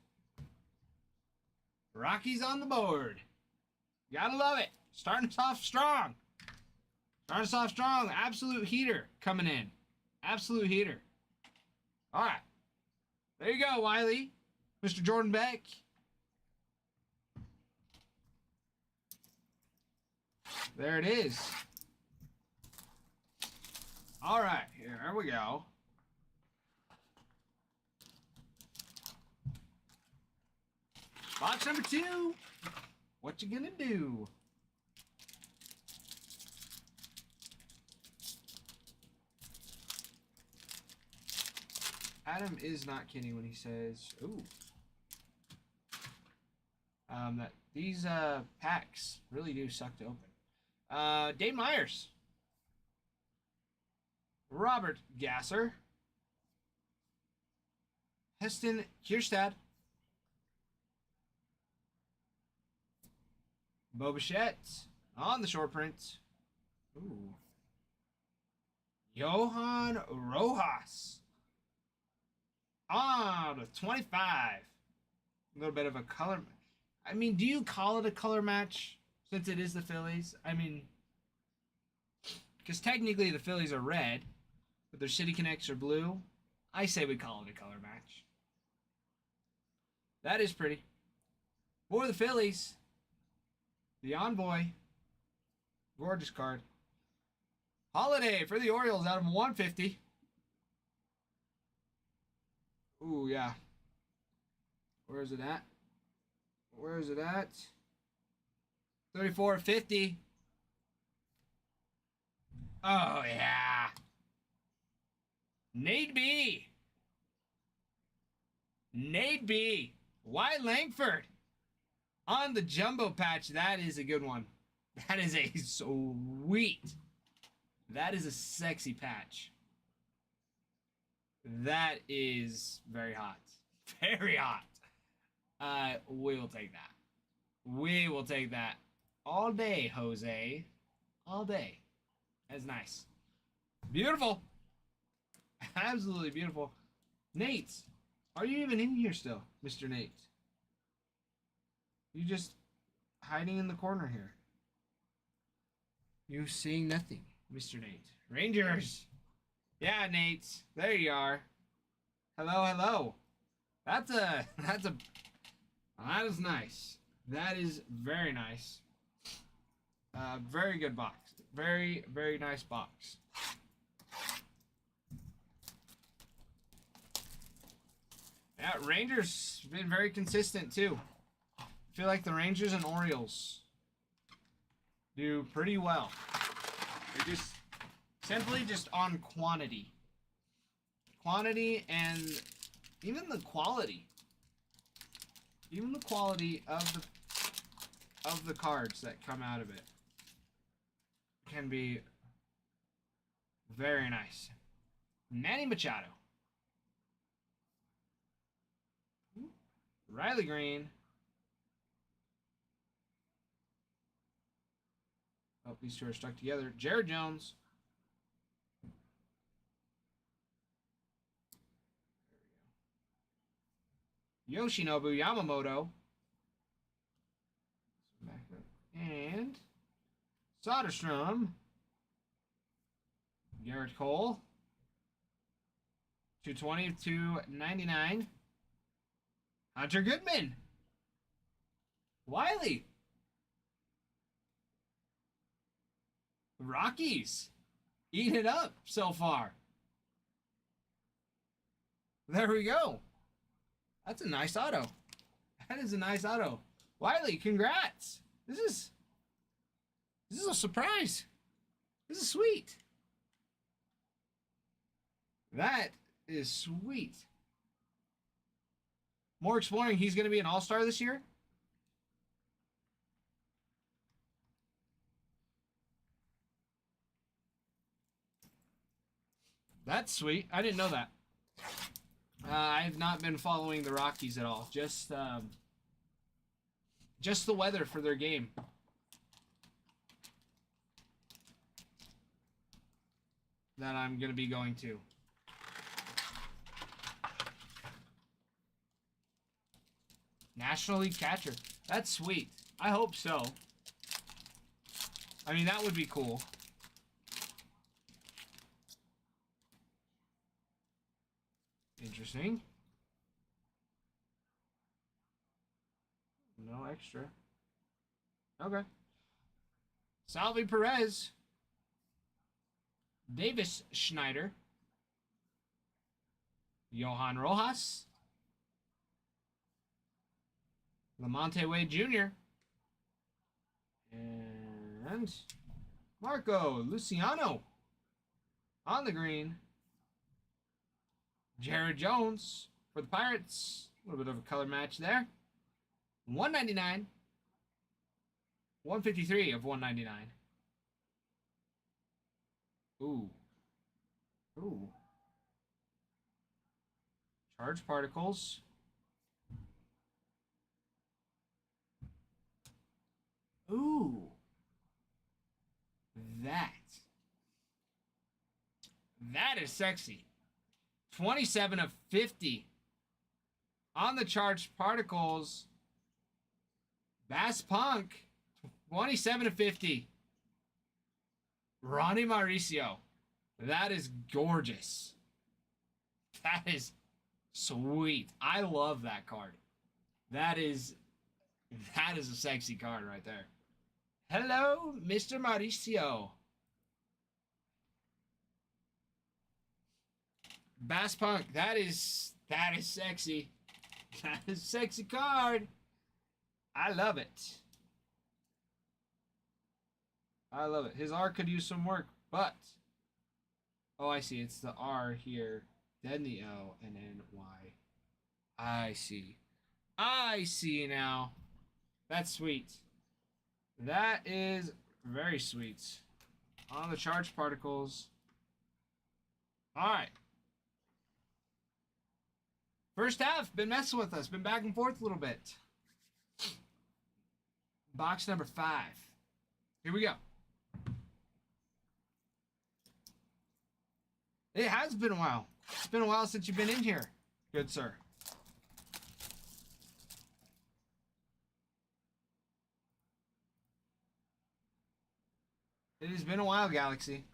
Rockies on the board. Gotta love it. Starting us off strong. Starting us off strong. Absolute heater coming in. Absolute heater. All right. There you go, Wiley. Mr. Jordan Beck. There it is. All right. Here we go. Box number 2. What you gonna do? Adam is not kidding when he says, "Ooh, that these packs really do suck to open." Dave Myers, Robert Gasser, Heston Kierstad, Bo Bichette on the short print. Ooh. Johan Rojas on the 25. A little bit of a color. I mean, do you call it a color match since it is the Phillies? I mean, because technically the Phillies are red, but their City Connects are blue. I say we call it a color match. That is pretty. For the Phillies, the Envoy. Gorgeous card. Holiday for the Orioles out of 150. Ooh, yeah. Where is it at? Where is it at? 34.50. Oh, yeah. Nate B. Nate B. Wyatt Langford. On the jumbo patch, that is a good one. That is a sweet. That is a sexy patch. That is very hot. Very hot. We will take that. We will take that all day, Jose. All day. That's nice. Beautiful. Absolutely beautiful. Nate, are you even in here still, Mr. Nate? You just hiding in the corner here. You seeing nothing, Mr. Nate. Rangers. Yeah, Nate. There you are. Hello, hello. That is nice. That is very nice. Very good box. Very, very nice box. Yeah, Rangers been very consistent too. I feel like the Rangers and Orioles do pretty well. They just Simply just on quantity. Quantity and even the quality. Even the quality of the cards that come out of it can be very nice. Manny Machado. Riley Green. Oh, these two are stuck together. Jared Jones. Yoshinobu Yamamoto. And Soderstrom. Garrett Cole. 220 to 99. Hunter Goodman. Wiley. Rockies. Eating it up so far. There we go. That's a nice auto. That is a nice auto. Wiley, congrats. This is a surprise. This is sweet. That is sweet. More exploring. He's going to be an all-star this year? That's sweet. I didn't know that. I've not been following the Rockies at all. Just the weather for their game. That I'm going to be going to. National League catcher. That's sweet. I hope so. I mean, that would be cool. Interesting. No extra. Okay. Salvi Perez. Davis Schneider. Johan Rojas. Lamonte Wade Jr. And Marco Luciano on the green. Jared Jones for the Pirates. A little bit of a color match there. 199. 153 of 199. Ooh. Ooh. Charged particles. Ooh. That is sexy. 27 of 50. On the charged particles. Bass Punk. 27 of 50. Ronnie Mauricio. That is gorgeous. That is sweet. I love that card. That is a sexy card right there. Hello, Mr. Mauricio. Bass Punk, that is sexy. That is a sexy card. I love it. I love it. His R could use some work, but oh, I see. It's the R here, then the O, and then Y. I see. I see now. That's sweet. That is very sweet. On the charged particles. All right. First half, been messing with us. Been back and forth a little bit. Box number 5. Here we go. It has been a while. It's been a while since you've been in here, good sir. It has been a while, Galaxy.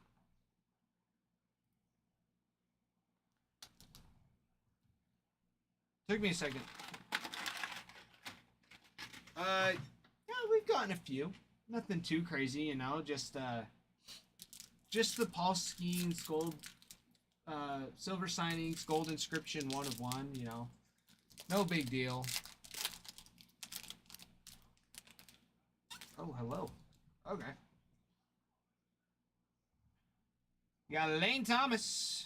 Took me a second. Yeah, we've gotten a few. Nothing too crazy, you know. Just the Paul Skeens gold, silver signings, gold inscription, 1 of 1. You know, no big deal. Oh, hello. Okay. You got Lane Thomas.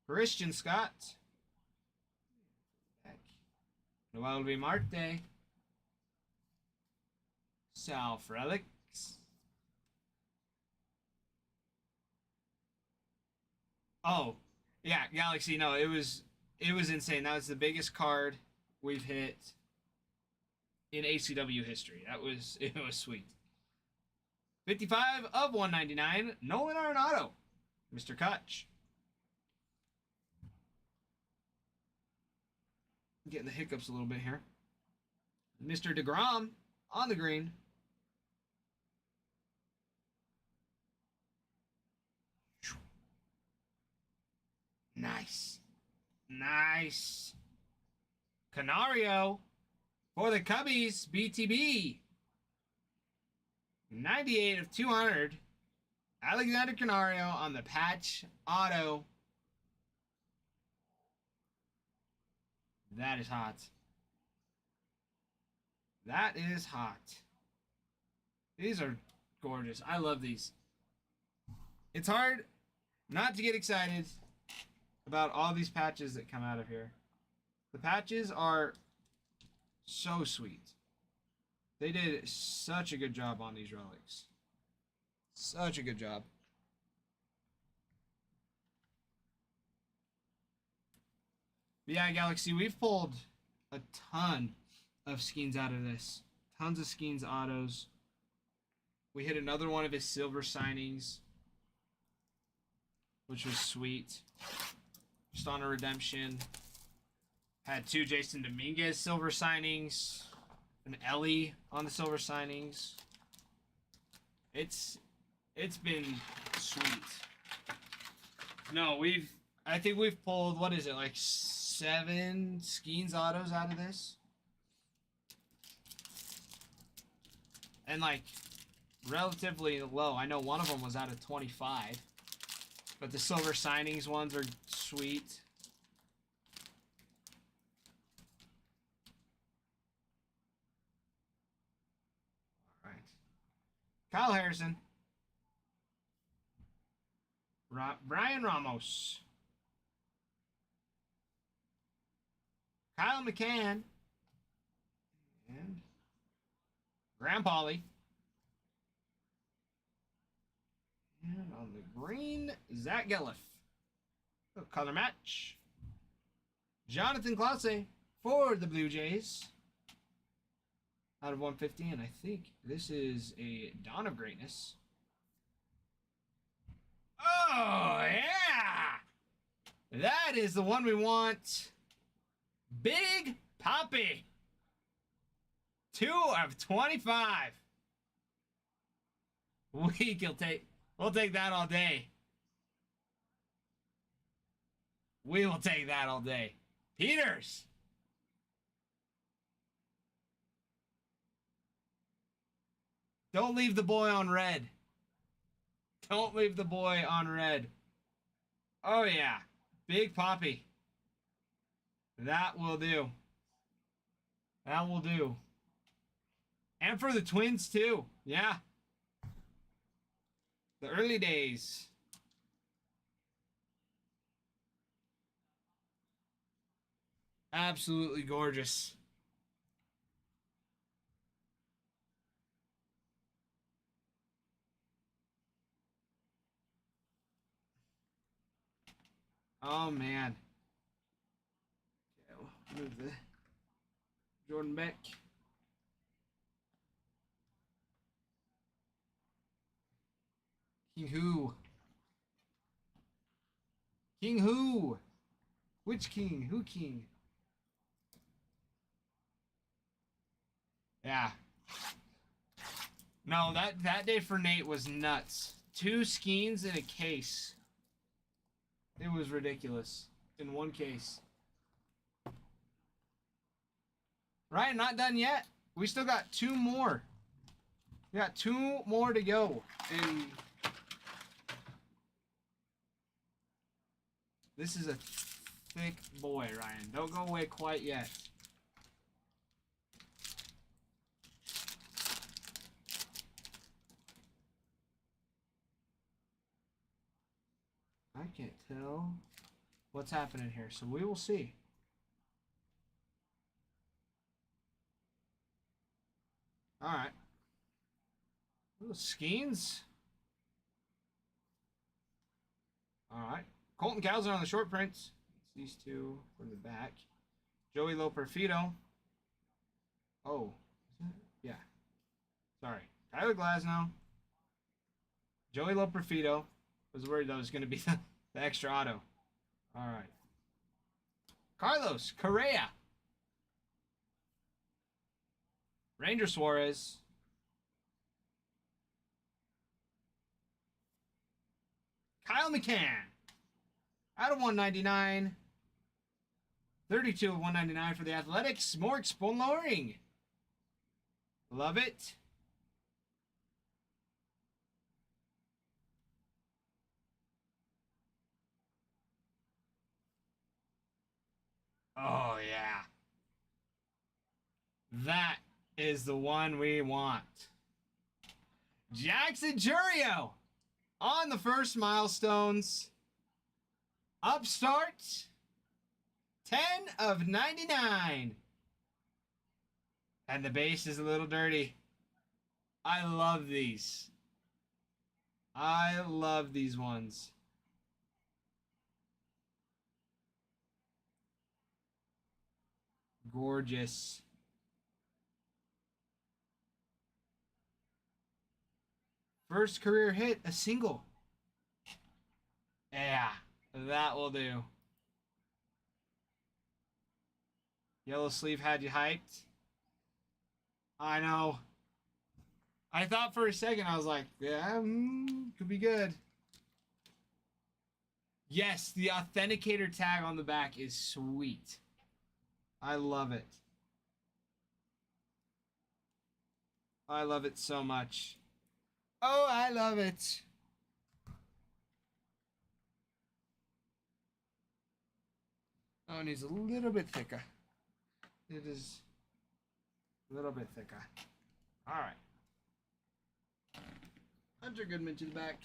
Christian Scott. Noel V. Marte. Sal Frelick. Oh, yeah, Galaxy. No, it was insane. That was the biggest card we've hit in ACW history. It was sweet. 55 of 199. Nolan Arenado, Mr. Kutch. Getting the hiccups a little bit here. Mr. DeGrom on the green. Nice. Nice. Canario for the Cubbies, BTB. 98 of 200. Alexander Canario on the patch auto. That is hot. That is hot. These are gorgeous. I love these. It's hard not to get excited about all these patches that come out of here. The patches are so sweet. They did such a good job on these relics. Such a good job. But yeah, Galaxy, we've pulled a ton of Skeens out of this. Tons of Skeens autos. We hit another one of his silver signings, which was sweet. Just on a redemption. Had 2 Jason Dominguez silver signings. An Ellie on the silver signings. It's been sweet. No, I think we've pulled, what is it, like 7 Skeens autos out of this? And like relatively low. I know one of them was out of 25. But the silver signings ones are sweet. All right. Kyle Harrison. Brian Ramos. Kyle McCann. And Graham Pauley. And on the green, Zach Gelliff. Color match. Jonathan Clase for the Blue Jays. Out of 150, and I think this is a Dawn of Greatness. Oh, yeah! That is the one we want. Big Poppy. 2 of 25. We'll take that all day. We will take that all day. Peters. Don't leave the boy on red. Don't leave the boy on red. Oh, yeah. Big Poppy. That will do. That will do. And for the Twins, too. Yeah. The early days. Absolutely gorgeous. Oh, man. Okay, we'll move the Jordan Beck. King who? King who? Which king? Who king? Yeah. No, that day for Nate was nuts. 2 Skeens in a case. It was ridiculous. In one case. Ryan, not done yet. We still got 2 more. We got 2 more to go. And this is a thick boy, Ryan. Don't go away quite yet. I can't tell what's happening here, so we will see. All right. Little Skeens. All right. Colton Cowser on the short prints. It's these two from the back. Joey Loperfido. Oh. Yeah. Sorry. Tyler Glasnow. Joey Loperfido. I was worried that was going to be the extra auto. All right. Carlos Correa. Ranger Suarez. Kyle McCann. Out of 199. 32 of 199 for the Athletics. More exploring. Love it. Oh, yeah. That is the one we want. Jackson Churio on the first milestones. Upstart. 10 of 99. And the base is a little dirty. I love these. I love these ones. Gorgeous. First career hit, a single. Yeah, that will do. Yellow sleeve had you hyped. I know. I thought for a second, I was like, yeah, could be good. Yes, the authenticator tag on the back is sweet. I love it. I love it so much. Oh, I love it. Oh, it needs a little bit thicker. It is a little bit thicker. All right. Hunter Goodman to the back.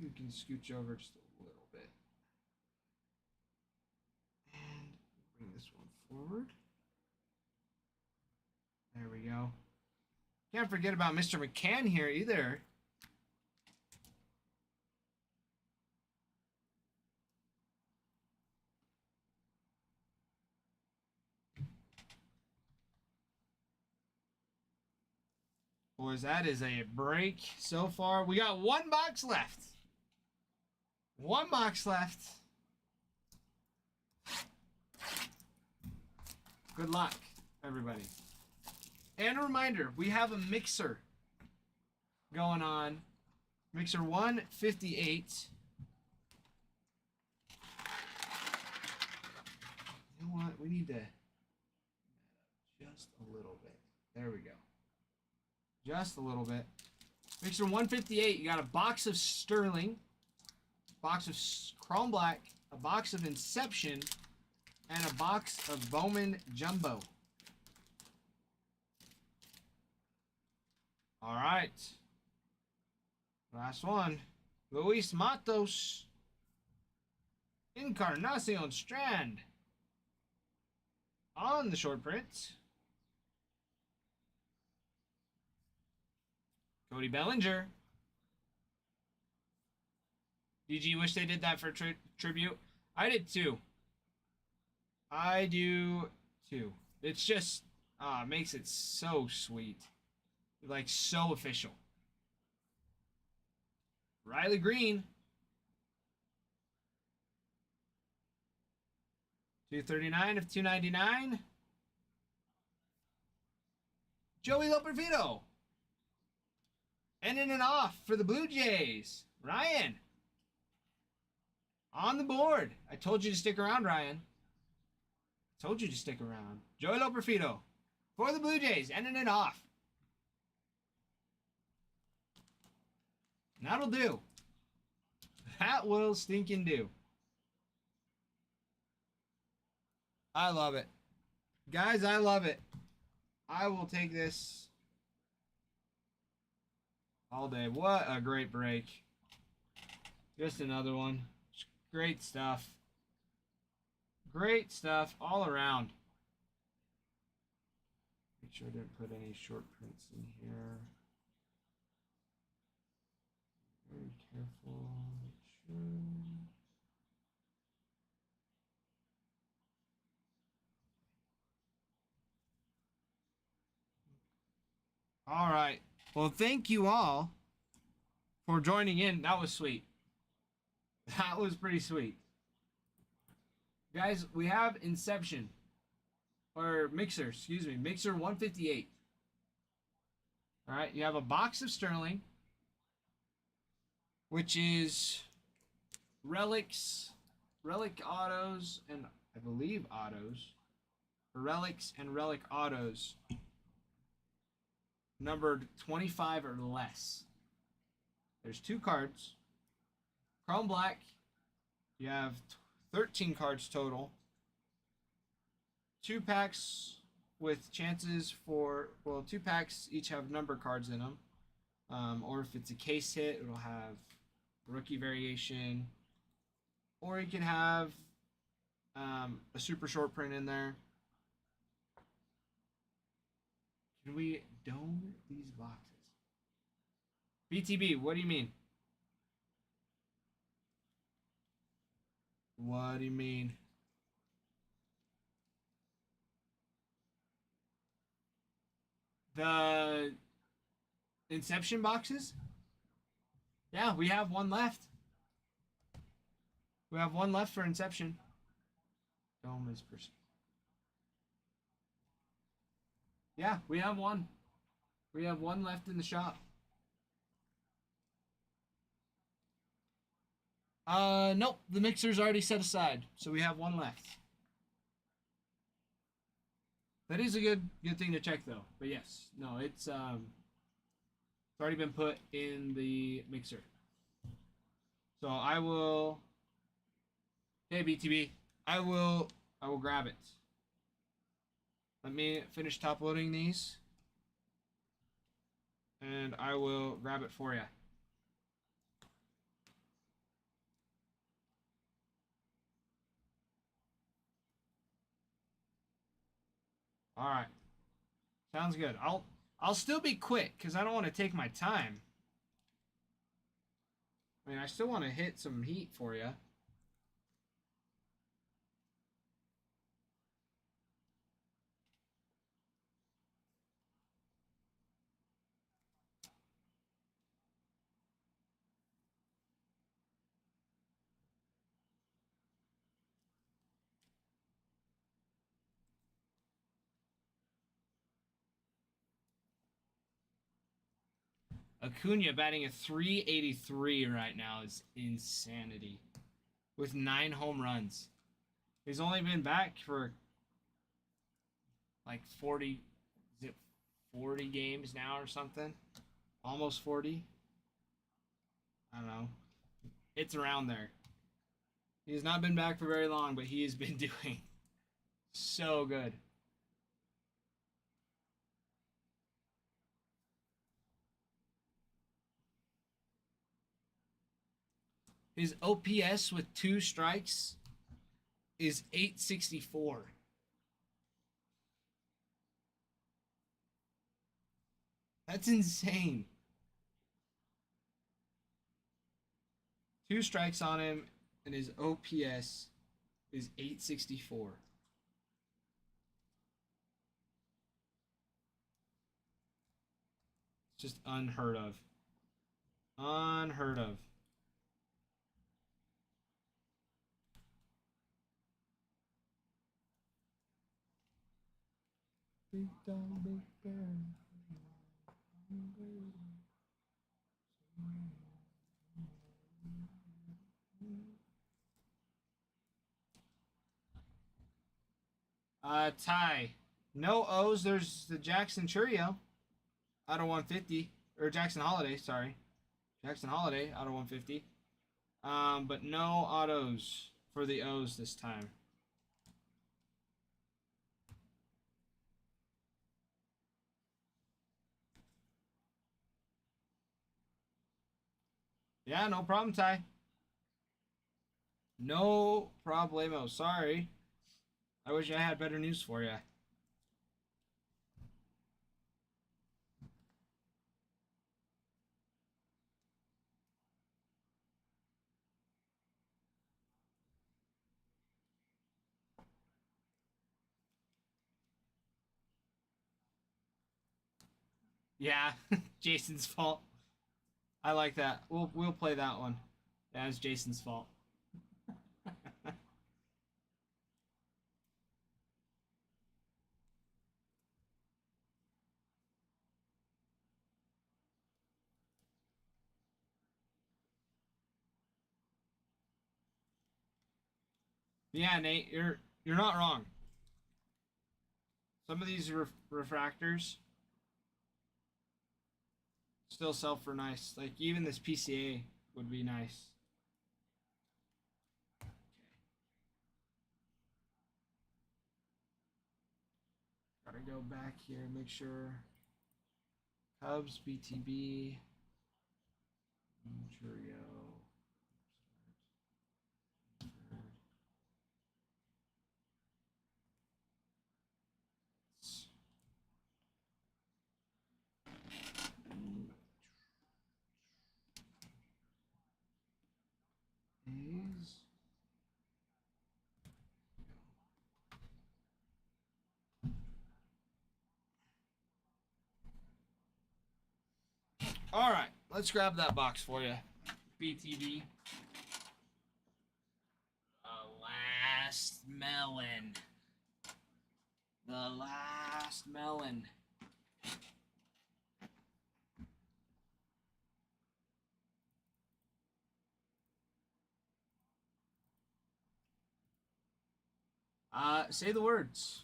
You can scooch over just a little bit. And bring this one forward. There we go. Can't forget about Mr. McCann here either. Boys, that is a break so far. We got one box left. One box left. Good luck, everybody. And a reminder, we have a mixer going on. Mixer 158. You know what? We need to just a little bit. There we go. Just a little bit. Mixer 158, you got a box of Sterling, box of Chrome Black, a box of Inception, and a box of Bowman Jumbo. All right. Last one. Luis Matos. Encarnacion Strand. On the short print. Cody Bellinger. DG, wish they did that for tribute. I did too. I do too. It's just makes it so sweet. Like so official. Riley Green. 239 of 299. Joey Loperfido. Ending it off for the Blue Jays. Ryan. On the board. I told you to stick around, Ryan. Told you to stick around. Joey Loperfido. For the Blue Jays. Ending it off. That'll do. That will stinking do. I love it. Guys, I love it. I will take this all day. What a great break. Just another one. Great stuff. Great stuff all around. Make sure I didn't put any short prints in here. Very careful. Make sure. All right. Well, thank you all for joining in. That was sweet. That was pretty sweet. Guys, we have Inception. Or Mixer, excuse me. Mixer 158. All right. You have a box of Sterling, which is relics, relic autos, and I believe autos. Relics and relic autos. Numbered 25 or less. There's 2 cards. Chrome Black. You have 13 cards total. 2 packs with chances for, well, 2 packs each have number cards in them. Or if it's a case hit, it'll have rookie variation. Or you can have a super short print in there. Can we dome these boxes? BTB, what do you mean? What do you mean? The Inception boxes? Yeah, we have one left. We have one left for Inception. Dome is person. Yeah, we have one. We have one left in the shop. Nope, the mixer's already set aside, so we have one left. That is a good thing to check though. But yes, no, it's already been put in the mixer. So I will. Hey BTB, I will grab it. Let me finish top loading these, and I will grab it for you. All right, sounds good. I'll still be quick because I don't want to take my time. I mean, I still want to hit some heat for you. Acuna batting a 383 right now is insanity. With 9 home runs. He's only been back for like 40, is it 40 games now or something? Almost 40? I don't know. It's around there. He has not been back for very long, but he has been doing so good. His OPS with 2 strikes is 864. That's insane. 2 strikes on him, and his OPS is 864. It's just unheard of. Unheard of. Big dog, big bear. Ty. No O's. There's the Jackson Churio out of 150. Or Jackson Holiday, sorry. Jackson Holiday out of 150. But no autos for the O's this time. Yeah, no problem, Ty. No problemo. Sorry. I wish I had better news for you. Yeah, Jason's fault. I like that. We'll play that one. That is Jason's fault. Yeah, Nate, you're not wrong. Some of these refractors still sell for nice. Like even this PCA would be nice. Gotta go back here, make sure. Cubs, BTB, Churio. A's. All right, let's grab that box for you. BTB. Last melon. The last melon. Say the words.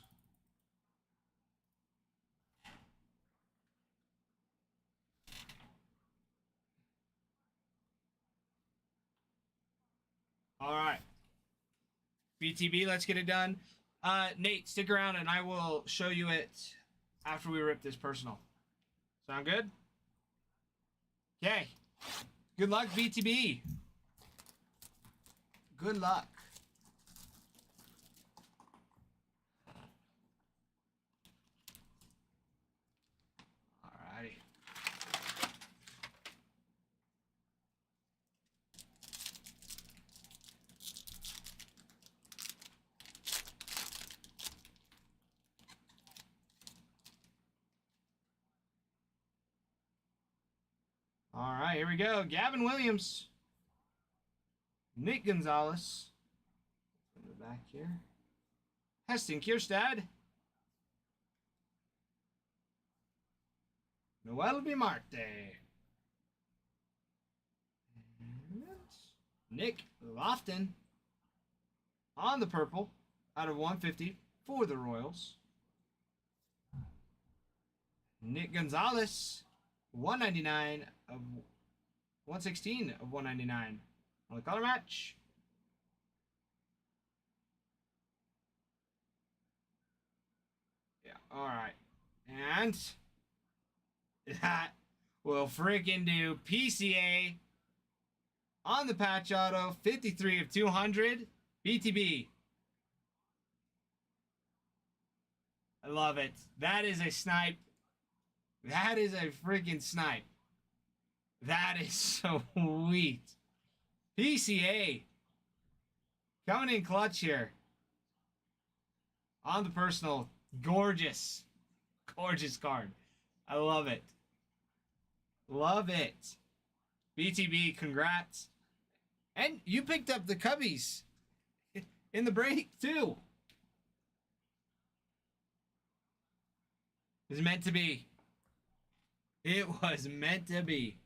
All right. BTB, let's get it done. Nate, stick around and I will show you it after we rip this personal. Sound good? Okay. Good luck, BTB. Good luck. Alrighty. All right, here we go. Gavin Williams. Nick Gonzalez. In the back here. Heston Kierstad. Noel Bimarte. And Nick Lofton. On the purple. Out of 150 for the Royals. Nick Gonzalez. 199 of 116 of 199 on the color match. Yeah, all right. And that will freaking do. PCA on the patch auto, 53 of 200. BTB. I love it. That is a snipe. That is a freaking snipe. That is so sweet. PCA. Coming in clutch here. On the personal. Gorgeous. Gorgeous card. I love it. Love it. BTB, congrats. And you picked up the Cubbies in the break, too. It was meant to be. It was meant to be.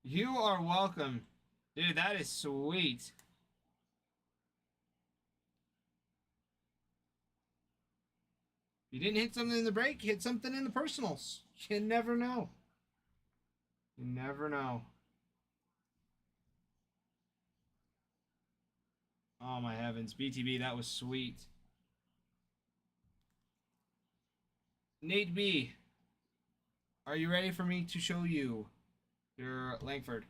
You are welcome. Dude, that is sweet. If you didn't hit something in the break, hit something in the personals. You never know. You never know. Oh my heavens. BTB, that was sweet. Nate B, are you ready for me to show you your Langford?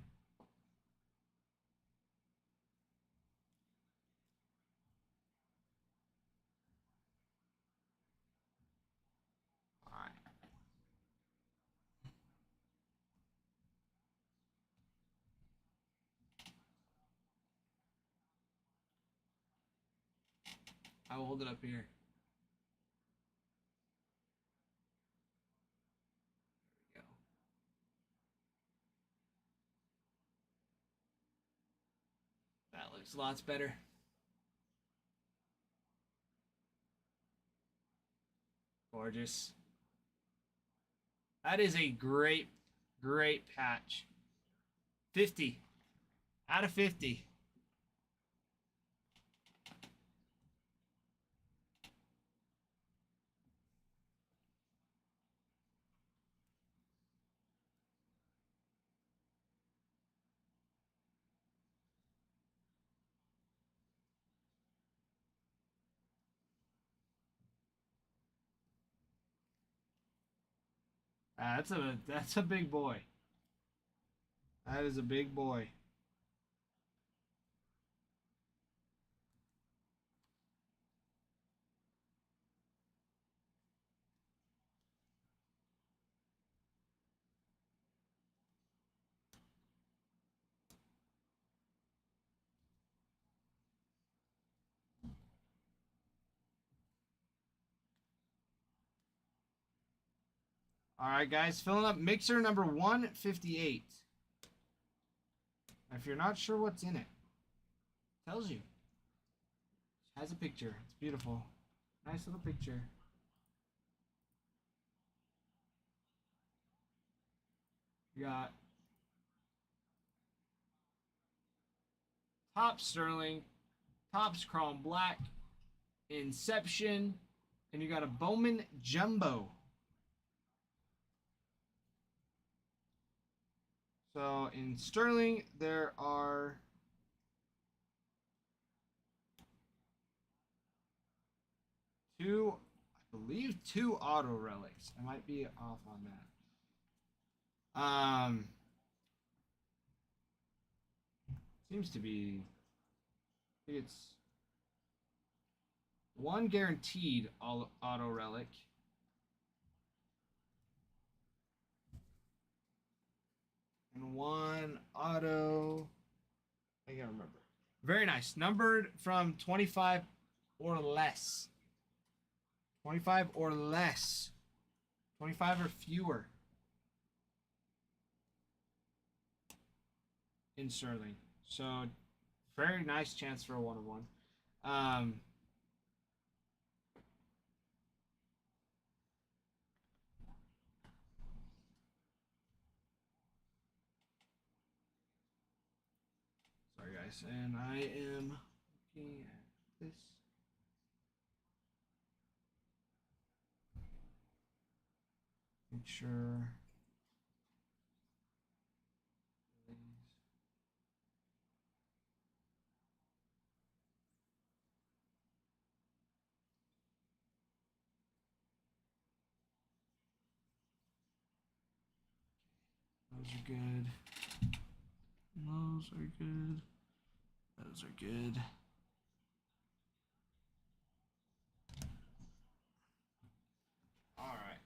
Alright. I will hold it up here. There we go. That looks lots better. Gorgeous. That is a great, great patch. 50 out of 50. That's a big boy. That is a big boy. All right, guys, filling up mixer number 158. If you're not sure what's in it, tells you. Has a picture. It's beautiful. Nice little picture. You got top Sterling, tops Chrome Black, Inception, and you got a Bowman Jumbo. So in Sterling, there are two, I believe, two auto relics. I might be off on that. Seems to be. I think it's one guaranteed auto relic. And one auto. I can't remember. Very nice. Numbered from 25 or less. 25 or less. 25 or fewer. In Sterling. So, very nice chance for a 1-of-1. Sorry, guys. And I am looking at this. Make sure. Those are good. Those are good. Those are good. All right.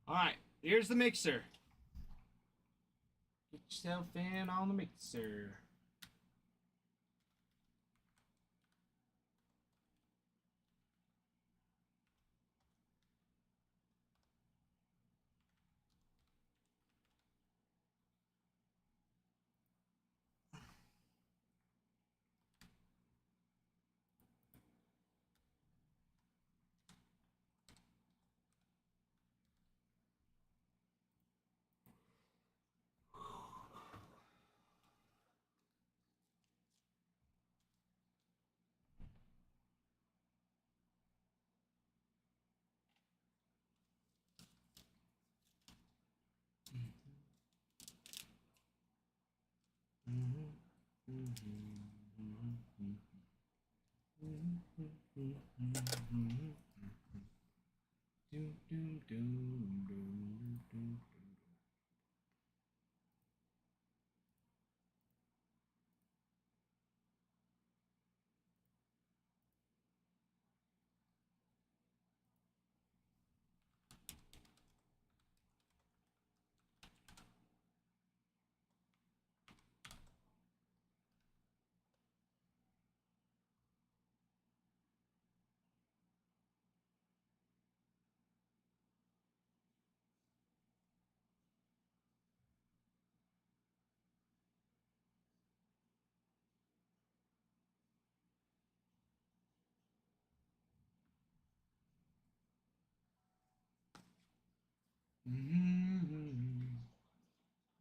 All right. Here's the mixer. Get yourself in on the mixer.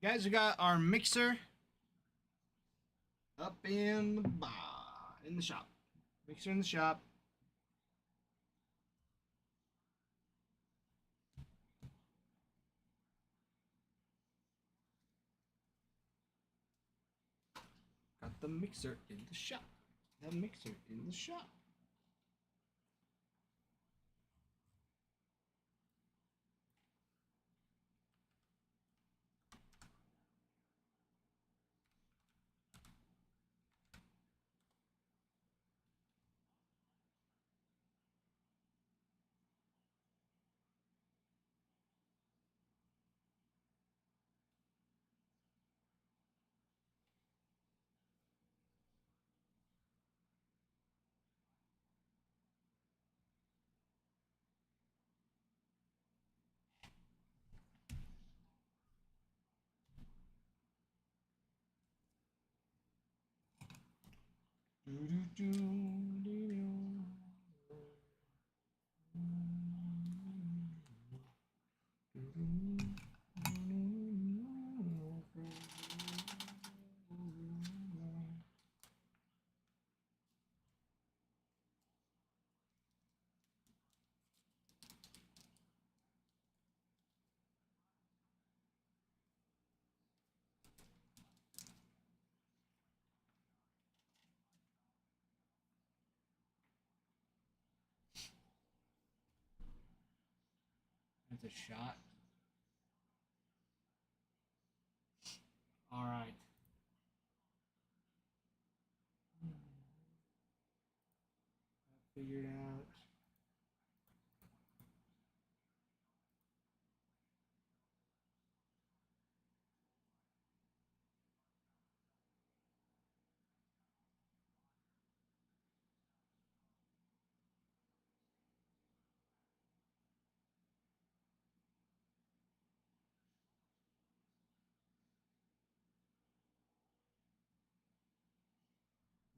Guys, we got our mixer up in the shop. Mixer in the shop. Got the mixer in the shop. The mixer in the shop. That's a shot. All right. Figured out.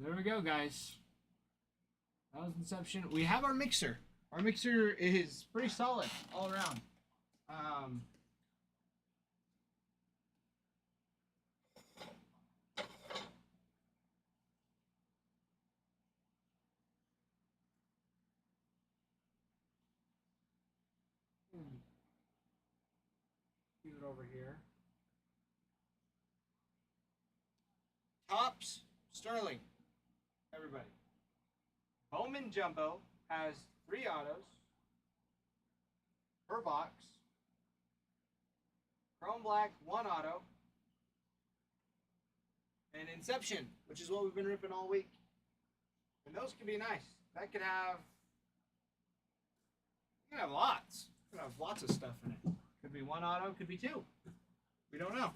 There we go, guys. That was Inception. We have our mixer. Our mixer is pretty solid all around. Use it over here. Tops, Sterling. Everybody. Bowman Jumbo has 3 autos per box. Chrome Black, 1 auto. And Inception, which is what we've been ripping all week. And those could be nice. That could have... You can have lots. You can have lots of stuff in it. Could be 1 auto, could be 2. We don't know.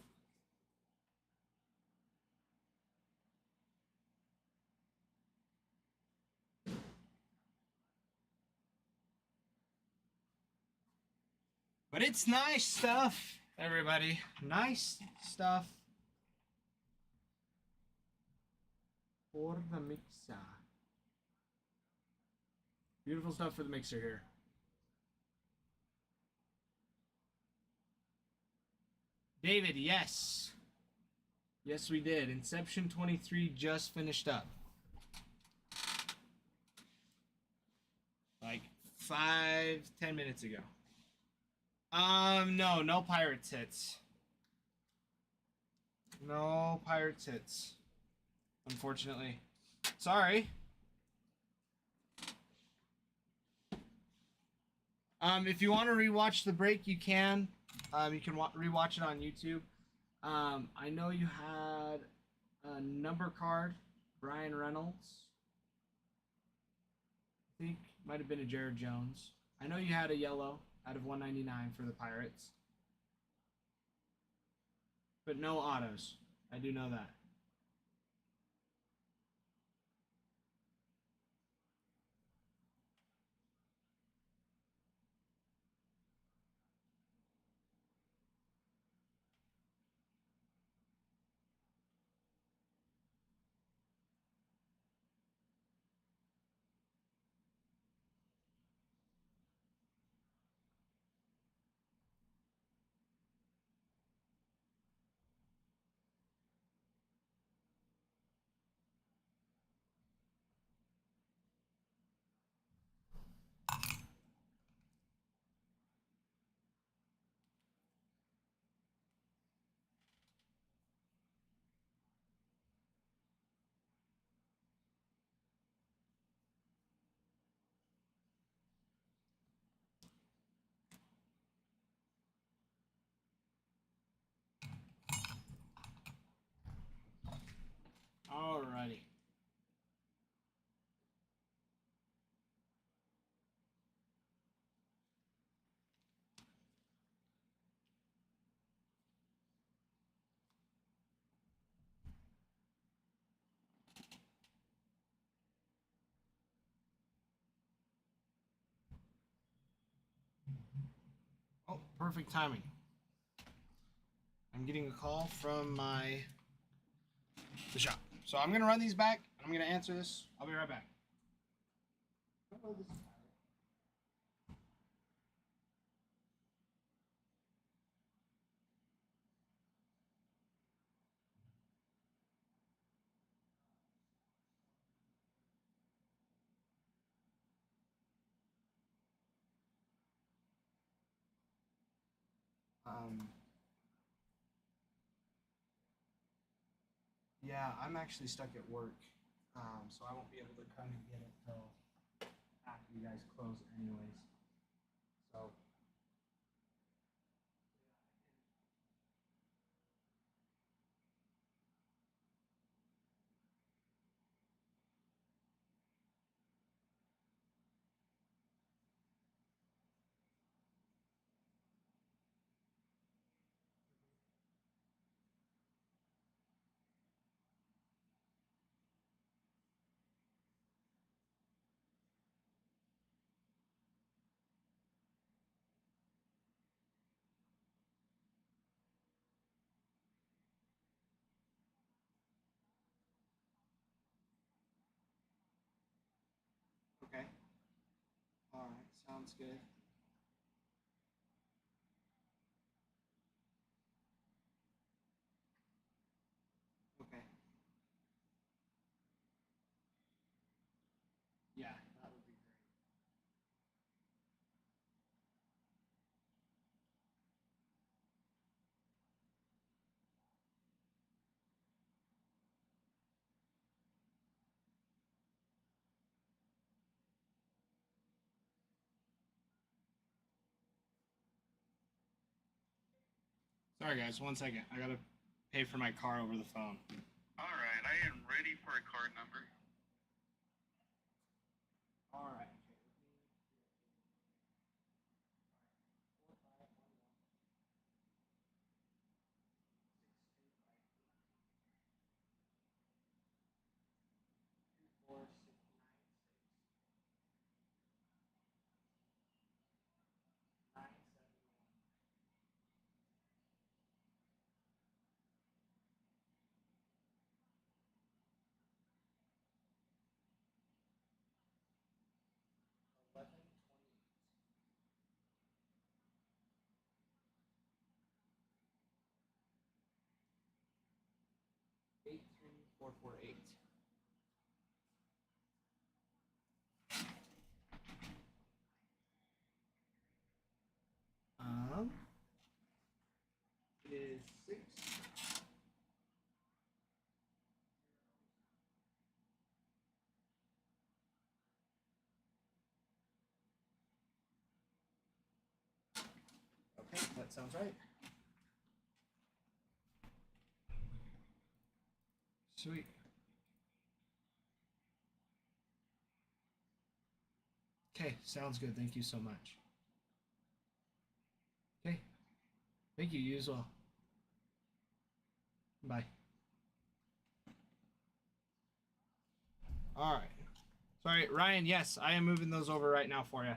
But it's nice stuff, everybody. Nice stuff for the mixer. Beautiful stuff for the mixer here. David, yes. Yes, we did. Inception 23 just finished up. Like 5-10 minutes ago. No Pirates hits. No Pirates hits. Unfortunately. Sorry. If you want to rewatch the break, you can. You can rewatch it on YouTube. I know you had a number card, Brian Reynolds. I think might have been a Jared Jones. I know you had a yellow out of 199 for the Pirates. But no autos. I do know that. Alrighty. Oh, perfect timing. I'm getting a call from the shop. So I'm gonna run these back and I'm gonna answer this. I'll be right back. Yeah, I'm actually stuck at work, so I won't be able to come and get it till after you guys close, anyways. So. Okay. All right. Sounds good. Okay. Yeah, that would be great. Sorry, guys. 1 second. I gotta pay for my car over the phone. All right, I am ready for a card number. All right. Eight three 448. It is 6 That sounds right. Sweet. Okay, sounds good. Thank you so much. Okay. Thank you. You as well. Bye. All right. Sorry, Ryan. Yes, I am moving those over right now for you.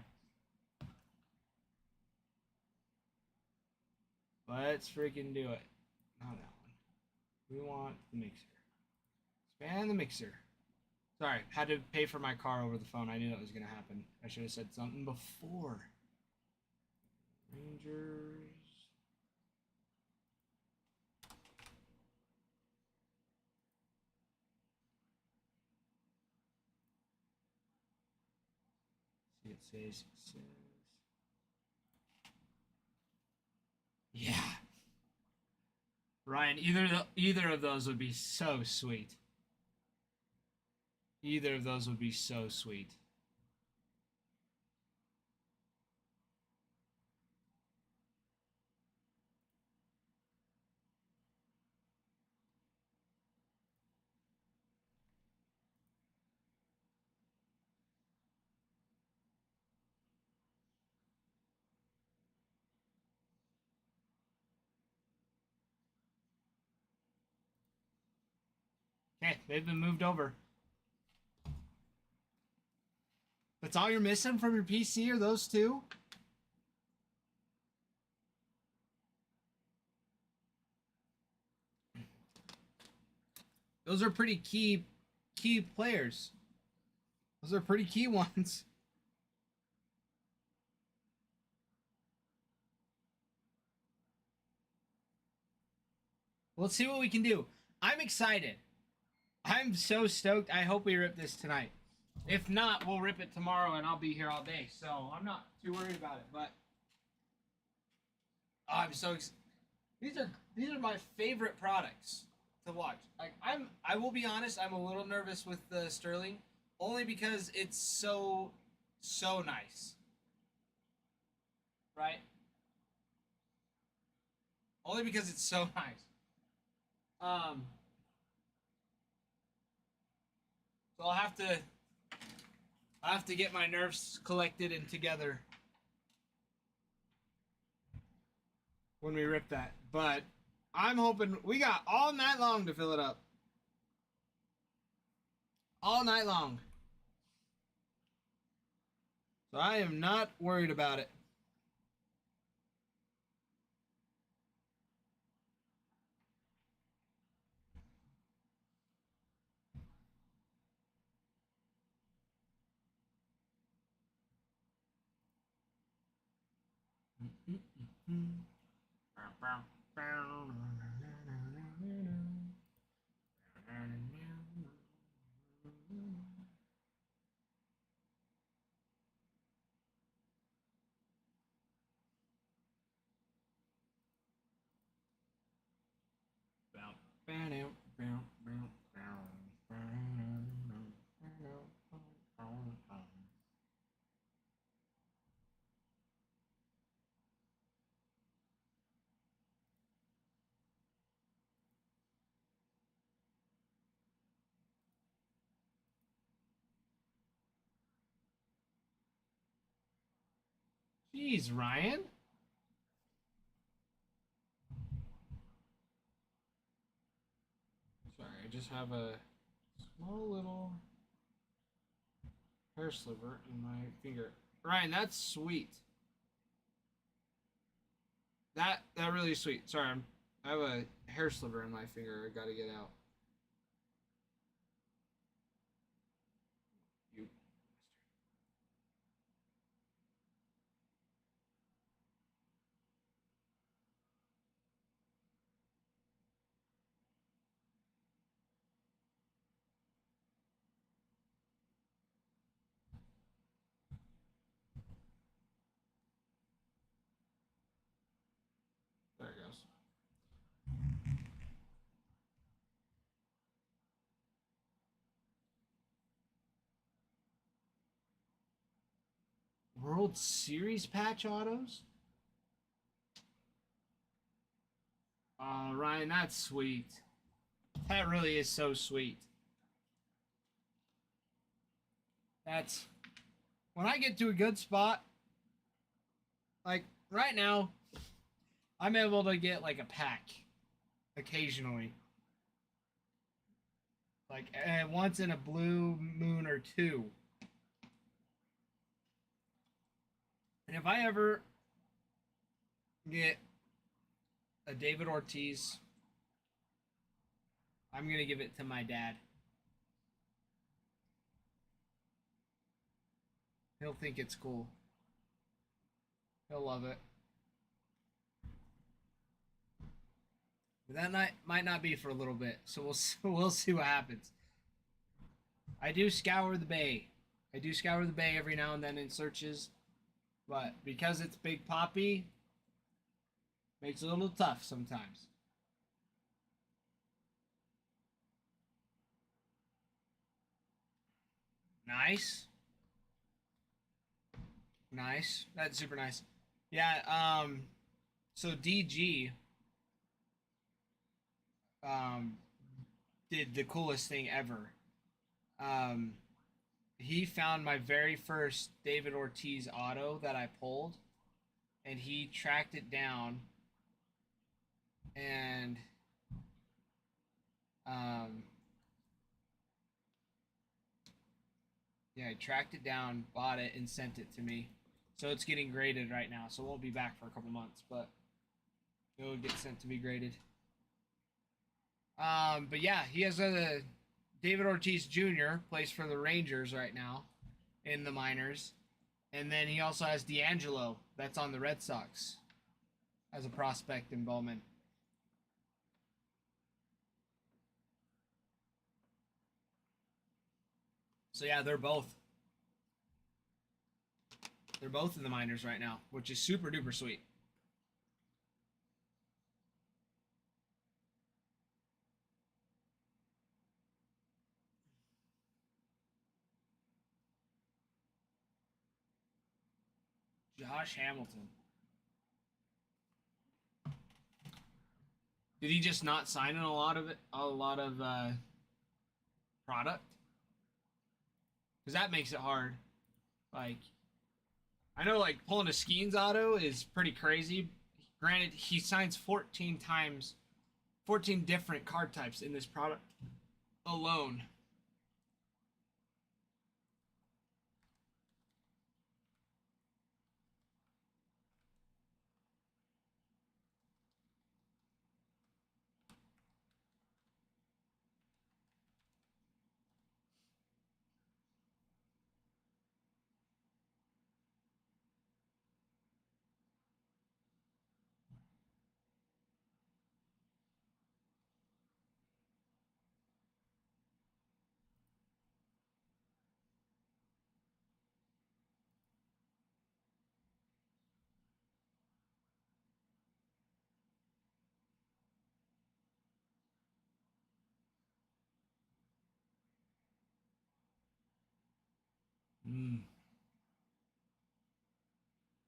Let's freaking do it. Not that one. We want the mixer. Expand the mixer. Sorry, had to pay for my car over the phone. I knew that was going to happen. I should have said something before. Rangers. See, it says. Yeah. Ryan, either of those would be so sweet. Either of those would be so sweet. Okay, they've been moved over. That's all you're missing from your PC are those two? Those are pretty key players. Those are pretty key ones. Let's see what we can do. I'm excited. I'm so stoked. I hope we rip this tonight. If not, we'll rip it tomorrow and I'll be here all day. So I'm not too worried about it. But I'm so excited. These are my favorite products to watch. Like I will be honest, I'm a little nervous with the Sterling, only because it's so nice. Right? Only because it's so nice. So I'll have to get my nerves collected and together when we rip that. But I'm hoping we got all night long to fill it up. All night long. So I am not worried about it. Jeez, Ryan. Sorry, I just have a small little hair sliver in my finger. Ryan, that's sweet. That really is sweet. Sorry, I have a hair sliver in my finger. I gotta get out. You. There it goes. World Series patch autos? Oh, Ryan, that's sweet. That really is so sweet. That's when I get to a good spot. Like right now, I'm able to get like a pack occasionally. Like once in a blue moon or two. And if I ever get a David Ortiz, I'm going to give it to my dad. He'll think it's cool. He'll love it. But that might not be for a little bit, so we'll see what happens. I do scour the bay. I do scour the bay every now and then in searches, but because it's Big Poppy, makes it a little tough sometimes. Nice. Nice. That's super nice. Yeah, so DG did the coolest thing ever. He found my very first David Ortiz auto that I pulled, and he tracked it down, and yeah, he tracked it down, bought it, and sent it to me. So it's getting graded right now, so it won't be back for a couple months, but it'll get sent to be graded. But yeah, he has a David Ortiz Jr. plays for the Rangers right now in the minors. And then he also has D'Angelo that's on the Red Sox as a prospect in Bowman. So yeah, they're both in the minors right now, which is super duper sweet. Josh Hamilton. Did he just not sign in a lot of product? Because that makes it hard. Like, I know like pulling a Skeens auto is pretty crazy. Granted, he signs 14 times, 14 different card types in this product alone.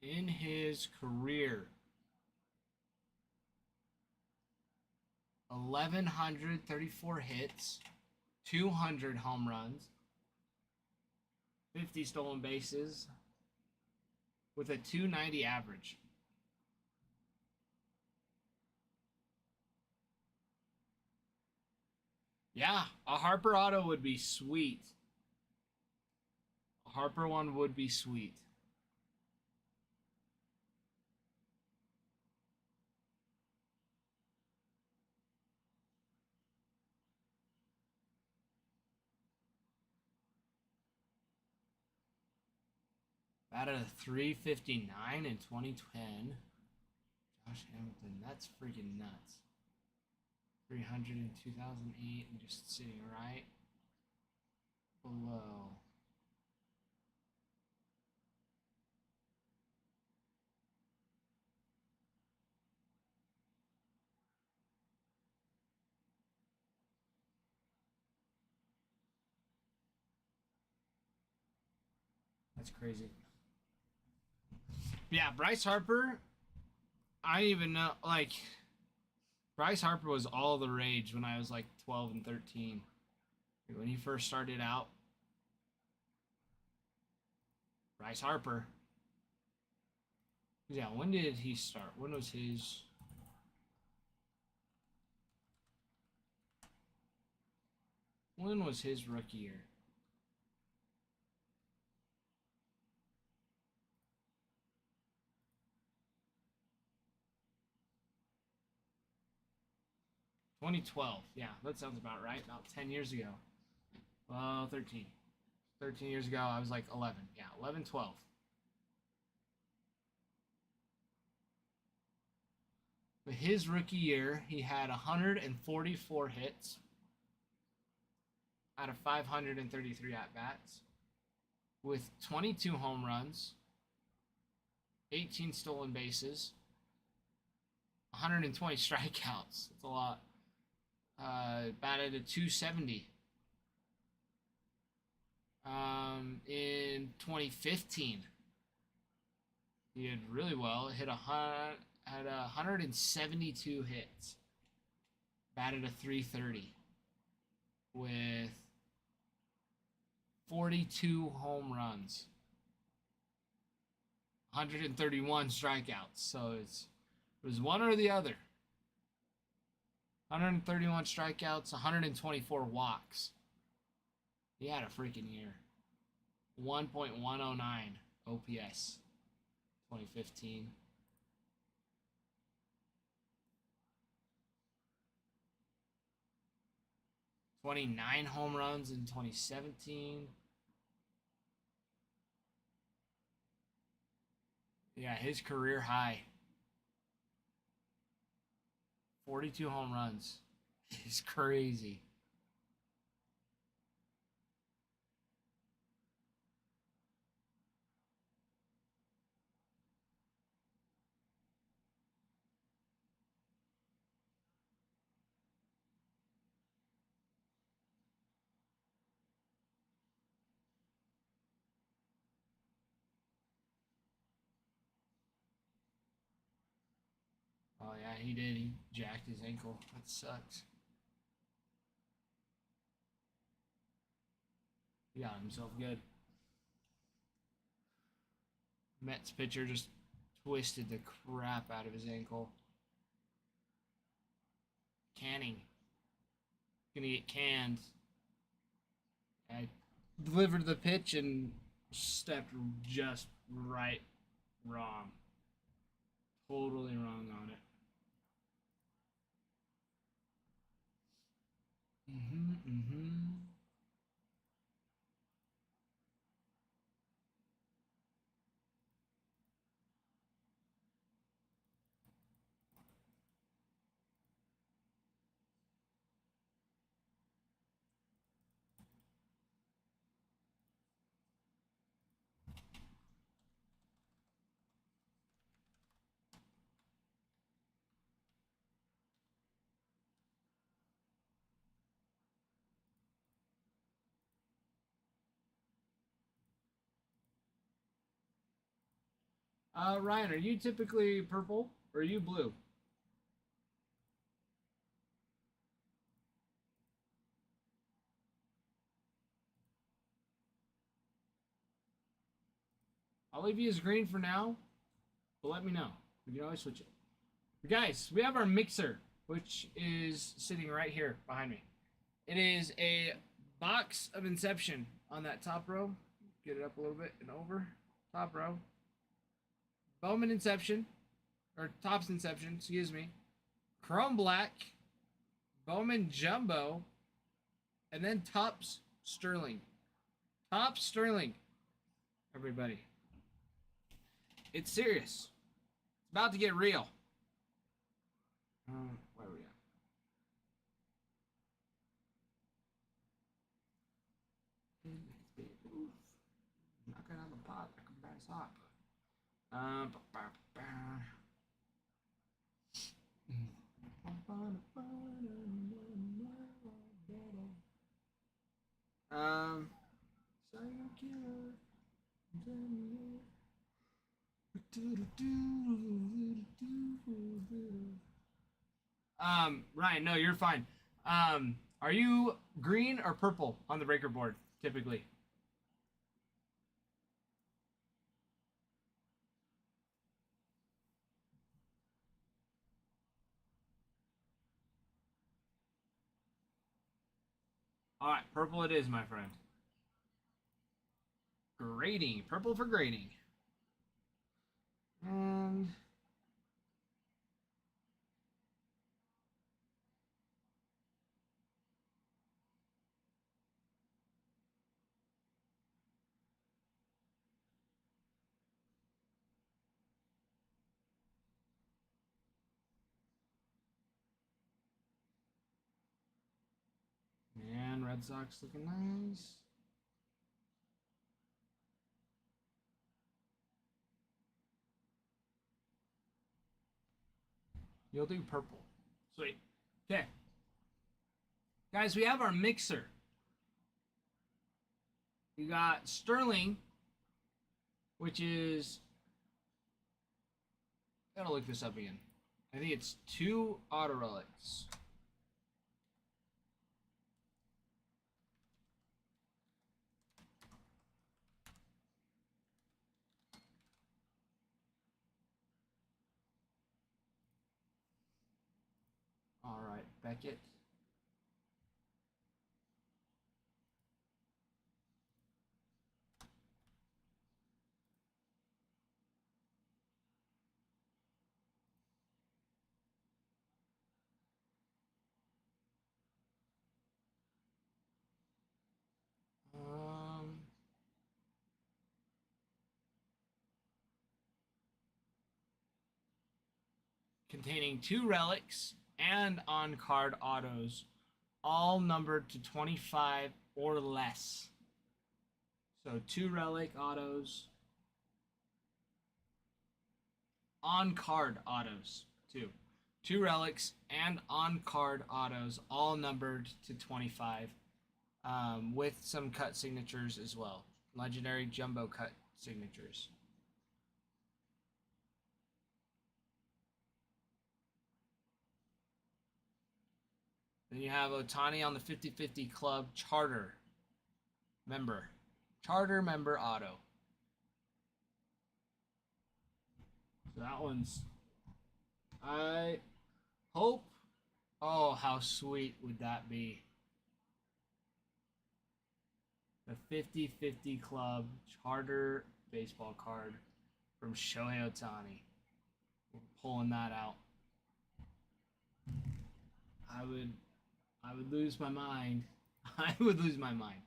In his career, 1,134 hits, 200 home runs, 50 stolen bases, with a 290 average. Yeah, a Harper auto would be sweet. A Harper one would be sweet. Batted a 359 in 2010. Josh Hamilton, that's freaking nuts. 300 in 2008 and just sitting right below. That's crazy. Yeah, Bryce Harper, I even know, like, Bryce Harper was all the rage when I was like 12 and 13. When he first started out, Bryce Harper. Yeah, when did he start? When was his... When was his rookie year? $2012. Yeah, that sounds about right. About 10 years ago. Well, 13. 13 years ago, I was like 11. Yeah, 11, 12. But his rookie year, he had 144 hits out of 533 at-bats with 22 home runs, 18 stolen bases, 120 strikeouts. That's a lot. Batted a 270. In 2015, he did really well. Had 172 hits. Batted a 330 with 42 home runs, 131 strikeouts. So it was one or the other. 131 strikeouts, 124 walks. He had a freaking year. 1.109 OPS, 2015. $29 home runs in 2017. Yeah, his career high. 42 home runs. It's crazy. Oh yeah, he did. He jacked his ankle. That sucks. He got himself good. Mets pitcher just twisted the crap out of his ankle. Canning. Gonna get canned. I delivered the pitch and stepped just right wrong. Totally wrong on it. Ryan, are you typically purple or are you blue? I'll leave you as green for now, but let me know. We can always switch it. But guys, we have our mixer, which is sitting right here behind me. It is a box of Inception on that top row. Get it up a little bit and over. Top row. Bowman Inception, or Topps Inception, excuse me. Chrome Black, Bowman Jumbo, and then Topps Sterling. Topps Sterling, everybody. It's serious. It's about to get real. Where are we at? Knocking on the pot like a brass hot. Silent killer. Ryan, no, you're fine. Are you green or purple on the breaker board typically? All right, purple it is, my friend. Grading, purple for grading. And man, Red Sox looking nice. You'll do purple. Sweet. Okay. Guys, we have our mixer. We got Sterling, which is. I gotta look this up again. I think it's 2 auto relics. All right, Beckett. Um, Containing 2 relics and on-card autos, all numbered to 25 or less. So 2 relic autos, on-card autos too. 2 relics and on-card autos, all numbered to 25, with some cut signatures as well. Legendary jumbo cut signatures. Then you have Otani on the 50-50 club charter member. Charter member auto. So that one's. I hope. Oh, how sweet would that be? The 50-50 club charter baseball card from Shohei Otani. We're pulling that out. I would lose my mind. I would lose my mind.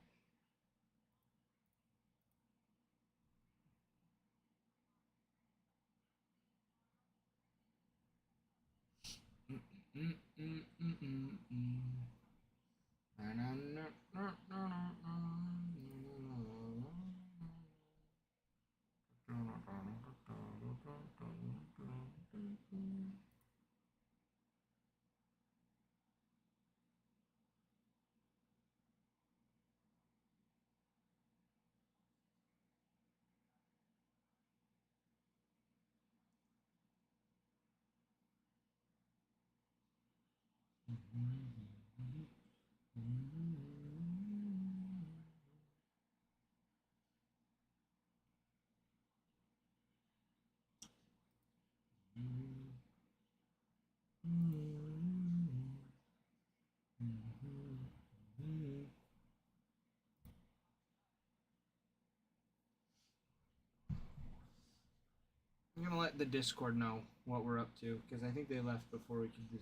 I'm gonna let the Discord know what we're up to because I think they left before we could do.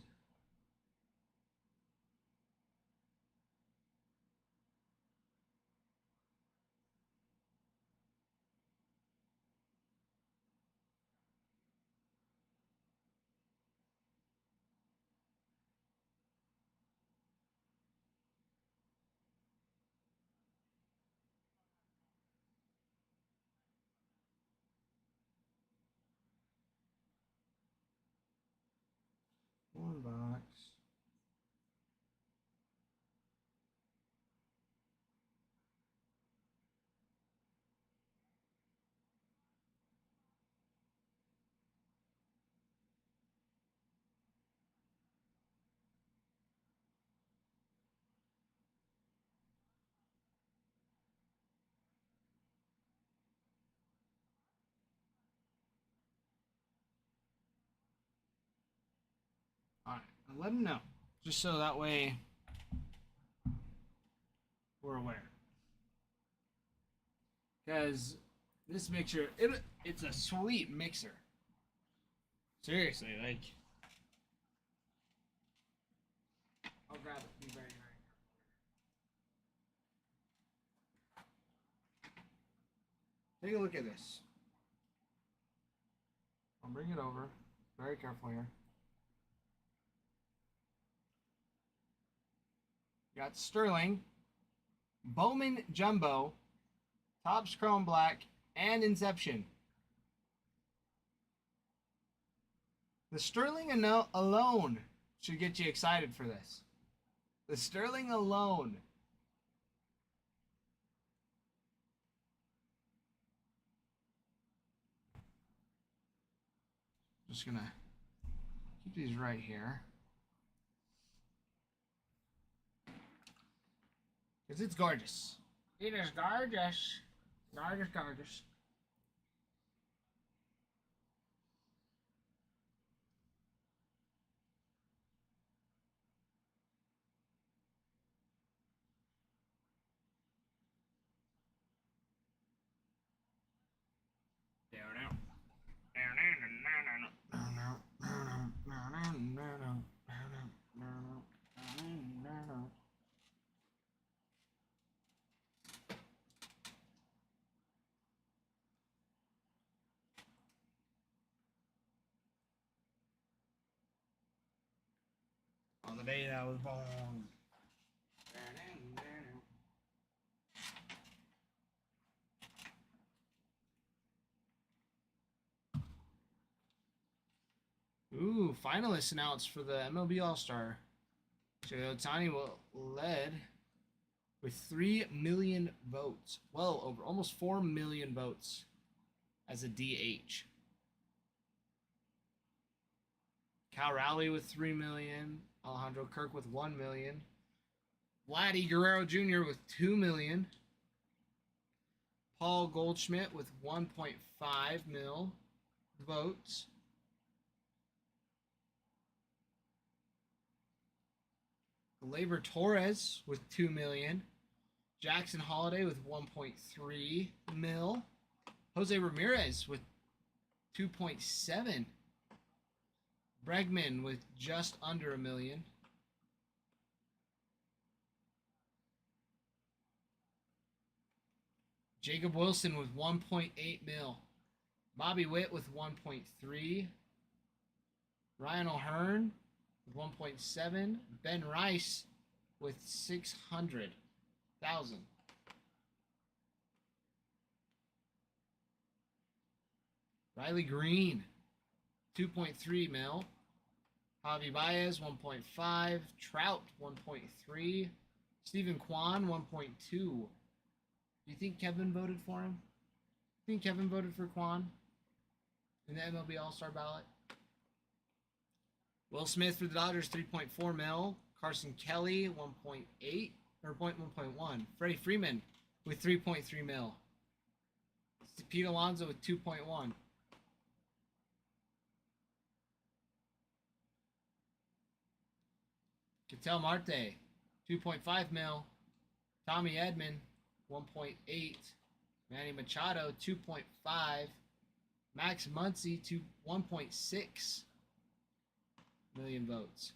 One box. Let them know, just so that way we're aware. Because this mixer, it's a sweet mixer. Seriously, like. I'll grab it. Be very, very careful. Take a look at this. I'll bring it over. Very careful here. Got Sterling, Bowman Jumbo, Topps Chrome Black, and Inception. The Sterling alone should get you excited for this. The Sterling alone. Just gonna keep these right here. Because it's gorgeous. It is gorgeous. Gorgeous, gorgeous. On the day that I was born. Ooh, finalists announced for the MLB All-Star. Shohei Ohtani led with 3 million votes. Well over, almost 4 million votes as a DH. Cal Raleigh with 3 million. Alejandro Kirk with 1 million. Vladdy Guerrero Jr. with 2 million. Paul Goldschmidt with 1.5 mil votes. Gleyber Torres with 2 million. Jackson Holiday with 1.3 mil. Jose Ramirez with 2.7. Bregman with just under 1 million. Jacob Wilson with 1.8 mil. Bobby Witt with 1.3. Ryan O'Hearn with 1.7. Ben Rice with 600,000. Riley Green, 2.3 mil. Javi Baez, 1.5. Trout, 1.3. Stephen Kwan, 1.2. Do you think Kevin voted for him? Do you think Kevin voted for Kwan in the MLB All-Star ballot? Will Smith for the Dodgers, 3.4 mil. Carson Kelly, 1.8 or 1.1. Freddie Freeman with 3.3 mil. Pete Alonso with 2.1. Ketel Marte, 2.5 mil. Tommy Edman, 1.8. Manny Machado, 2.5. Max Muncy, 1.6 million votes.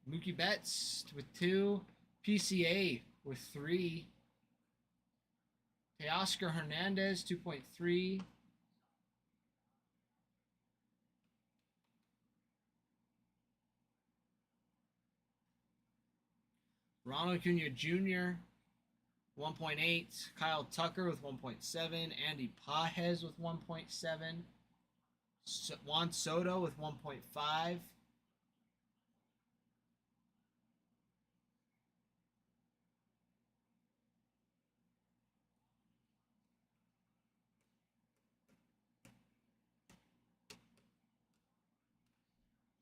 Mookie Betts with 2. PCA with 3. Teoscar Hernandez, 2.3. Ronald Acuna Jr., 1.8. Kyle Tucker with 1.7. Andy Pages with 1.7. Juan Soto with 1.5.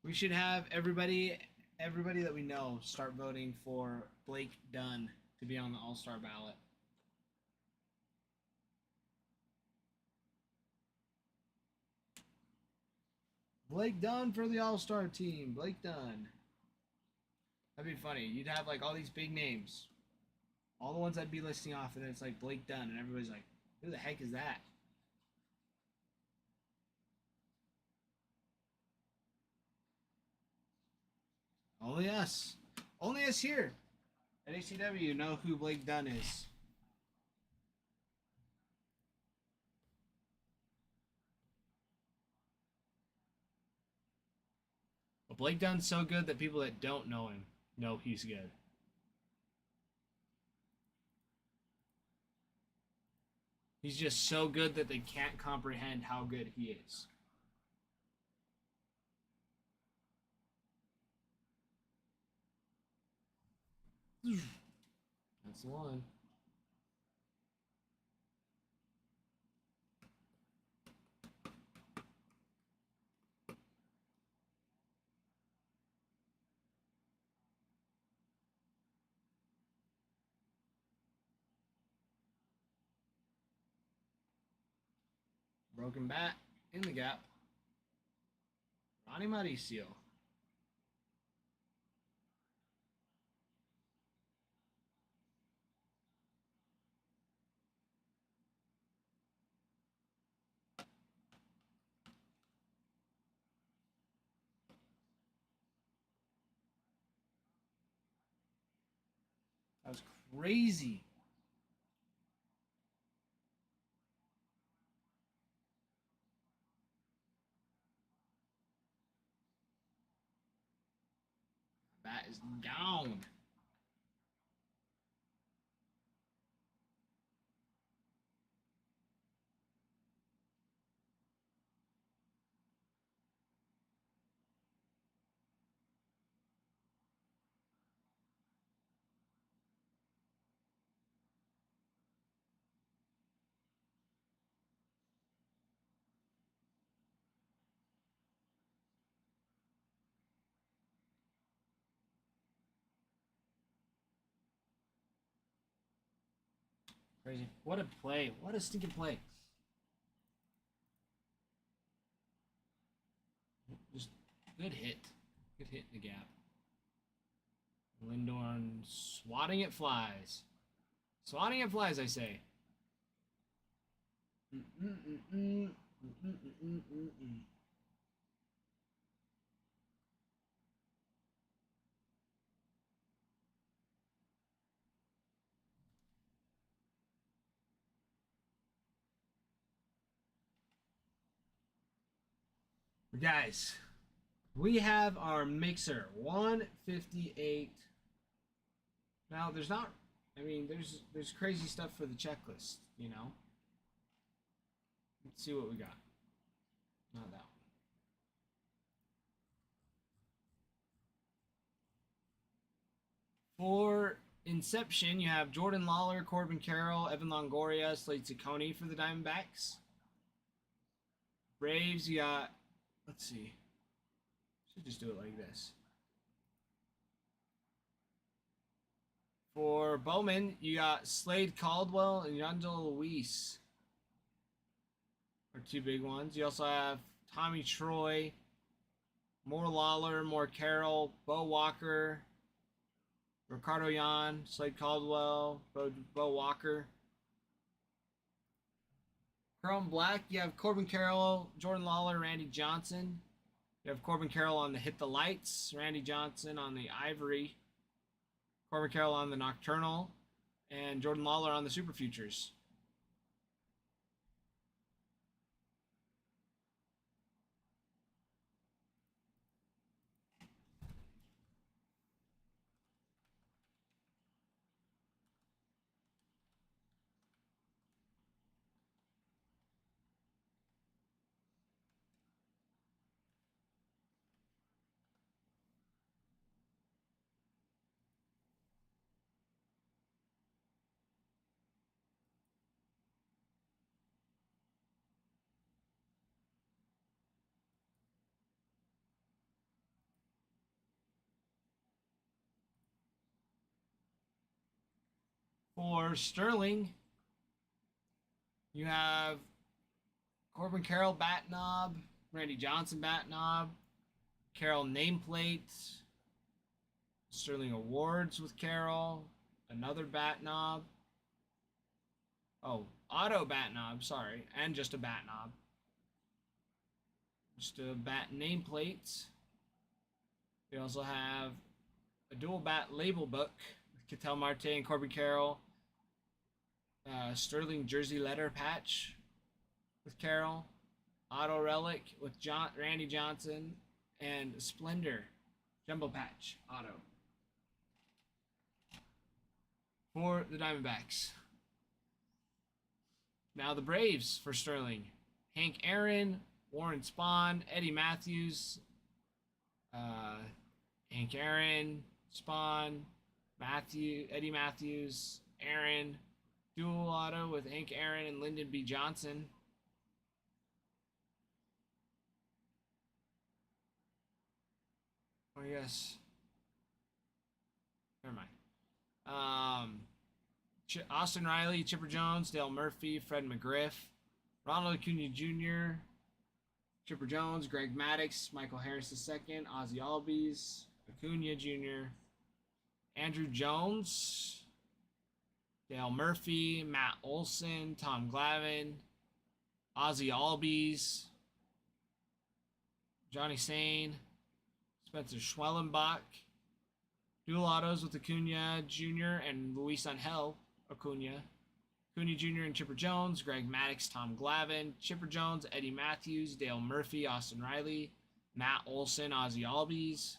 We should have everybody that we know start voting for Blake Dunn to be on the All-Star ballot. Blake Dunn for the All-Star team. Blake Dunn. That'd be funny. You'd have like all these big names. All the ones I'd be listing off, and then it's like Blake Dunn, and everybody's like, who the heck is that? Only us. Only us here at ACW know who Blake Dunn is. But Blake Dunn's so good that people that don't know him know he's good. He's just so good that they can't comprehend how good he is. That's the one. Broken bat in the gap. Ronnie Mauricio. That was crazy. Bat is down. Crazy. What a play. What a stinking play. Just good hit. Good hit in the gap. Lindorn swatting at flies. Swatting at flies, I say. Guys, we have our mixer 158. Now there's not, I mean, there's crazy stuff for the checklist, you know. Let's see what we got. Not that one. For Inception, you have Jordan Lawler, Corbin Carroll, Evan Longoria, Slade Ciccone for the Diamondbacks. Braves, you got, let's see. Should just do it like this. For Bowman, you got Slade Caldwell and Yandel Luis. Are two big ones. You also have Tommy Troy, more Lawler, more Carroll, Bo Walker, Ricardo Yan, Slade Caldwell, Bo Walker. Chrome Black, you have Corbin Carroll, Jordan Lawler, Randy Johnson. You have Corbin Carroll on the Hit the Lights, Randy Johnson on the Ivory, Corbin Carroll on the Nocturnal, and Jordan Lawler on the Super Futures. For Sterling, you have Corbin Carroll, Bat Knob, Randy Johnson bat knob. Carroll nameplate. Sterling Awards with Carroll. Another bat knob. Oh, auto bat knob, sorry. And just a bat knob. Just a bat nameplate. We also have a dual bat label book with Ketel Marte and Corbin Carroll. Sterling jersey letter patch with Carroll. Auto relic with Randy Johnson. And Splendor jumbo patch auto for the Diamondbacks. Now the Braves for Sterling. Hank Aaron, Warren Spahn, Eddie Matthews, Hank Aaron, Spahn, Eddie Matthews, Aaron, dual auto with Hank Aaron and Lyndon B. Johnson. Oh, yes. Never mind. Austin Riley, Chipper Jones, Dale Murphy, Fred McGriff, Ronald Acuna Jr., Chipper Jones, Greg Maddux, Michael Harris II, Ozzie Albies, Acuna Jr., Andrew Jones, Dale Murphy, Matt Olson, Tom Glavine, Ozzie Albies, Johnny Sane, Spencer Schwellenbach, dual autos with Acuna Jr. and Luis Angel Acuna. Acuna Jr. and Chipper Jones, Greg Maddux, Tom Glavine, Chipper Jones, Eddie Matthews, Dale Murphy, Austin Riley, Matt Olson, Ozzie Albies.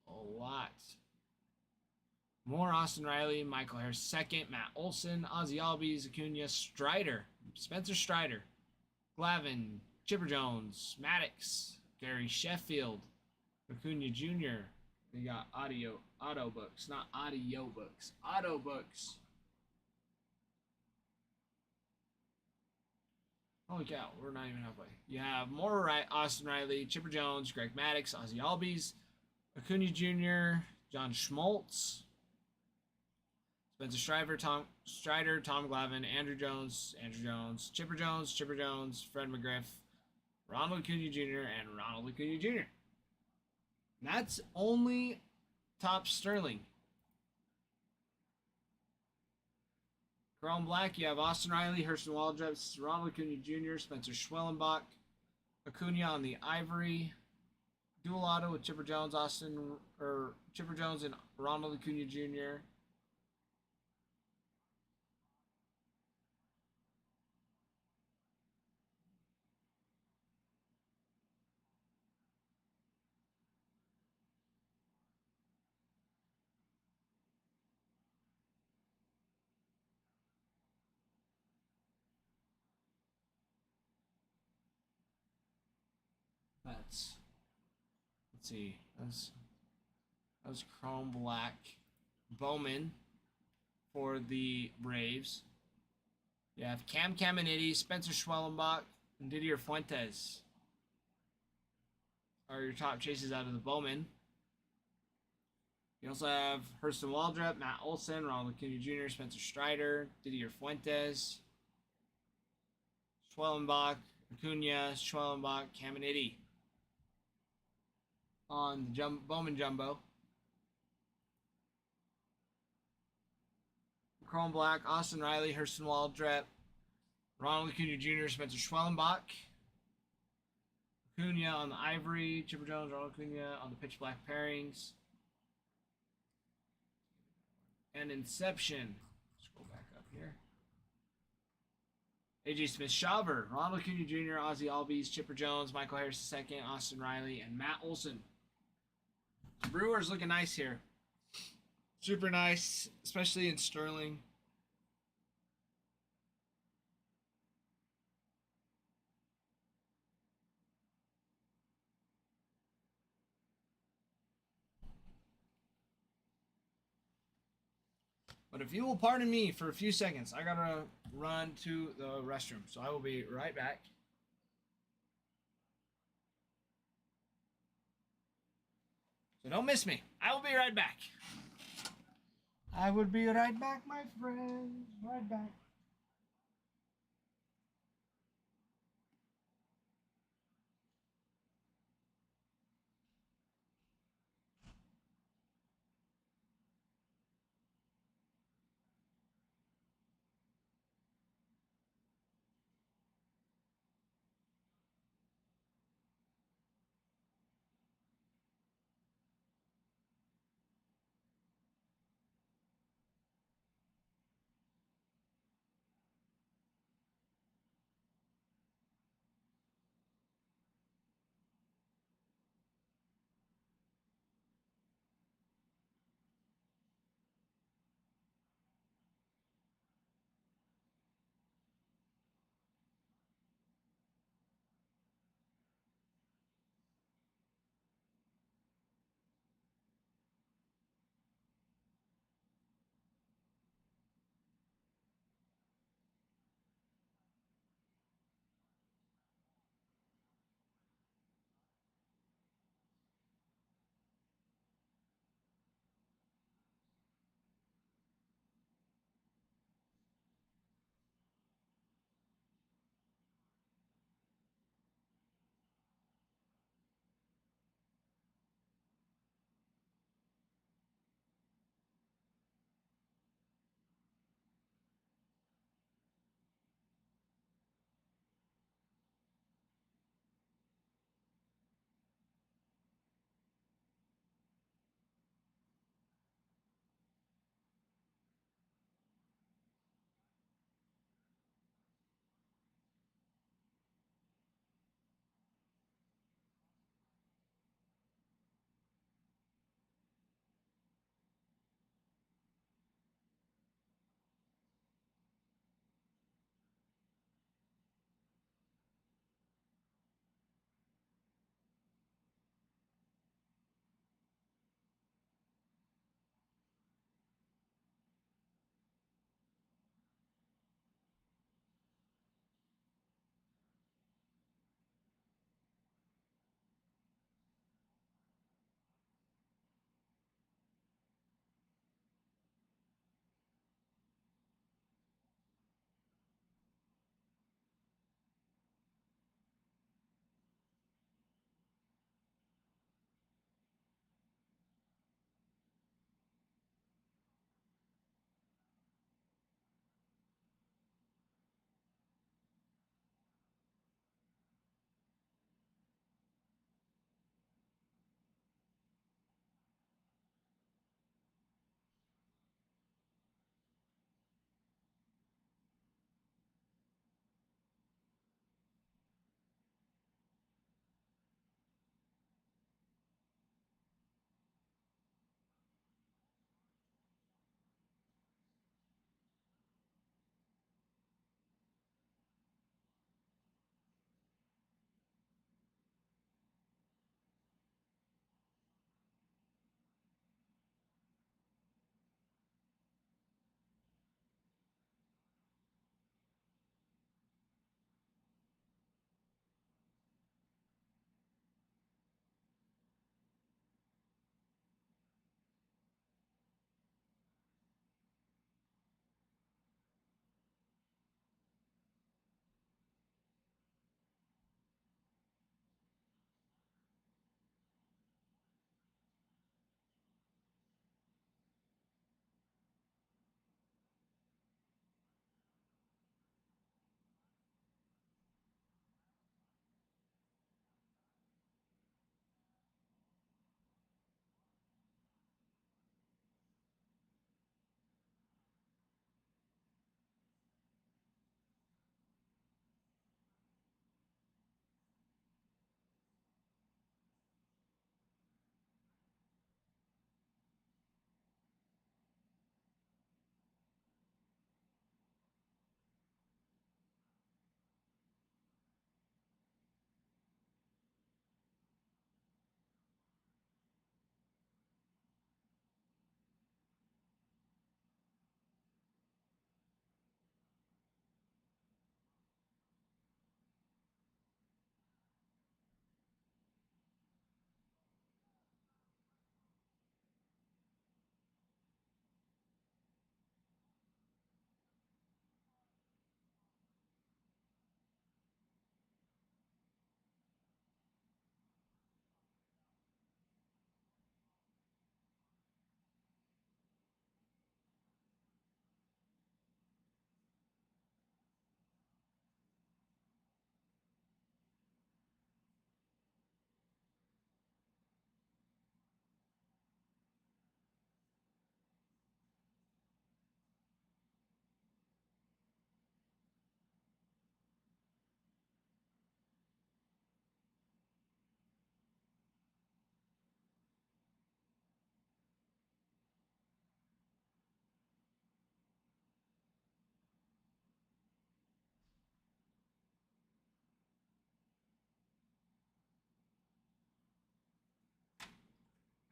A lot. More Austin Riley, Michael Harris II, Matt Olson, Ozzie Albies, Acuna, Strider, Spencer Strider, Glavine, Chipper Jones, Maddux, Gary Sheffield, Acuna Jr. We got auto books, not audio books, auto books. Holy cow, we're not even halfway. You have more Austin Riley, Chipper Jones, Greg Maddux, Ozzie Albies, Acuna Jr., John Schmaltz, Spencer Strider, Tom Glavine, Andrew Jones, Chipper Jones, Fred McGriff, Ronald Acuna Jr., and Ronald Acuna Jr. And that's only top Sterling. Chrome Black, you have Austin Riley, Hurston Waldrep, Ronald Acuna Jr., Spencer Schwellenbach, Acuna on the ivory, dual auto with Chipper Jones, Chipper Jones and Ronald Acuna Jr. Let's see. That was Chrome Black. Bowman for the Braves. You have Cam Caminiti, Spencer Schwellenbach, and Didier Fuentes are your top chases out of the Bowman. You also have Hurston Waldrep, Matt Olson, Ronald Acuna Jr., Spencer Strider, Didier Fuentes, Schwellenbach, Acuna, Schwellenbach, Caminiti on the Bowman Jumbo. Chrome Black, Austin Riley, Hurston Waldrep, Ronald Acuna Jr., Spencer Schwellenbach, Acuna on the ivory, Chipper Jones, Ronald Acuna on the pitch black pairings, and Inception. Scroll back up here. AJ Smith-Shawver, Ronald Acuna Jr., Ozzie Albies, Chipper Jones, Michael Harris II, Austin Riley, and Matt Olson. The Brewers looking nice here. Super nice, especially in Sterling. But if you will pardon me for a few seconds, I gotta run to the restroom. So I will be right back. So don't miss me. I will be right back. I will be right back, my friends. Right back.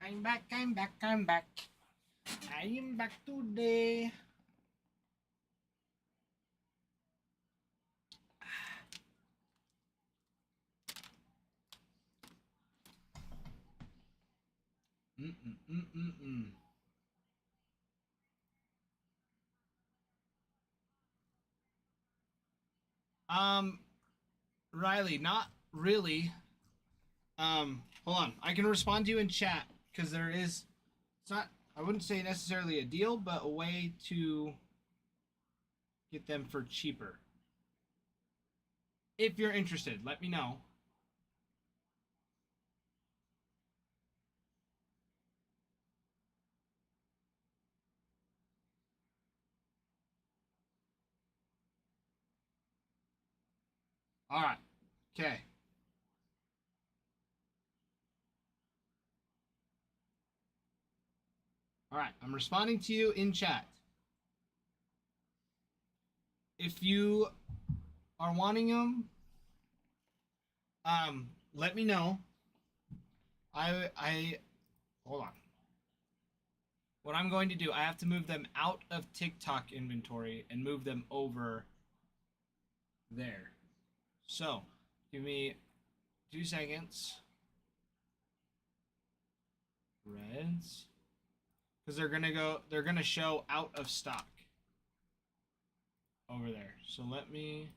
I'm back, I'm back, I'm back. I am back today. Mm-mm-mm-mm-mm. Riley, not really. Hold on. I can respond to you in chat because there is. It's not. I wouldn't say necessarily a deal, but a way to get them for cheaper. If you're interested, let me know. All right. Okay. All right. I'm responding to you in chat. If you are wanting them, let me know. I hold on. What I'm going to do, I have to move them out of TikTok inventory and move them over there. So, give me 2 seconds. Reds. Because they're gonna show out of stock over there. So let me.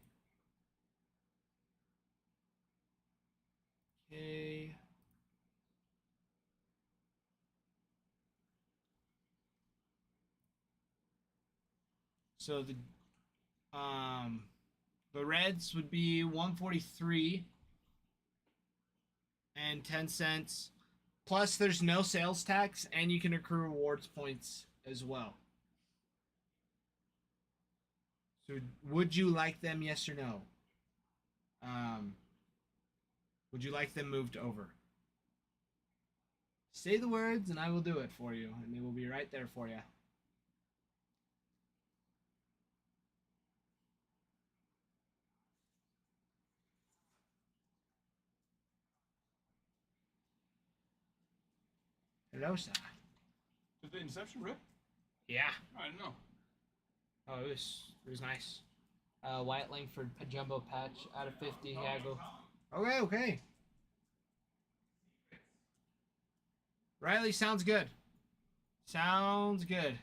Okay. So the reds would be 143 and 10 cents. Plus there's no sales tax and you can accrue rewards points as well. So would you like them, yes or no? Would you like them moved over? Say the words and I will do it for you and they will be right there for you. Hello, sir. Did the Inception rip? Yeah. I don't know. Oh, it was nice. Wyatt Langford jumbo patch out of 50. Yeah, go. Okay, okay. Riley, sounds good. Sounds good.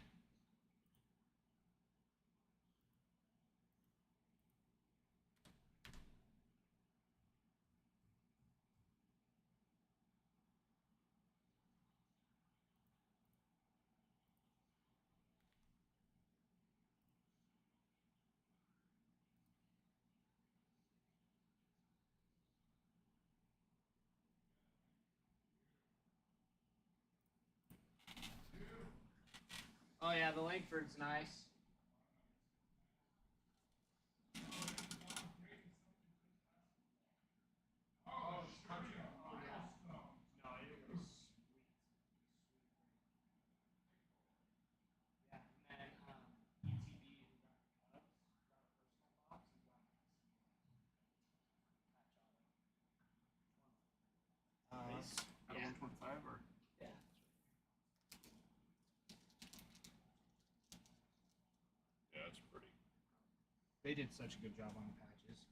Oh yeah, the Langford's nice. Nice. Out of Yeah. 125 or? Yeah. Yeah, that's pretty. They did such a good job on the patches.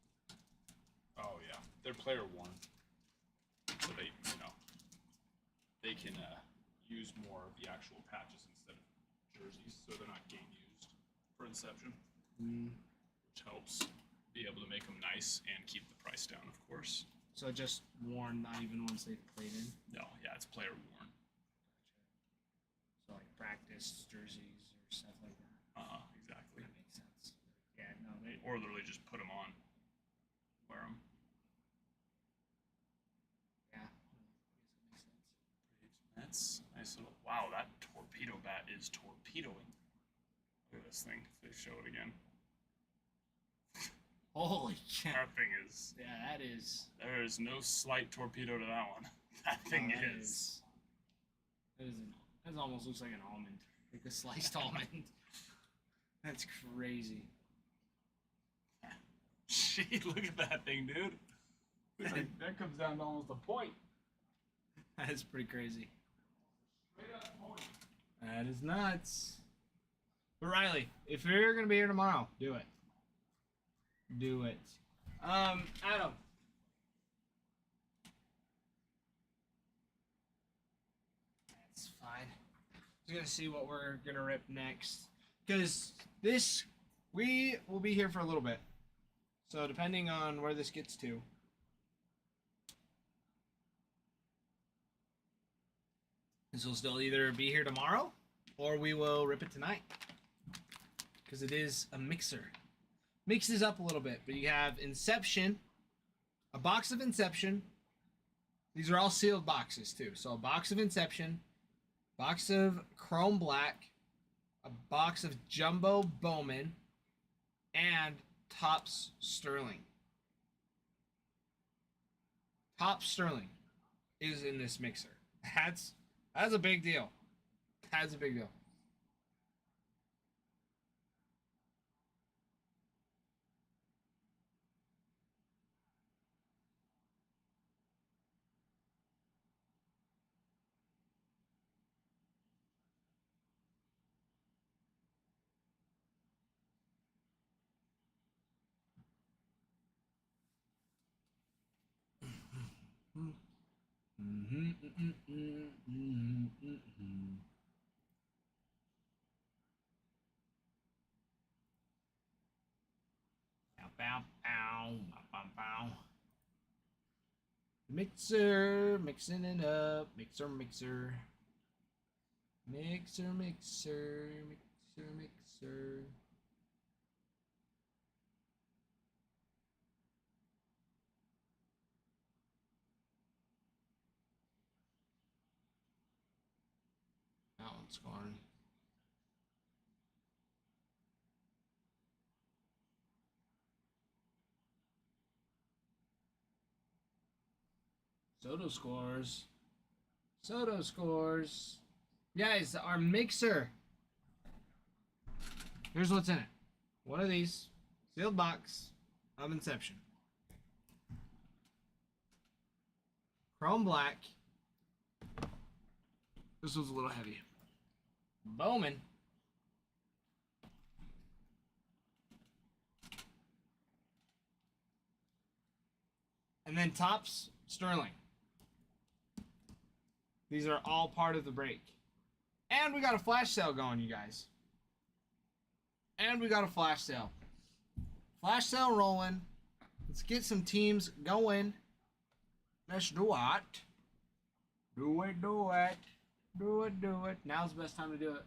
Oh yeah, they're player worn, so they they can use more of the actual patches instead of jerseys, so they're not game used for Inception, which helps be able to make them nice and keep the price down, of course. So just worn, not even once they played in. No, yeah, it's player worn. So like practice jerseys or stuff like that. Exactly. That makes sense. Yeah, no, they. Or literally just put them on, wear them. Yeah, I guess that makes sense. That's nice little. Wow, that torpedo bat is torpedoing. Look at this thing. If they show it again, Holy cow! that thing is. Yeah, that is. There is no slight torpedo to that one. That thing that is. That almost looks like an almond, like a sliced almond. That's crazy. Gee, look at that thing, dude. That comes down to almost a point. That is pretty crazy. That is nuts. But Riley, if you're gonna be here tomorrow, do it. Do it. Adam. That's fine. Just gonna see what we're gonna rip next. Because we will be here for a little bit. So depending on where this gets to. This will still either be here tomorrow or we will rip it tonight. Because it is a mixer. Mixes up a little bit, but you have Inception, a box of Inception. These are all sealed boxes too. So a box of Inception, box of Chrome Black, a box of Jumbo Bowman, and Topps Sterling. Topps Sterling is in this mixer. That's a big deal. That's a big deal. Bow, bow, bow, bow. Mixer, mixing it up. Mixer, mixer. Mixer, mixer, mixer, mixer. That one's gone. Soto scores. Soto scores. Guys, our mixer. Here's what's in it. One of these. Sealed box of Inception. Chrome Black. This was a little heavy. Bowman. And then Topps Sterling. These are all part of the break. And we got a flash sale going, you guys. And we got a flash sale. Flash sale rolling. Let's get some teams going. Let's do it. Do it, do it. Do it, do it. Now's the best time to do it.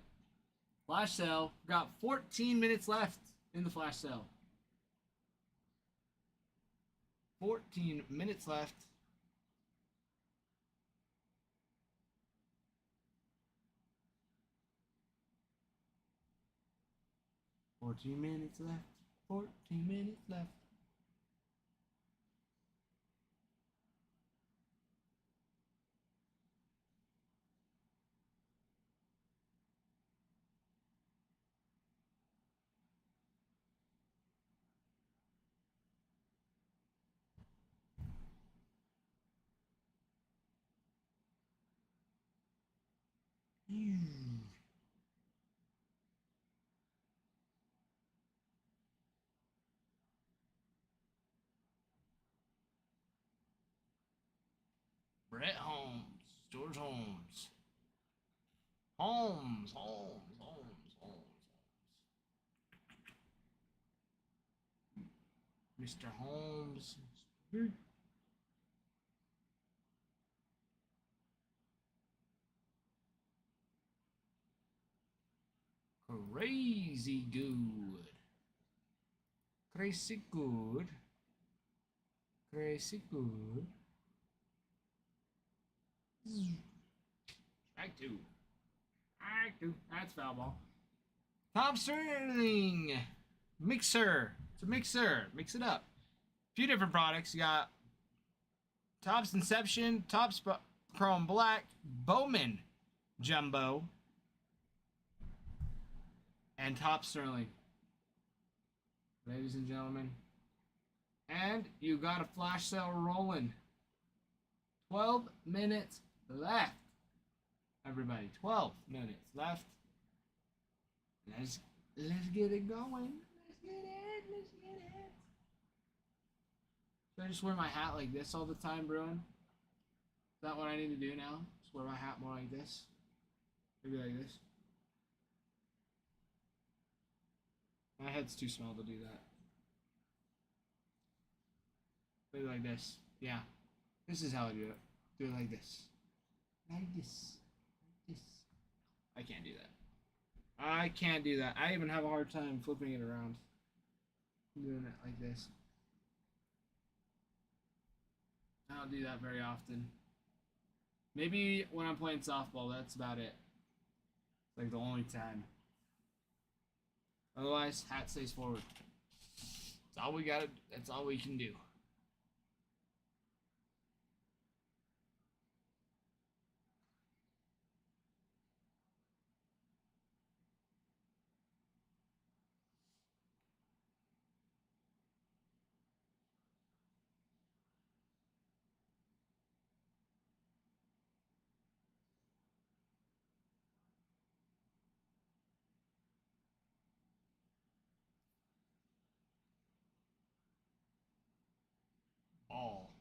Flash sale. Got 14 minutes left in the flash sale. 14 minutes left. Fourteen minutes left. 14 minutes left. Brett Holmes, George Holmes. Holmes. Mr. Holmes. Crazy good. Crazy good. Crazy good. Strike two. Strike two. That's foul ball. Top Sterling. Mixer. It's a mixer. Mix it up. A few different products. You got Topps Inception, Topps Chrome Black, Bowman Jumbo, and Topps Sterling. Ladies and gentlemen. And you got a flash sale rolling. 12 minutes left. Everybody, 12 minutes left. Let's get it going. Let's get it. Let's get it. Should I just wear my hat like this all the time, Bruin? Is that what I need to do now? Just wear my hat more like this? Maybe like this? My head's too small to do that. Maybe like this. Yeah. This is how I do it. Do it like this. Like this. Like this. I can't do that. I can't do that. I even have a hard time flipping it around. Doing it like this. I don't do that very often. Maybe when I'm playing softball, that's about it. It's like the only time. Otherwise, hat stays forward. That's all we gotta. That's all we can do. Ball.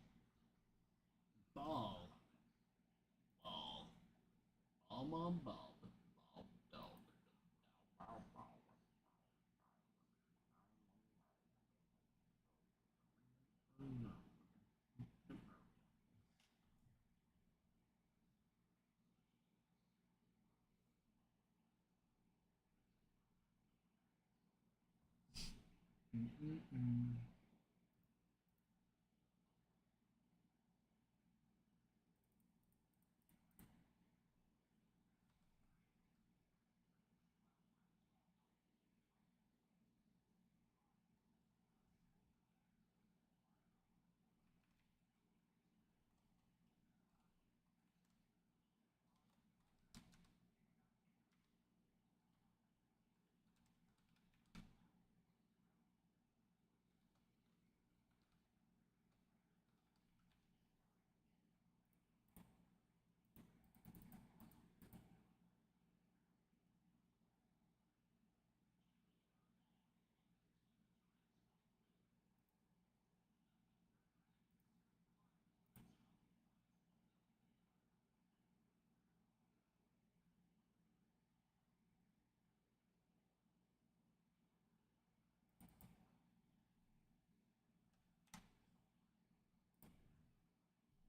Ball. Ball. Ball, ball, ball. Ball, dog. Bow, bow. Mm-mm-mm.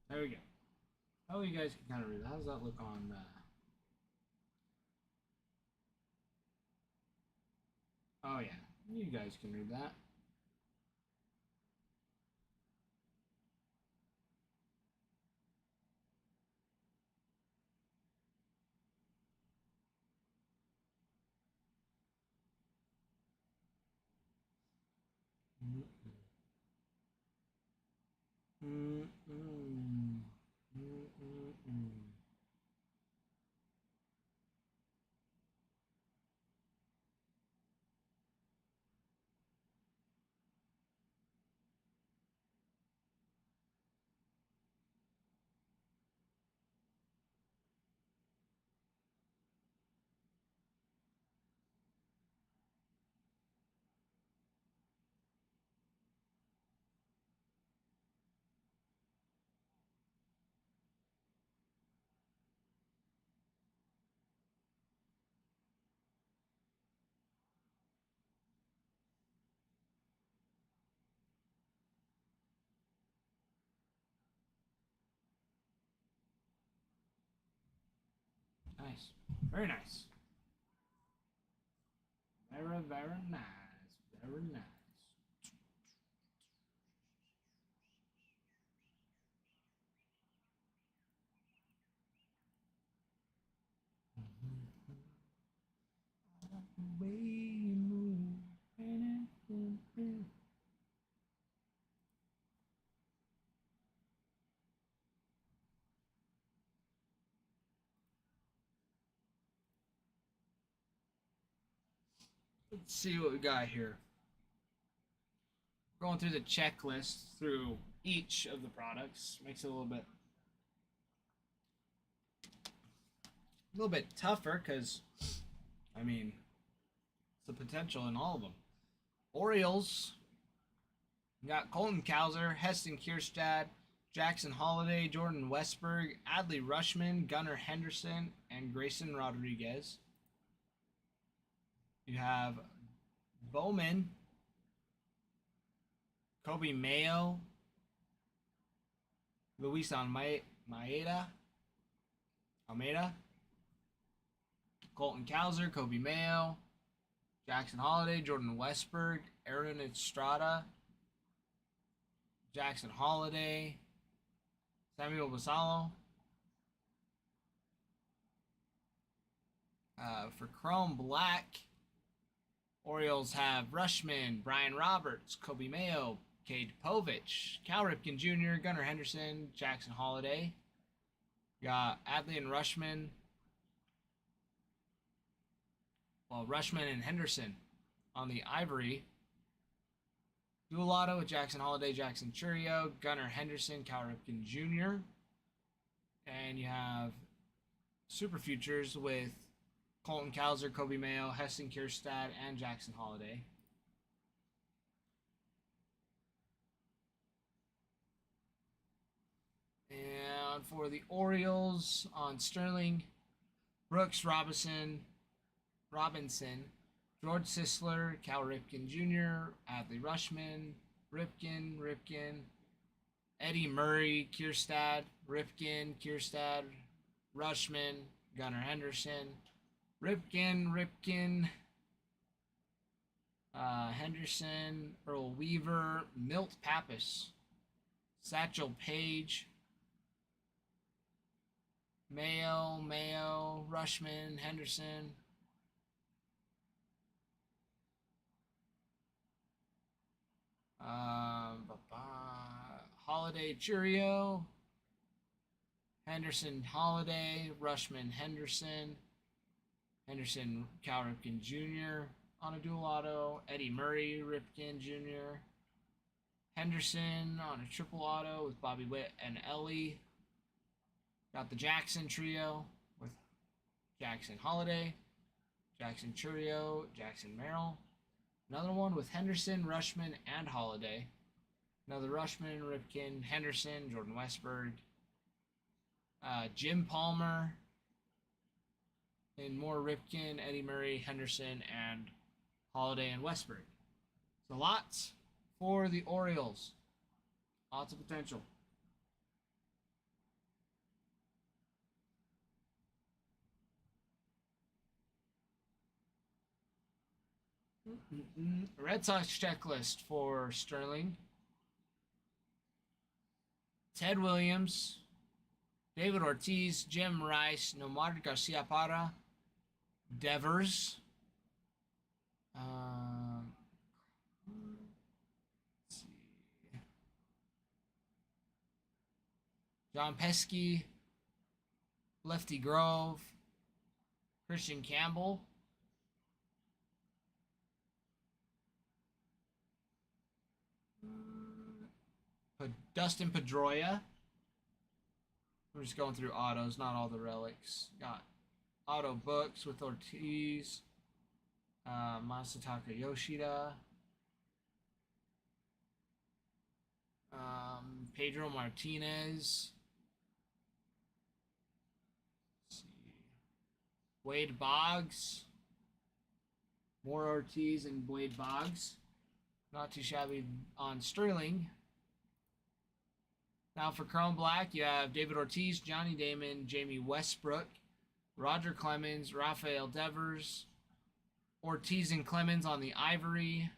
There we go. Oh, you guys can kind of read that. How does that look on? Oh yeah, you guys can read that. Mm-mm. Mm-mm-mm. Nice. Very nice. Very, very nice. Very nice. The way you move. Let's see what we got here. Going through the checklist through each of the products makes it a little bit tougher because, I mean, the potential in all of them. Orioles, you got Colton Cowser, Heston Kierstad, Jackson Holiday, Jordan Westberg, Adley Rushman, Gunnar Henderson, and Grayson Rodriguez. You have Bowman, Kobe Mayo, Luis Almeida, Colton Cowser, Kobe Mayo, Jackson Holiday, Jordan Westberg, Aaron Estrada, Jackson Holiday, Samuel Basalo. For Chrome Black, Orioles have Rushman, Brian Roberts, Kobe Mayo, Cade Povich, Cal Ripken Jr., Gunnar Henderson, Jackson Holiday. Got Adley and Rushman. Well, Rushman and Henderson on the Ivory. Dual auto with Jackson Holiday, Jackson Churio, Gunnar Henderson, Cal Ripken Jr. And you have Super Futures with Colton Cowser, Kobe Mayo, Heston Kierstad, and Jackson Holiday. And for the Orioles on Sterling, Brooks Robinson, George Sisler, Cal Ripken Jr., Adley Rushman, Ripken, Eddie Murray, Kierstad, Ripken, Rushman, Gunnar Henderson, Ripken, Henderson, Earl Weaver, Milt Pappas, Satchel Paige, Mayo, Rushman, Henderson, Holiday Churio, Henderson Holiday, Rushman Henderson, Cal Ripken Jr. on a dual auto, Eddie Murray, Ripken Jr., Henderson on a triple auto with Bobby Witt and Ellie. Got the Jackson trio with Jackson Holiday, Jackson Churio, Jackson Merrill. Another one with Henderson, Rushman, and Holiday. Another Rushman, Ripken, Henderson, Jordan Westberg, Jim Palmer, and more Ripken, Eddie Murray, Henderson, and Holiday and Westberg. So lots for the Orioles. Lots of potential. Red Sox checklist for Sterling. Ted Williams, David Ortiz, Jim Rice, Nomar Garcia Parra, Devers. Let's see. John Pesky, Lefty Grove, Christian Campbell. Dustin Pedroia. We're just going through autos, not all the relics. Got auto books with Ortiz, Masataka Yoshida, Pedro Martinez. Let's see. Wade Boggs. More Ortiz and Wade Boggs. Not too shabby on Sterling. Now for Chrome Black, you have David Ortiz, Johnny Damon, Jamie Westbrook, Roger Clemens, Rafael Devers, Ortiz and Clemens on the Ivory,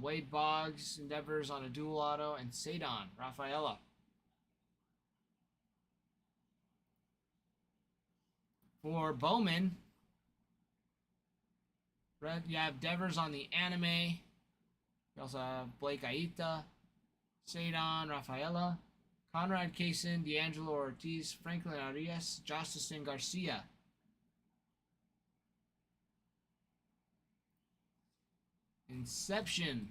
Wade Boggs and Devers on a dual auto, and Cedon, Rafaela. For Bowman, you have Devers on the Anime. You also have Blake Aita, Cedon, Rafaela, Conrad Kaysen, D'Angelo Ortiz, Franklin Arias, Justin Garcia. Inception.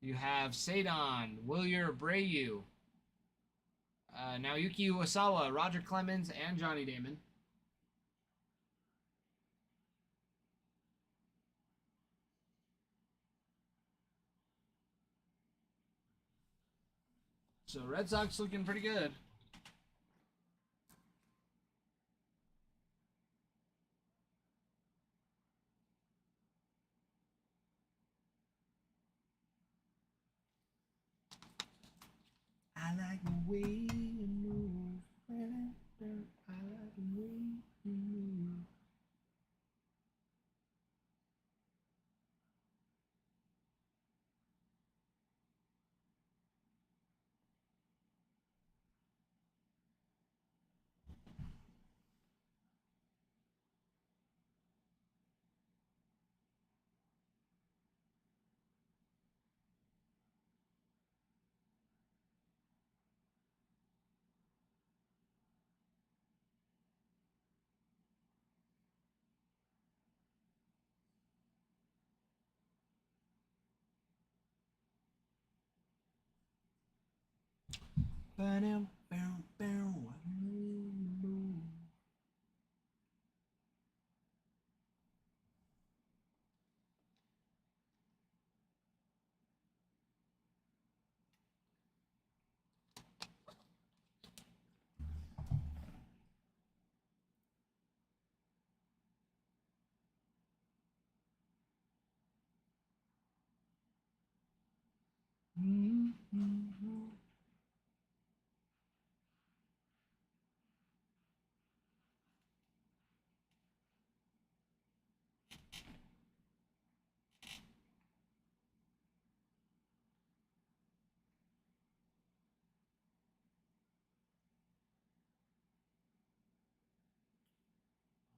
You have Cedon, Wilyer Abreu, Naoyuki Iwasawa, Roger Clemens, and Johnny Damon. So Red Sox looking pretty good. I like the way you move. I like the way you move.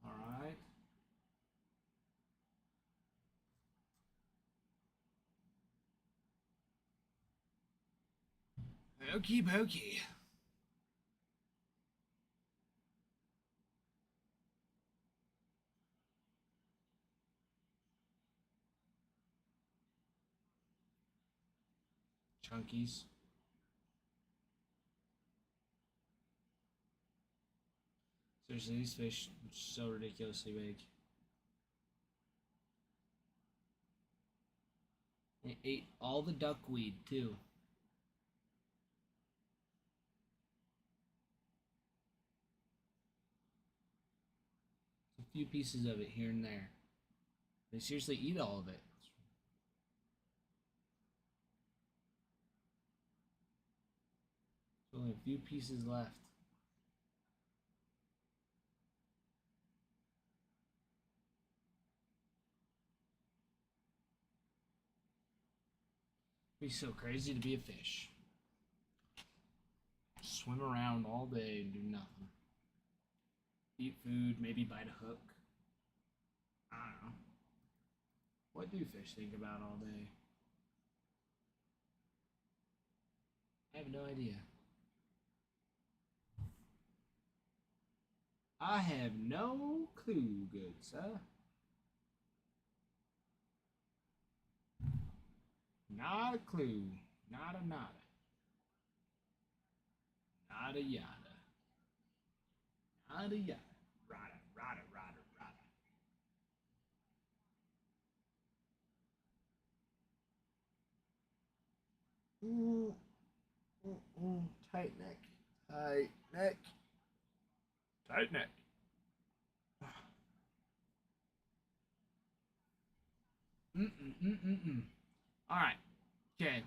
All right. Okey pokey. Chunkies. Seriously, these fish are so ridiculously big. They ate all the duckweed, too. A few pieces of it here and there. They seriously eat all of it. There's only a few pieces left. It'd be so crazy to be a fish. Swim around all day and do nothing. Eat food, maybe bite a hook. I don't know. What do fish think about all day? I have no idea. I have no clue, good sir. Not a clue. Nada nada. Nada yada. Nada yada. Rada, rada, rada, rada. Tight neck. Tight neck. Tight neck. All right. Okay.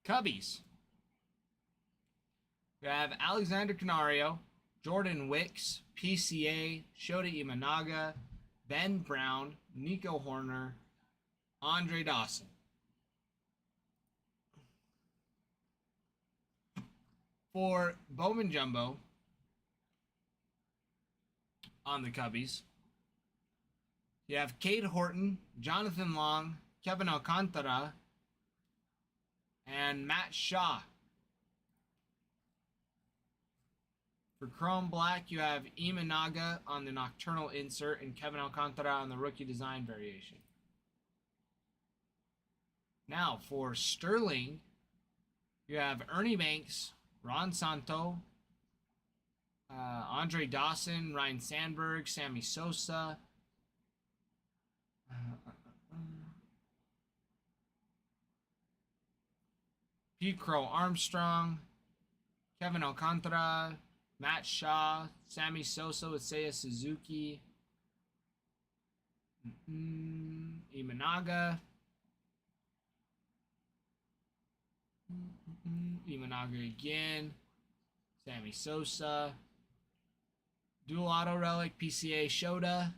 Cubbies. We have Alexander Canario, Jordan Wicks, PCA, Shota Imanaga, Ben Brown, Nico Horner, Andre Dawson. For Bowman Jumbo on the Cubbies, you have Cade Horton, Jonathan Long, Kevin Alcantara, and Matt Shaw. For Chrome Black, you have Imanaga on the Nocturnal insert and Kevin Alcantara on the rookie design variation. Now, for Sterling, you have Ernie Banks, Ron Santo, Andre Dawson, Ryan Sandberg, Sammy Sosa, Pete Crow Armstrong, Kevin Alcantara, Matt Shaw, Sammy Sosa with Seiya Suzuki, Imanaga, Imanaga again, Sammy Sosa, dual auto relic PCA Shota,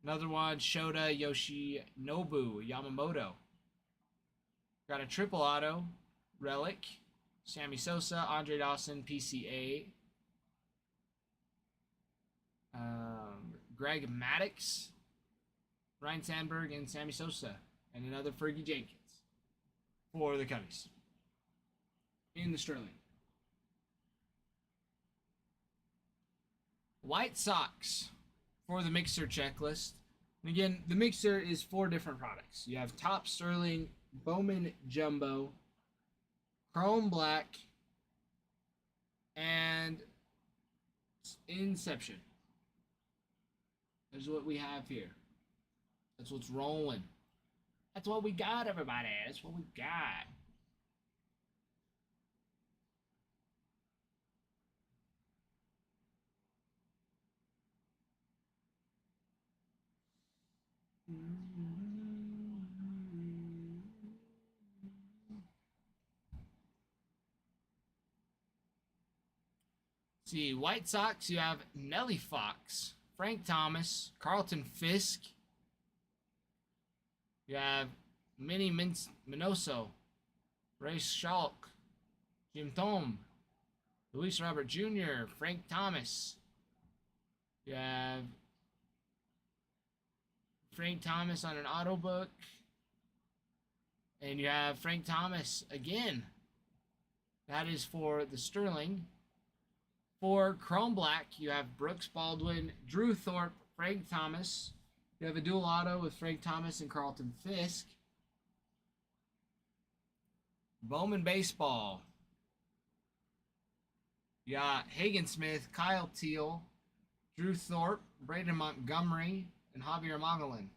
another one Shota Yoshinobu Yamamoto. Got a triple auto relic, Sammy Sosa, Andre Dawson PCA, Greg Maddux, Ryan Sandberg, and Sammy Sosa, and another Fergie Jenkins for the Cubbies in the Sterling. White Sox for the mixer checklist. And again, the mixer is 4 different products. You have Top Sterling, Bowman Jumbo, Chrome Black, and Inception. That's what we have here. That's what's rolling. That's what we got, everybody. That's what we got. See, White Sox, you have Nelly Fox, Frank Thomas, Carlton Fisk. You have Minnie Minoso, Ray Schalk, Jim Thome, Luis Robert Jr., Frank Thomas. You have Frank Thomas on an auto book. And you have Frank Thomas again. That is for the Sterling. For Chrome Black, you have Brooks Baldwin, Drew Thorpe, Frank Thomas. You have a dual auto with Frank Thomas and Carlton Fisk. Bowman Baseball. You got Hagen Smith, Kyle Teal, Drew Thorpe, Braden Montgomery, and Javier Mogollon.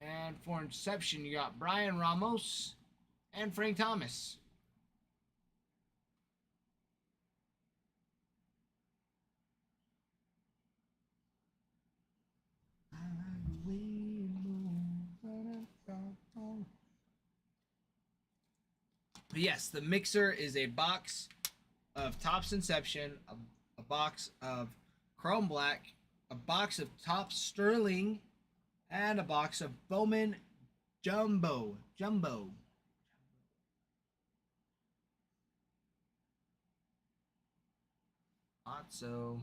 And for Inception, you got Brian Ramos and Frank Thomas. But yes, the mixer is a box of Topps Inception, a box of Chrome Black, a box of Topps Sterling, and a box of Bowman Jumbo. So.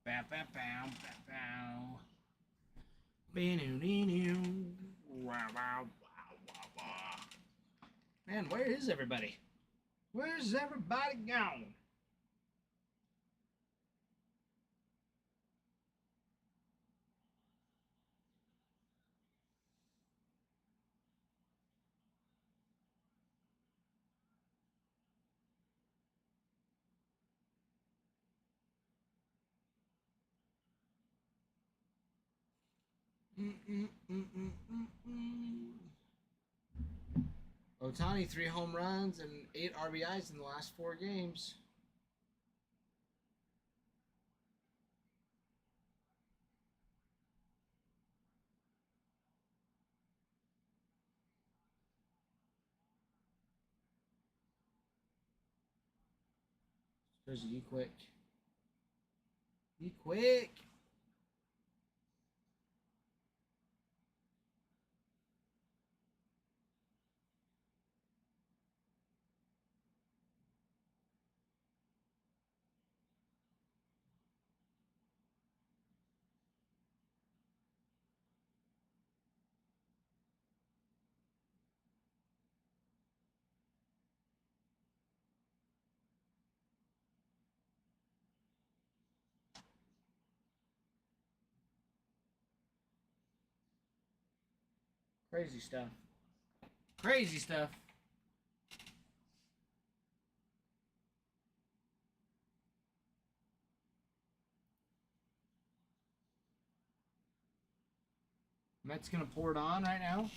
Bow, bow, bow, bow, bow. Wow, wow, wow, wow. Man, where is everybody? Where's everybody gone? Ohtani, 3 home runs and 8 RBIs in the last 4 games. There's E quick. E quick. Crazy stuff. Crazy stuff. Matt's gonna pour it on right now.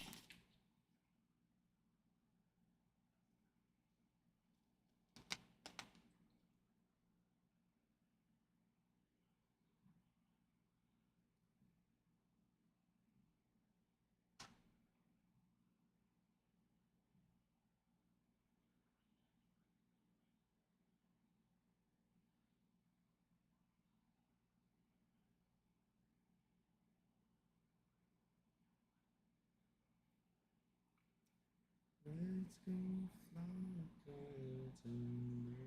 Let's go fly to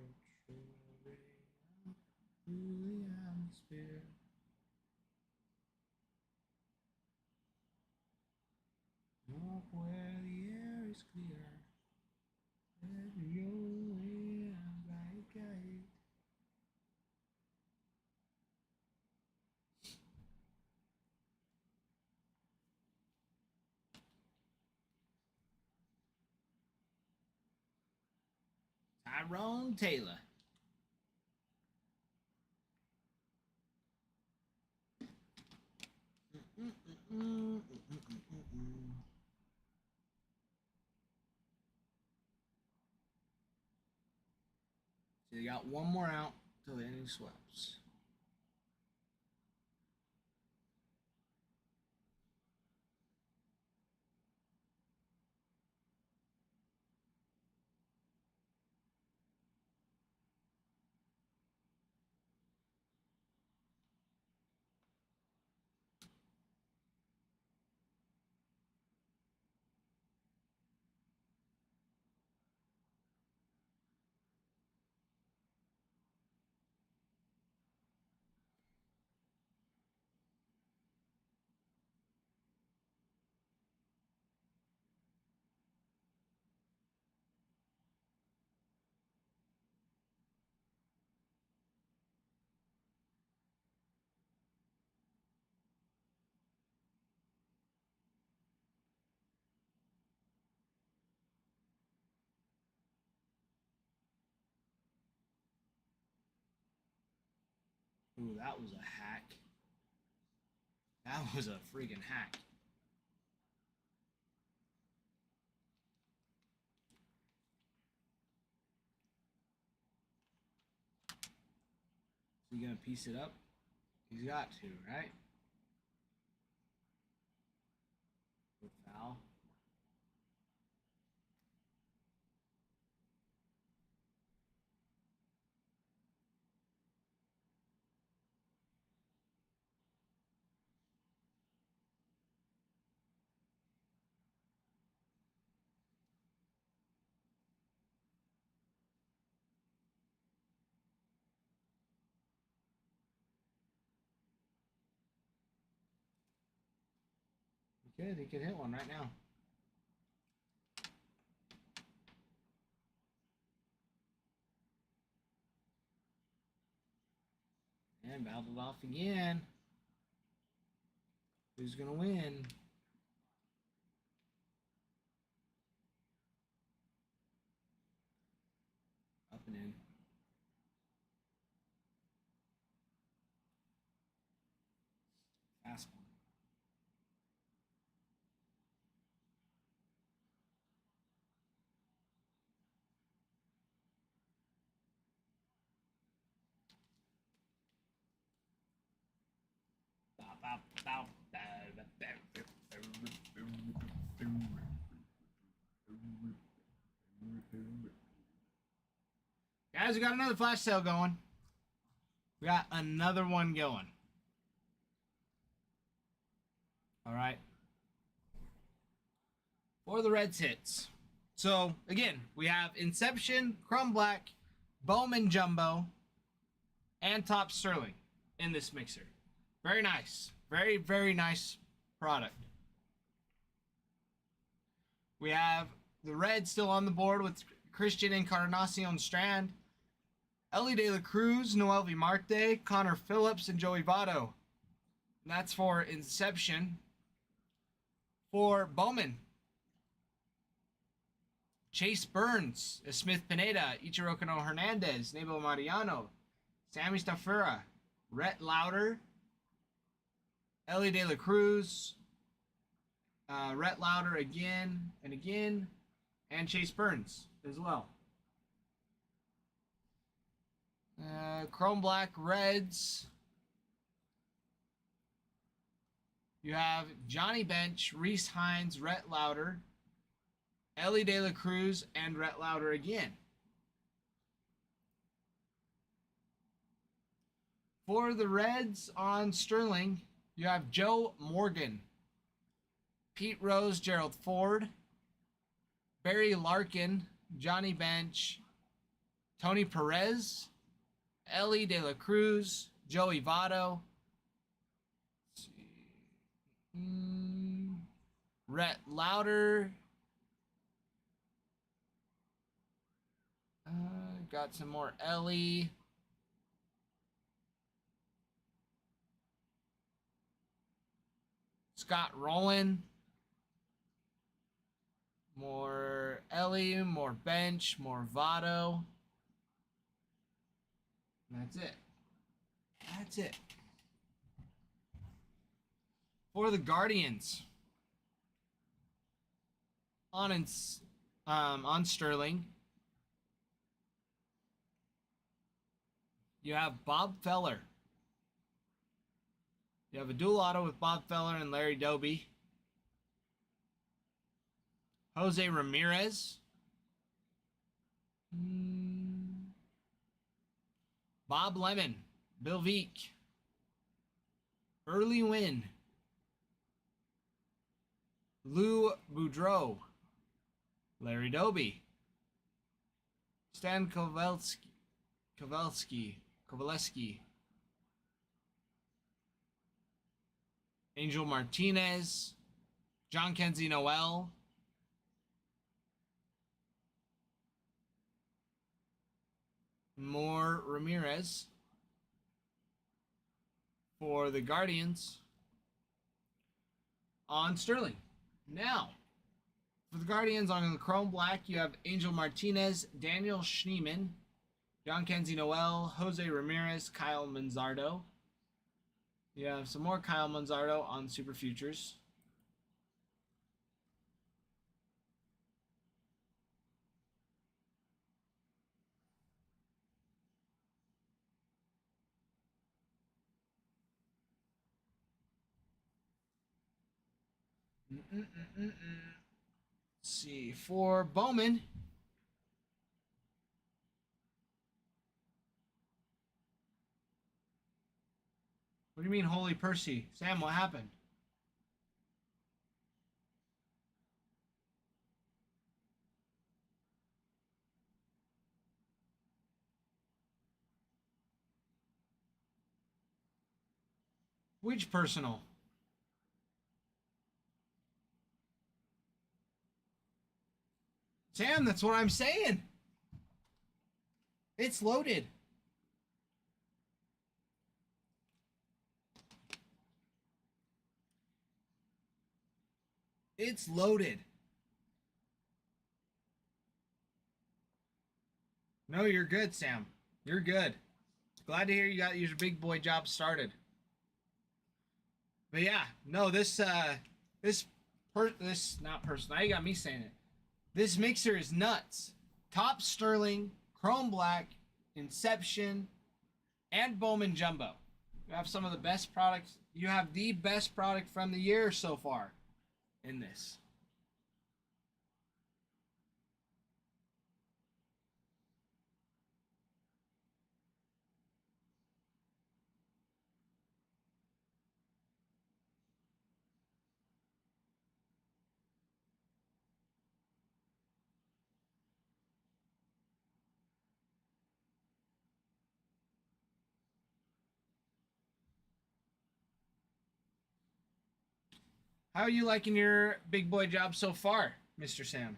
metro rail through the atmosphere. Up where the air is clear, let your way like guide. Tyrone Taylor. So you got one more out till the inning sweeps. Ooh, that was a hack. That was a freaking hack. So you gonna piece it up? He's got to, right? With foul. He could hit one right now. And battled off again. Who's gonna win? Up and in. Fast one. Guys, we got another flash sale going. We got another one going. All right. For the Reds hits. So, again, we have Inception, Chrome Black, Bowman Jumbo, and Top Sterling in this mixer. Very nice. Very, very nice product. We have the Reds still on the board with Christian Encarnacion Strand, Ellie De La Cruz, Noelvi Marte, Connor Phillips, and Joey Votto. And that's for Inception. For Bowman, Chase Burns, Smith Pineda, Ichiro Kano Hernandez, Nebo Mariano, Sammy Stafura, Rhett Lauder, Ellie De La Cruz, Rhett Lauder again and again, and Chase Burns as well. Chrome Black Reds. You have Johnny Bench, Reese Hines, Rhett Lauder, Ellie De La Cruz, and Rhett Lauder again. For the Reds on Sterling, you have Joe Morgan, Pete Rose, Gerald Ford, Barry Larkin, Johnny Bench, Tony Perez, Ellie De La Cruz, Joey Votto, Rhett Lauder. Got some more Ellie. Scott Rowland. More Ellie, more Bench, more Votto. That's it. That's it. For the Guardians, on Sterling, you have Bob Feller. You have a dual auto with Bob Feller and Larry Doby. Jose Ramirez. Bob Lemon. Bill Veek. Early Win. Lou Boudreau. Larry Doby. Stan Kowalski. Angel Martinez. John Kenzie Noel. More Ramirez. For the Guardians on Sterling. Now, for the Guardians on the Chrome Black, you have Angel Martinez, Daniel Schneeman, John Kenzie Noel, Jose Ramirez, Kyle Manzardo. You have some more Kyle Manzardo on Super Futures. Let's see. For Bowman, what do you mean, Holy Percy? Sam, what happened? Which personal? Sam, that's what I'm saying. It's loaded. It's loaded. No, you're good, Sam. You're good. Glad to hear you got your big boy job started. But yeah, no, this not person. Now you got me saying it. This mixer is nuts. Top Sterling, Chrome Black, Inception, and Bowman Jumbo. You have some of the best products. You have the best product from the year so far in this. How are you liking your big boy job so far, Mr. Sam?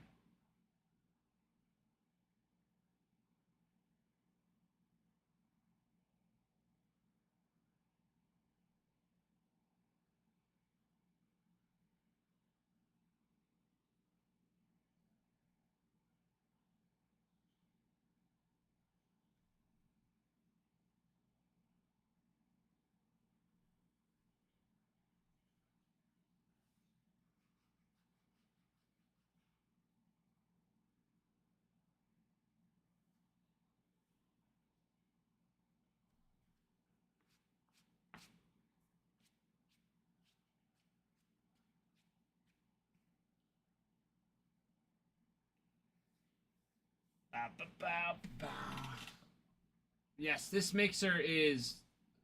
Yes, this mixer is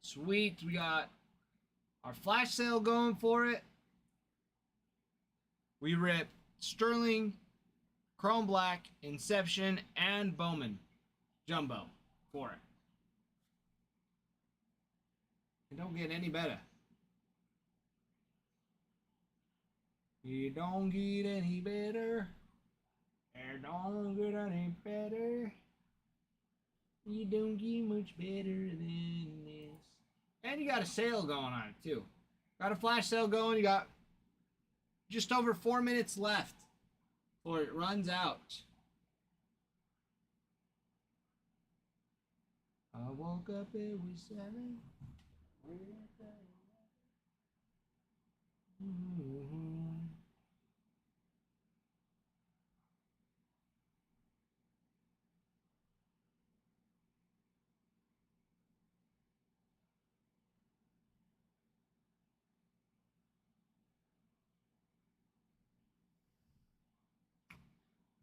sweet. We got our flash sale going for it. We rip Sterling, Chrome Black, Inception, and Bowman Jumbo for it. It don't get any better. It don't get any better. It don't get any better. You don't get much better than this. And you got a sale going on it too. Got a flash sale going. You got just over 4 minutes left before it runs out. I woke up, it was 7.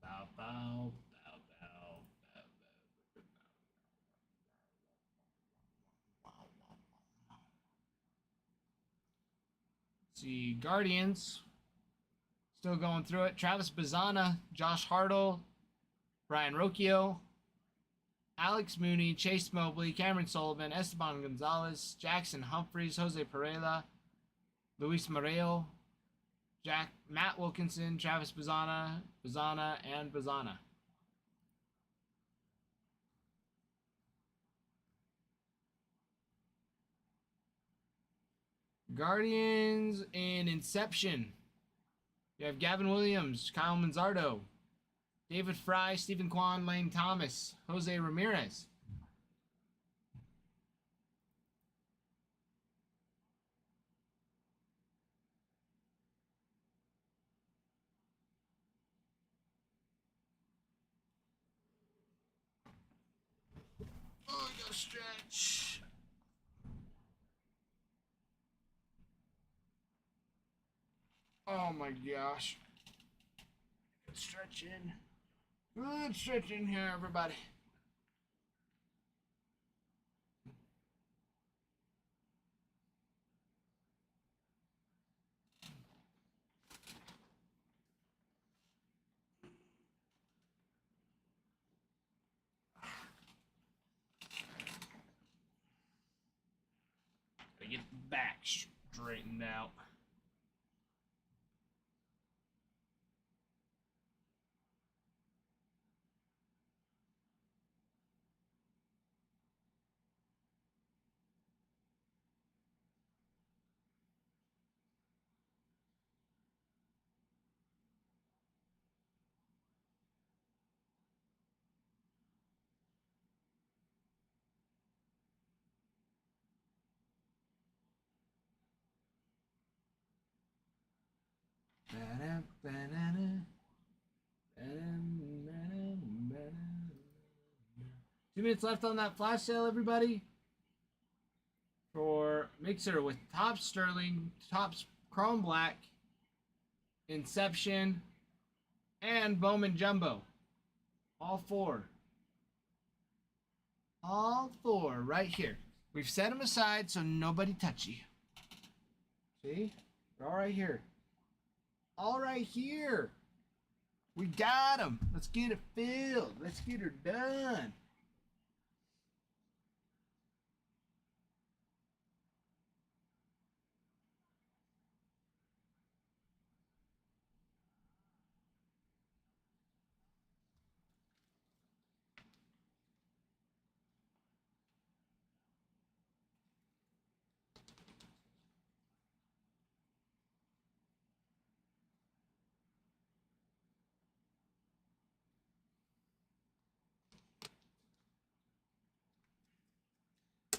Bow, bow, bow, bow, bow, bow. See, Guardians still going through it. Travis Bazana, Josh Hartle, Brian Rocchio, Alex Mooney, Chase Mobley, Cameron Sullivan, Esteban Gonzalez, Jackson Humphreys, Jose Pereira, Luis Moreo, Matt Wilkinson, Travis Bazana, and Bazana. Guardians and Inception. You have Gavin Williams, Kyle Manzardo, David Fry, Stephen Kwan, Lane Thomas, Jose Ramirez. Oh, I gotta stretch. Oh my gosh. Good stretching. Good stretching here, everybody. Gotta get the back straightened out. Ba-da-ba-da-da. 2 minutes left on that flash sale, everybody. For mixer with top Sterling, Topps Chrome Black, Inception, and Bowman Jumbo. All four. All four right here. We've set them aside so nobody touch you. See? They're all right here. All right here. We got them. Let's get it filled. Let's get her done.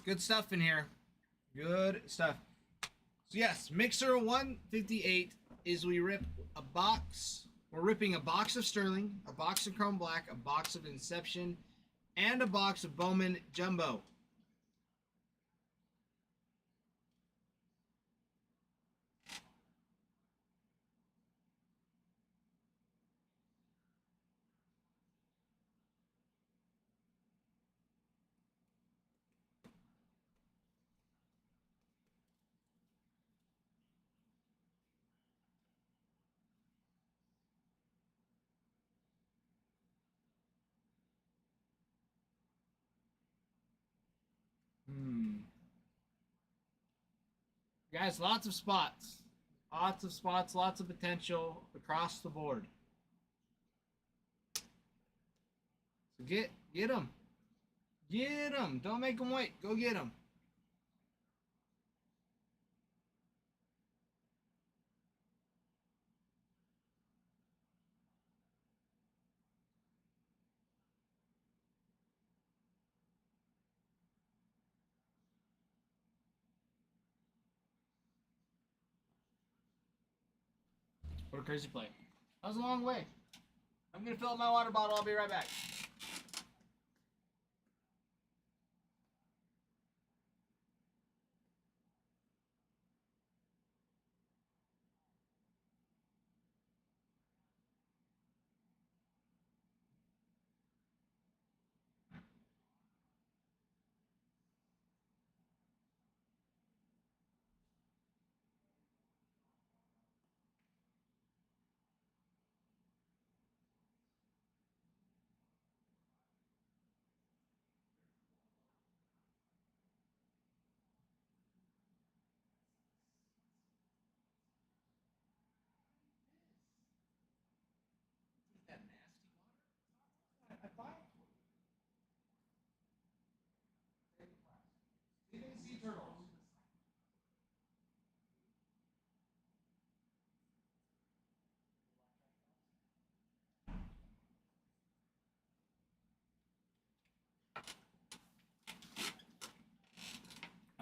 Good stuff in here. Good stuff. So yes, Mixer 158 is we rip a box. We're ripping a box of Sterling, a box of Chrome Black, a box of Inception, and a box of Bowman Jumbo. Guys, lots of spots. Lots of spots, lots of potential across the board. So get them. Get them. Don't make them wait. Go get them. What a crazy play. That was a long way. I'm going to fill up my water bottle. I'll be right back.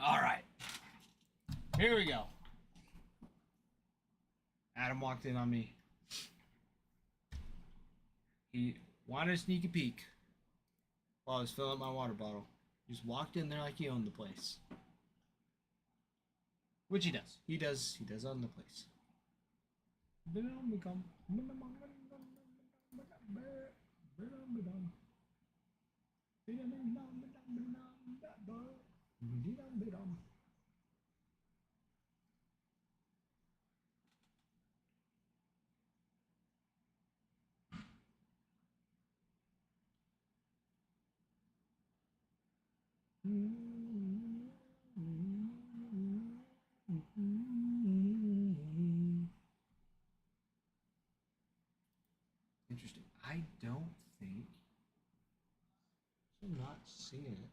All right. Here we go. Adam walked in on me. He wanted to sneak a peek while I was filling up my water bottle. He just walked in there like he owned the place. Which he does. He does own the place. Interesting. I don't think I'm not seeing it.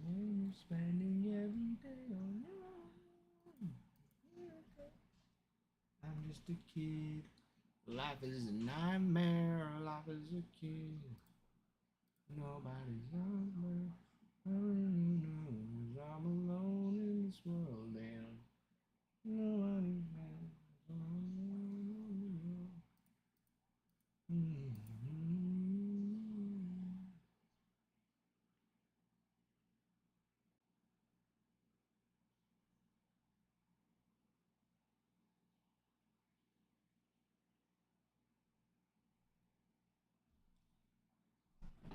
I'm spending every day on you. I'm just a kid. Life is a nightmare. Life is a kid. Nobody's out there. I'm alone in this world, and nobody's there. I'm alone in the world.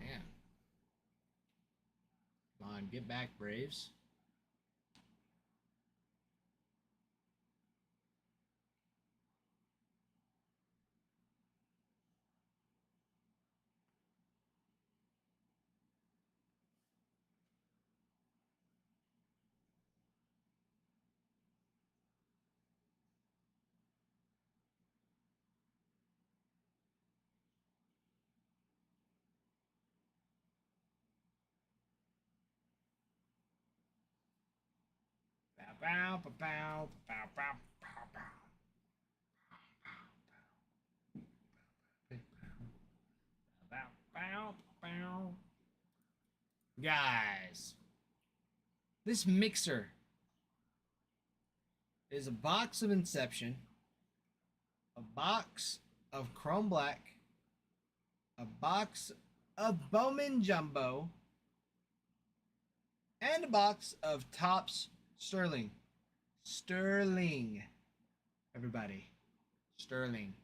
Man. Come on, get back, Braves. Bow, bow, bow, bow, bow, bow, bow. Bow, bow, bow. Guys, this mixer is a box of Inception, a box of Chrome Black, a box of Bowman Jumbo, and a box of Topps Sterling. Sterling. Everybody. Sterling.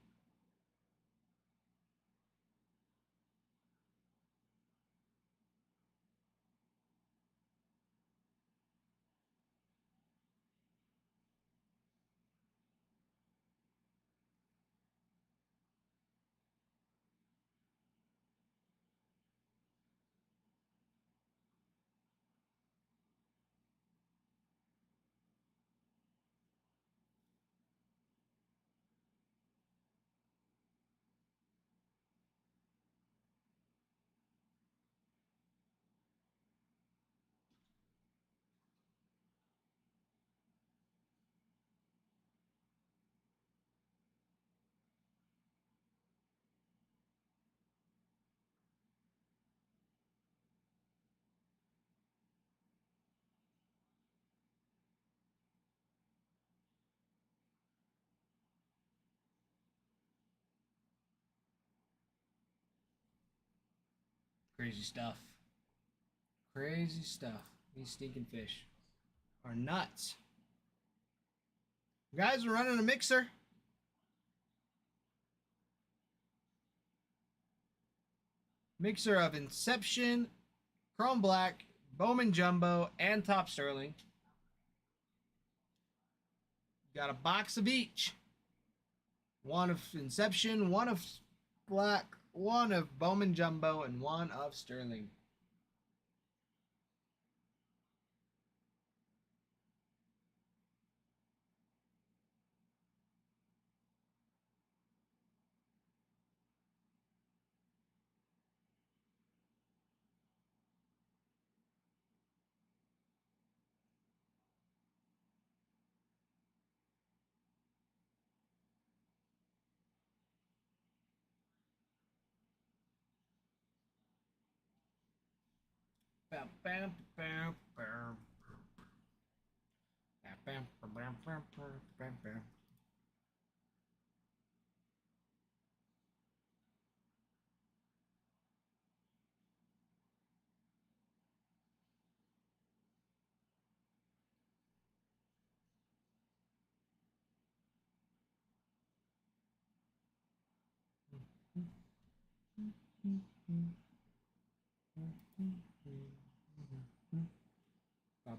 Crazy stuff. Crazy stuff. These stinking fish are nuts. Guys, we're running a mixer. Mixer of Inception, Chrome Black, Bowman Jumbo, and Top Sterling. Got a box of each. One of Inception, one of Black, one of Bowman Jumbo, and one of Sterling. Bam, bam, bam, bam. Bam, bam, bam, bam, bam, bam, bam.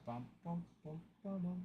Bum, bum, bum, bum, bum.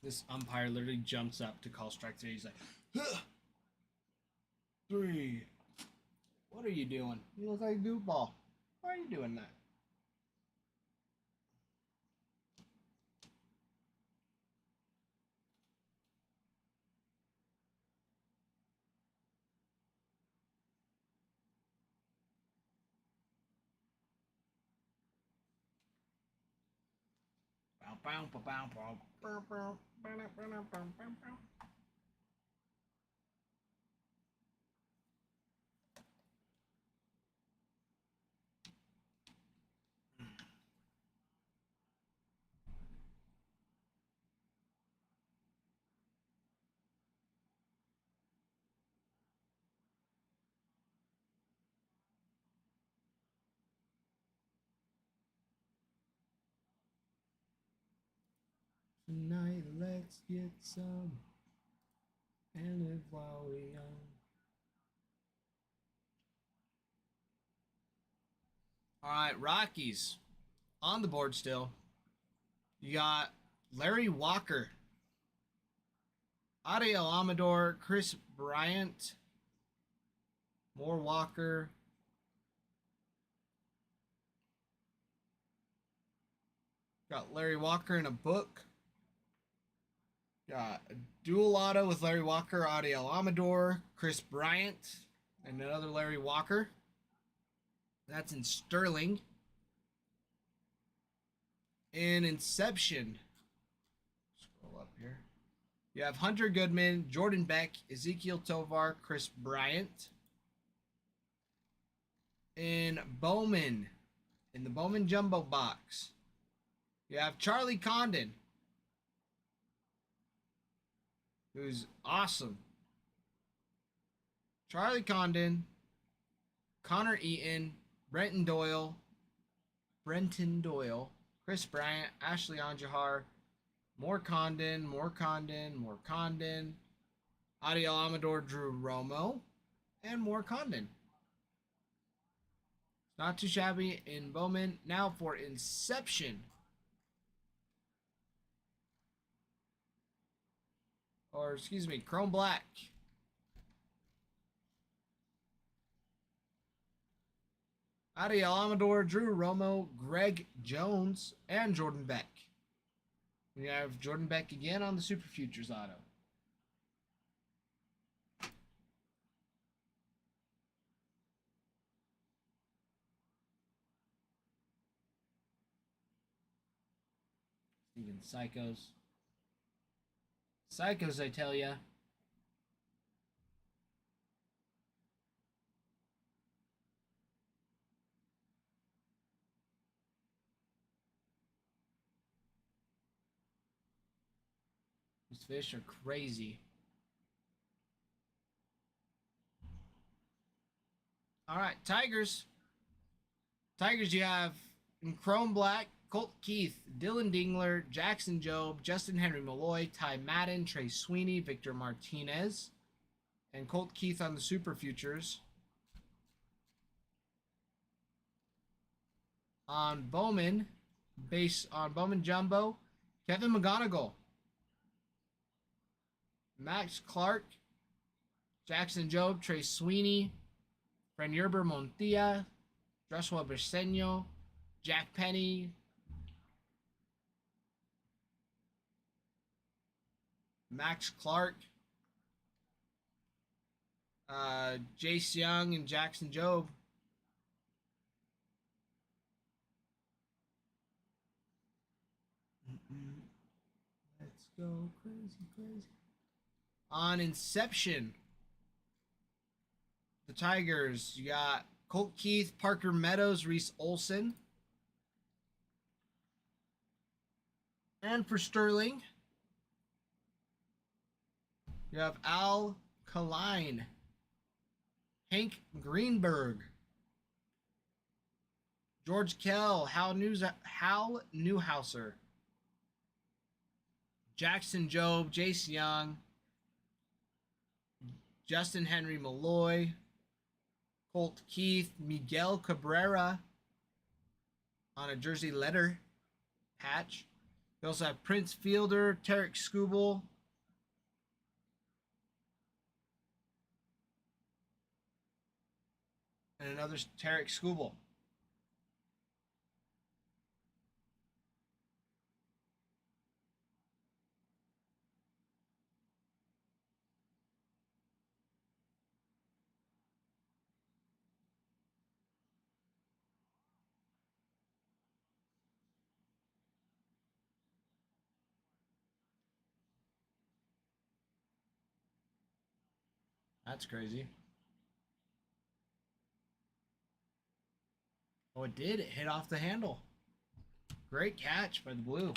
This umpire literally jumps up to call strike three. He's like, "Huh, three. What are you doing? You look like a goofball. Why are you doing that?" Bow, bow, bow, bow, bow, bow, bow, bow, bow, bow, bow, bow. Tonight, let's get some and live while we young. All right, Rockies on the board still. You got Larry Walker, Ariel Amador, Chris Bryant, more Walker. Got Larry Walker in a book. Got a dual auto with Larry Walker, Ariel Amador, Chris Bryant, and another Larry Walker. That's in Sterling. In Inception, scroll up here. You have Hunter Goodman, Jordan Beck, Ezekiel Tovar, Chris Bryant. In Bowman, in the Bowman Jumbo box, you have Charlie Condon, who's awesome. Charlie Condon, Connor Eaton, Brenton Doyle, Chris Bryant, Ashley Anjahar, more Condon, Adiel Amador, Drew Romo, and more Condon. Not too shabby in Bowman. Now for Inception. Or, excuse me, Chrome Black. Ariel Amador, Drew Romo, Greg Jones, and Jordan Beck. We have Jordan Beck again on the Super Futures auto. Even Psychos. Psychos, I tell ya. These fish are crazy. All right, Tigers. Tigers, you have in Chrome Black, Colt Keith, Dylan Dingler, Jackson Jobe, Justin Henry Malloy, Ty Madden, Trey Sweeney, Victor Martinez, and Colt Keith on the Super Futures. On Bowman, base on Bowman Jumbo, Kevin McGonigal, Max Clark, Jackson Jobe, Trey Sweeney, Fran Yerber Montilla, Joshua Briseño, Jack Penny, Max Clark, Jace Young, and Jackson Jobe. Let's go crazy, crazy. On Inception, the Tigers, you got Colt Keith, Parker Meadows, Reese Olson. And for Sterling, you have Al Kaline, Hank Greenberg, George Kell, Hal Newhouser, Jackson Jobe, Jace Young, Justin Henry Malloy, Colt Keith, Miguel Cabrera on a jersey letter patch. We also have Prince Fielder, Tarek Skubal, and another Tarek Skubal. That's crazy. Oh, it did. It hit off the handle. Great catch by the blue.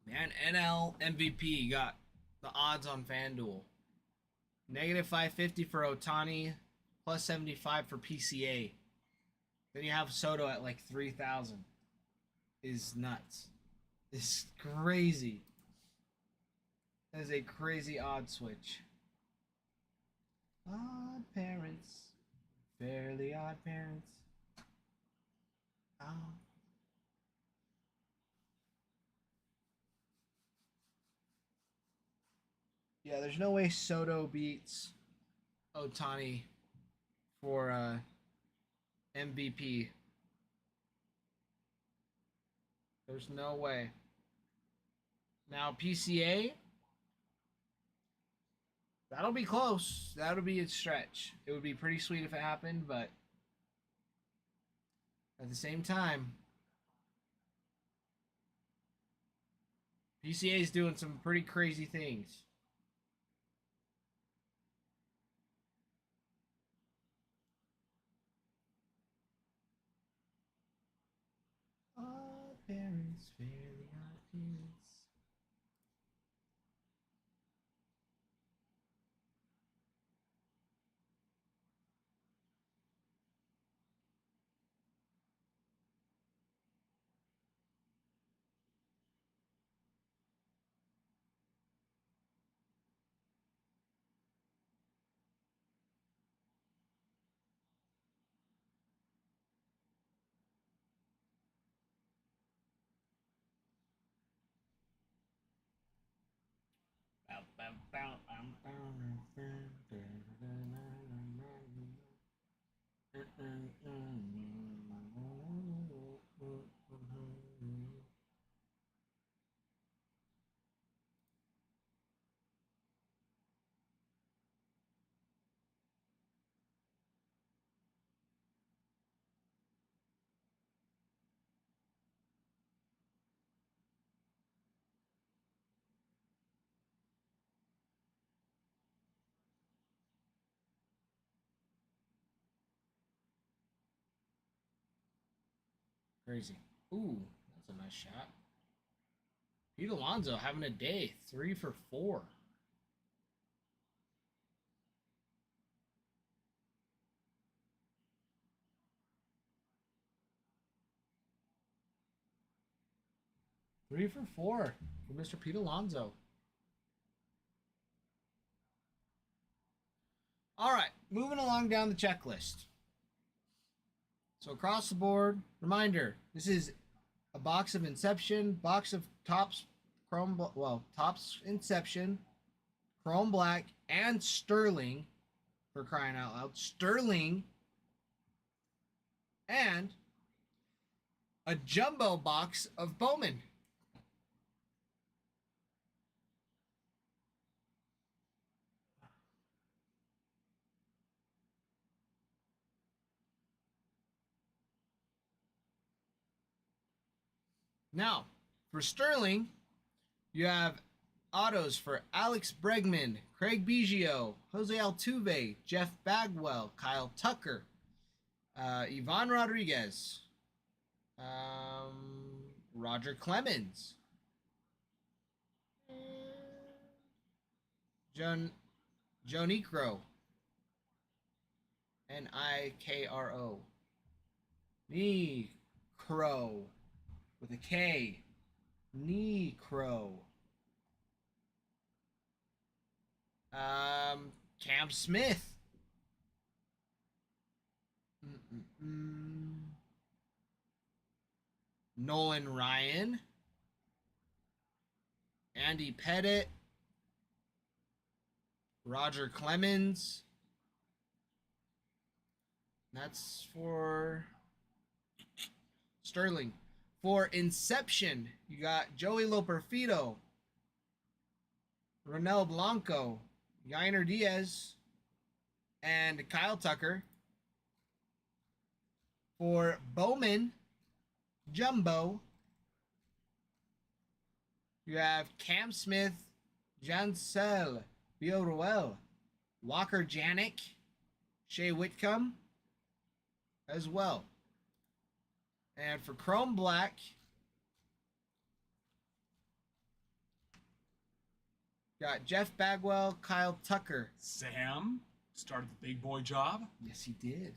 Man, NL MVP got the odds on FanDuel. Negative 550 for Otani, plus 75 for PCA. Then you have Soto at like 3,000. Is nuts. It's crazy. That is a crazy odd switch. Odd parents. Fairly odd parents. Oh. Yeah, there's no way Soto beats Otani for MVP. There's no way. Now PCA, that'll be close. That'll be a stretch. It would be pretty sweet if it happened, but at the same time, PCA is doing some pretty crazy things. All parents fairly odd parents. Crazy. Ooh, that's a nice shot. Pete Alonso having a day, 3 for 4. Three for 4 for Mr. Pete Alonso. All right, moving along down the checklist. So across the board, reminder: this is a box of Inception, box of Topps Chrome, Topps Inception, Chrome Black, and Sterling, for crying out loud, Sterling, and a jumbo box of Bowman. Now, for Sterling, you have autos for Alex Bregman, Craig Biggio, Jose Altuve, Jeff Bagwell, Kyle Tucker, Ivan Rodriguez, Roger Clemens, Joe Niekro, Nikro, Niekro, with a K, Niekro. Cam Smith. Nolan Ryan. Andy Pettit. Roger Clemens. That's for Sterling. For Inception, you got Joey Loperfido, Ronel Blanco, Yainer Diaz, and Kyle Tucker. For Bowman, Jumbo, you have Cam Smith, Jansel Bioruel, Walker Janik, Shea Whitcomb as well. And for Chrome Black, got Jeff Bagwell, Kyle Tucker. Sam started the big boy job. Yes, he did.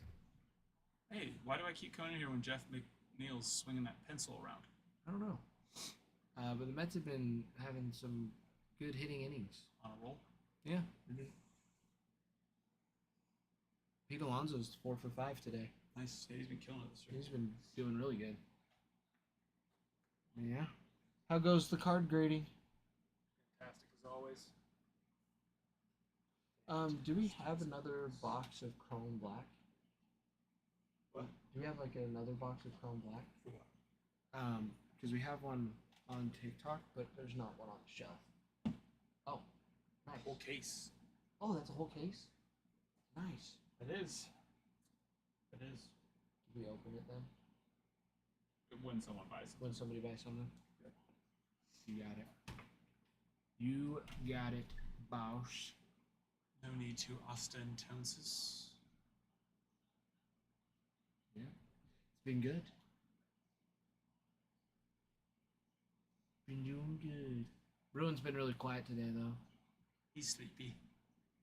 Hey, why do I keep coming in here when Jeff McNeil's swinging that pencil around? I don't know. But the Mets have been having some good hitting innings. On a roll? Yeah. Pete Alonso's 4 for 5 today. Nice. Yeah, he's been killing it this year. He's been doing really good. Yeah. How goes the card grading? Fantastic as always. Do we have another box of Chrome Black? What? Do we have like another box of Chrome Black? For what? Because we have one on TikTok, but there's not one on the shelf. Oh, nice. Whole case. Oh, that's a whole case? Nice. It is. It is. Did we open it then? When someone buys it. When somebody buys something? You got it. You got it, boss. No need to ostentensis. Yeah. It's been good. Been doing good. Bruin's been really quiet today, though. He's sleepy.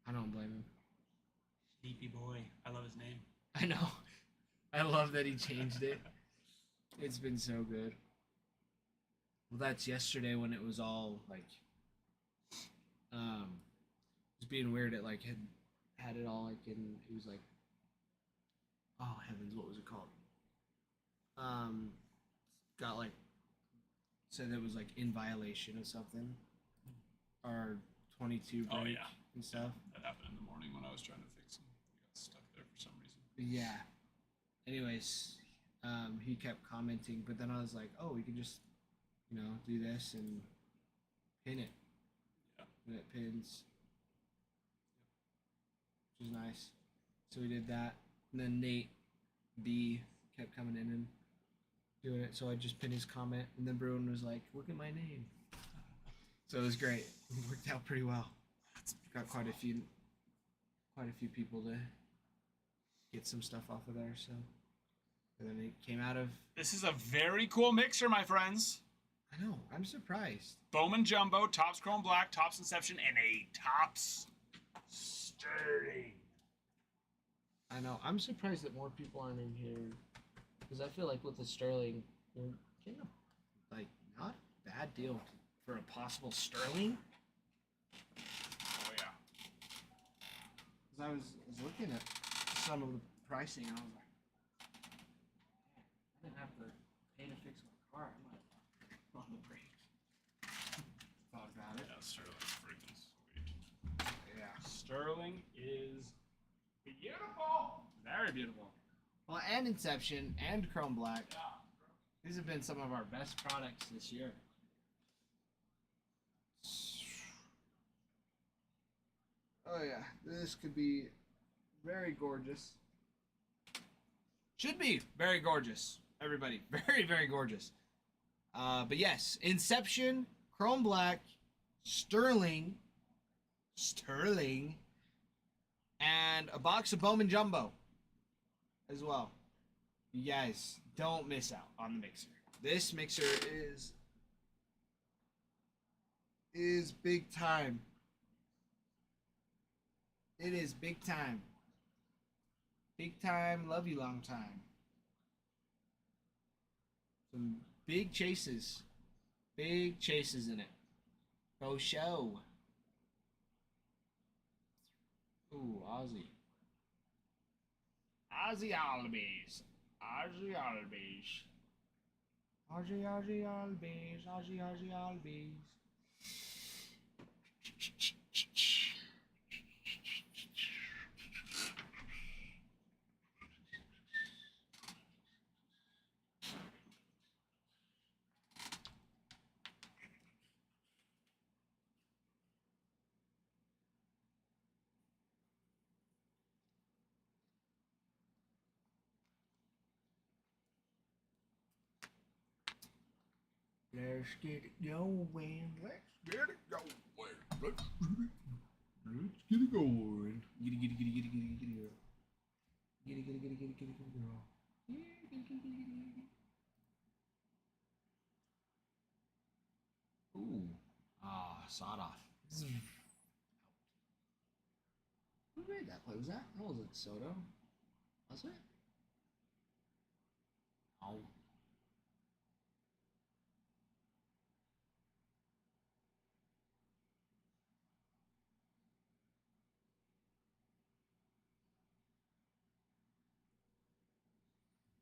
I don't blame him. Sleepy boy. I love his name. I know. I love that he changed it. It's been so good. Well, that's yesterday when it was all like, it was being weird. It like had it all like in. It was like, oh heavens, what was it called? Got like said it was like in violation of something, or 22 break Oh, yeah. and stuff. That happened in the morning when I was trying to fix him. He got stuck there for some reason. But yeah. Anyways, he kept commenting, but then I was like, oh, we could just, do this and pin it. Yeah. And it pins. Which is nice. So we did that. And then Nate B kept coming in and doing it. So I just pinned his comment. And then Bruin was like, look at my name. So it was great. It worked out pretty well. Got quite a few people to get some stuff off of there. So, and then it came out of. This is a very cool mixer, my friends. I know. I'm surprised. Bowman Jumbo, Tops Chrome Black, Tops Inception, and a Tops Sterling. I know. I'm surprised that more people aren't in here, because I feel like with the Sterling, you're getting a not a bad deal for a possible Sterling. Oh, yeah. Because I was looking at some of the pricing, and I was like, I didn't have to pay to fix my car. I might on the brakes. Thought about it. Yeah, Sterling's freaking sweet. Yeah. Sterling is beautiful. Very beautiful. Well, and Inception and Chrome Black. Yeah. These have been some of our best products this year. Oh yeah, this could be very gorgeous. Should be very gorgeous, everybody. Very, very gorgeous. But yes, Inception, Chrome Black, Sterling, and a box of Bowman Jumbo as well. You guys don't miss out on the mixer. This mixer is big time. It is big time. Big time, love you long time. Some big chases. Big chases in it. Go show. Ooh, Ozzy. Ozzy Albies. Ozzy Albies. Ozzy Albies. Ozzy Albies. Let's get it going. Let's get it going. Let's get it going. Get it, get it, get it, get it, get it, get it, girl. Get it, get it, get it, get it, get it, get it, girl. Yeah, get it, get it, get it, get it. Ooh. Sawed off. Who made that play? Was that wasn't Soto? Was it? Oh.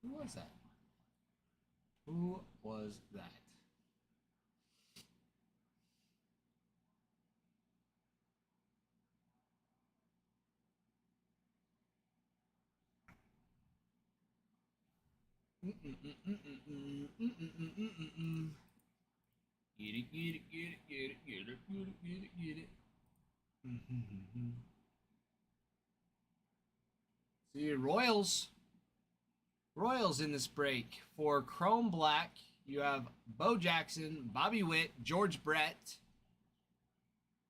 Who was that? Who was that? Get it, get it, get it, get it, get it, get it, get it, get it. See, Royals in this break for Chrome Black. you have Bo Jackson, Bobby Witt, George Brett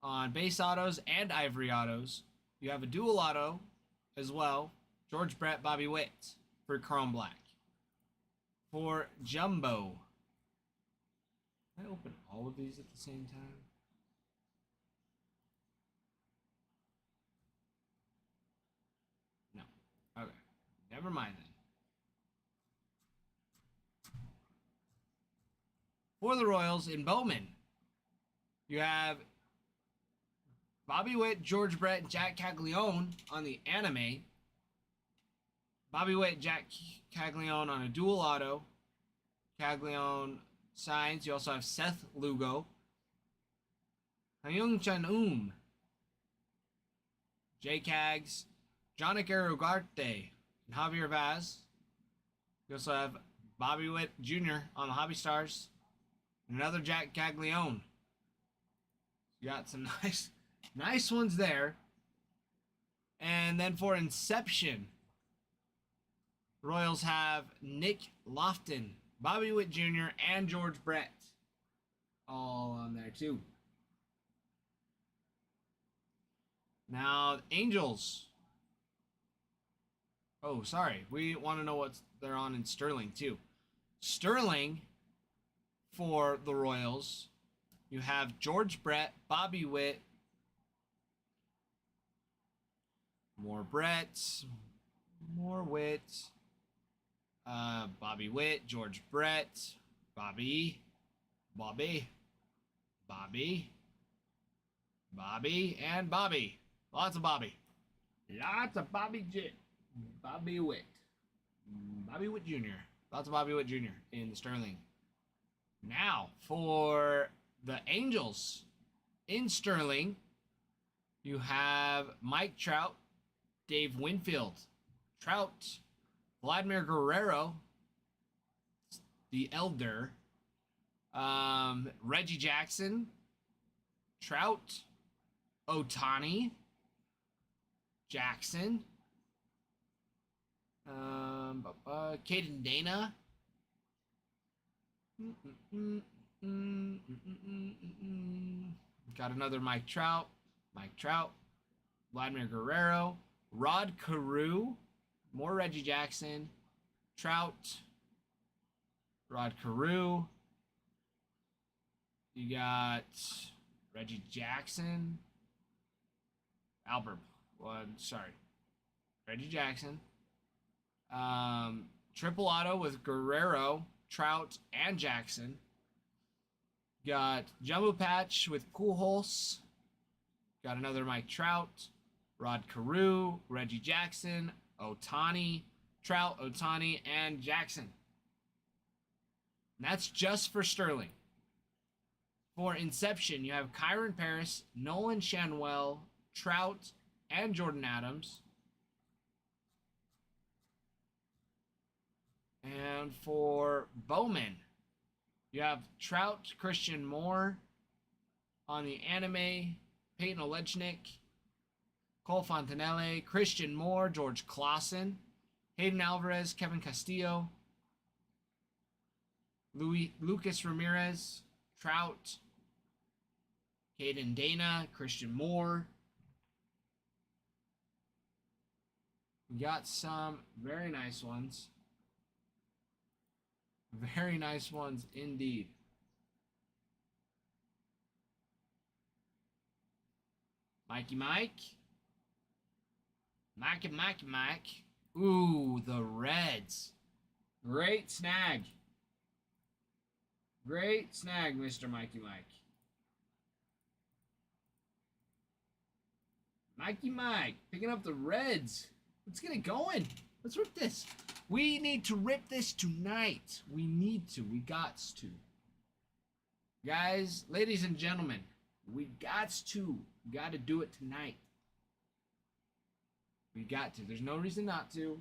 on base autos and ivory autos. You have a dual auto as well, George Brett, Bobby Witt for Chrome Black. For Jumbo, can I open all of these at the same time? No. Okay. Never mind then. For the Royals in Bowman, you have Bobby Witt, George Brett, and Jack Caglione on the anime. Bobby Witt, Jack Caglione on a dual auto. Caglione signs. You also have Seth Lugo. Hyung Chan J Cags, Jonik Ugarte, and Javier Vaz. You also have Bobby Witt Jr. on the Hobby Stars. Another Jack Caglione. You got some nice ones there. And then for Inception, Royals have Nick Lofton, Bobby Witt Jr., and George Brett all on there too. Now, Angels. Oh, sorry. We want to know what they're on in Sterling too. Sterling, for the Royals, you have George Brett, Bobby Witt, more Brett, more Witt, Bobby Witt, George Brett, Bobby, and Bobby. Lots of Bobby. Lots of Bobby Witt. Bobby Witt Jr. Lots of Bobby Witt Jr. in the Sterling. Now, for the Angels in Sterling, you have Mike Trout, Dave Winfield, Trout, Vladimir Guerrero, the Elder, Reggie Jackson, Trout, Otani, Jackson, Caden Dana, got another Mike Trout, Vladimir Guerrero, Rod Carew, more Reggie Jackson, Trout, Rod Carew. You got Reggie Jackson, Reggie Jackson. Triple auto with Guerrero, Trout, and Jackson. Got Jumbo Patch with Pujols. Got another Mike Trout, Rod Carew, Reggie Jackson, Otani, Trout, Otani, and Jackson. And that's just for Sterling. For Inception, you have Kyron Paris, Nolan Shanwell, Trout, and Jordan Adams. And for Bowman, you have Trout, Christian Moore on the anime, Peyton Olechnik, Cole Fontanelle, Christian Moore, George Clausen, Hayden Alvarez, Kevin Castillo, Lucas Ramirez, Trout, Caden Dana, Christian Moore. We got some very nice ones. Very nice ones indeed. Mikey Mike. Mike. Ooh, the Reds. Great snag. Great snag, Mr. Mikey Mike. Mikey Mike, picking up the Reds. Let's get it going. Let's rip this. We need to rip this tonight. We need to. We gots to. Guys, ladies and gentlemen, we gots to. We got to do it tonight. We got to. There's no reason not to.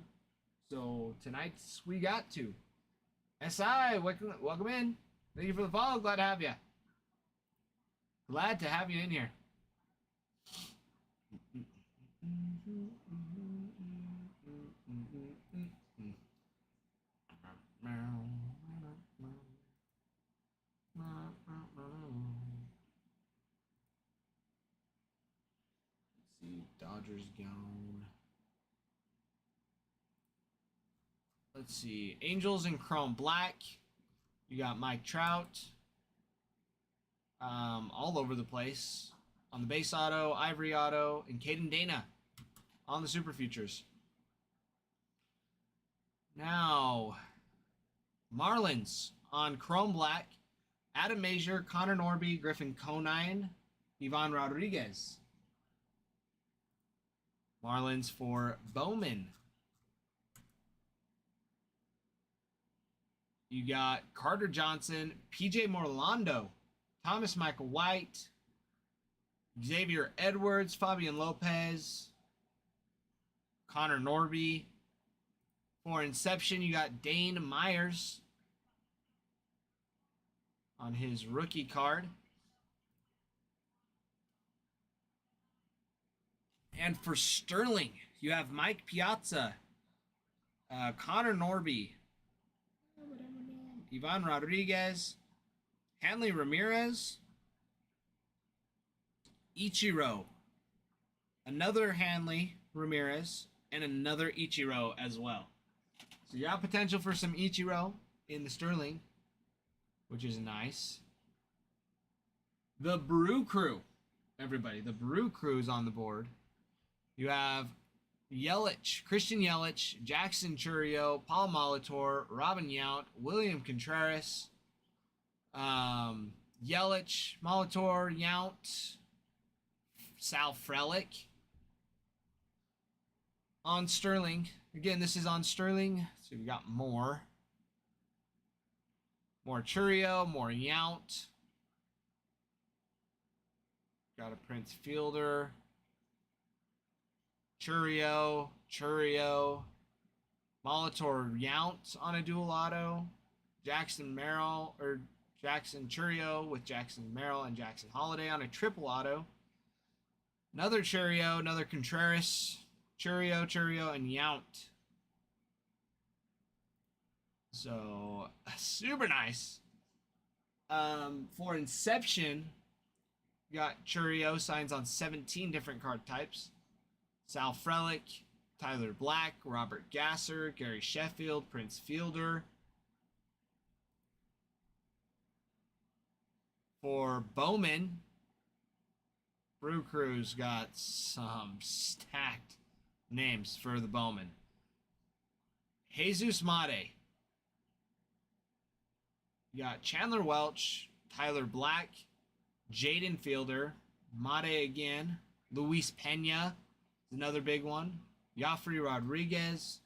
So tonight's we got to. SI, welcome in. Thank you for the follow. Glad to have you. Glad to have you in here. Dodgers gone. Let's see. Angels in Chrome Black. You got Mike Trout. All over the place. On the base auto, Ivory auto, and Caden Dana on the Super Futures. Now, Marlins on Chrome Black. Adam Major, Connor Norby, Griffin Conine, Ivan Rodriguez. Marlins for Bowman. You got Carter Johnson, PJ Morlando, Thomas Michael White, Xavier Edwards, Fabian Lopez, Connor Norby. For Inception, you got Dane Myers on his rookie card. And for Sterling, you have Mike Piazza, Connor Norby, Ivan Rodriguez, Hanley Ramirez, Ichiro, another Hanley Ramirez, and another Ichiro as well. So you have potential for some Ichiro in the Sterling, which is nice. The Brew Crew, everybody, the Brew Crew is on the board. You have Yelich, Christian Yelich, Jackson Churio, Paul Molitor, Robin Yount, William Contreras, Yelich, Molitor, Yount, Sal Frelick. On Sterling, again, this is on Sterling, so we got more. More Churio, more Yount. Got a Prince Fielder. Churio, Molitor, Yount on a dual auto. Jackson Merrill, or Jackson Churio with Jackson Merrill and Jackson Holiday on a triple auto. Another Churio, another Contreras, Churio, and Yount. So, super nice. For Inception, you got Churio signs on 17 different card types. Sal Frelick, Tyler Black, Robert Gasser, Gary Sheffield, Prince Fielder. For Bowman, Brew Crew's got some stacked names for the Bowman. Jesus Mate. You got Chandler Welch, Tyler Black, Jaden Fielder, Mate again, Luis Pena is another big one, Joffrey Rodriguez,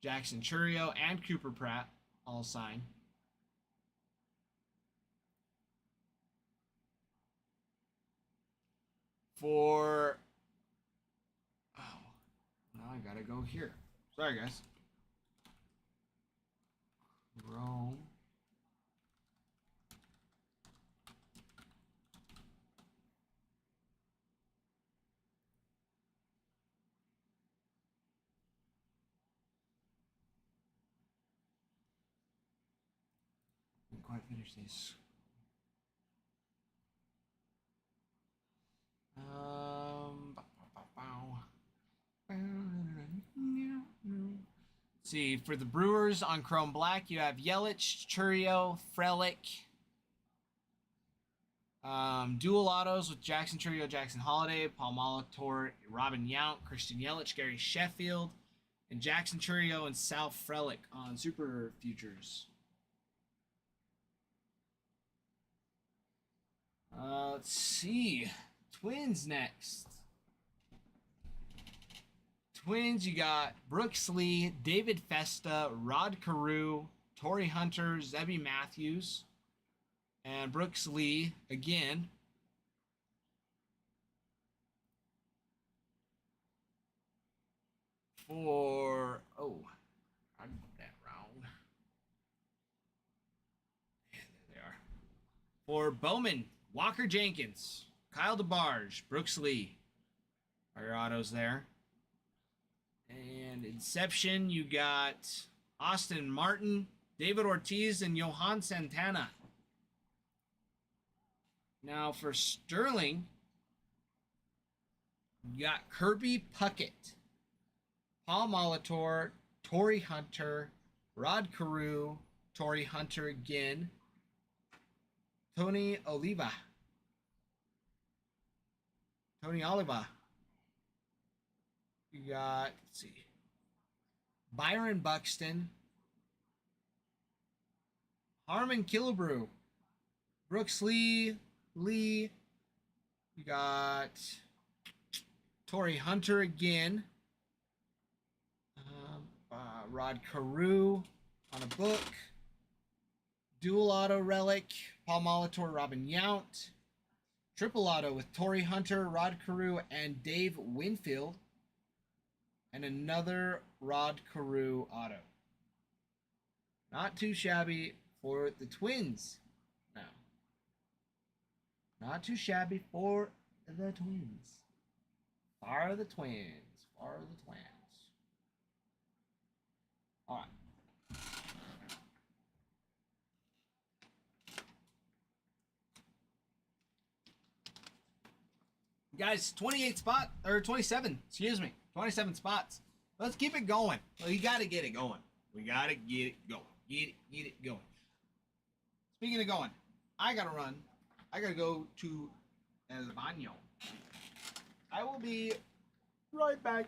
Jackson Churio, and Cooper Pratt all signed. For now I gotta go here. Sorry guys. Rome. Didn't quite finish this. See, for the Brewers on Chrome Black, you have Yelich, Churio, Frelick. Dual autos with Jackson Churio, Jackson Holiday, Paul Molitor, Robin Yount, Christian Yelich, Gary Sheffield, and Jackson Churio and Sal Frelick on Super Futures. Let's see. Twins next. Twins, you got Brooks Lee, David Festa, Rod Carew, Torrey Hunter, Zebby Matthews, and Brooks Lee again. For, I got that wrong. Yeah, there they are. For Bowman, Walker Jenkins, Kyle DeBarge, Brooks Lee are your autos there. And Inception, you got Austin Martin, David Ortiz, and Johan Santana. Now for Sterling, You got Kirby Puckett, Paul Molitor, Torrey Hunter, Rod Carew, Torrey Hunter again, Tony Oliva. You got, let's see, Byron Buxton, Harmon Killebrew, Brooks Lee. You got Torrey Hunter again. Rod Carew on a book. Dual auto relic, Paul Molitor, Robin Yount. Triple auto with Torrey Hunter, Rod Carew, and Dave Winfield. And another Rod Carew auto. Not too shabby for the Twins. No. Not too shabby for the Twins. For the Twins. All right. Guys, 27 spots. Let's keep it going. Well, you got to get it going. We got to get it going. Get it going. Speaking of going, I got to run. I got to go to El Baño. I will be right back.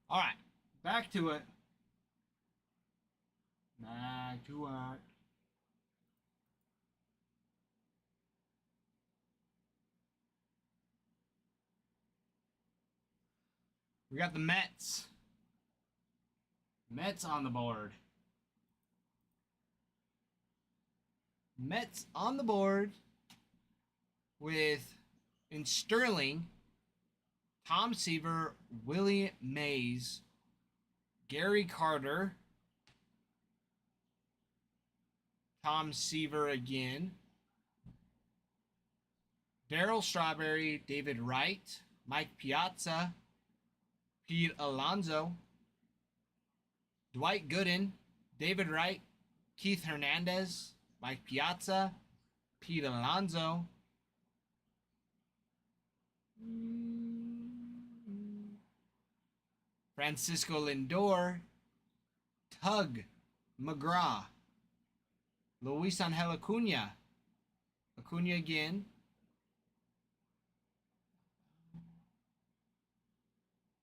All right, back to it. We got the Mets. Mets on the board. Mets on the board with, in Sterling, Tom Seaver, Willie Mays, Gary Carter, Tom Seaver again, Darryl Strawberry, David Wright, Mike Piazza, Pete Alonso, Dwight Gooden, David Wright, Keith Hernandez, Mike Piazza, Pete Alonso, Francisco Lindor, Tug McGraw, Luis Angel Acuna again,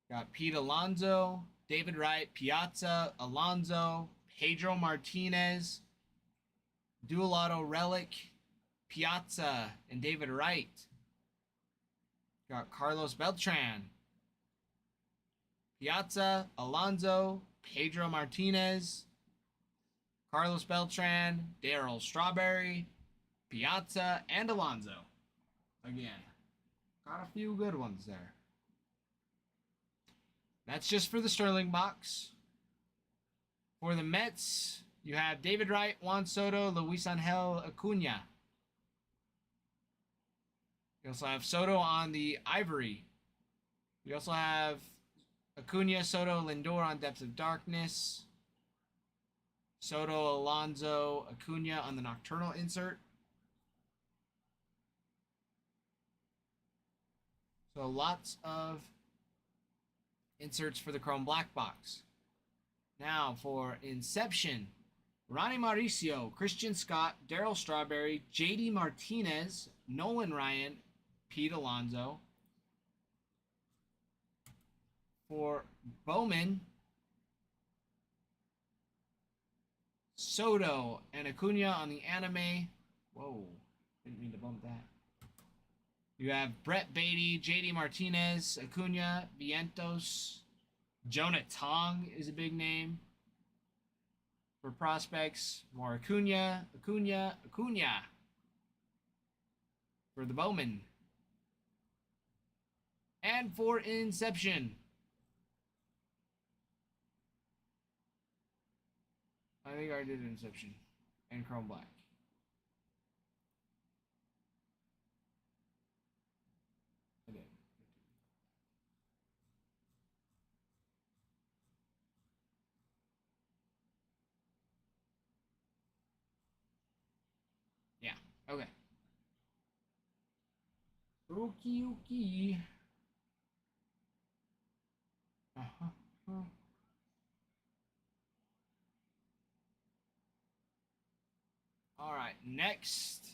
Got Pete Alonso, David Wright, Piazza, Alonso, Pedro Martinez, Dual Auto Relic, Piazza, and David Wright. Got Carlos Beltran, Piazza, Alonso, Pedro Martinez, Carlos Beltran, Darryl Strawberry, Piazza, and Alonso. Again, got a few good ones there. That's just for the Sterling box. For the Mets, you have David Wright, Juan Soto, Luis Angel Acuna. You also have Soto on the Ivory. We also have Acuna, Soto, Lindor on Depths of Darkness. Soto, Alonso, Acuna on the Nocturnal insert. So lots of inserts for the Chrome Black box. Now for Inception, Ronnie Mauricio, Christian Scott, Darryl Strawberry, JD Martinez, Nolan Ryan, Pete Alonso. For Bowman, Soto and Acuna on the anime. Whoa, didn't mean to bump that. You have Brett Beatty, JD Martinez, Acuna, Vientos. Jonah Tong is a big name. For prospects, more Acuna. For the Bowman. And for Inception, I think I already did Inception and Chrome Black. I did. Yeah, okay. Okay. All right, next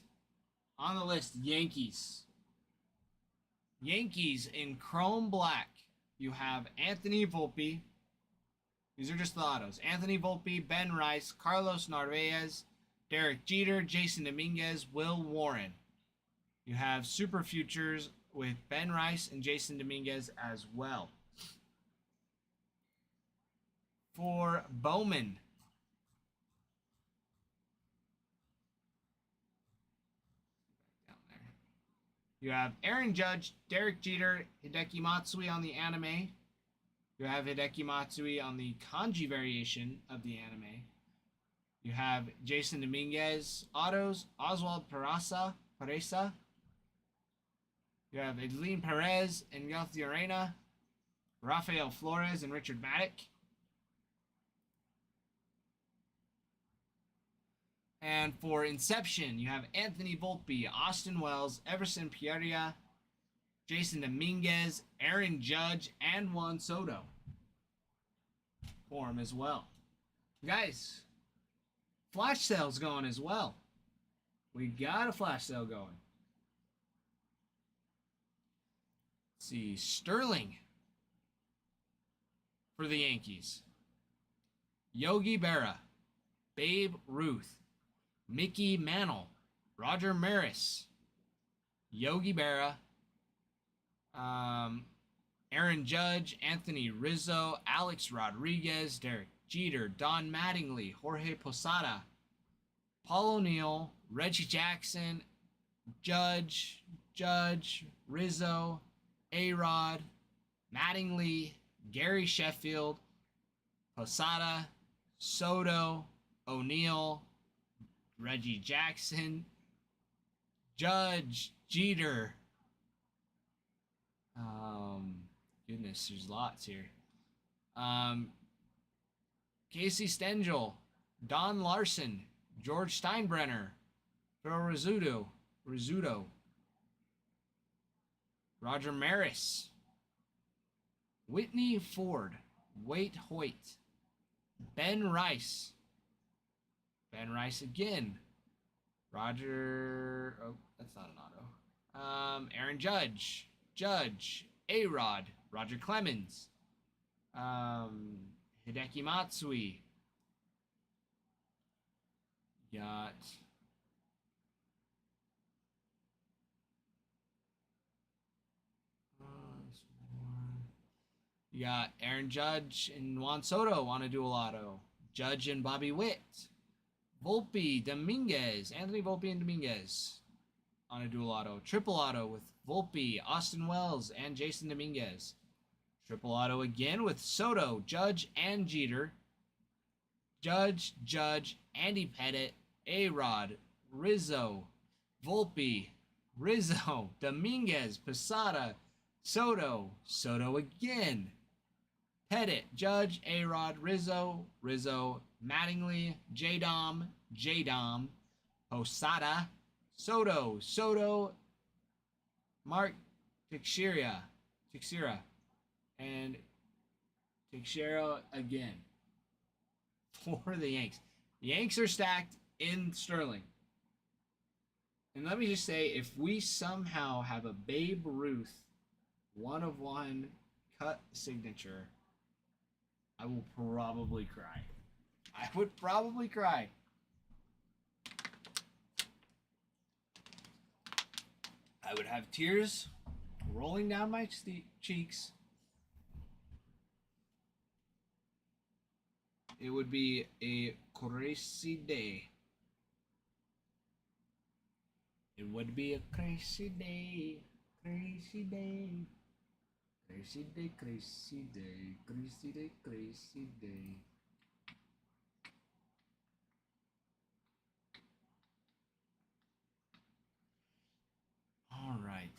on the list, Yankees. Yankees in Chrome Black. You have Anthony Volpe. These are just the autos. Anthony Volpe, Ben Rice, Carlos Narvaez, Derek Jeter, Jason Dominguez, Will Warren. You have Super Futures with Ben Rice and Jason Dominguez as well. For Bowman, down there, you have Aaron Judge, Derek Jeter, Hideki Matsui on the anime. You have Hideki Matsui on the kanji variation of the anime. You have Jason Dominguez autos, Oswald Pereza. You have Adeline Perez and Yeltsin Arena, Rafael Flores and Richard Maddock. And for Inception, you have Anthony Volpe, Austin Wells, Everson Pereira, Jason Dominguez, Aaron Judge, and Juan Soto for him as well. Guys, flash sale's going as well. We got a flash sale going. Let's see, Sterling for the Yankees. Yogi Berra, Babe Ruth, Mickey Mantle, Roger Maris, Yogi Berra, Aaron Judge, Anthony Rizzo, Alex Rodriguez, Derek Jeter, Don Mattingly, Jorge Posada, Paul O'Neill, Reggie Jackson, Judge, Rizzo, A-Rod, Mattingly, Gary Sheffield, Posada, Soto, O'Neill, Reggie Jackson, Judge, Jeter. Goodness, there's lots here. Casey Stengel, Don Larson, George Steinbrenner, Phil Rizzuto, Roger Maris, Whitney Ford, Wade Hoyt, Ben Rice again, Roger, oh, that's not an auto, Aaron Judge, A-Rod, Roger Clemens, Hideki Matsui. Got you got Aaron Judge and Juan Soto on a dual auto. Judge and Bobby Witt. Volpe, Dominguez, Anthony Volpe and Dominguez on a dual auto. Triple auto with Volpe, Austin Wells, and Jason Dominguez. Triple auto again with Soto, Judge, and Jeter. Judge, Andy Pettit, A-Rod, Rizzo, Volpe, Rizzo, Dominguez, Posada, Soto, Soto again. Pettit, Judge, A-Rod, Rizzo, Mattingly, J-Dom, Posada, Soto, Mark Teixeira, and Teixeira again for the Yanks. The Yanks are stacked in Sterling. And let me just say, if we somehow have a Babe Ruth 1/1 cut signature, I will probably cry. I would probably cry. I would have tears rolling down my cheeks. It would be a crazy day. It would be a crazy day. Crazy day. Crazy day, crazy day, crazy day, crazy day. All right.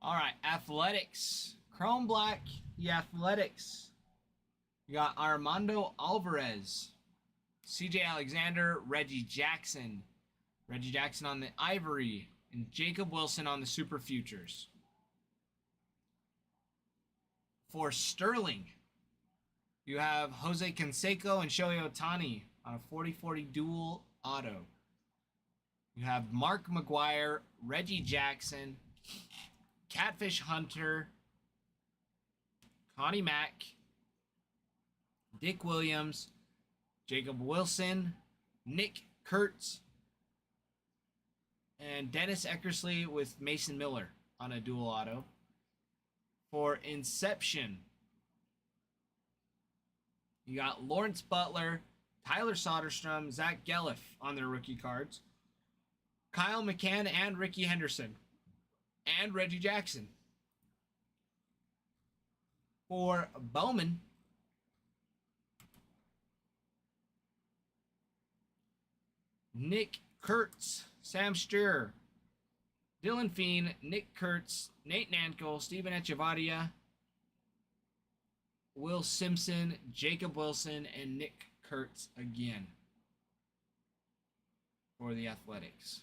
All right, athletics. Chrome black, the athletics. You got Armando Alvarez, CJ Alexander, Reggie Jackson on the ivory, and Jacob Wilson on the super futures. For Sterling, you have Jose Canseco and Shohei Ohtani on a 40-40 dual auto. You have Mark McGwire, Reggie Jackson, Catfish Hunter, Connie Mack, Dick Williams, Jacob Wilson, Nick Kurtz, and Dennis Eckersley with Mason Miller on a dual auto. For Inception, you got Lawrence Butler, Tyler Soderstrom, Zach Gelliff on their rookie cards, Kyle McCann and Ricky Henderson, and Reggie Jackson. For Bowman, Nick Kurtz, Sam Steer, Dylan Feen, Nick Kurtz, Nate Nankel, Steven Echevarria, Will Simpson, Jacob Wilson, and Nick Kurtz again for the Athletics.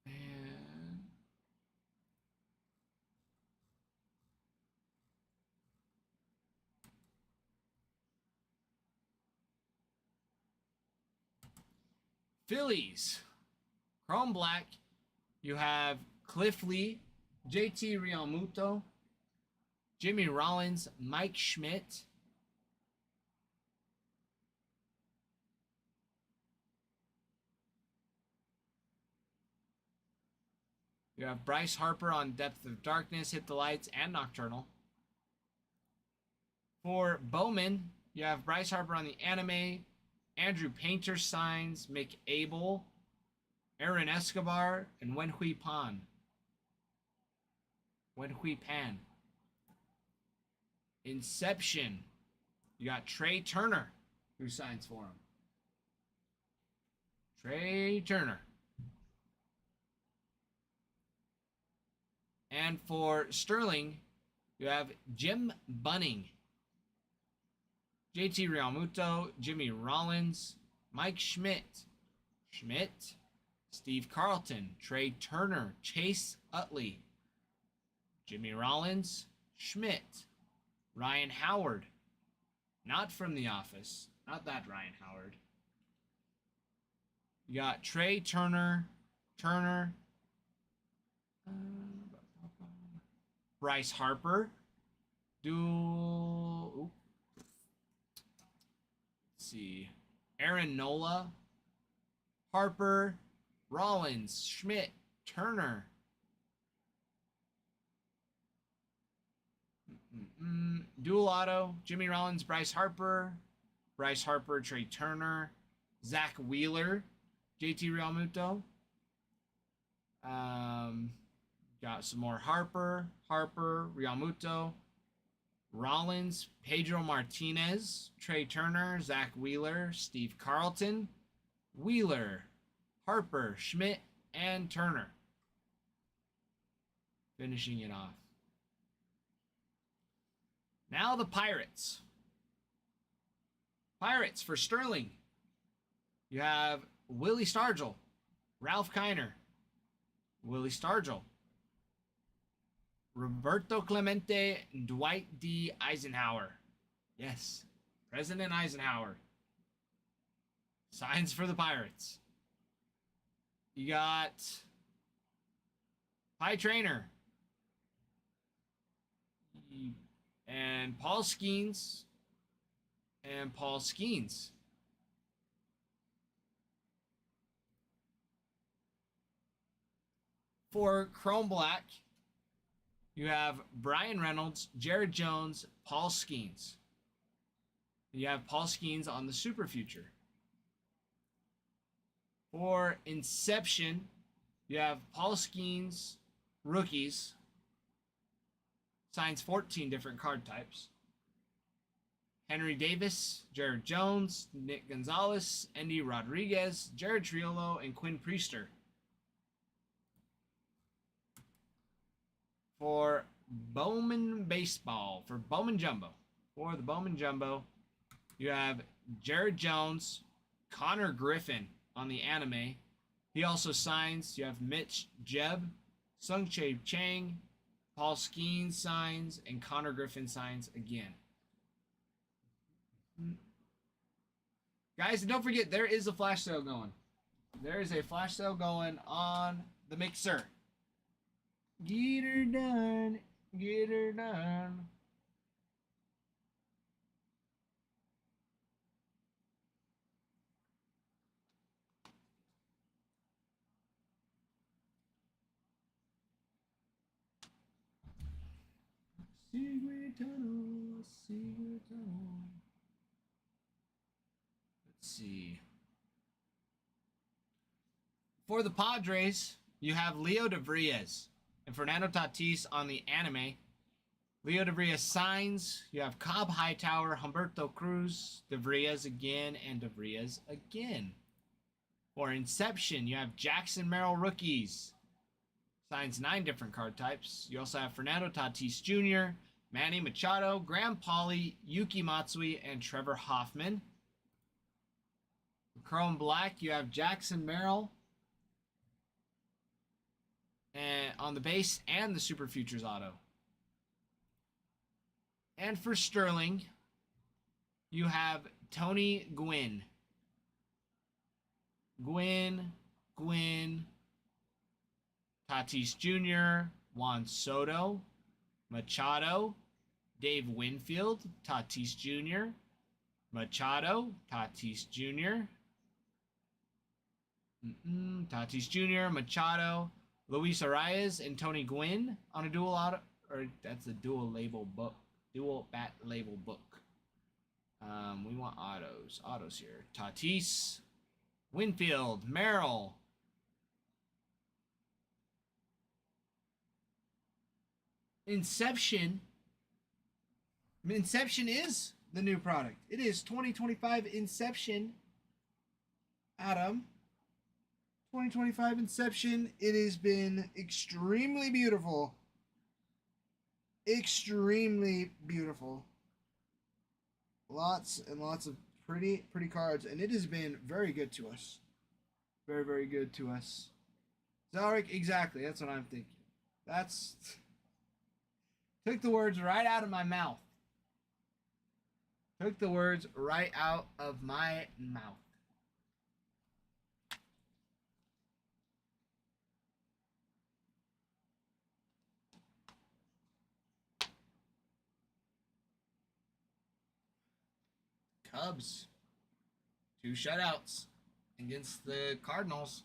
And Phillies, Chrome Black, you have Cliff Lee, JT Realmuto, Jimmy Rollins, Mike Schmidt, you have Bryce Harper on Depth of Darkness, Hit the Lights, and Nocturnal. For Bowman, you have Bryce Harper on the Anime, Andrew Painter signs, Mick Abel, Aaron Escobar, and Wenhui Pan. Inception, you got Trey Turner, who signs for him. Trey Turner. And for Sterling, you have Jim Bunning, JT Realmuto, Jimmy Rollins, Mike Schmidt, Steve Carlton, Trey Turner, Chase Utley, Jimmy Rollins, Schmidt, Ryan Howard, not from The Office, not that Ryan Howard. You got Trey Turner, Bryce Harper, let's see, Aaron Nola, Harper, Rollins, Schmidt, Turner. Dual auto, Jimmy Rollins, Bryce Harper, Trey Turner, Zach Wheeler, JT Realmuto. Got some more Harper, Realmuto, Rollins, Pedro Martinez, Trey Turner, Zach Wheeler, Steve Carlton, Wheeler, Harper, Schmidt, and Turner. Finishing it off. Now the Pirates. Pirates for Sterling. You have Willie Stargell, Ralph Kiner, Willie Stargell, Roberto Clemente, Dwight D. Eisenhower. Yes, President Eisenhower. Signs for the Pirates. You got Pie Trainer and Paul Skeens For Chrome Black, you have Brian Reynolds, Jared Jones, Paul Skeens. You have Paul Skeens on the Super Future. For Inception, you have Paul Skeens, rookies. Signs 14 different card types. Henry Davis, Jared Jones, Nick Gonzalez, Andy Rodriguez, Jared Triolo, and Quinn Priester. For Bowman Baseball, for Bowman Jumbo, you have Jared Jones, Connor Griffin on the anime. He also signs. You have Mitch Jeb, Sungchae Chang, Paul Skeens signs, and Connor Griffin signs again. Guys, don't forget, there is a flash sale going. There is a flash sale going on the mixer. Get her done. Get her done. Secret tunnel, secret tunnel. Let's see. For the Padres, you have Leo DeVries and Fernando Tatis on the anime. Leo DeVries signs. You have Cobb Hightower, Humberto Cruz, DeVries again, and DeVries again. For Inception, you have Jackson Merrill rookies. Signs 9 different card types. You also have Fernando Tatis Jr., Manny Machado, Graham Pauley, Yuki Matsui, and Trevor Hoffman. For Chrome Black, you have Jackson Merrill and on the base and the Super Futures auto. And for Sterling, you have Tony Gwynn, Tatis Jr., Juan Soto, Machado, Dave Winfield, Tatis Jr., Machado, Tatis Jr., Tatis Jr., Machado, Luis Arias, and Tony Gwynn on a dual auto, or that's a dual bat label book. We want autos here. Tatis, Winfield, Merrill, Inception is the new product. It is 2025 Inception. Adam, 2025 Inception. It has been extremely beautiful. Extremely beautiful. Lots and lots of pretty cards, and it has been very good to us. Very, very good to us. Zarek, exactly. That's what I'm thinking. That's took the words right out of my mouth. Took the words right out of my mouth. Cubs. 2 shutouts against the Cardinals.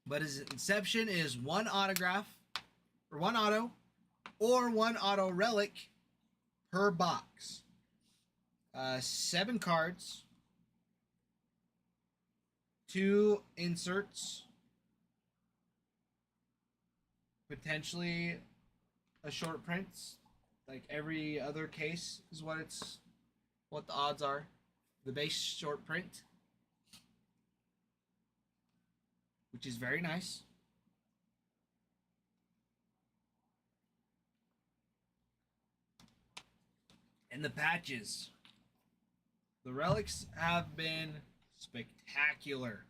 But his Inception is 1 autograph, or 1 auto, or 1 auto relic per box. 7 cards, 2 inserts, potentially a short print, like every other case is what the odds are. The base short print, which is very nice. And the patches. The relics have been spectacular.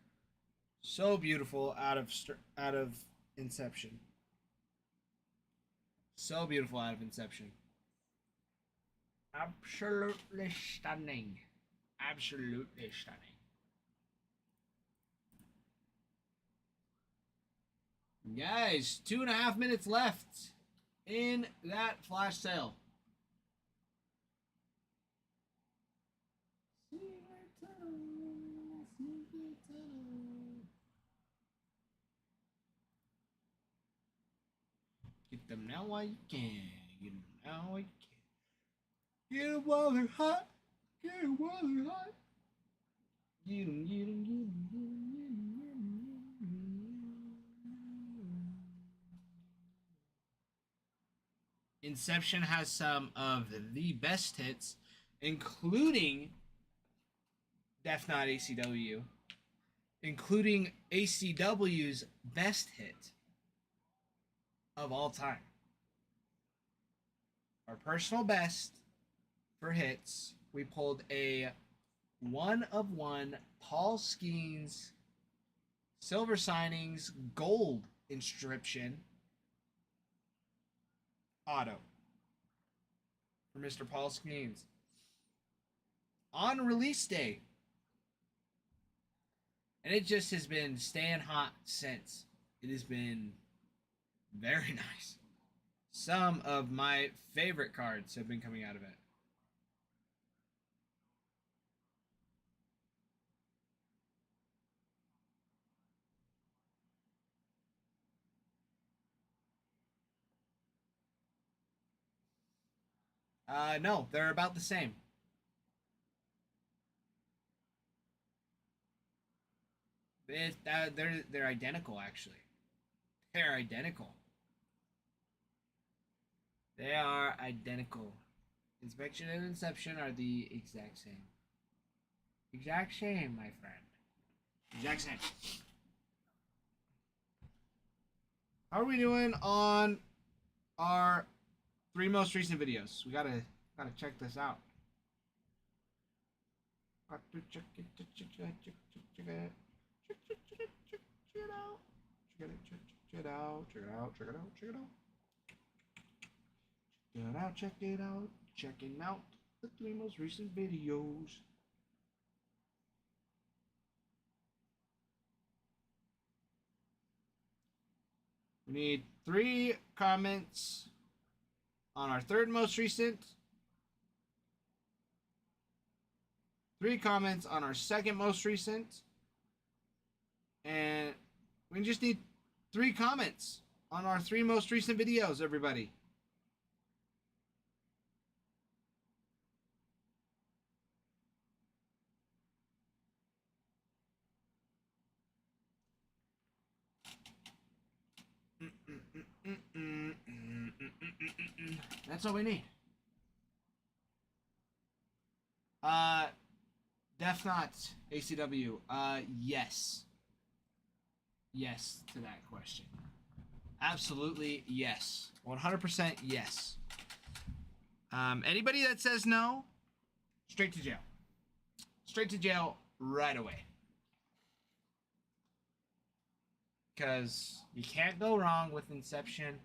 So beautiful out of Inception. So beautiful out of Inception. Absolutely stunning. Absolutely stunning. Guys, 2.5 minutes left in that flash sale. Get them now while you can. Get them now while you can. Get them while they're hot. Get them while they're hot. Get them, get them, get them, get them, get them, get them. Inception has some of the best hits, including Death Knot ACW, including ACW's best hit of all time. Our personal best for hits, we pulled a 1 of 1 Paul Skeens Silver Signings Gold Inscription auto for Mr. Paul Skeens on release day. And it just has been staying hot since. It has been very nice. Some of my favorite cards have been coming out of it. No, they're about the same. They're identical, actually. They're identical. They are identical. Inspection and Inception are the exact same. Exact same, my friend. Exact same. How are we doing on our 3 most recent videos? We gotta check this out. Got to check it out. Check it out. Check it out. Checking out the 3 most recent videos. We need 3 comments on our 3rd most recent. 3 comments on our 2nd most recent. And we just need 3 comments on our 3 most recent videos, everybody. That's all we need. Def Not ACW. Yes. Yes to that question. Absolutely yes. 100% yes. Anybody that says no, straight to jail. Straight to jail right away. Because you can't go wrong with Inception.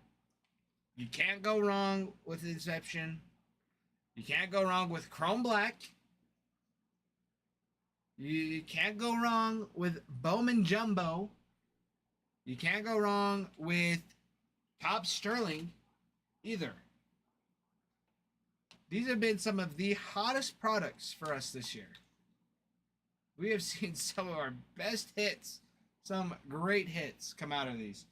You can't go wrong with Inception. You can't go wrong with Chrome Black. You can't go wrong with Bowman Jumbo. You can't go wrong with Top Sterling either. These have been some of the hottest products for us this year. We have seen some of our best hits, some great hits come out of these.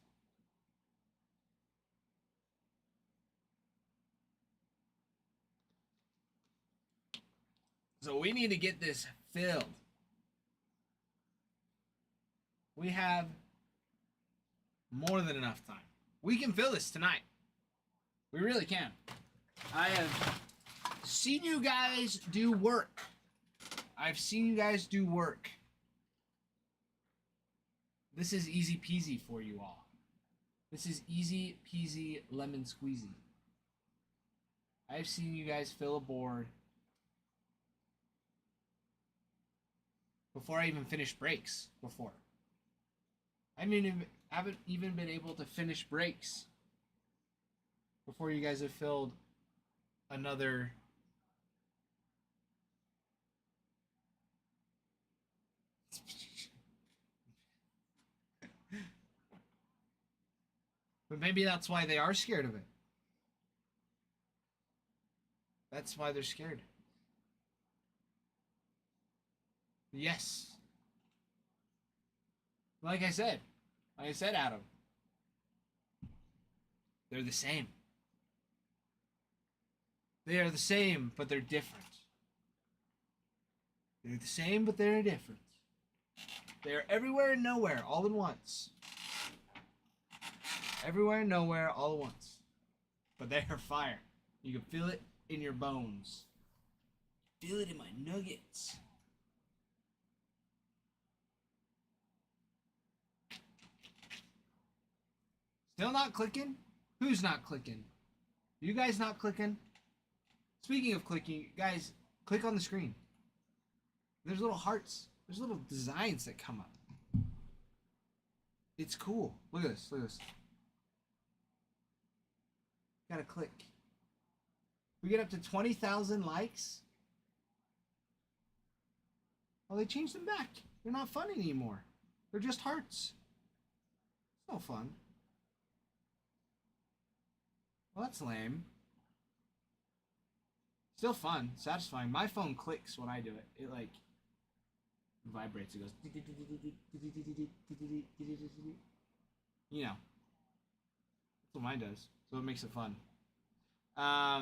So we need to get this filled. We have more than enough time. We can fill this tonight. We really can. I have seen you guys do work. I've seen you guys do work. This is easy peasy for you all. This is easy peasy lemon squeezy. I've seen you guys fill a board before I even finished breaks before. I haven't even been able to finish breaks before you guys have filled another but maybe that's why they are scared of it. That's why they're scared. Yes. Like I said, Adam, they're the same. They are the same, but they're different. They're the same, but they're different. They're everywhere and nowhere, all at once. Everywhere and nowhere, all at once. But they are fire. You can feel it in your bones. Feel it in my nuggets. Still not clicking? Who's not clicking? You guys not clicking? Speaking of clicking, guys, click on the screen. There's little hearts. There's little designs that come up. It's cool. Look at this. Look at this. Gotta click. We get up to 20,000 likes. Oh, they changed them back. They're not fun anymore. They're just hearts. It's no fun. Well, that's lame. Still fun, satisfying. My phone clicks when I do it. It like vibrates. It goes. You know. That's what mine does. So it makes it fun. But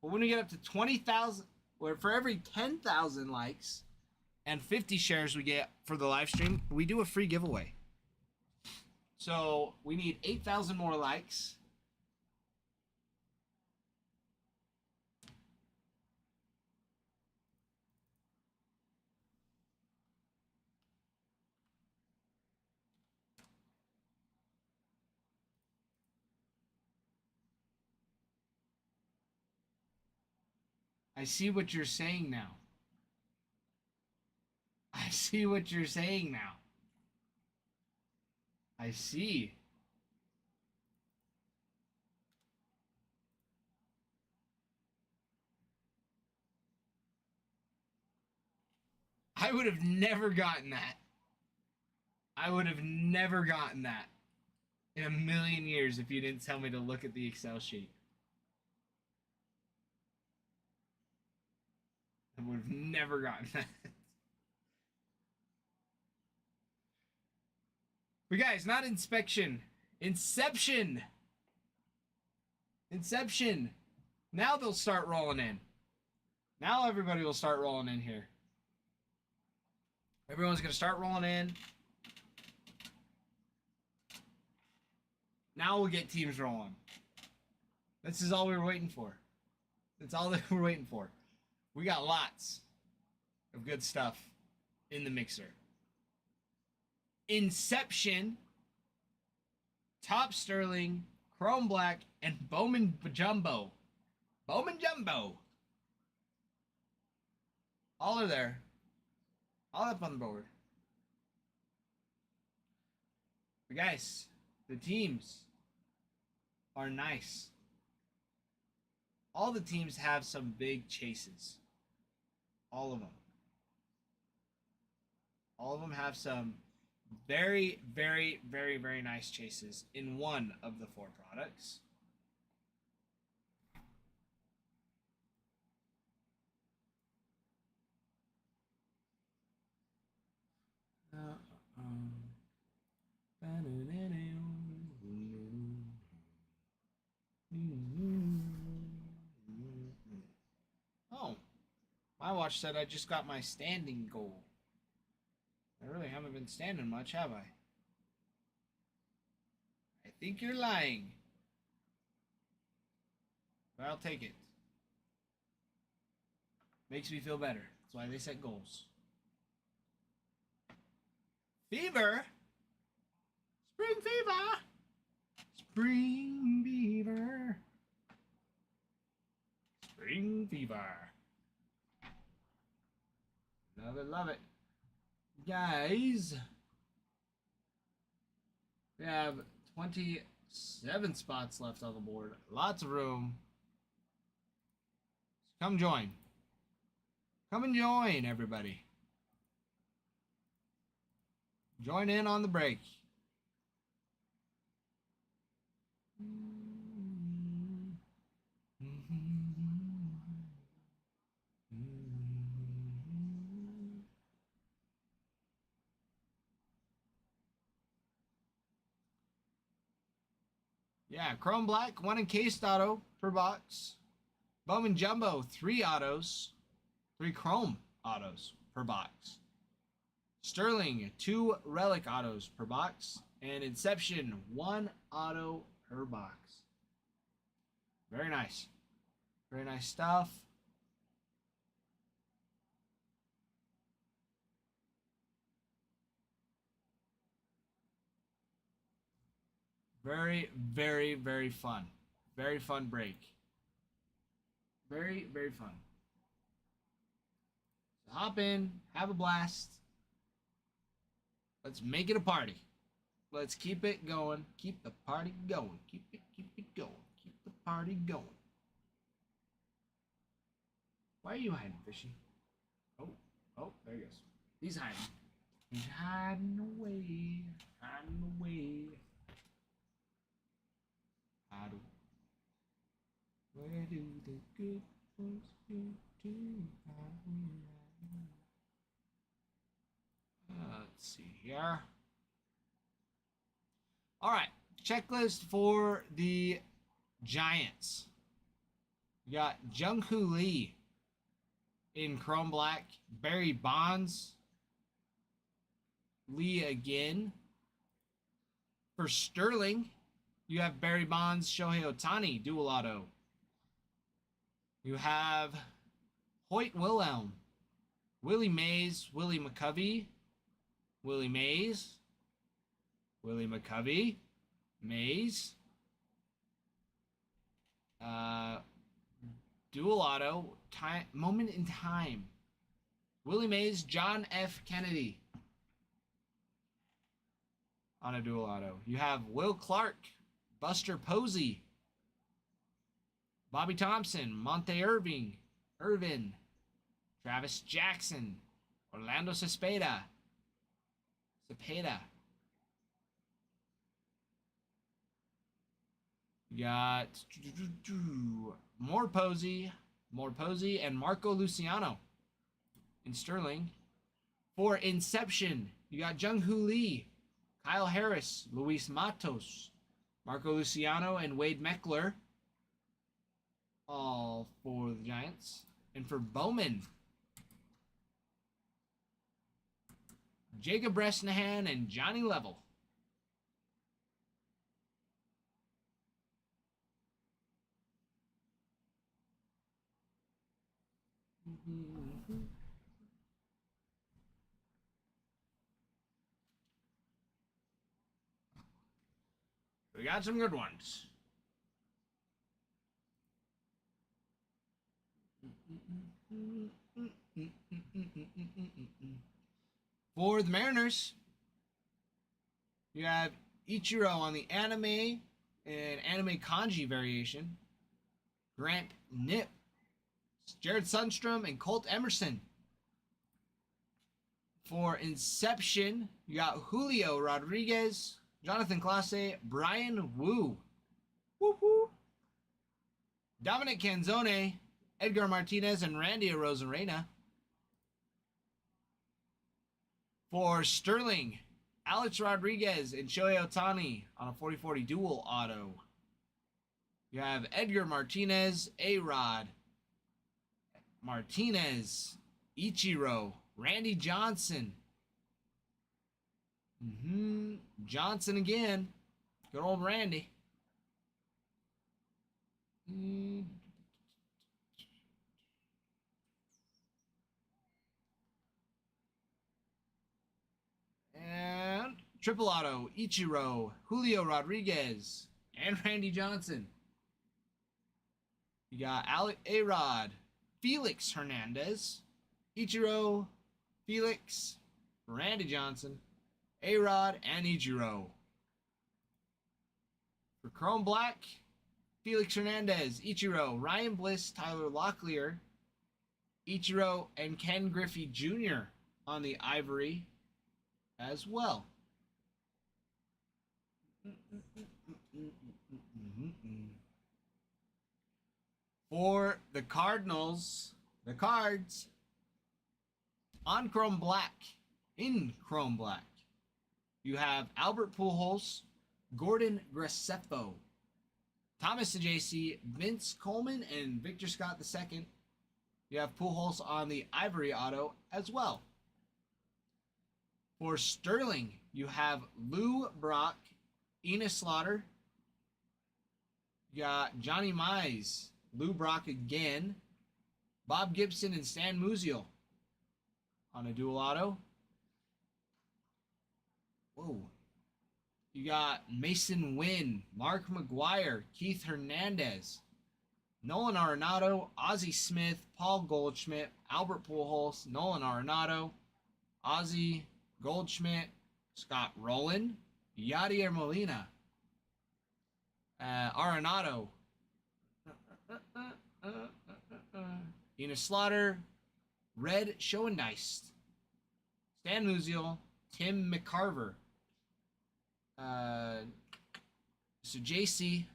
when we get up to 20,000, or for every 10,000 likes and 50 shares we get for the live stream, we do a free giveaway. So we need 8,000 more likes. I see what you're saying now. I see what you're saying now. I see. I would have never gotten that. I would have never gotten that in a million years if you didn't tell me to look at the Excel sheet. I would have never gotten that. But guys, not inspection. Inception. Inception. Now they'll start rolling in. Now everybody will start rolling in here. Everyone's going to start rolling in. Now we'll get teams rolling. This is all we were waiting for. That's all that we're waiting for. We got lots of good stuff in the mixer. Inception, Top Sterling, Chrome Black, and Bowman Jumbo. Bowman Jumbo. All are there. All up on the board. But guys, the teams are nice. All the teams have some big chases. All of them. All of them have some very, very, very, very nice chases in one of the 4 products. Oh, my watch said I just got my standing goal. I really haven't been standing much, have I? I think you're lying. But I'll take it. Makes me feel better. That's why they set goals. Fever! Spring fever! Spring fever! Spring fever! Love it, love it. Guys, we have 27 spots left on the board. Lots of room. So come join. Come and join, everybody. Join in on the break. Yeah, Chrome Black, 1 encased auto per box. Bowman Jumbo, 3 autos. 3 Chrome autos per box. Sterling, 2 Relic autos per box. And Inception, 1 auto per box. Very nice. Very nice stuff. Very, very, very fun. Very fun break. Very, very fun. So hop in, have a blast. Let's make it a party. Let's keep it going. Keep the party going. Keep it going. Keep the party going. Why are you hiding, Fishy? Oh, there he goes. He's hiding. He's hiding away. Hiding away. Where do the good folks go to let's see here. All right, checklist for the Giants. We got Jung-Hoo Lee in Chrome Black, Barry Bonds, Lee again. For Sterling, you have Barry Bonds, Shohei Ohtani, dual auto. You have Hoyt Wilhelm, Willie Mays, Willie McCovey, Willie Mays, Willie McCovey, Mays. Dual auto, moment in time. Willie Mays, John F. Kennedy on a dual auto. You have Will Clark, Buster Posey, Bobby Thompson, Monte Irvin, Travis Jackson, Orlando Cepeda. You got more Posey, and Marco Luciano in Sterling. For Inception, you got Jung-Hoo Lee, Kyle Harris, Luis Matos, Marco Luciano, and Wade Meckler. All for the Giants. And for Bowman, Jacob Bresnahan and Johnny Level. We got some good ones. For the Mariners, you have Ichiro on the anime and anime kanji variation. Grant Nip, Jared Sundstrom, and Colt Emerson. For Inception, you got Julio Rodriguez, Jonathan Clase, Brian Wu. Woo-hoo. Dominic Canzone, Edgar Martinez, and Randy Arozarena. For Sterling, Alex Rodriguez and Shohei Ohtani on a 40-40 dual auto. You have Edgar Martinez, A-Rod, Martinez, Ichiro, Randy Johnson. Johnson again. Good old Randy. And triple auto, Ichiro, Julio Rodriguez, and Randy Johnson. You got Alec A-Rod, Felix Hernandez, Ichiro, Felix, Randy Johnson, A-Rod, and Ichiro. For Chrome Black, Felix Hernandez, Ichiro, Ryan Bliss, Tyler Locklear, Ichiro, and Ken Griffey Jr. on the Ivory as well. For the Cardinals, the cards on Chrome Black, in Chrome Black, you have Albert Pujols, Gordon Graceffo, Thomas JC, Vince Coleman, and Victor Scott II. You have Pujols on the Ivory auto as well. For Sterling, you have Lou Brock, Enos Slaughter. You got Johnny Mize, Lou Brock again, Bob Gibson, and Stan Musial on a dual auto. Whoa. You got Mason Wynn, Mark McGuire, Keith Hernandez, Nolan Arenado, Ozzie Smith, Paul Goldschmidt, Albert Pujols, Nolan Arenado, Ozzie Goldschmidt, Scott Rowland, Yadier Molina, Arenado, Enos Slaughter, Red Schoendeist, Stan Musial, Tim McCarver, so JC,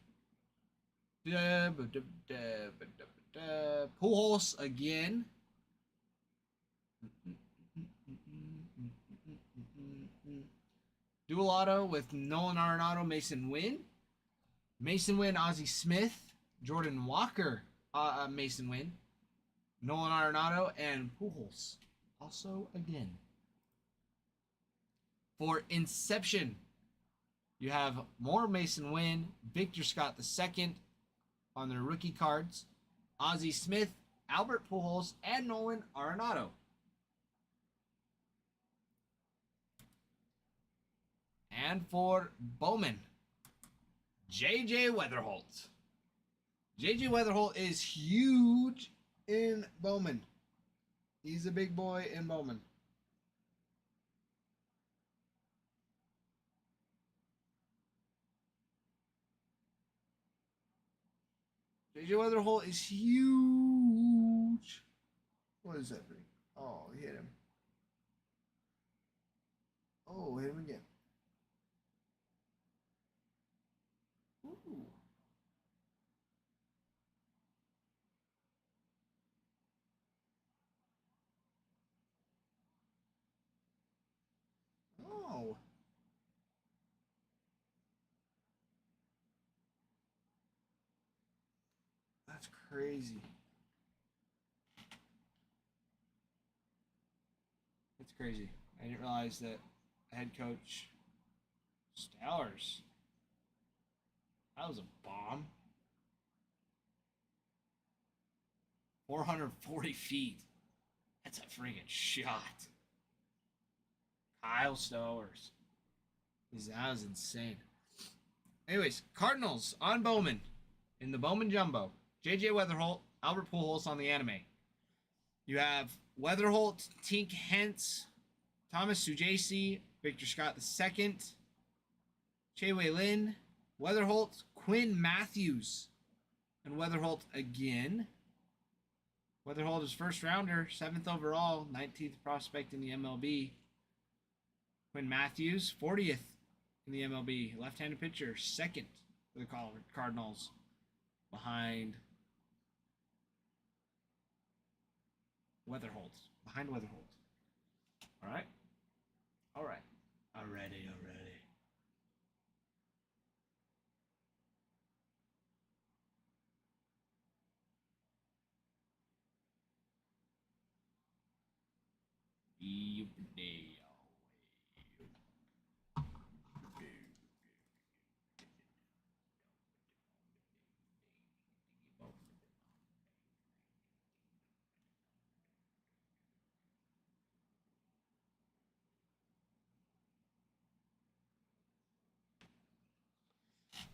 Pujols again, dual auto with Nolan Arenado, Mason Wynn, Ozzie Smith, Jordan Walker, Mason Wynn, Nolan Arenado, and Pujols also again. For Inception, you have more Mason Wynn, Victor Scott II on their rookie cards, Ozzie Smith, Albert Pujols, and Nolan Arenado. And for Bowman, J.J. Weatherholt. J.J. Weatherholt is huge in Bowman. He's a big boy in Bowman. J.J. Weatherholt is huge. What is that thing? Oh, he hit him. Oh, hit him again. Ooh. Oh. That's crazy. It's crazy. I didn't realize that head coach Stowers. That was a bomb. 440 feet. That's a friggin' shot. Kyle Stowers. That was insane. Anyways, Cardinals on Bowman. In the Bowman Jumbo. J.J. Weatherholt, Albert Pujols on the anime. You have Weatherholt, Tink Hentz, Thomas Sujasi, Victor Scott II, Che Wei Lin, Weatherholt, Quinn Matthews, and Weatherholt again. Weatherholt is first rounder, 7th overall, 19th prospect in the MLB. Quinn Matthews, 40th in the MLB, left-handed pitcher, 2nd for the Cardinals, behind Weatherholt. All right. Already.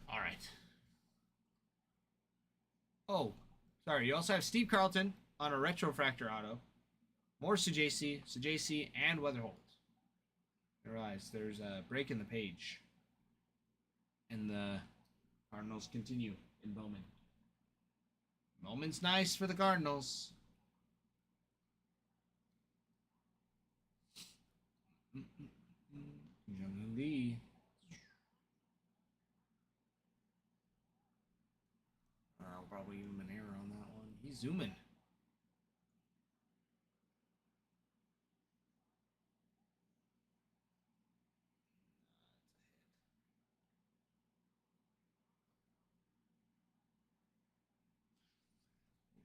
All right. Oh, sorry. You also have Steve Carlton on a retrofractor auto. More Sujasi, and Weatherholt. I realize there's a break in the page. And the Cardinals continue in Bowman. Bowman's nice for the Cardinals. Jung Lee. I'll probably give him an error on that one. He's zooming.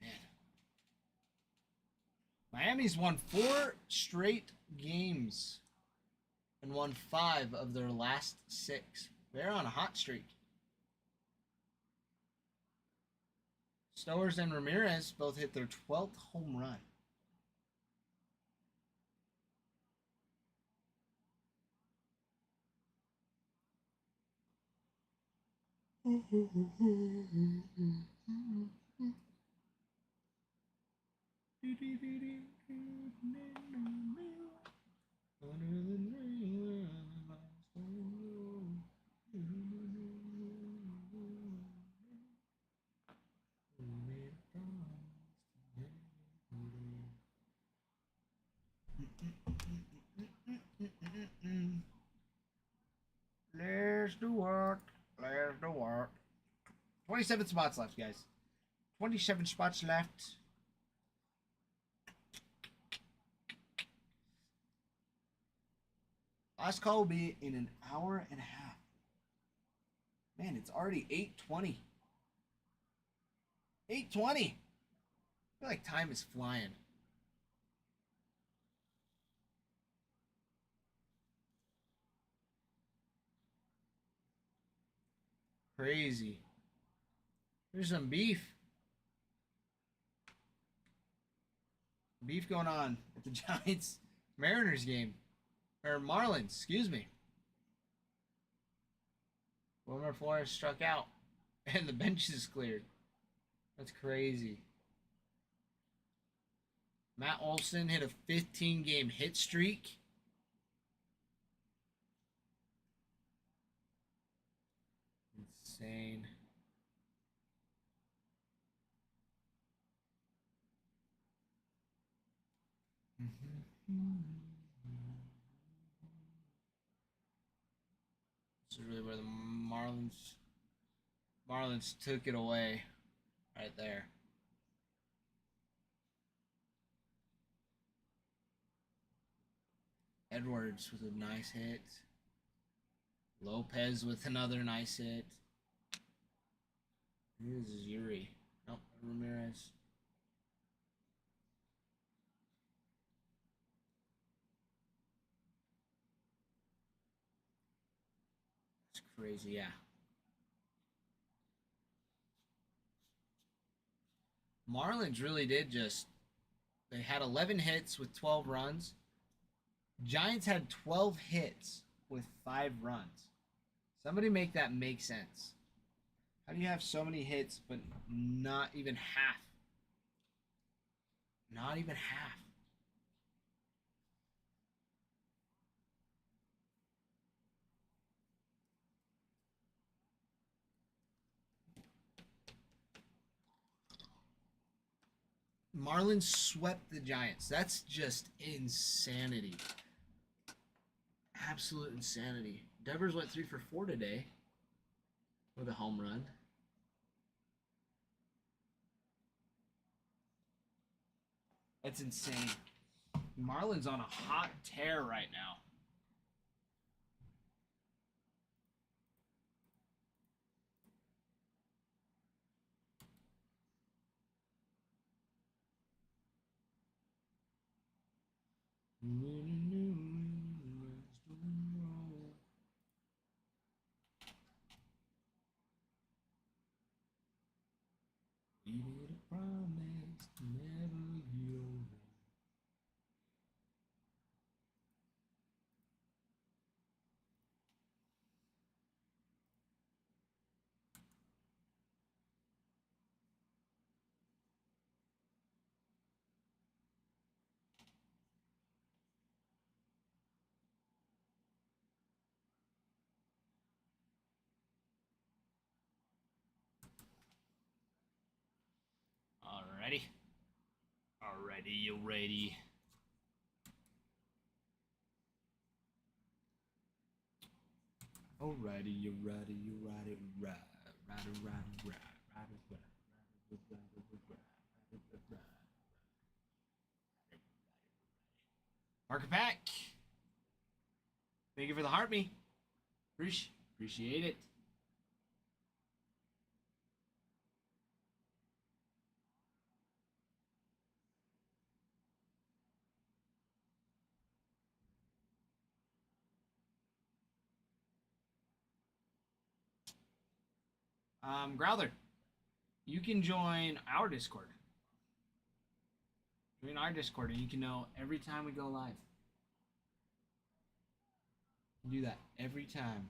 Man. Miami's won 4 straight games and won 5 of their last 6. They're on a hot streak. Stowers and Ramirez both hit their 12th home run. Let's do work. 27 spots left, guys. 27 spots left. Last call will be in an hour and a half. Man, it's already 8:20. 8:20. I feel like time is flying. Crazy. There's some beef. Beef going on at the Giants Mariners game. Or Marlins, excuse me. Wilmer Flores struck out. And the bench is cleared. That's crazy. Matt Olson hit a 15-game hit streak. Insane. This is really where the Marlins took it away. Right there. Edwards with a nice hit. Lopez with another nice hit. This is Yuri. Nope, Ramirez. It's crazy, yeah. Marlins really did just They had 11 hits with 12 runs. Giants had 12 hits with 5 runs. Somebody make that make sense. How do you have so many hits but not even half? Not even half. Marlins swept the Giants. That's just insanity. Absolute insanity. Devers went 3 for 4 today with a home run. That's insane. Marlins on a hot tear right now. We made a promise to never get over. Alrighty. Alrighty, you ready? Alrighty, you ready, you ready, right. Mark it back. Thank you for the heart me. Appreciate it. Growler, you can join our Discord. Join our Discord and you can know every time we go live. Do that every time.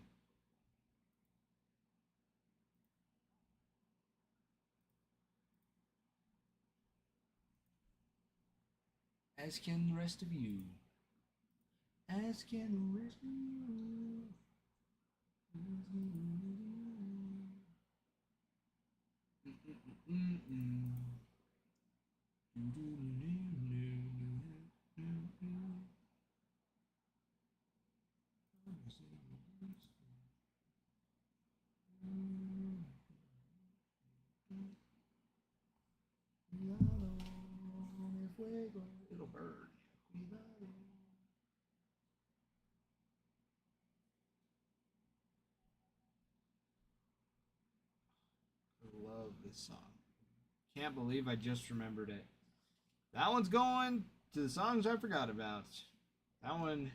As can the rest of you. As can the rest of you. It'll burn. I love this song. Can't believe I just remembered it. That one's going to the songs I forgot about. That one.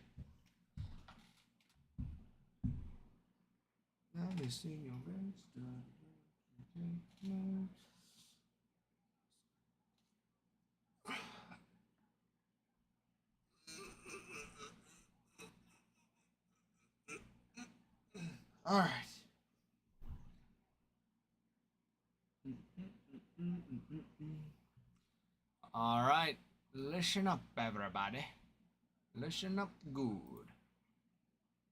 Now they sing your best. All right. All right. Listen up, everybody. Listen up good.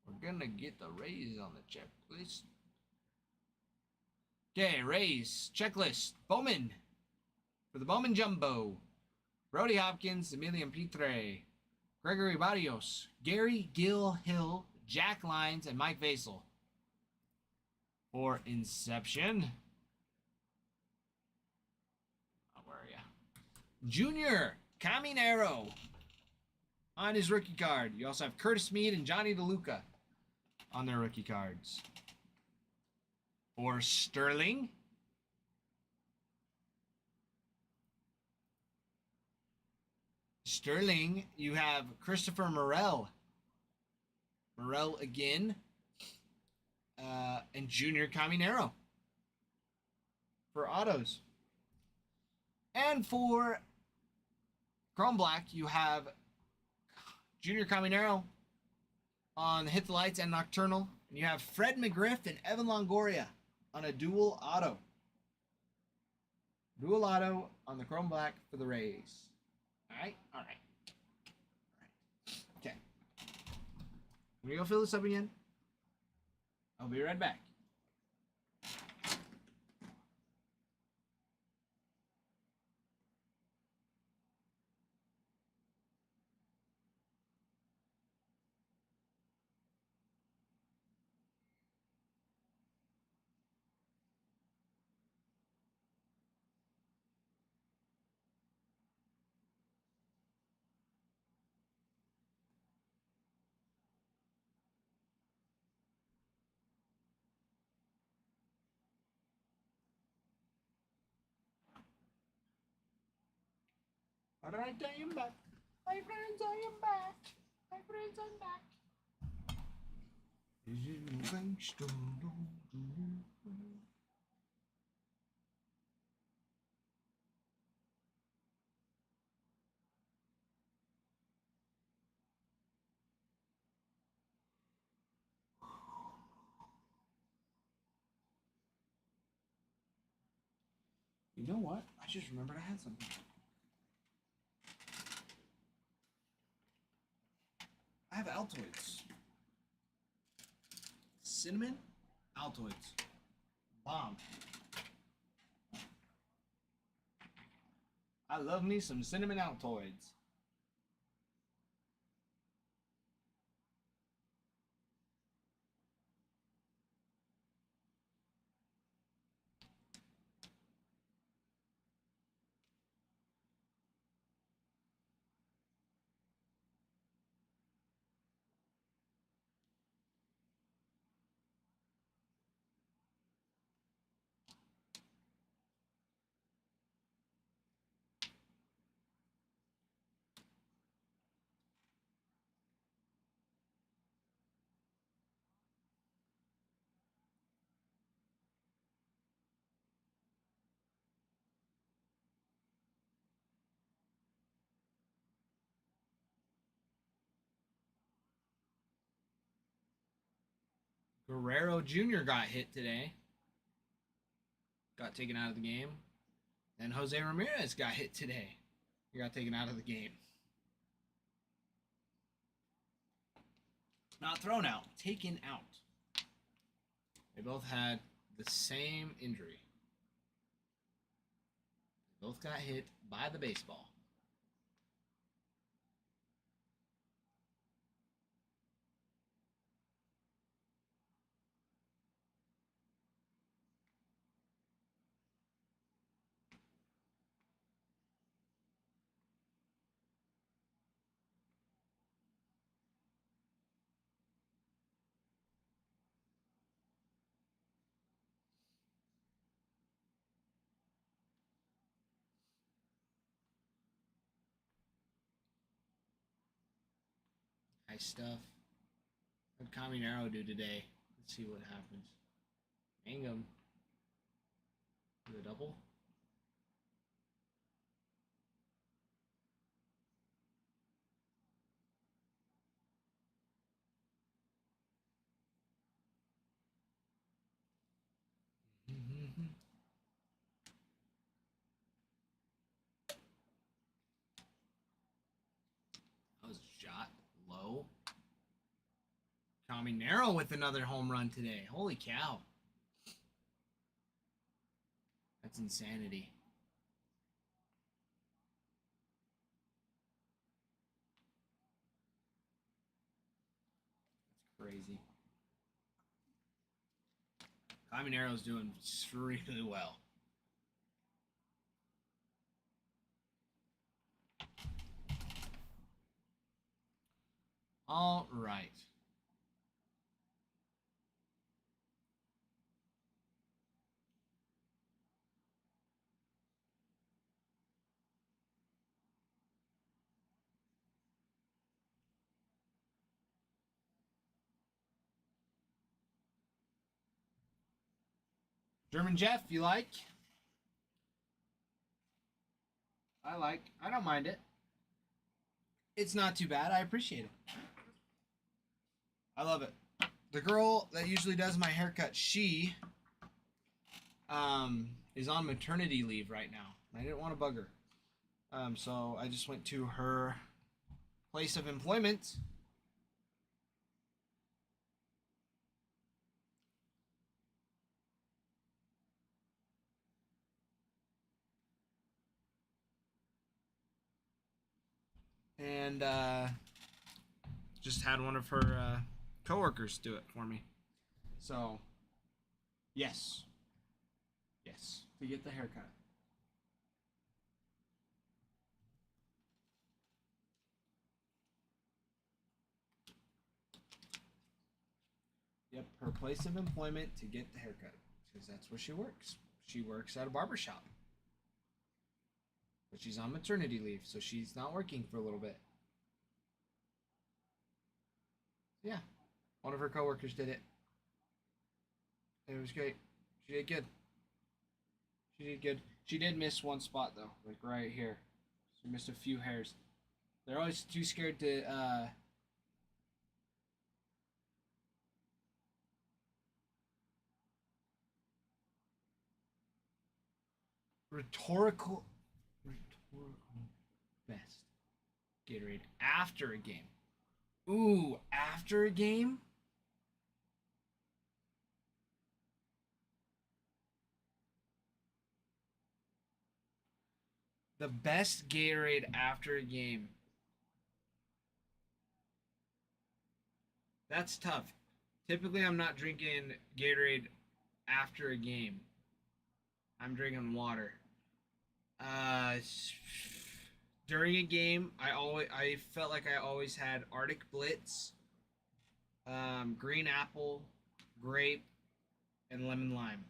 We're gonna get the Rays on the checklist. Okay, Rays checklist. Bowman for the Bowman Jumbo. Brody Hopkins, Emilian Pitre, Gregory Barrios, Gary Gill Hill, Jack Lyons, and Mike Vasel. For Inception. Oh, where are you? Junior Caminero on his rookie card. You also have Curtis Mead and Johnny DeLuca on their rookie cards. For Sterling. Sterling, you have Christopher Morel. Morel again. And Junior Caminero. For autos. And for Chrome Black, you have Junior Caminero on Hit the Lights and Nocturnal. And you have Fred McGriff and Evan Longoria on a dual auto. Dual auto on the Chrome Black for the Rays. Alright? Alright. Okay. I'm going to go fill this up again. I'll be right back. Alright, I am back. My friends, I am back. My friends, I'm back. Is it gangsta? You know what? I just remembered I had something. I have Altoids. Cinnamon Altoids. Bomb. I love me some cinnamon Altoids. Guerrero Jr. got hit today. Got taken out of the game. And Jose Ramirez got hit today. He got taken out of the game. Not thrown out, taken out. They both had the same injury. They both got hit by the baseball. Nice stuff. What did Caminero do today? Let's see what happens. Mangum. The double. That was a shot low. Caminero with another home run today. Holy cow. That's insanity. That's crazy. Caminero's doing really well. All right. German Jeff, you like? I don't mind it. It's not too bad. I appreciate it. I love it. The girl that usually does my haircut, she is on maternity leave right now. I didn't want to bug her. So I just went to her place of employment. And just had one of her coworkers do it for me. So, yes. Yes. To get the haircut. Yep, her place of employment to get the haircut. Because that's where she works. She works at a barber shop. But she's on maternity leave, so she's not working for a little bit. Yeah. One of her coworkers did it. It was great. She did good. She did good. She did miss one spot though, like right here. She missed a few hairs. They're always too scared to rhetorical best. Gatorade after a game. Ooh, after a game? The best Gatorade after a game. That's tough. Typically, I'm not drinking Gatorade after a game. I'm drinking water. Uh, During a game, I felt like I always had Arctic Blitz, green apple, grape, and lemon lime.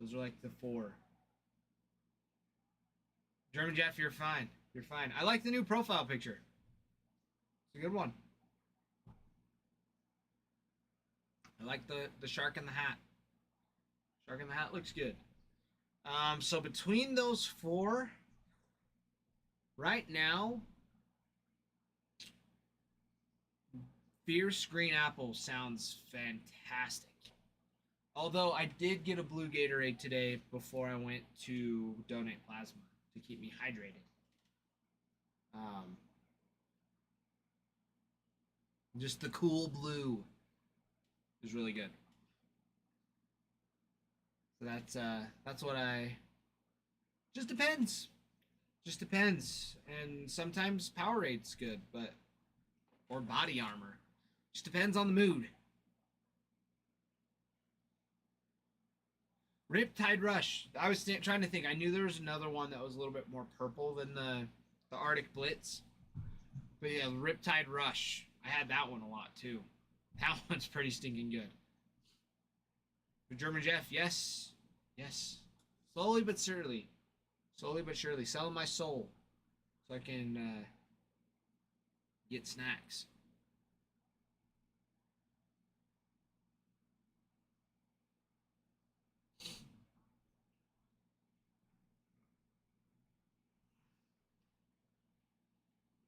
Those are like the four. German Jeff, you're fine. You're fine. I like the new profile picture. It's a good one. I like the shark in the hat. Shark in the hat looks good. So between those four, right now, Fierce Green Apple sounds fantastic. Although I did get a blue Gatorade today before I went to donate plasma to keep me hydrated. Just the cool blue is really good. So that's what I. Just depends. Just depends. And sometimes Powerade's good, but or body armor. Just depends on the mood. Riptide Rush. I was trying to think. I knew there was another one that was a little bit more purple than the Arctic Blitz. But yeah, Riptide Rush. I had that one a lot too. That one's pretty stinking good. For German Jeff, yes. Yes. Slowly but surely. Slowly but surely. Selling my soul so I can get snacks.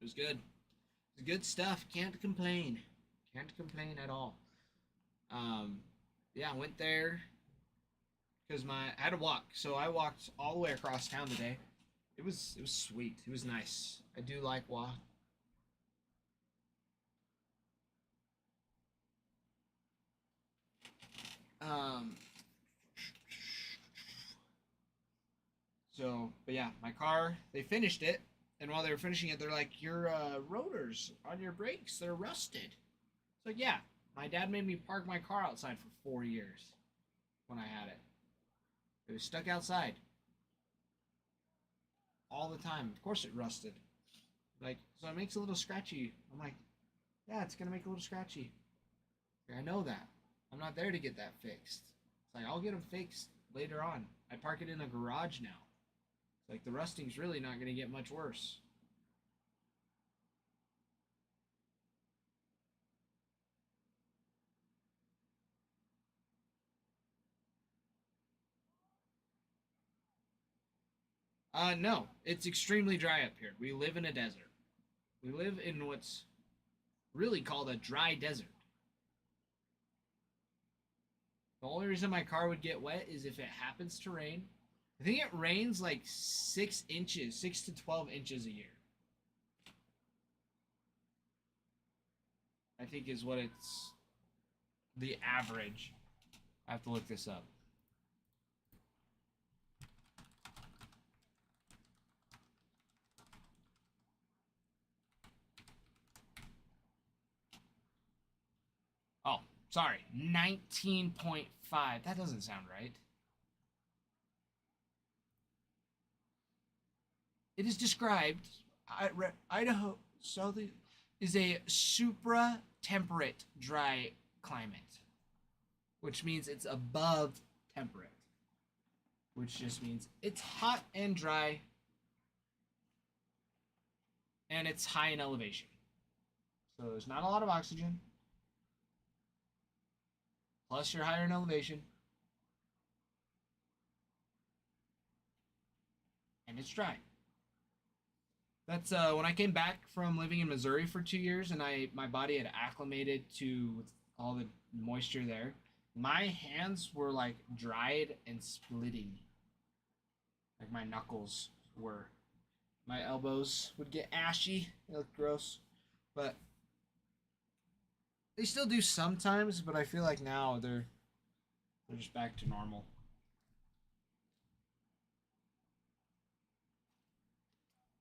It was good. It was good stuff. Can't complain. Can't complain at all. Yeah, I went there because I had to walk, so I walked all the way across town today. It was sweet. It was nice. I do like walk. But yeah, my car, they finished it, and while they were finishing it, they're like, your rotors on your brakes, they're rusted. So yeah, my dad made me park my car outside for 4 years when I had it. It was stuck outside all the time. Of course it rusted. Like, so it makes a little scratchy. I'm like, yeah, it's gonna make a little scratchy. I know that. I'm not there to get that fixed. It's like, I'll get them fixed later on. I park it in a garage now. It's like, the rusting's really not gonna get much worse. No, it's extremely dry up here. We live in a desert. We live in what's really called a dry desert. The only reason my car would get wet is if it happens to rain. I think it rains like 6 inches, 6 to 12 inches a year. I think is what it's the average. I have to look this up. Oh, sorry. 19.5. That doesn't sound right. It is described, Idaho Southern is a supra-temperate dry climate, which means it's above temperate, which just means it's hot and dry, and it's high in elevation. So there's not a lot of oxygen, plus you're higher in elevation, and it's dry. That's when I came back from living in Missouri for 2 years, and my body had acclimated to all the moisture there. My hands were like dried and splitting, like my knuckles were. My elbows would get ashy. They look gross, but they still do sometimes. But I feel like now they're just back to normal.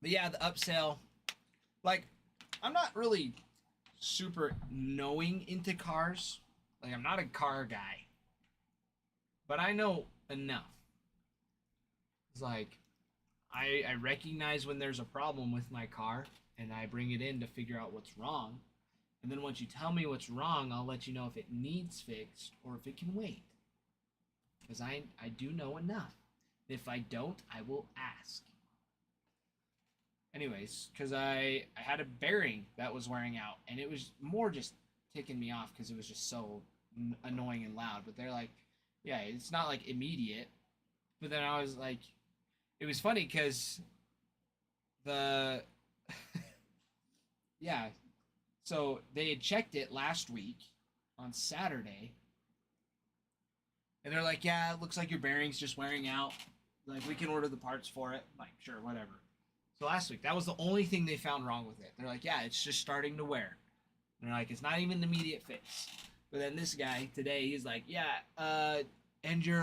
But yeah, the upsell, like, I'm not really super knowing into cars. Like, I'm not a car guy. But I know enough. It's like, I recognize when there's a problem with my car, and I bring it in to figure out what's wrong. And then once you tell me what's wrong, I'll let you know if it needs fixed or if it can wait. Because I do know enough. If I don't, I will ask. Anyways, because I had a bearing that was wearing out, and it was more just ticking me off because it was just so annoying and loud. But they're like, yeah, it's not like immediate. But then I was like, it was funny because the, yeah, so they had checked it last week on Saturday, and they're like, yeah, it looks like your bearing's just wearing out. Like, we can order the parts for it. I'm like, sure, whatever. So last week, that was the only thing they found wrong with it. They're like, yeah, it's just starting to wear. And they're like, it's not even an immediate fix. But then this guy today, he's like, yeah, and you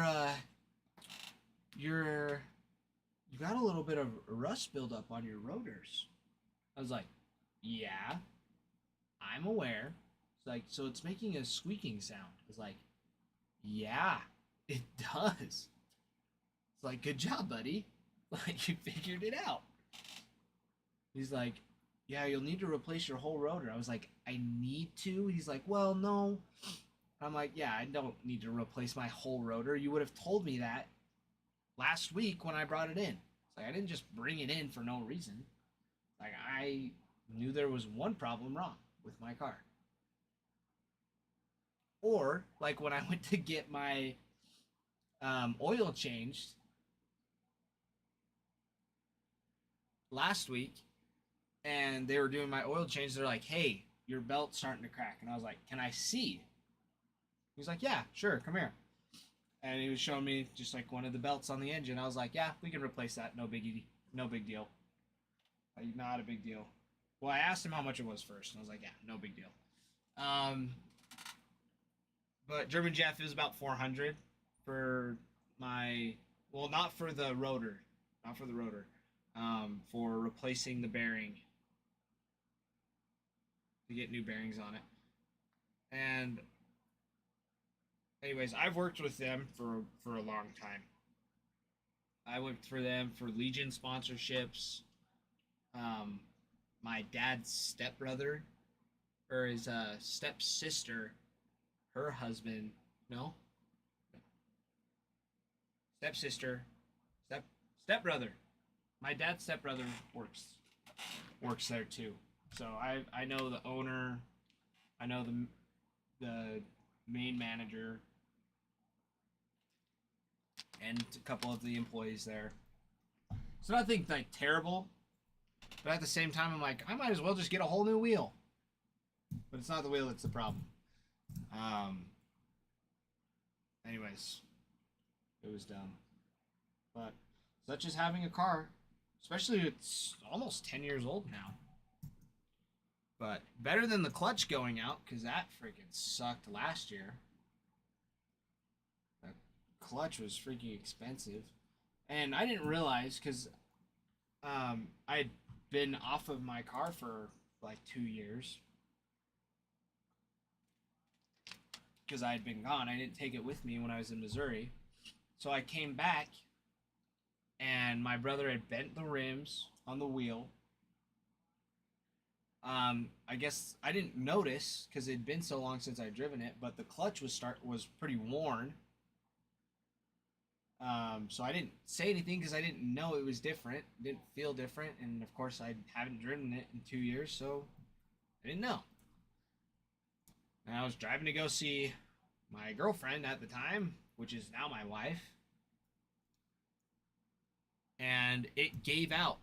got a little bit of rust buildup on your rotors. I was like, yeah, I'm aware. It's like, so it's making a squeaking sound. It's like, yeah, it does. It's like, good job, buddy. Like, you figured it out. He's like, yeah, you'll need to replace your whole rotor. I was like, I need to? He's like, well, no. I'm like, yeah, I don't need to replace my whole rotor. You would have told me that last week when I brought it in. It's like, I didn't just bring it in for no reason. Like, I knew there was one problem wrong with my car. Or, like, when I went to get my oil changed last week, and they were doing my oil change, they're like, hey, your belt's starting to crack. And I was like, can I see? He's like, yeah, sure, come here. And he was showing me just like one of the belts on the engine. I was like, yeah, we can replace that. No biggie. No big deal. Like, not a big deal. Well, I asked him how much it was first, and I was like, yeah, no big deal. But German Jeff is about 400 for my, well, not for the rotor. Not for the rotor. For replacing the bearing. To get new bearings on it. And anyways, I've worked with them for a long time. I worked for them for Legion sponsorships. My dad's stepbrother, or his stepsister, her husband, no? Stepsister, stepbrother. My dad's stepbrother works there too. So I know the owner, I know the main manager, and a couple of the employees there. So nothing like terrible, But at the same time, I'm like, I might as well just get a whole new wheel. But it's not the wheel that's the problem. Anyways, it was dumb. But such as having a car, especially it's almost 10 years old now. But better than the clutch going out, because that freaking sucked last year. The clutch was freaking expensive. And I didn't realize, because I had been off of my car for like 2 years. Because I had been gone. I didn't take it with me when I was in Missouri. So I came back, and my brother had bent the rims on the wheel. I guess I didn't notice because it'd been so long since I'd driven it, but the clutch was pretty worn. So I didn't say anything because I didn't know it was different. It didn't feel different, and of course I haven't driven it in 2 years, so I didn't know. And I was driving to go see my girlfriend at the time, which is now my wife, and it gave out.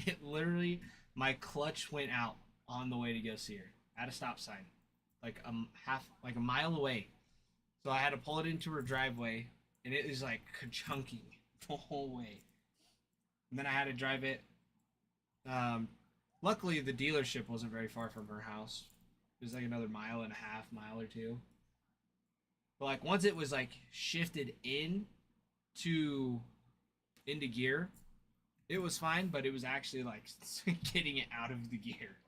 It literally, my clutch went out on the way to go see her at a stop sign, like a mile away. So I had to pull it into her driveway, and it was like chunking the whole way. And then I had to drive it. Luckily, the dealership wasn't very far from her house. It was like another mile and a half, mile or two. But like once it was like shifted into gear, it was fine. But it was actually like getting it out of the gear.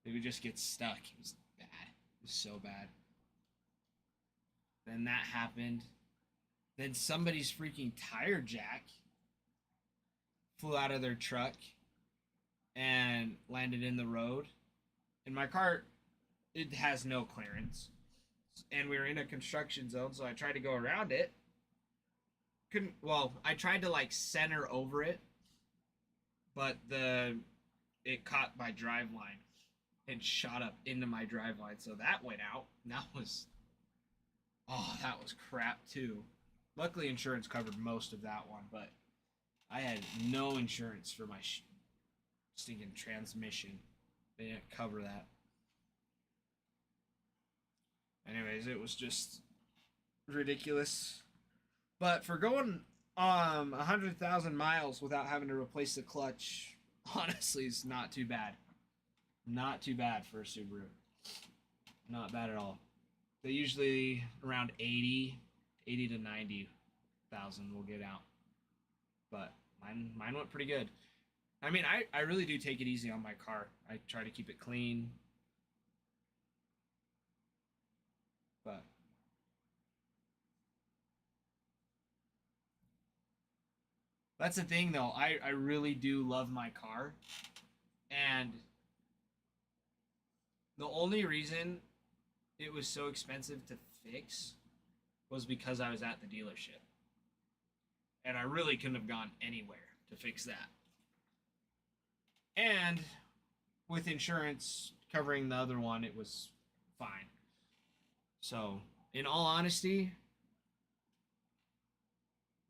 It would just get stuck. It was bad. It was so bad. Then that happened. Then somebody's freaking tire jack flew out of their truck and landed in the road. And my car, it has no clearance. And we were in a construction zone, so I tried to go around it. I tried to like center over it, but it caught my drive line and shot up into my drive line, so that went out. And that was crap too. Luckily, insurance covered most of that one, but I had no insurance for my stinking transmission. They didn't cover that. Anyways, it was just ridiculous. But for going 100,000 miles without having to replace the clutch, honestly, is not too bad. Not too bad for a Subaru. Not bad at all. They usually around 80 to 90,000 will get out. But mine went pretty good. I mean, I really do take it easy on my car. I try to keep it clean. But that's the thing, though. I really do love my car. And the only reason it was so expensive to fix was because I was at the dealership. And I really couldn't have gone anywhere to fix that. And with insurance covering the other one, it was fine. So, in all honesty,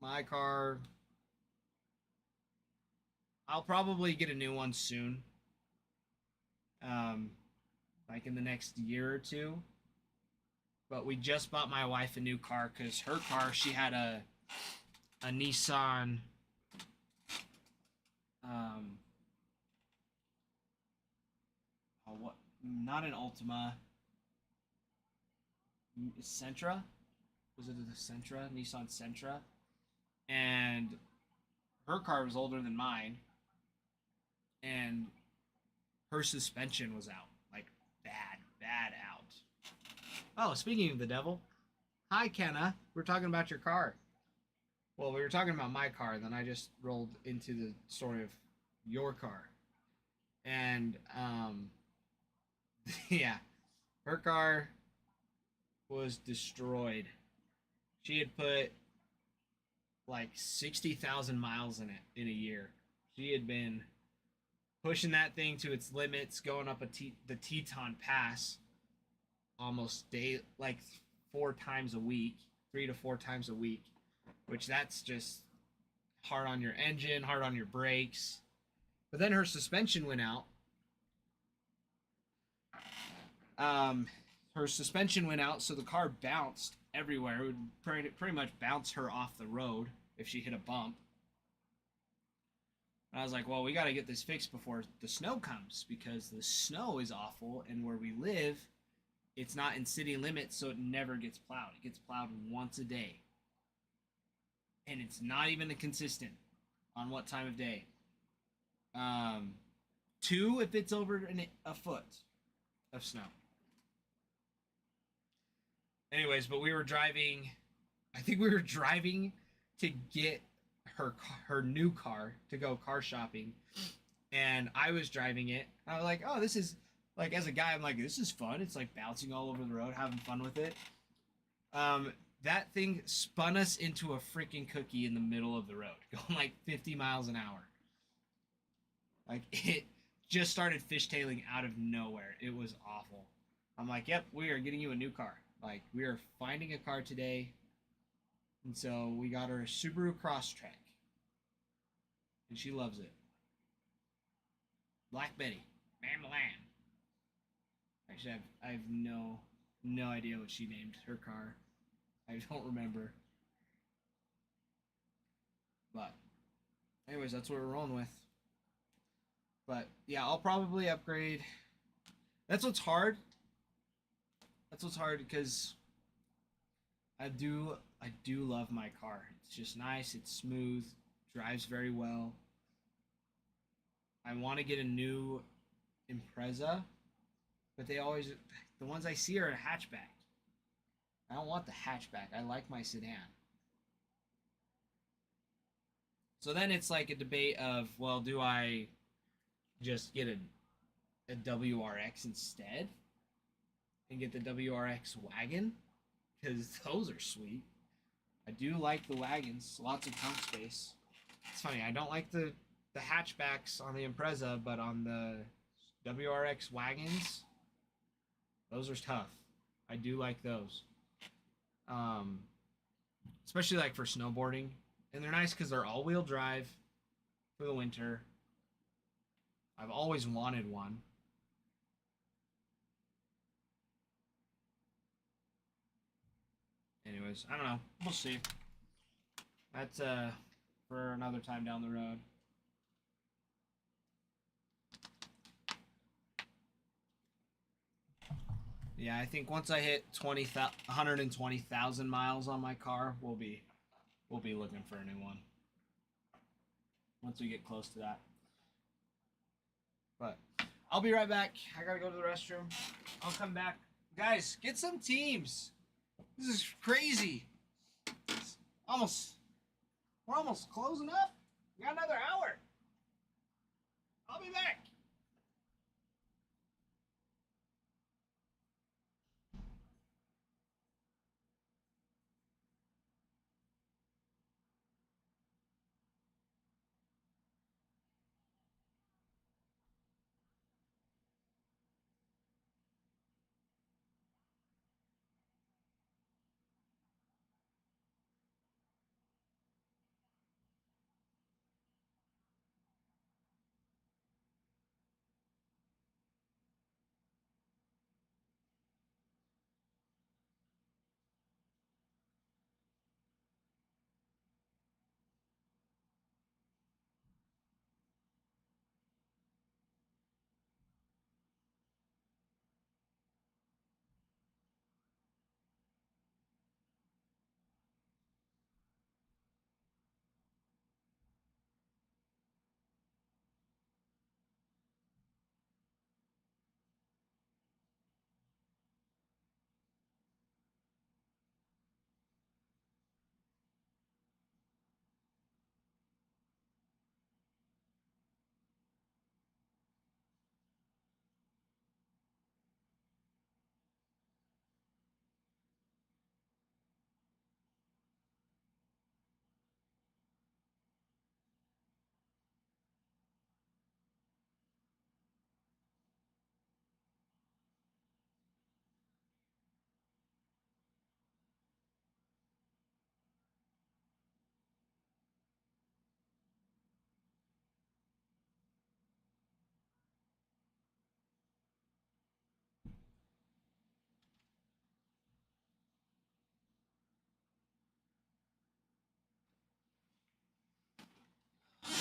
my car, I'll probably get a new one soon. Like in the next year or two. But we just bought my wife a new car because her car, she had a Nissan, not an Altima, Sentra? Was it the Sentra? Nissan Sentra? And her car was older than mine. And her suspension was out. Like, bad out. Oh, speaking of the devil. Hi, Kenna. We're talking about your car. Well, we were talking about my car, then I just rolled into the story of your car. And, yeah. Her car was destroyed. She had put like 60,000 miles in it in a year. She had been pushing that thing to its limits, going up the Teton Pass almost like 4 times a week, 3 to 4 times a week, which that's just hard on your engine, hard on your brakes. But then her suspension went out. Her suspension went out, so the car bounced everywhere. It would pretty much bounce her off the road if she hit a bump. And I was like, well, we got to get this fixed before the snow comes, because the snow is awful, and where we live, it's not in city limits, so it never gets plowed. It gets plowed once a day. And it's not even consistent on what time of day. 2 if it's over a foot of snow. Anyways, but we were driving. I think we were driving to get her new car to go car shopping, and I was driving it. I was like, oh, this is like, as a guy, I'm like, this is fun. It's like bouncing all over the road, having fun with it. That thing spun us into a freaking cookie in the middle of the road, going like 50 miles an hour. Like, it just started fishtailing out of nowhere. It was awful. I'm like, yep, we are getting you a new car. Like, we are finding a car today. And so we got her a Subaru Crosstrek. And she loves it. Black Betty. Mam Lamb. Actually, I have no idea what she named her car. I don't remember. But anyways, that's what we're rolling with. But yeah, I'll probably upgrade. That's what's hard. That's what's hard, because I do love my car. It's just nice, it's smooth, drives very well. I want to get a new Impreza, but the ones I see are a hatchback. I don't want the hatchback. I like my sedan. So then it's like a debate of, well, do I just get a WRX instead and get the WRX wagon? Because those are sweet. I do like the wagons. Lots of trunk space. It's funny, I don't like the hatchbacks on the Impreza, but on the WRX wagons, those are tough. I do like those. Especially like for snowboarding. And they're nice because they're all-wheel drive for the winter. I've always wanted one. Anyways, I don't know. We'll see. That's for another time down the road. Yeah, I think once I hit 120,000 miles on my car, we'll be looking for a new one. Once we get close to that. But I'll be right back. I gotta go to the restroom. I'll come back. Guys, get some teams. This is crazy. We're almost closing up. We got another hour. I'll be back.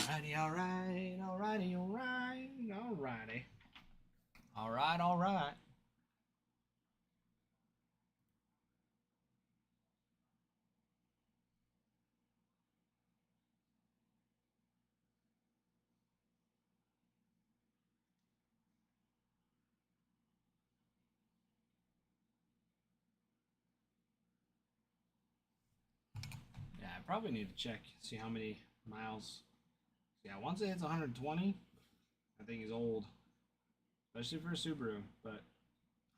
Alrighty, alright, alrighty, alright, alrighty. Alright, alright. Yeah, I probably need to check, see how many miles. Yeah, once it hits 120, I think is old. Especially for a Subaru, but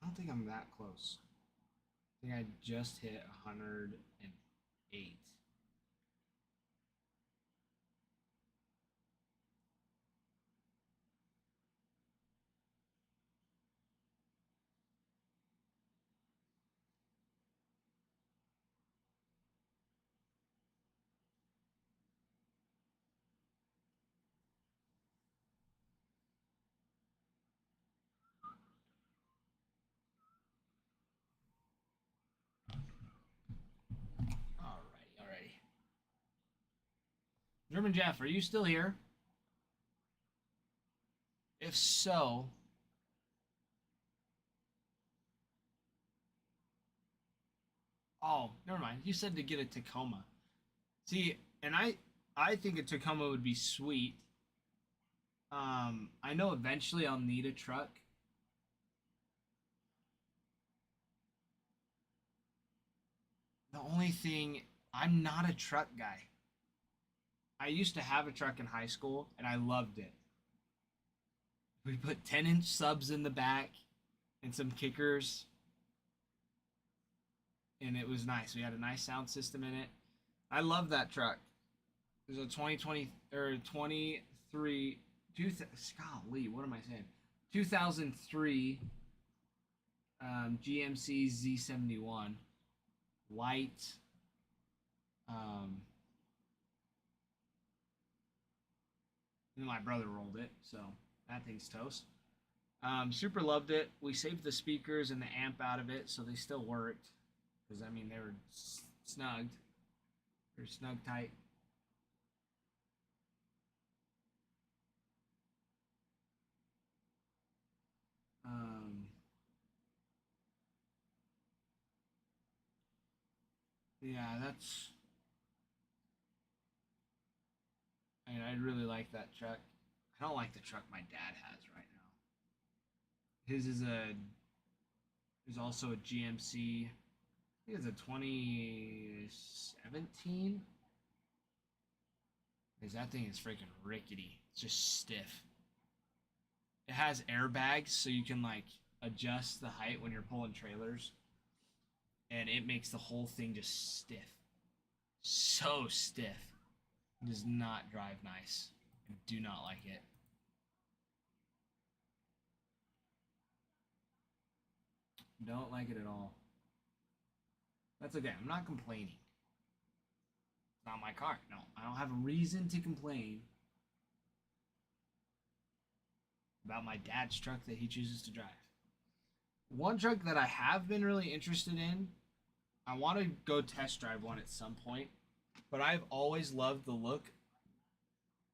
I don't think I'm that close. I think I just hit 108. Alrighty. German Jeff, are you still here? If so, oh, never mind. You said to get a Tacoma. See, and I think a Tacoma would be sweet. I know eventually I'll need a truck. The only thing, I'm not a truck guy. I used to have a truck in high school, and I loved it. We put 10-inch subs in the back and some kickers, and it was nice. We had a nice sound system in it. I love that truck. It was a 2020 or 23. Golly, what am I saying? 2003 GMC Z71, white. And my brother rolled it, so that thing's toast. Super loved it. We saved the speakers and the amp out of it, so they still worked. Because, I mean, they were snugged. They're snug tight. Yeah, that's... I mean, I really like that truck. I don't like the truck my dad has right now. His is also a GMC. I think it's a 2017. Because that thing is freaking rickety. It's just stiff. It has airbags, so you can like adjust the height when you're pulling trailers. And it makes the whole thing just stiff. So stiff. It does not drive nice. I do not like it. Don't like it at all. That's okay. I'm not complaining. It's not my car. No, I don't have a reason to complain about my dad's truck that he chooses to drive. One truck that I have been really interested in, I want to go test drive one at some point, but I've always loved the look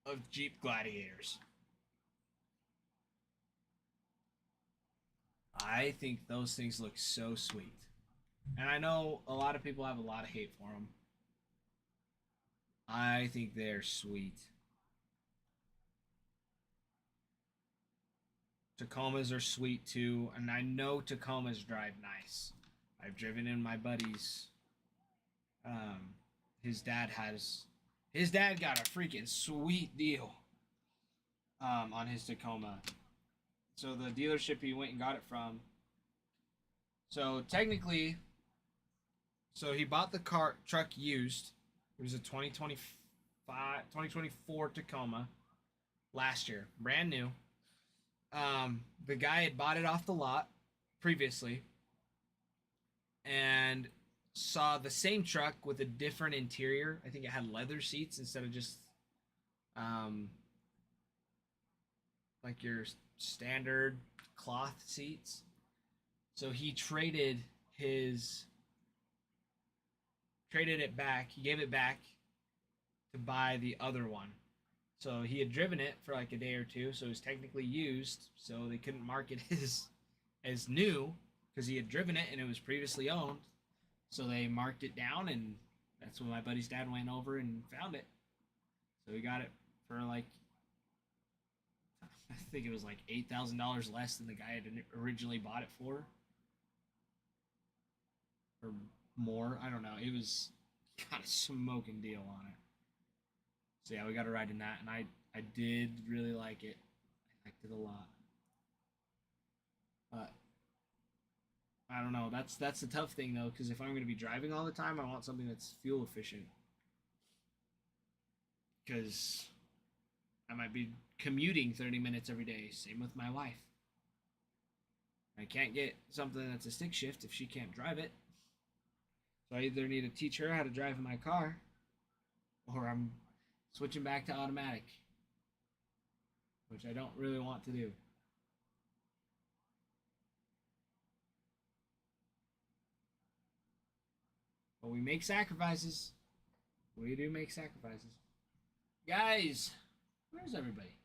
of Jeep Gladiators. I think those things look so sweet. And I know a lot of people have a lot of hate for them. I think they're sweet. Tacomas are sweet too, and I know Tacomas drive nice. I've driven in my buddy's. His dad got a freaking sweet deal on his Tacoma. So the dealership he went and got it from. So technically, he bought the truck used. It was a 2024 Tacoma last year, brand new. The guy had bought it off the lot previously and saw the same truck with a different interior. I think it had leather seats instead of just like your standard cloth seats. So he traded it back. He gave it back to buy the other one. So he had driven it for like a day or two, so it was technically used. So they couldn't mark it as new because he had driven it and it was previously owned. So they marked it down, and that's when my buddy's dad went over and found it. So we got it for like, I think it was like $8,000 less than the guy had originally bought it for, or more. I don't know. It was got a smoking deal on it. So yeah, we got a ride in that, and I did really like it. I liked it a lot. But I don't know. That's the tough thing though, because if I'm going to be driving all the time, I want something that's fuel efficient. Because I might be commuting 30 minutes every day. Same with my wife. I can't get something that's a stick shift if she can't drive it. So I either need to teach her how to drive in my car, or I'm switching back to automatic, which I don't really want to do. But we make sacrifices. We do make sacrifices. Guys, where's everybody?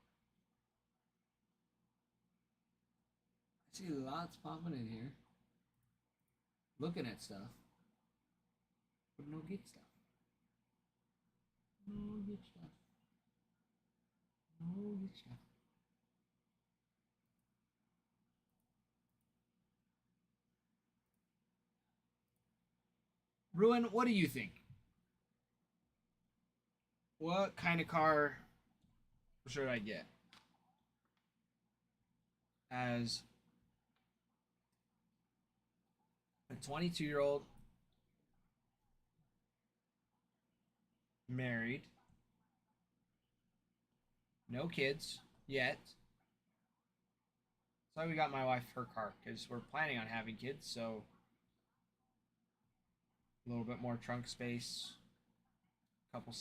I see lots popping in here. Looking at stuff. But no get stuff. No get stuff. No get stuff. Ruin, what do you think? What kind of car should I get? As a 22-year-old, married, no kids yet. So we got my wife her car because we're planning on having kids, so a little bit more trunk space, couple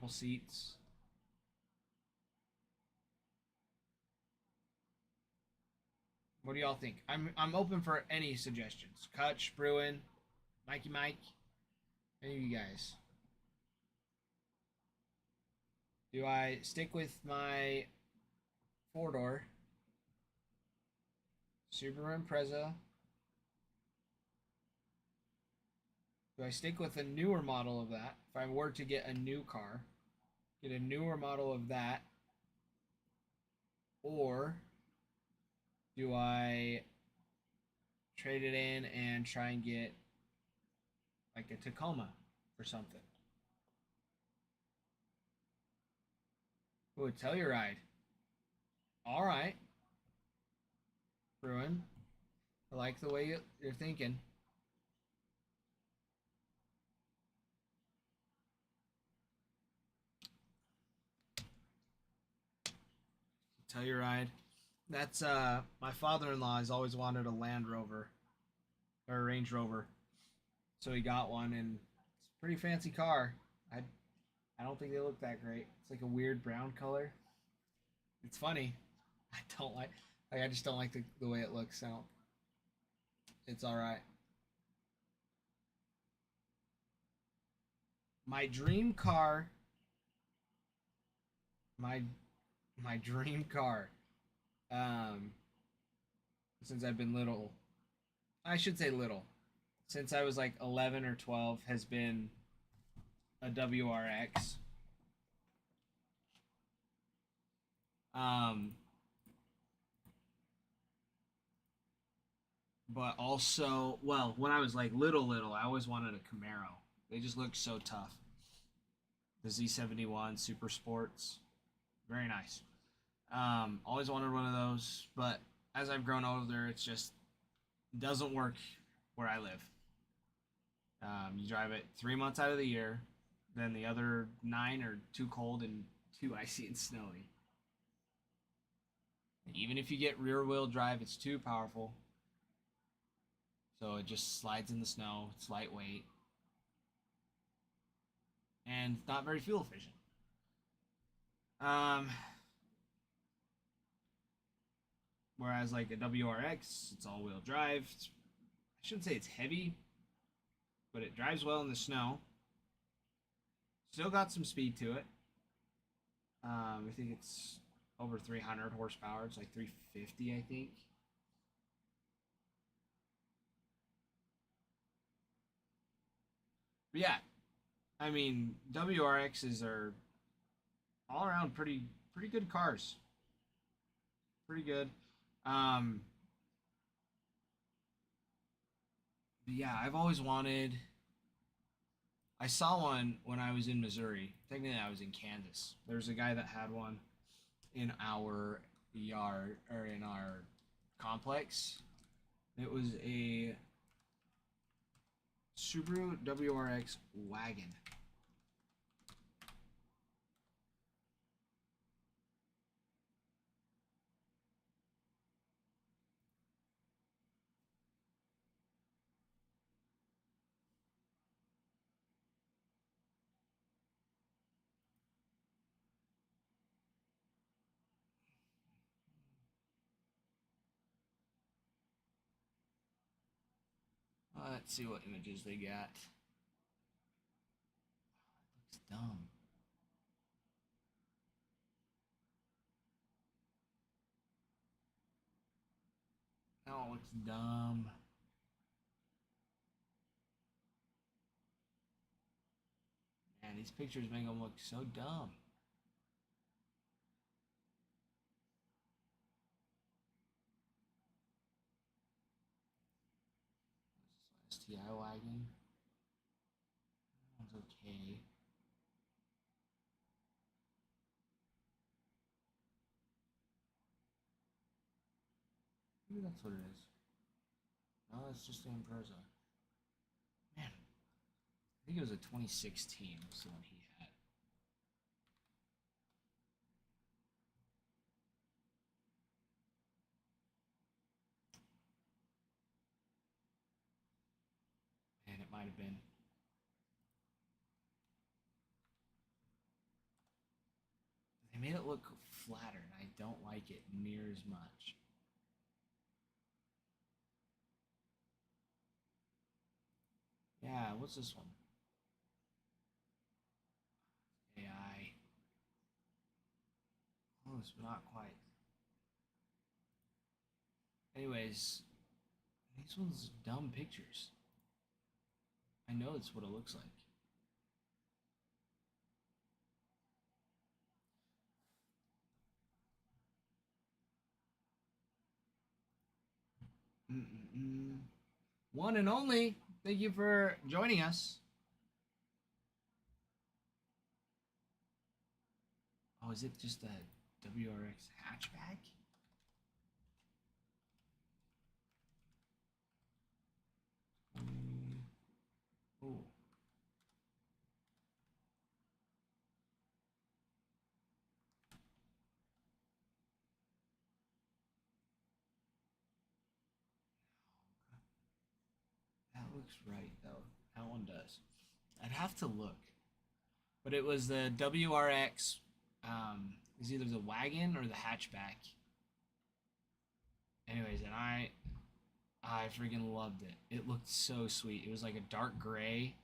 seats. What do y'all think? I'm open for any suggestions. Kutch, Bruin, Mikey Mike, any of you guys. Do I stick with my 4-door Subaru Impreza? Do I stick with a newer model of that? If I were to get a new car, get a newer model of that, or do I trade it in and try and get like a Tacoma or something? Ooh, a Telluride. All right. Bruin, I like the way you're thinking. Telluride. That's my father-in-law has always wanted a Land Rover or a Range Rover, so he got one, and it's a pretty fancy car. I don't think they look that great. It's like a weird brown color. It's funny. I don't like. I just don't like the way it looks. So it's all right. My dream car. My dream car. Since I've been little, I should say little, since I was like 11 or 12, has been a WRX. But also, well, when I was like little, I always wanted a Camaro. They just look so tough. The Z71 Super Sports, very nice. Always wanted one of those, but as I've grown older, it's just doesn't work where I live. You drive it 3 months out of the year, then the other 9 are too cold and too icy and snowy. Even if you get rear-wheel drive, it's too powerful. So it just slides in the snow. It's lightweight. And it's not very fuel efficient. Whereas like a WRX, it's all-wheel drive. I shouldn't say it's heavy, but it drives well in the snow. Still got some speed to it. I think it's over 300 horsepower. It's like 350, I think. But yeah, I mean, WRXs are all around pretty good cars. Pretty good. Um, but yeah, I've always wanted. I saw one when I was in Missouri. Technically, I was in Kansas. There's a guy that had one in our yard or in our complex. It was a Subaru WRX wagon. Let's see what images they got. Looks dumb. Oh, it looks dumb. Man, these pictures make them look so dumb. STI wagon. That one's okay. Maybe that's what it is. No, that's just the Impreza. Man, I think it was a 2016 was the one he had. Man, it might have been. They made it look flatter, and I don't like it near as much. Yeah, what's this one? AI. Oh, it's not quite. Anyways, these ones dumb pictures. I know it's what it looks like. Mm-mm-mm. One and only. Thank you for joining us. Oh, is it just a WRX hatchback? Oh. That looks right, though. That one does. I'd have to look. But it was the WRX. It was either the wagon or the hatchback. Anyways, and I freaking loved it. It looked so sweet. It was like a dark gray.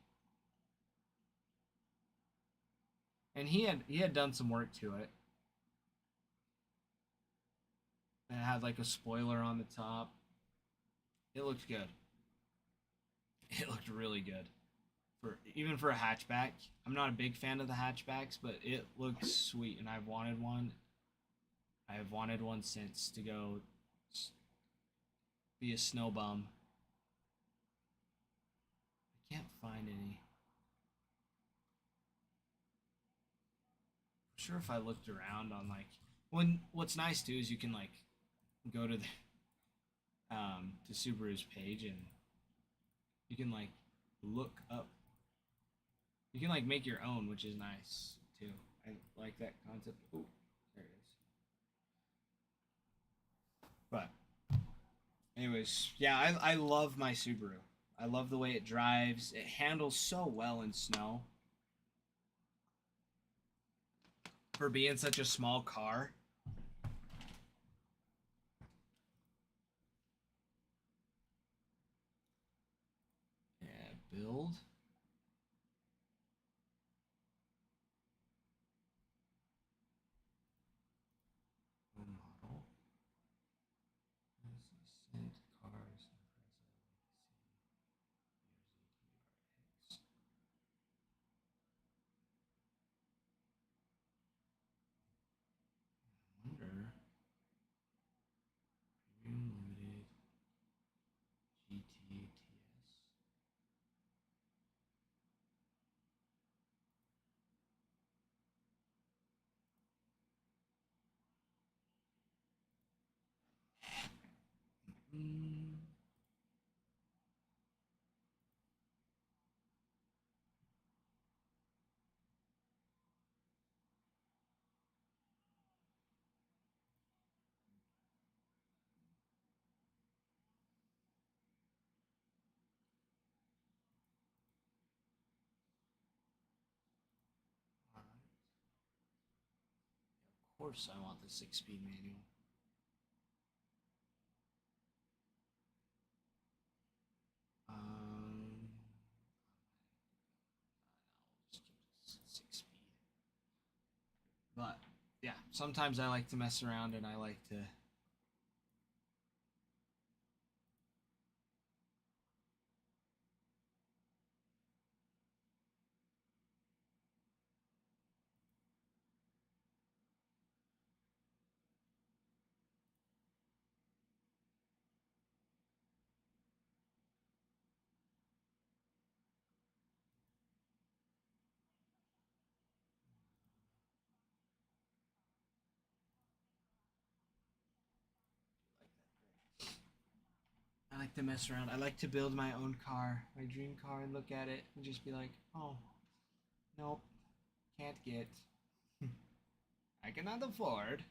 And he had done some work to it. And it had like a spoiler on the top. It looked good. It looked really good. Even for a hatchback. I'm not a big fan of the hatchbacks, but it looks sweet and I've wanted one. I have wanted one since to go be a snow bum. I can't find any. I'm sure if I looked around on like what's nice too is you can like go to the to Subaru's page and you can like look up. You can like make your own, which is nice too. I like that concept. Oh, there it is. But anyways, yeah, I love my Subaru. I love the way it drives. It handles so well in snow. For being such a small car. Yeah, build. course I want the 6-speed manual. Just keep it 6-speed. But yeah, sometimes I like to mess around and I like to. I like to mess around. I like to build my own car, my dream car, and look at it and just be like, oh, nope, can't get. I cannot afford.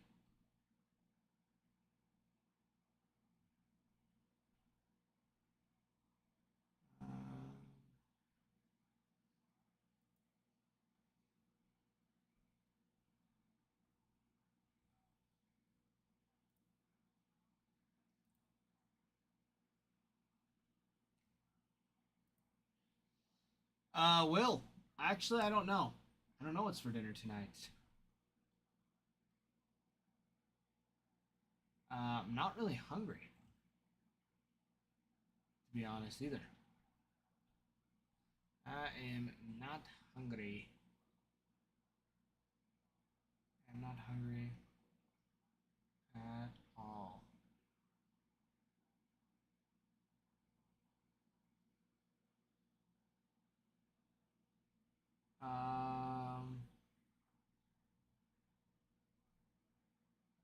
Will. Actually, I don't know. I don't know what's for dinner tonight. I'm not really hungry, to be honest, either. I am not hungry. I'm not hungry at all.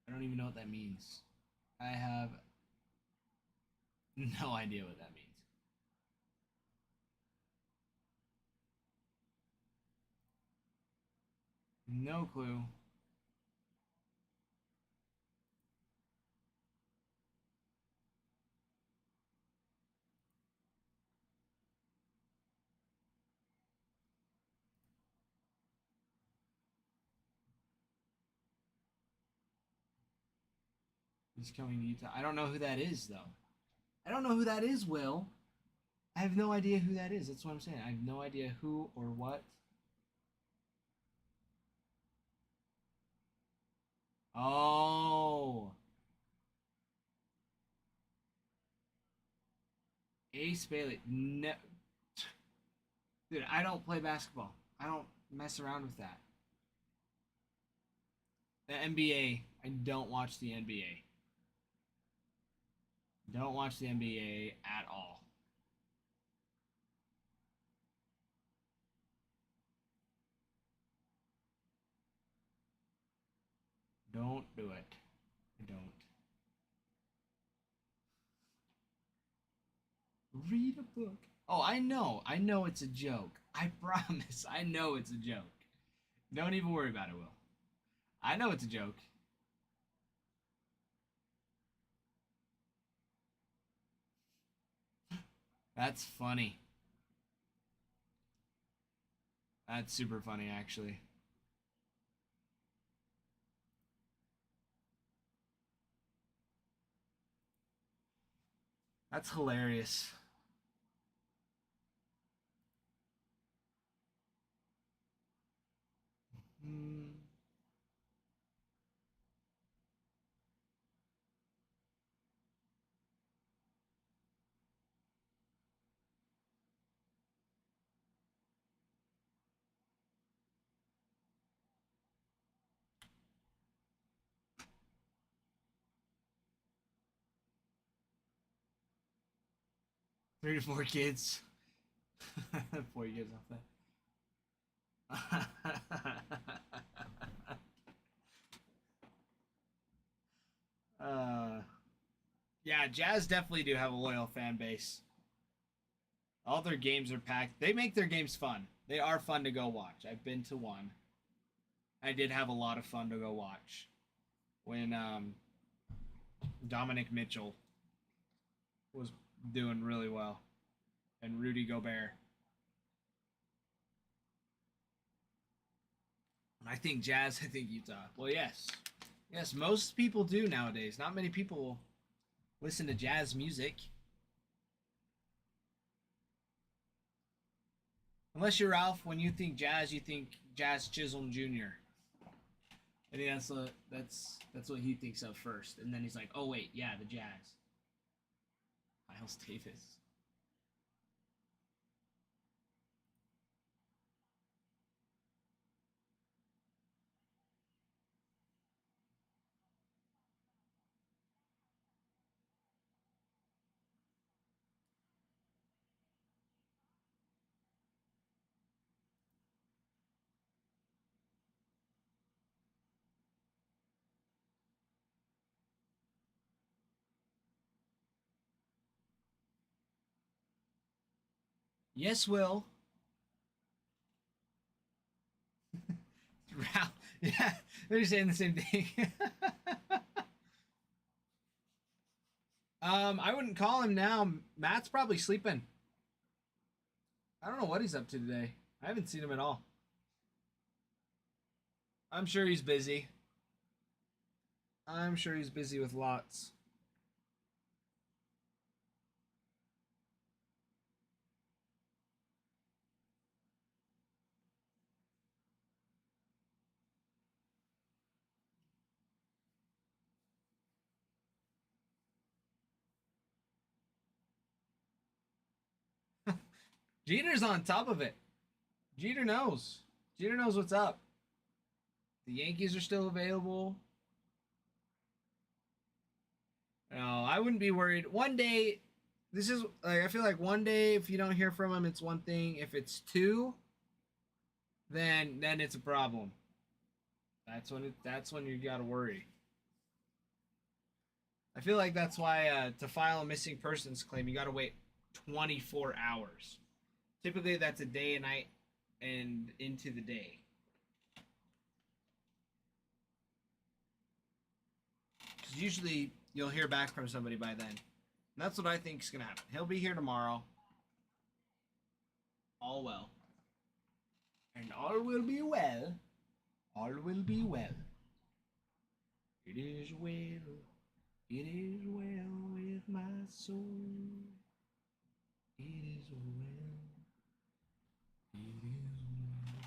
I don't even know what that means. I have no idea what that means. No clue. He's coming to Utah. I don't know who that is, though. I don't know who that is, Will. I have no idea who that is. That's what I'm saying. I have no idea who or what. Oh. Ace Bailey. No. Dude, I don't play basketball. I don't mess around with that. The NBA. I don't watch the NBA. Don't watch the NBA at all. Don't do it. I don't. Read a book. Oh, I know. I know it's a joke. I promise. I know it's a joke. Don't even worry about it, Will. I know it's a joke. That's funny. That's super funny, actually. That's hilarious. Hmm. Three to four kids. 4 kids off that. Yeah, Jazz definitely do have a loyal fan base. All their games are packed. They make their games fun. They are fun to go watch. I've been to one. I did have a lot of fun to go watch when Dominic Mitchell was doing really well and Rudy Gobert. I think Jazz, I think Utah. Well, yes. Yes, most people do nowadays. Not many people listen to jazz music. Unless you're Ralph, when you think jazz, you think Jazz Chisholm Jr. I think that's what he thinks of first, and then he's like, "Oh wait, yeah, the jazz." Miles Davis. Yes, Will. Ralph. Yeah, they're saying the same thing. I wouldn't call him now. Matt's probably sleeping. I don't know what he's up to today. I haven't seen him at all. I'm sure he's busy. I'm sure he's busy with lots. Jeter's on top of it. Jeter knows. Jeter knows what's up. The Yankees are still available. No, I wouldn't be worried. One day, this is like I feel like one day if you don't hear from him, it's one thing. If it's two, then it's a problem. That's when you gotta worry. I feel like that's why to file a missing persons claim you gotta wait 24 hours. Typically, that's a day and night and into the day. Because usually you'll hear back from somebody by then. And that's what I think is going to happen. He'll be here tomorrow. All well. And all will be well. All will be well. It is well. It is well with my soul. It is well. It is well.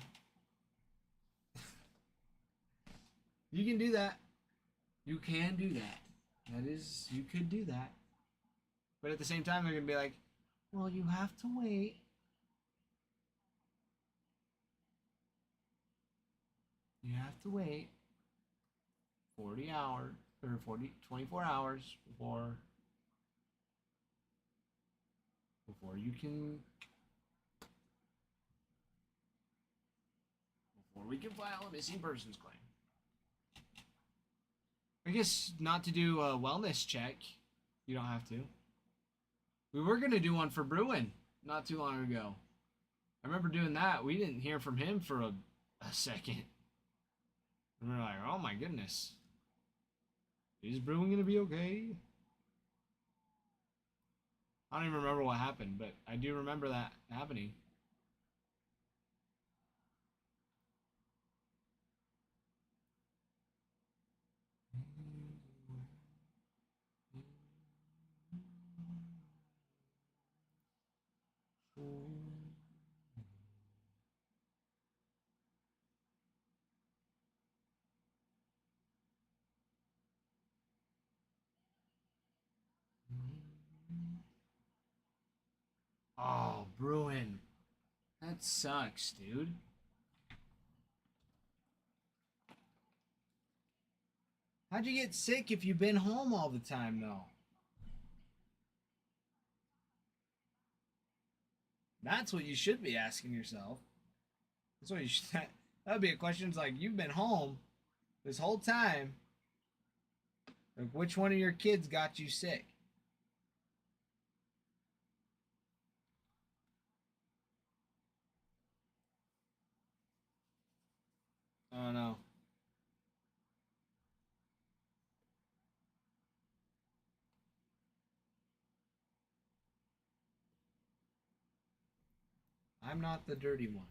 You can do that. You can do that. You could do that. But at the same time, they're going to be like, well, you have to wait. You have to wait 40 hours, or 24 hours before we can file a missing persons claim. I guess not to do a wellness check. You don't have to. We were going to do one for Bruin not too long ago. I remember doing that. We didn't hear from him for a second. And we were like, oh my goodness. Is Bruin going to be okay? I don't even remember what happened, but I do remember that happening. Oh, Bruin. That sucks, dude. How'd you get sick if you've been home all the time, though? That's what you should be asking yourself. That's what you should. That would be a question. It's like, you've been home this whole time. Like, which one of your kids got you sick? Oh, no. I'm not the dirty one.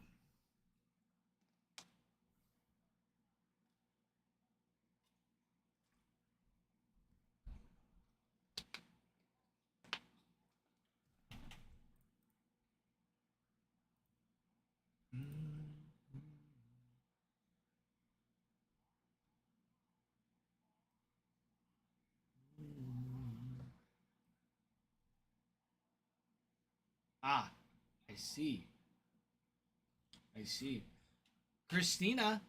Ah, I see. I see. Christina,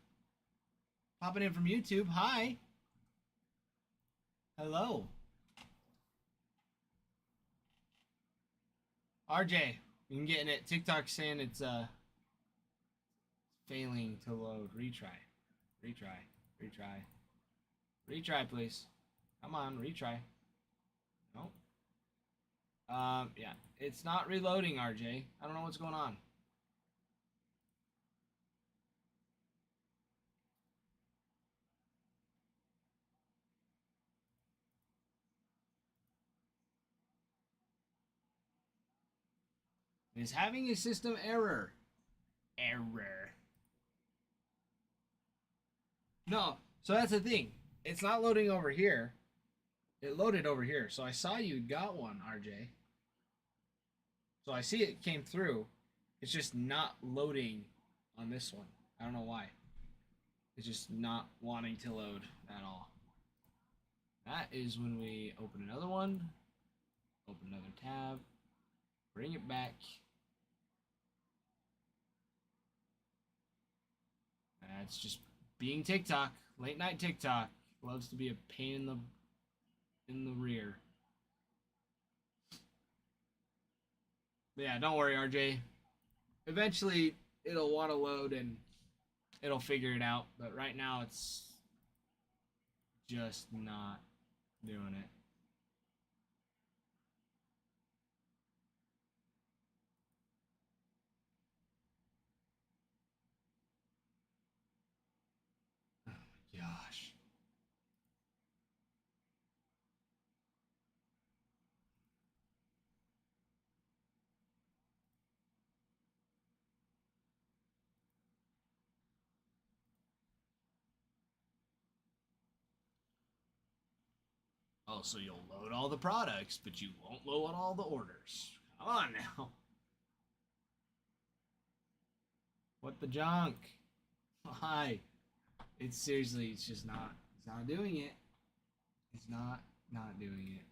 popping in from YouTube. Hi. Hello. RJ, I'm getting it. TikTok saying it's failing to load. Retry. Retry, please. Come on, retry. Nope. Yeah. It's not reloading, RJ. I don't know what's going on. It is having a system error. No, so that's the thing. It's not loading over here. It loaded over here. So I saw you got one, RJ. So I see it came through. It's just not loading on this one. I don't know why. It's just not wanting to load at all. That is when we open another one, open another tab, bring it back. That's just being TikTok. Late night TikTok loves to be a pain in the rear. But yeah, don't worry, RJ. Eventually, it'll want to load and it'll figure it out. But right now, it's just not doing it. Oh my gosh. Oh, so you'll load all the products, but you won't load all the orders. Come on now. What the junk? Why? It's seriously, it's just not. It's not doing it. It's not doing it.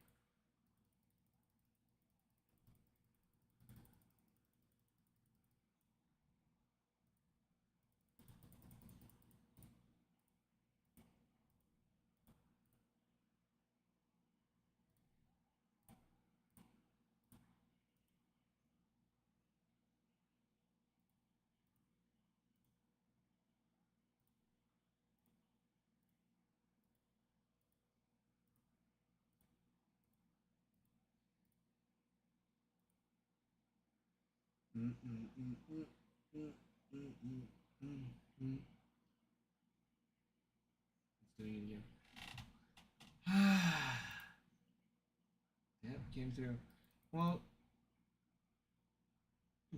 It's doing it again. Yep, came through. Well,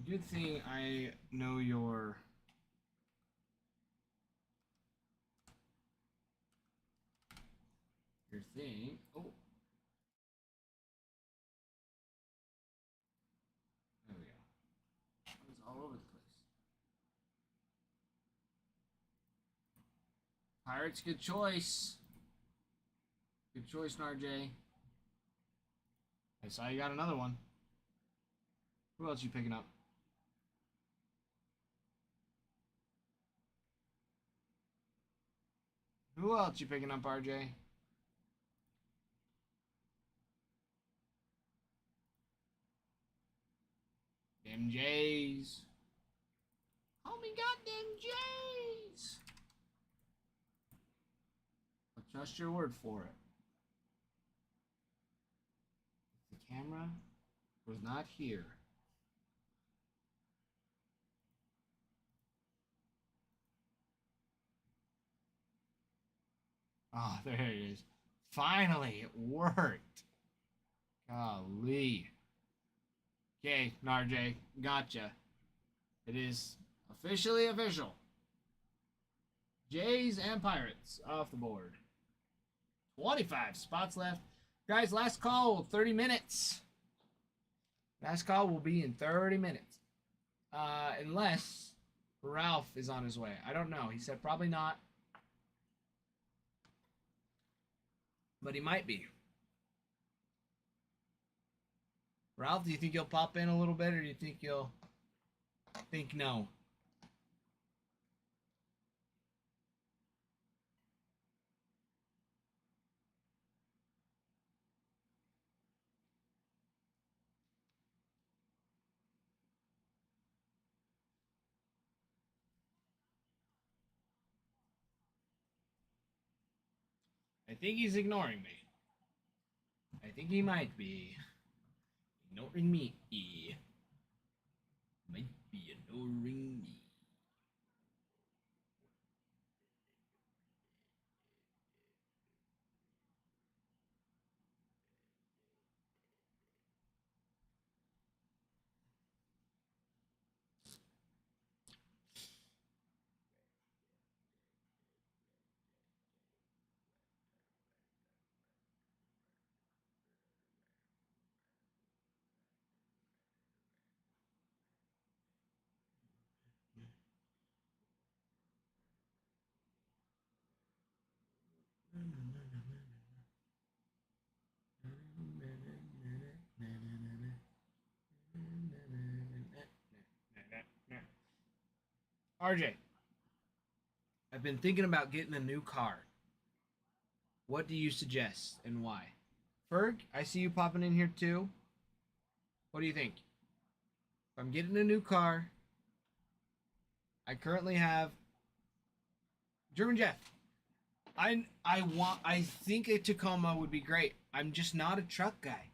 good thing I know your thing. Oh, there we go. It was all over the place. Pirates, good choice. Good choice, RJ. I saw you got another one. Who else you picking up? Who else you picking up, RJ? Them Jays. Homie got them Jays. I'll trust your word for it. The camera was not here. Oh, there it is. Finally, it worked. Golly. Okay, Narj, gotcha. It is officially official. Jays and Pirates off the board. 25 spots left. Guys, last call, 30 minutes. Last call will be in 30 minutes. Unless Ralph is on his way. I don't know. He said probably not. But he might be. Ralph, do you think you'll pop in a little bit, or do you think you'll think no? I think he's ignoring me. I think he might be ignoring me. Might be ignoring me. RJ, I've been thinking about getting a new car. What do you suggest and why? Ferg, I see you popping in here too. What do you think? If I'm getting a new car, I currently have German Jeff. I think a Tacoma would be great. I'm just not a truck guy.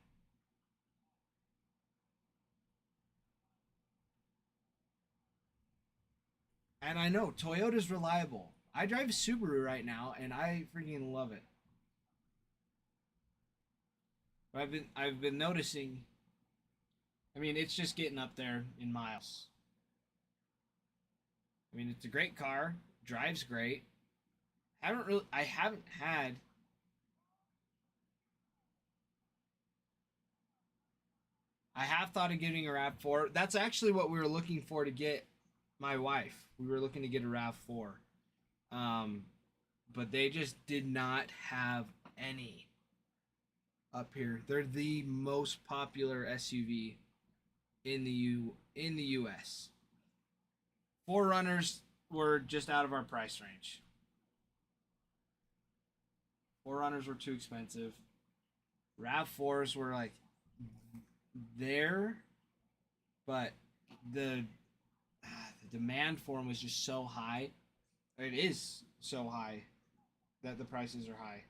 And I know Toyota's reliable. I drive a Subaru right now and I freaking love it. But I've been noticing, I mean, it's just getting up there in miles. I mean, it's a great car, drives great. I haven't had I have thought of getting a RAV4. That's actually what we were looking for to get my wife. We were looking to get a RAV4. But they just did not have any up here. They're the most popular SUV in the US. 4Runners were just out of our price range. 4Runners were too expensive. RAV4s were like there, but the demand for them was just so high. It is so high that the prices are high.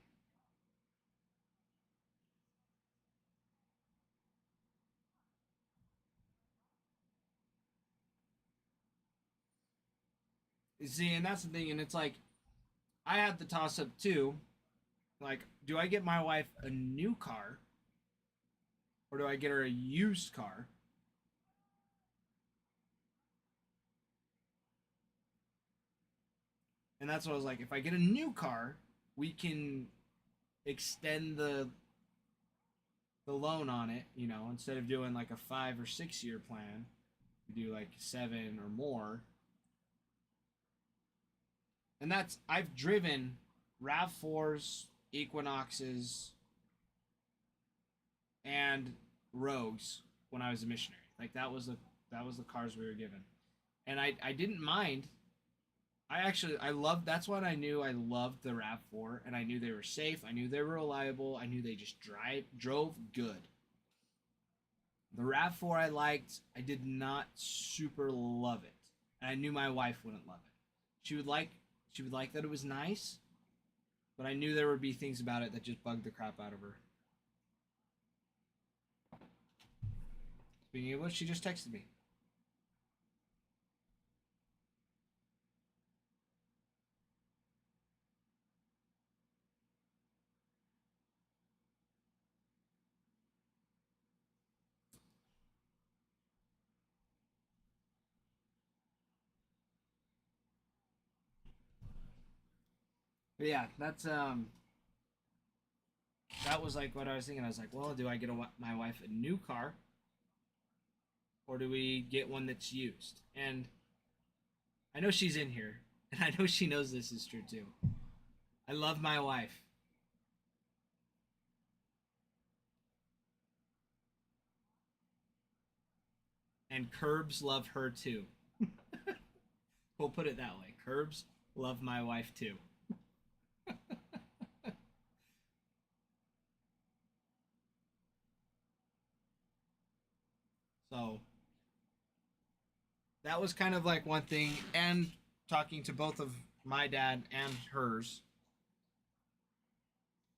See, and that's the thing, and it's like I had the toss up too. Like, do I get my wife a new car or do I get her a used car? And that's what I was like, if I get a new car, we can extend the loan on it, you know, instead of doing like a 5 or 6 year plan, we do like 7 or more. And that's, I've driven RAV4s, Equinoxes, and Rogues when I was a missionary. Like that was the cars we were given. And I didn't mind. I loved, that's when I knew I loved the RAV4, and I knew they were safe, I knew they were reliable, I knew they just drove good. The RAV4 I liked, I did not super love it. And I knew my wife wouldn't love it. She would like that it was nice, but I knew there would be things about it that just bugged the crap out of her. Speaking of which, she just texted me. But yeah, that was like what I was thinking. I was like, well, do I get my wife a new car, or do we get one that's used? And I know she's in here, and I know she knows this is true too. I love my wife. and curbs love her too. We'll put it that way. Curbs love my wife too. So that was kind of like one thing, and talking to both of my dad and hers.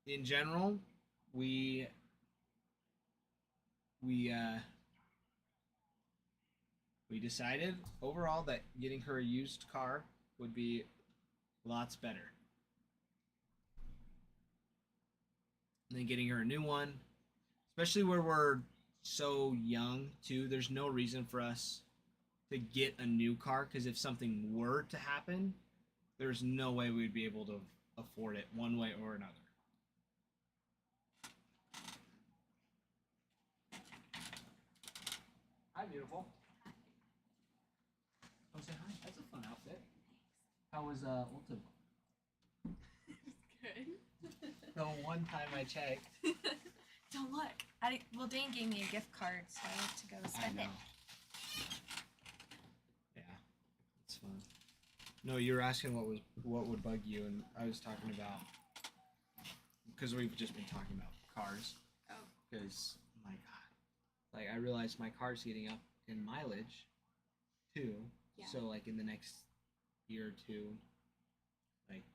In general, we decided overall that getting her a used car would be lots better than getting her a new one, especially where we're so young too. There's no reason for us to get a new car, because if something were to happen, there's no way we'd be able to afford it one way or another. Hi, beautiful. Oh, say hi. That's a fun outfit. How was Ulta? Good. The one time I checked. Don't look. Well, Dane gave me a gift card, so I have to go spend it. Yeah, it's fun. No, you were asking what would bug you, and I was talking about, because we've just been talking about cars. Oh. Because my God, like I realized my car's getting up in mileage, too. Yeah. So like in the next year or two, like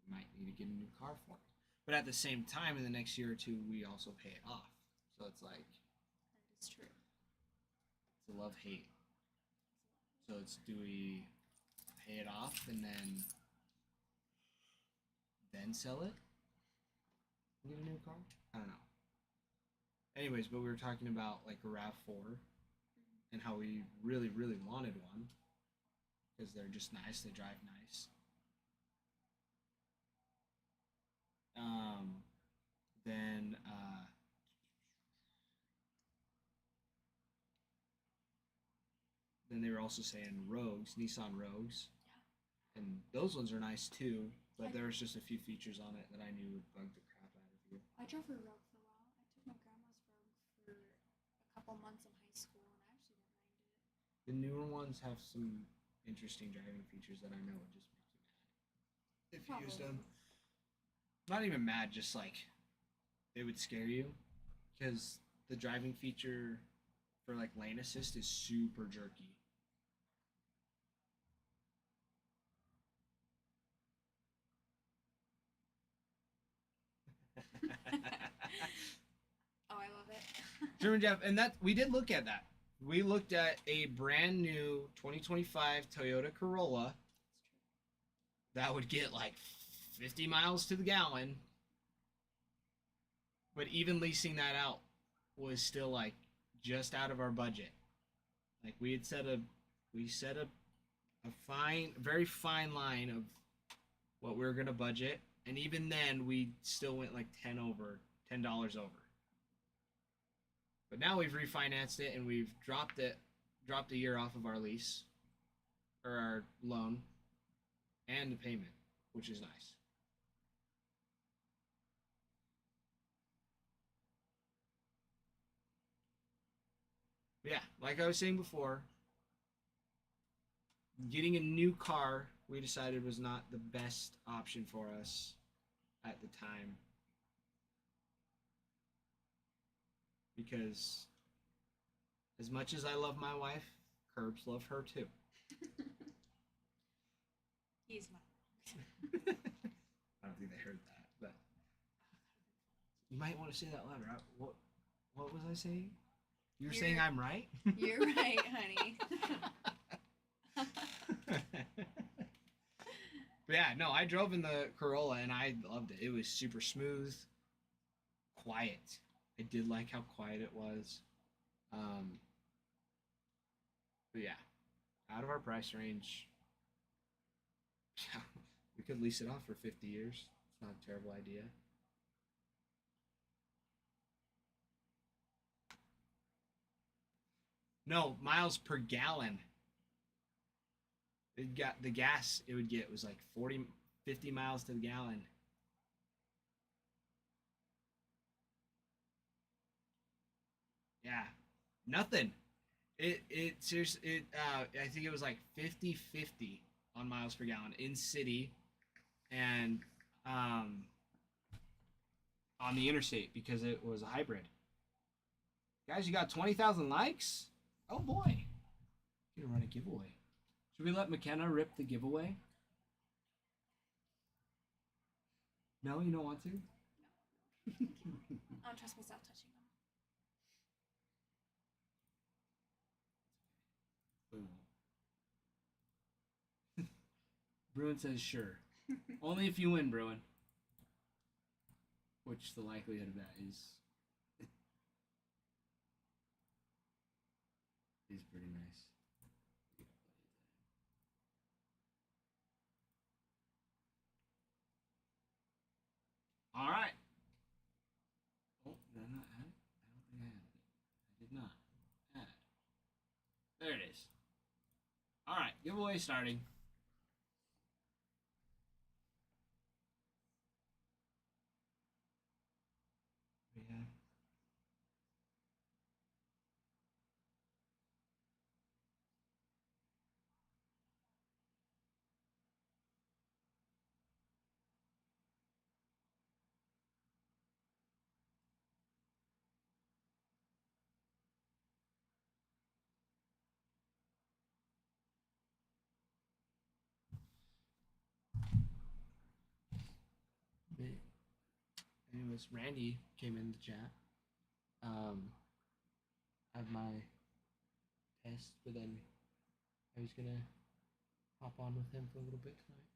we might need to get a new car for it. But at the same time, in the next year or two, we also pay it off. So it's like That is true. it's a love-hate. So it's, do we pay it off and then sell it and get a new car? I don't know. Anyways, but we were talking about like a RAV4 and how we really, really wanted one because they're just nice. They drive nice. Then they were also saying Rogues, Nissan Rogues, and those ones are nice too. But there was just a few features on it that I knew would bug the crap out of you. I drove a Rogue for a while. I took my grandma's Rogue for a couple months in high school, and I actually didn't mind it. The newer ones have some interesting driving features that I know would just make you mad if you used them. Not even mad, just like it would scare you, because the driving feature for like lane assist is super jerky. Oh, I love it. German Jeff, and that we did look at that. We looked at a brand new 2025 Toyota Corolla that would get like 50 miles to the gallon. But even leasing that out was still like just out of our budget. Like we had set a fine, very fine line of what we were gonna budget, and even then we still went like $10 over. But now we've refinanced it and we've dropped a year off of our lease or our loan and the payment, which is nice. But yeah, like I was saying before, getting a new car we decided was not the best option for us at the time. Because as much as I love my wife, Curbs love her too. He's not. I don't think they heard that, but you might want to say that louder. What was I saying? You were saying I'm right? You're right, honey. But yeah, no, I drove in the Corolla and I loved it. It was super smooth, quiet. I did like how quiet it was. But yeah, out of our price range, we could lease it off for 50 years. It's not a terrible idea. No, miles per gallon. It got the gas it would get was like 50 miles to the gallon. Yeah, nothing. It seriously I think it was like 50-50 on miles per gallon in city and on the interstate because it was a hybrid. Guys, you got 20,000 likes? Oh boy. You're gonna run a giveaway. Should we let McKenna rip the giveaway? No, you don't want to? I don't trust myself touching them. Bruin says sure. Only if you win, Bruin. Which the likelihood of that is pretty nice. All right. Oh, did I not add it? I don't think I added it. I did not add. There it is. All right, giveaway starting. Yeah. Anyways, Randy came in the chat. I have my test, but then I was gonna hop on with him for a little bit tonight.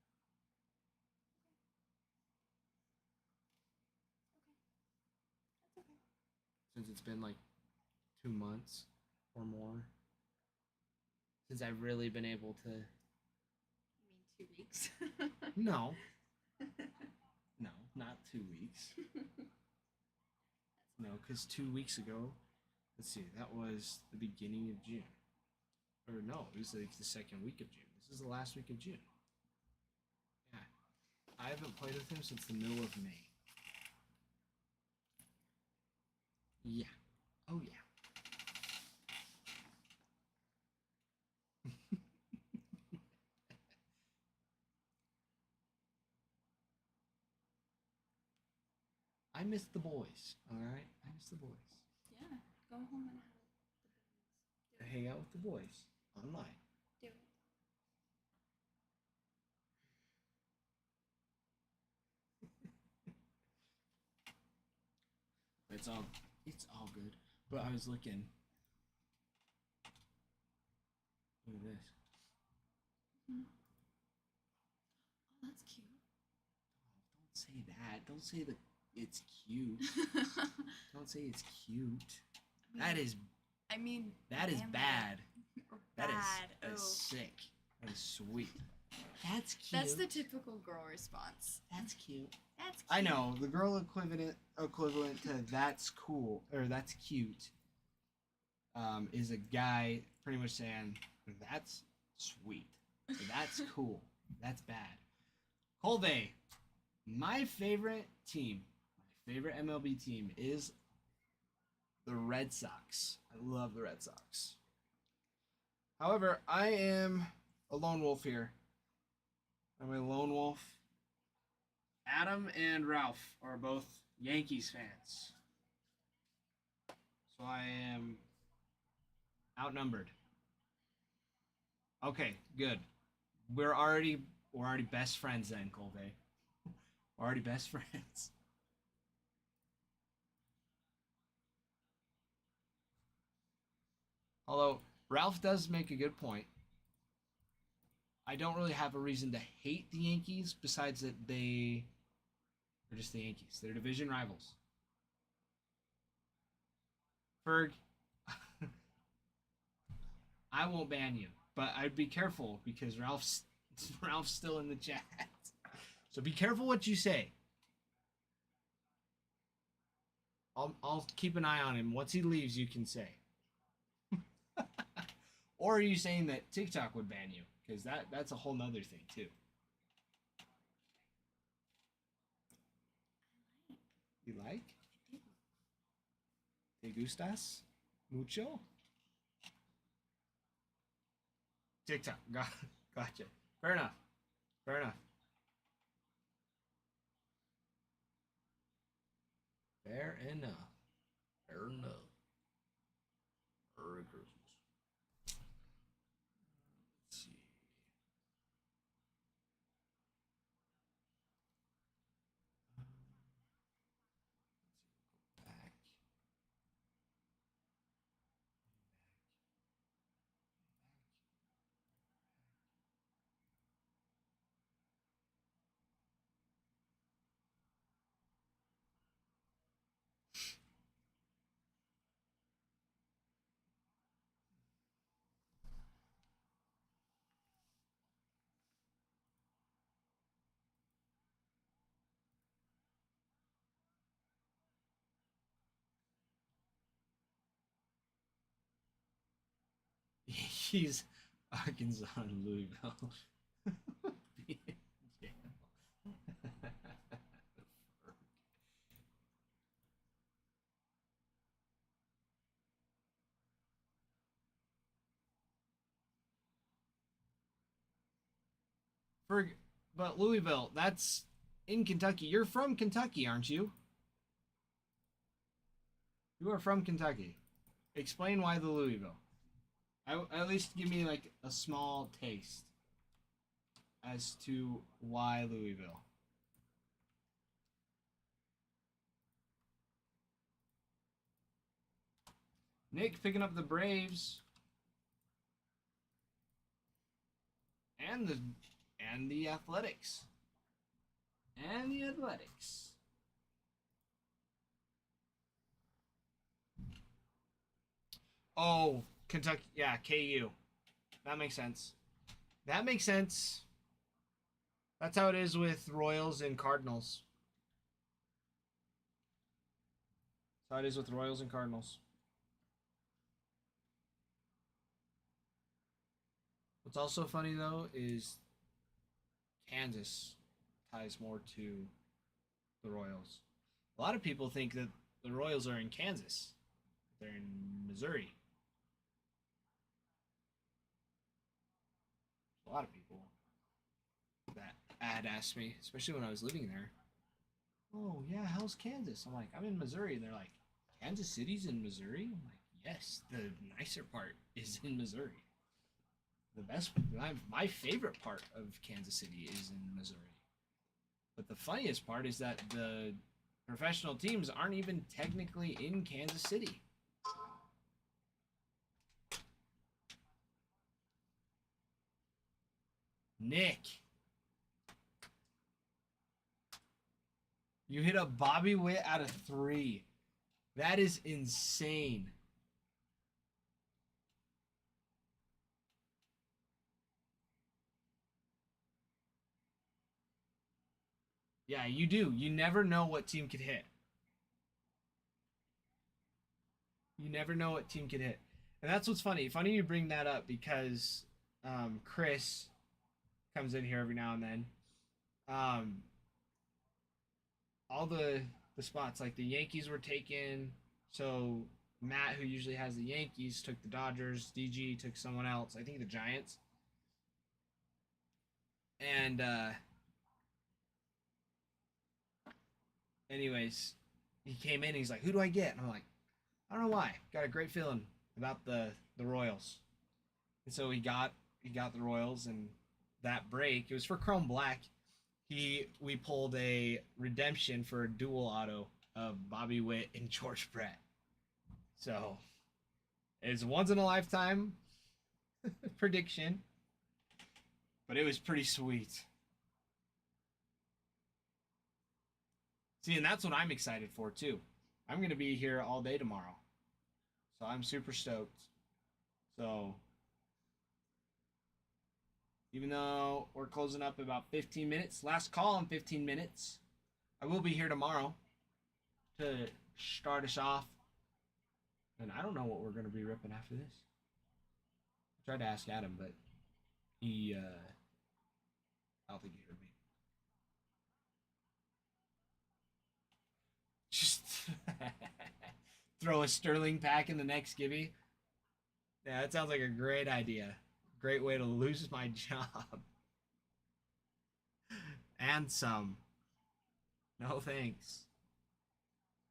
That's okay. Since it's been like 2 months or more since I've really been able to. You mean 2 weeks? No. No, not 2 weeks. No, because 2 weeks ago, let's see, that was the beginning of June. Or no, it was like the second week of June. This is the last week of June. Yeah. I haven't played with him since the middle of May. Yeah. Oh, yeah. I miss the boys, alright? I miss the boys. Yeah. Go home and have the I hang out with the boys online. Do it. It's all good. But I was looking. Look at this. Oh, that's cute. Don't say that. Don't say that it's cute. Don't say it's cute. That is I mean, that is manly bad. or That is bad. sick. That is sweet. That's cute. That's the typical girl response. That's cute. That's cute. I know the girl equivalent to that's cool or that's cute. Is a guy pretty much saying that's sweet. So that's cool. That's bad. Colby, my favorite team, my favorite MLB team is the Red Sox. I love the Red Sox. However, I am a lone wolf here. I'm a lone wolf. Adam and Ralph are both Yankees fans. So I am outnumbered. Okay, good. We're already best friends then, Colby. We're already best friends. Although Ralph does make a good point. I don't really have a reason to hate the Yankees besides that they are just the Yankees. They're division rivals. Ferg, I won't ban you, but I'd be careful because Ralph's still in the chat. So be careful what you say. I'll keep an eye on him. Once he leaves, you can say. Or are you saying that TikTok would ban you? Because that's a whole nother thing too. You like? ¿Te gustas mucho? TikTok. Gotcha. Fair enough. Fair enough. Fair enough. Fair enough. Merry Christmas. Let's see. Back. He's Arkansas and Louisville. But Louisville, that's in Kentucky. You're from Kentucky, aren't you? You are from Kentucky. Explain why the Louisville. At least give me like a small taste as to why Louisville. Nick picking up the Braves and the Athletics. And the Athletics. Oh, Kentucky. Yeah, KU. That makes sense. That makes sense. That's how it is with Royals and Cardinals. That's how it is with Royals and Cardinals. What's also funny, though, is Kansas ties more to the Royals. A lot of people think that the Royals are in Kansas. They're in Missouri. A lot of people that had asked me, especially when I was living there, oh, yeah, how's Kansas? I'm like, I'm in Missouri. And they're like, Kansas City's in Missouri? I'm like, yes, the nicer part is in Missouri. The best, my favorite part of Kansas City is in Missouri. But the funniest part is that the professional teams aren't even technically in Kansas City. Nick. You hit a Bobby Witt out of 3. That is insane. Yeah, you do. You never know what team could hit. You never know what team could hit. And that's what's funny. Funny you bring that up because Chris comes in here every now and then. All the spots, like the Yankees were taken. So Matt, who usually has the Yankees, took the Dodgers. DG took someone else. I think the Giants. And anyways, he came in and he's like, who do I get? And I'm like, I don't know why. Got a great feeling about the Royals. And so he got the Royals, and that break, it was for Chrome Black. We pulled a redemption for a dual auto of Bobby Witt and George Brett. So it's a once in a lifetime prediction. But it was pretty sweet. See, and that's what I'm excited for too. I'm going to be here all day tomorrow. So I'm super stoked. So even though we're closing up about 15 minutes, last call in 15 minutes, I will be here tomorrow to start us off. And I don't know what we're going to be ripping after this. I tried to ask Adam, but he, I don't think he heard me. Just throw a Sterling pack in the next Gibby. Yeah, that sounds like a great idea. great way to lose my job. And some. No thanks.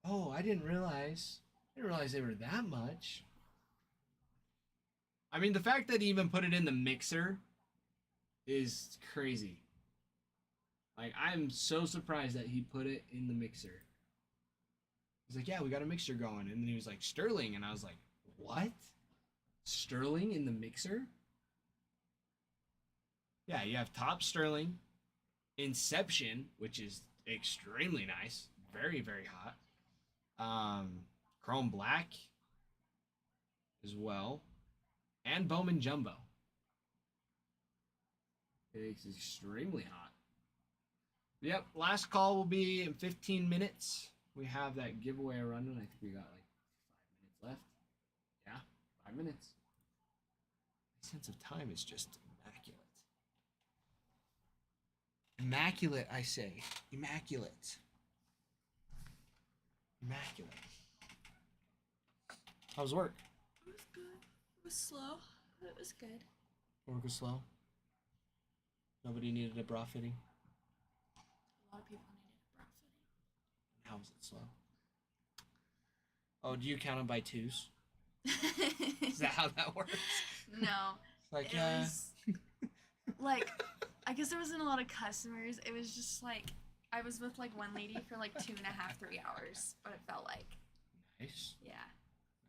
Oh, I didn't realize they were that much. I mean, the fact that he even put it in the mixer is crazy. Like, I'm so surprised that he put it in the mixer. He's like, yeah, we got a mixer going. And then he was like, Sterling. And I was like, what? Sterling in the mixer? Yeah, you have Top Sterling, Inception, which is extremely nice. Very, very hot. Chrome Black as well. And Bowman Jumbo. It's extremely hot. Yep, last call will be in 15 minutes. We have that giveaway running. I think we got like 5 minutes left. Yeah, 5 minutes. My sense of time is just immaculate. Immaculate, I say. Immaculate. Immaculate. How's work? It was good. It was slow, but it was good. Work was slow. Nobody needed a bra fitting. A lot of people needed a bra fitting. How was it slow? Oh, do you count them by twos? Is that how that works? No. It's like, It was like, I guess there wasn't a lot of customers. It was just like, I was with like one lady for like 2.5, 3 hours, what it felt like. Nice. Yeah.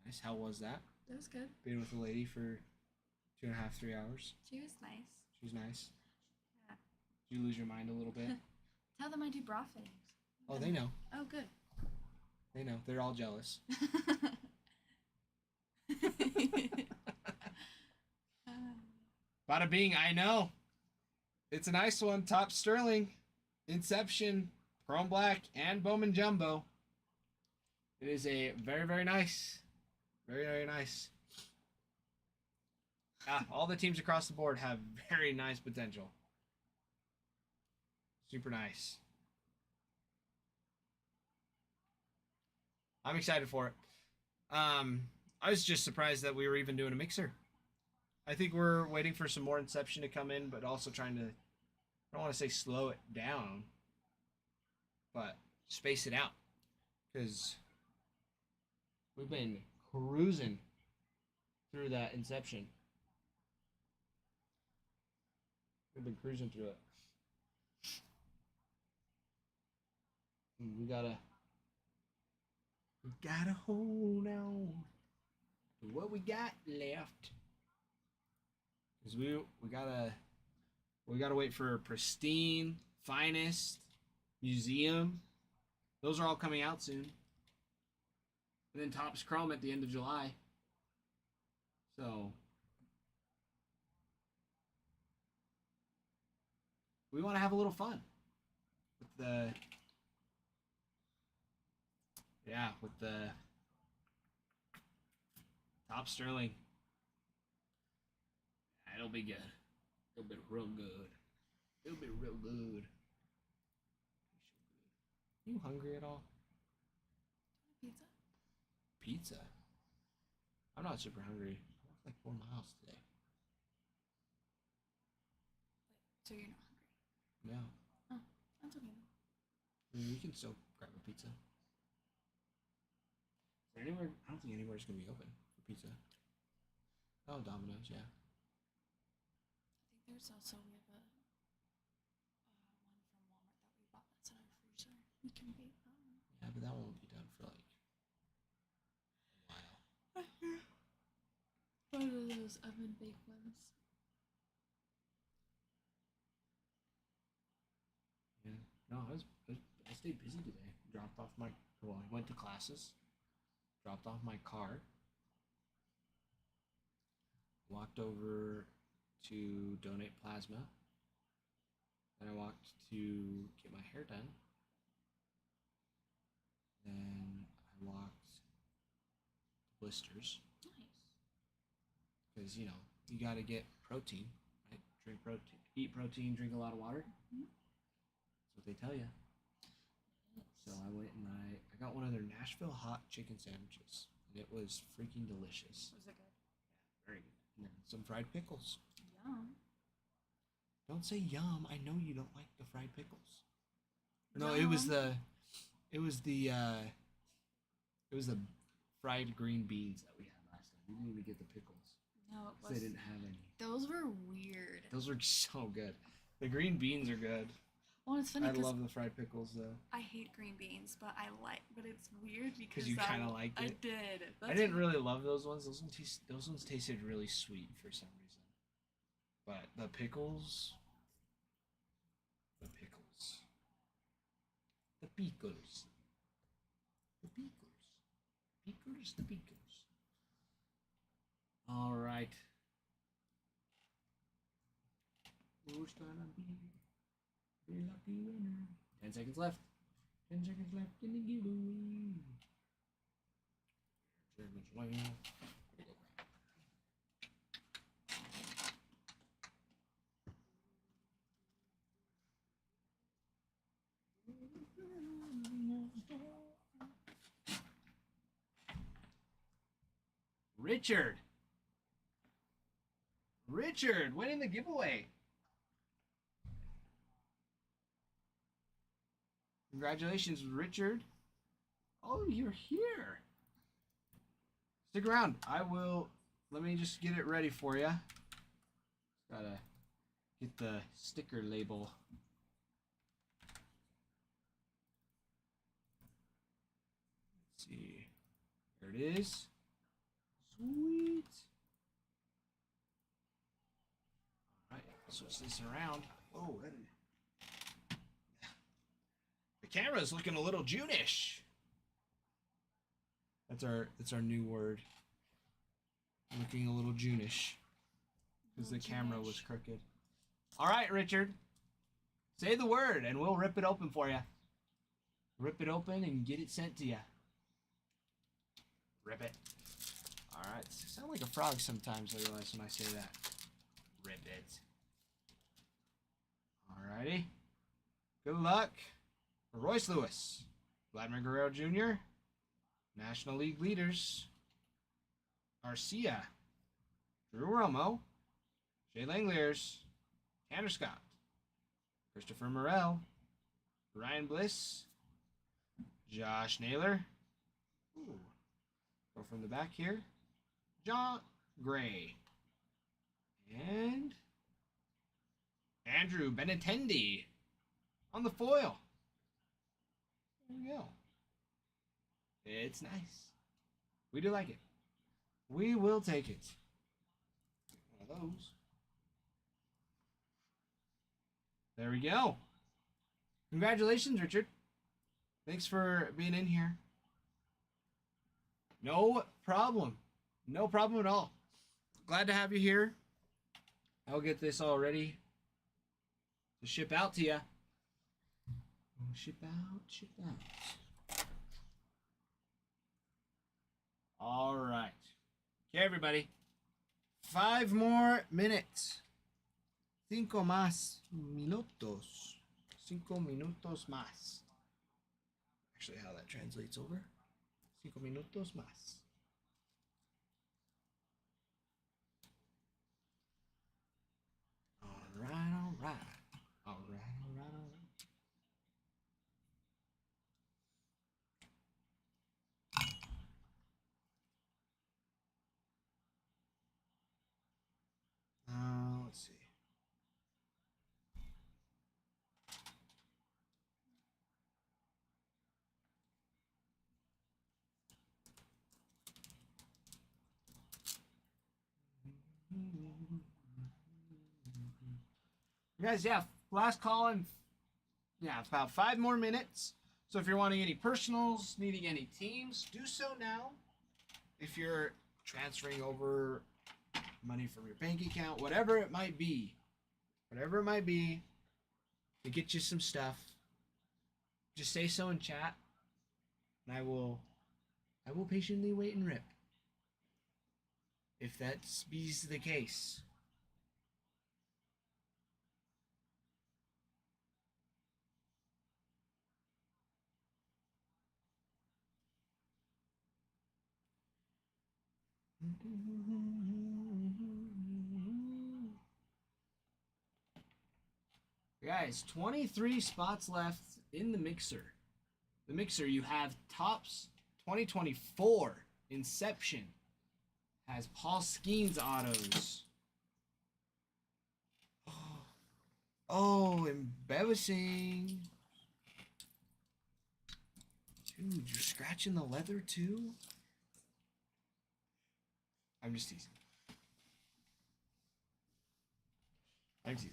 Nice. How was that? It was good. Being with a lady for 2.5, 3 hours. She was nice. She's nice. Yeah. Did you lose your mind a little bit? Tell them I do bra fittings. Oh, they know. Oh, good. They know. They're all jealous. Bada bing, I know. It's a nice one. Top Sterling, Inception, Chrome Black, and Bowman Jumbo. It is a very, very nice. Very, very nice. All the teams across the board have very nice potential. Super nice. I'm excited for it. I was just surprised that we were even doing a mixer. I think we're waiting for some more Inception to come in, but also trying to, I don't want to say slow it down, but space it out. Because we've been cruising through that Inception. We've been cruising through it. And we gotta hold on to what we got left. Cause we gotta wait for Pristine, Finest, Museum. Those are all coming out soon. And then Topps Chrome at the end of July. So we want to have a little fun with the Top Sterling. It'll be good. It'll be real good. It'll be real good. You hungry at all? Pizza. Pizza? I'm not super hungry. I walked like 4 miles today. So you're not hungry? No. Oh, that's okay. I mean, we can still grab a pizza. Is there anywhere? I don't think anywhere's gonna be open for pizza. Oh, Domino's, yeah. I think there's also, we have one from Walmart that we bought that's in our freezer. We can bake that one. Yeah, but that won't be done for like a while. One of those oven baked ones. Yeah. No, I stayed busy today. Dropped off I went to classes. Dropped off my car. Walked over to donate plasma. Then I walked to get my hair done. Then I walked to Blisters. Nice. Because, you gotta get protein, right? Drink protein, eat protein, drink a lot of water. Mhm. That's what they tell you. So I went and I got one of their Nashville hot chicken sandwiches. And it was freaking delicious. Was it good? Very good. And then some fried pickles. Yum. Don't say yum. I know you don't like the fried pickles. No, it was Yum. the fried green beans that we had last time. We didn't even get the pickles. No, it 'Cause they was. didn't have any. Those were weird. Those were so good. The green beans are good. Well, it's funny I because love the fried pickles though. I hate green beans, but but it's weird because You kinda liked I it? did. I didn't really love those ones. Those ones tasted really sweet for some reason. But the pickles, the pickles, the pickles, the pickles, the pickles. All right. Who's gonna be the lucky winner? 10 seconds left. 10 seconds left in the giveaway. Richard. Richard winning the giveaway. Congratulations, Richard. Oh, you're here. Stick around. Let me just get it ready for you. Gotta get the sticker label. Let's see. There it is. Sweet. Alright, switch this around. Oh, the camera's looking a little June-ish. That's our new word. Looking a little June-ish. Because the camera was crooked. Alright, Richard. Say the word and we'll rip it open for you. Rip it open and get it sent to you. Rip it. Alright. Sound like a frog sometimes, I realize when I say that. Rip it. Alrighty. Good luck. Royce Lewis. Vladimir Guerrero Jr. National League leaders. Arcia. Drew Romo. Jay Langeliers. Tanner Scott. Christopher Morel. Ryan Bliss. Josh Naylor. Ooh. Go from the back here. John Gray. And Andrew Benintendi on the foil. There you go. It's nice. We do like it. We will take it. One of those. There we go. Congratulations, Richard. Thanks for being in here. No problem. No problem at all. Glad to have you here. I'll get this all ready to ship out to you. Ship out, ship out. All right. Okay, everybody. 5 more minutes. 5 más minutos. 5 minutos más. Actually, how that translates over. 5 minutos más. All right, all right. All right, all right, all right. Let's see. You guys, yeah, last call in, about 5 more minutes. So if you're wanting any personals, needing any teams, do so now. If you're transferring over money from your bank account, whatever it might be, to get you some stuff, just say so in chat, and I will patiently wait and rip. If that be the case. Guys, 23 spots left in the mixer. The mixer, you have Topps 2024 Inception. Has Paul Skeens autos. Oh, embarrassing. Dude, you're scratching the leather too? I'm just teasing. I'm teasing.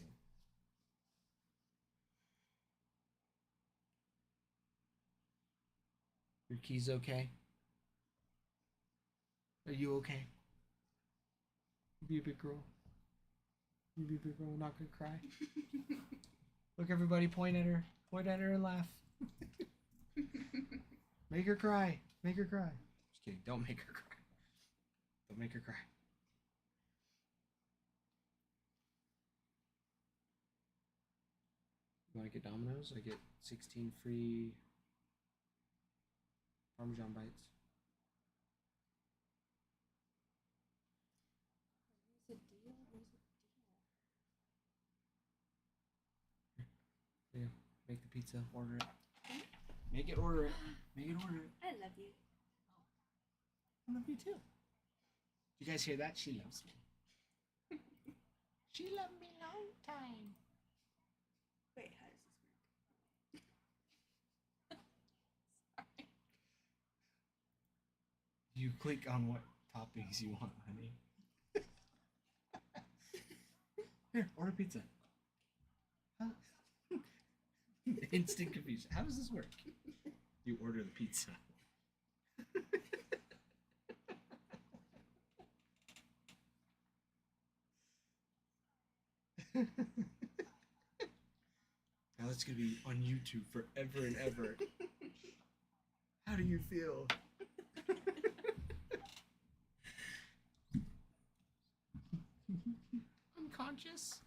Your keys okay? Are you okay? You be a big girl. You be a big girl, not gonna cry. Look, everybody, point at her. Point at her and laugh. Make her cry. Make her cry. Just kidding. Don't make her cry. Don't make her cry. You want to get Domino's? I get 16 free Parmesan bites. Yeah, make the pizza. Order it. Make it. Order it. Make it. Order it. I love you. I love you too. You guys hear that? She loves me. She loved me long time. Wait, how does this work? Sorry. You click on what toppings you want, honey. Here, order pizza. Huh? Instant confusion. How does this work? You order the pizza. Now that's gonna be on YouTube forever and ever. How do you feel? Unconscious?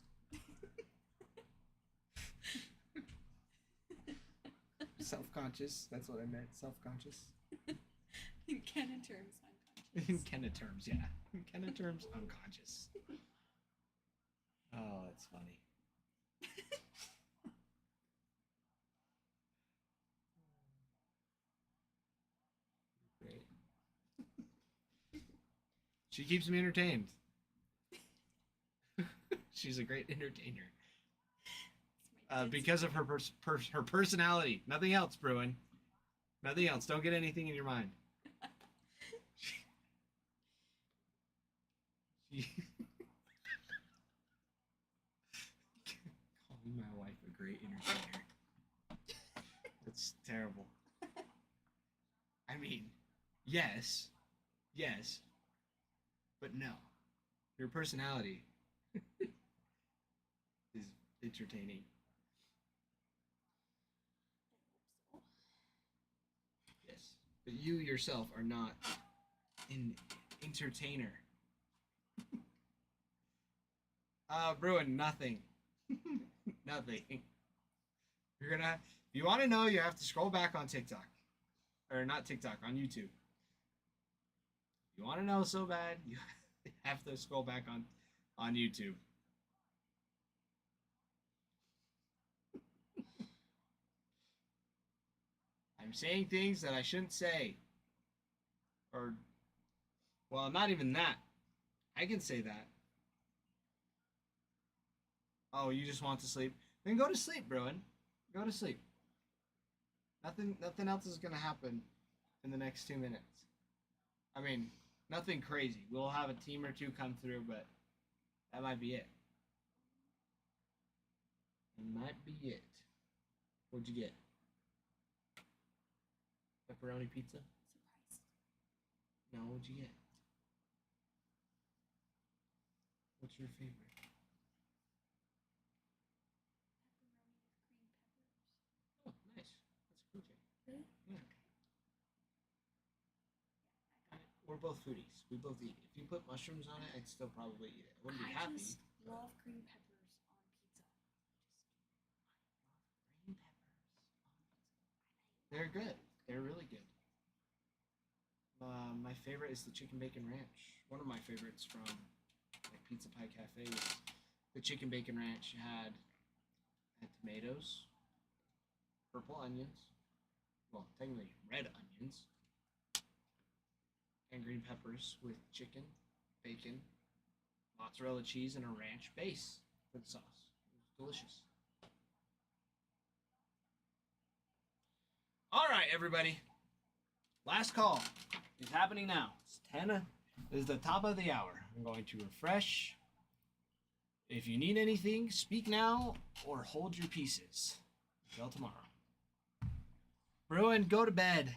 Self-conscious. That's what I meant. Self-conscious. In Kenna terms, unconscious. In Kenna terms, yeah. In Kenna terms, unconscious. Oh, that's funny. Great. She keeps me entertained. She's a great entertainer. Because of her her personality. Nothing else, Bruin. Nothing else. Don't get anything in your mind. Calling my wife a great entertainer. That's terrible. I mean, yes, but no. Your personality is entertaining. Yes, but you yourself are not an entertainer. Bruin, nothing. Nothing. You're gonna. If you want to know, you have to scroll back on TikTok, or not TikTok, on YouTube. You want to know so bad, you have to scroll back on YouTube. I'm saying things that I shouldn't say. Or, well, not even that. I can say that. Oh, you just want to sleep? Then go to sleep, Bruin. Go to sleep. Nothing else is gonna happen in the next 2 minutes. I mean, nothing crazy. We'll have a team or two come through, but that might be it. That might be it. What'd you get? Pepperoni pizza? Surprised. No, what'd you get? What's your favorite? Pepperoni with green peppers. Oh, nice. That's a cool thing. Really? Yeah. We're both foodies. We both eat. If you put mushrooms on it, I'd still probably eat it. I wouldn't be I happy. just love green peppers on pizza. Green peppers on pizza. They're good. They're really good. My favorite is the chicken bacon ranch. One of my favorites from like Pizza Pie Cafe is the chicken bacon ranch. It had tomatoes, purple onions, well, technically red onions, and green peppers with chicken, bacon, mozzarella cheese, and a ranch base for the sauce. It was delicious. All right, everybody. Last call is happening now. It's 10. This is the top of the hour. I'm going to refresh. If you need anything, speak now or hold your pieces until tomorrow. Bruin, go to bed.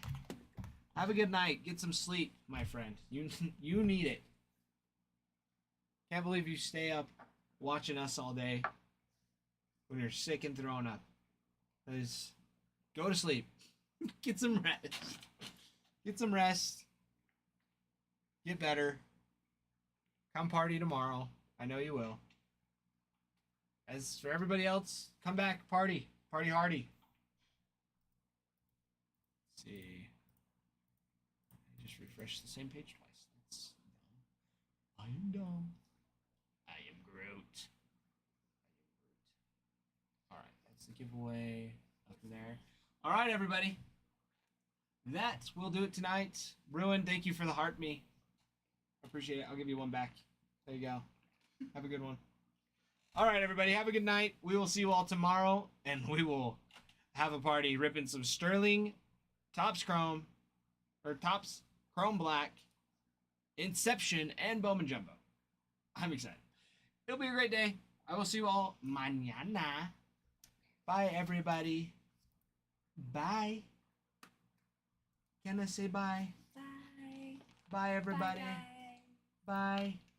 Have a good night. Get some sleep, my friend. You need it. Can't believe you stay up watching us all day when you're sick and throwing up. Go to sleep. Get some rest. Get some rest. Get better. Come party tomorrow. I know you will. As for everybody else, come back, party. Party hardy. Let's see. I just refreshed the same page twice. That's dumb. I am dumb. I am Groot. Alright, that's the giveaway. Nothing there. Alright, everybody. That will do it tonight. Ruin, thank you for the heart me. Appreciate it. I'll give you one back. There you go. Have a good one. All right, everybody. Have a good night. We will see you all tomorrow, and we will have a party ripping some Sterling, Topps Chrome Black, Inception, and Bowman Jumbo. I'm excited. It'll be a great day. I will see you all mañana. Bye, everybody. Bye. Can I say bye? Bye. Bye, everybody. Bye, guys. Bye.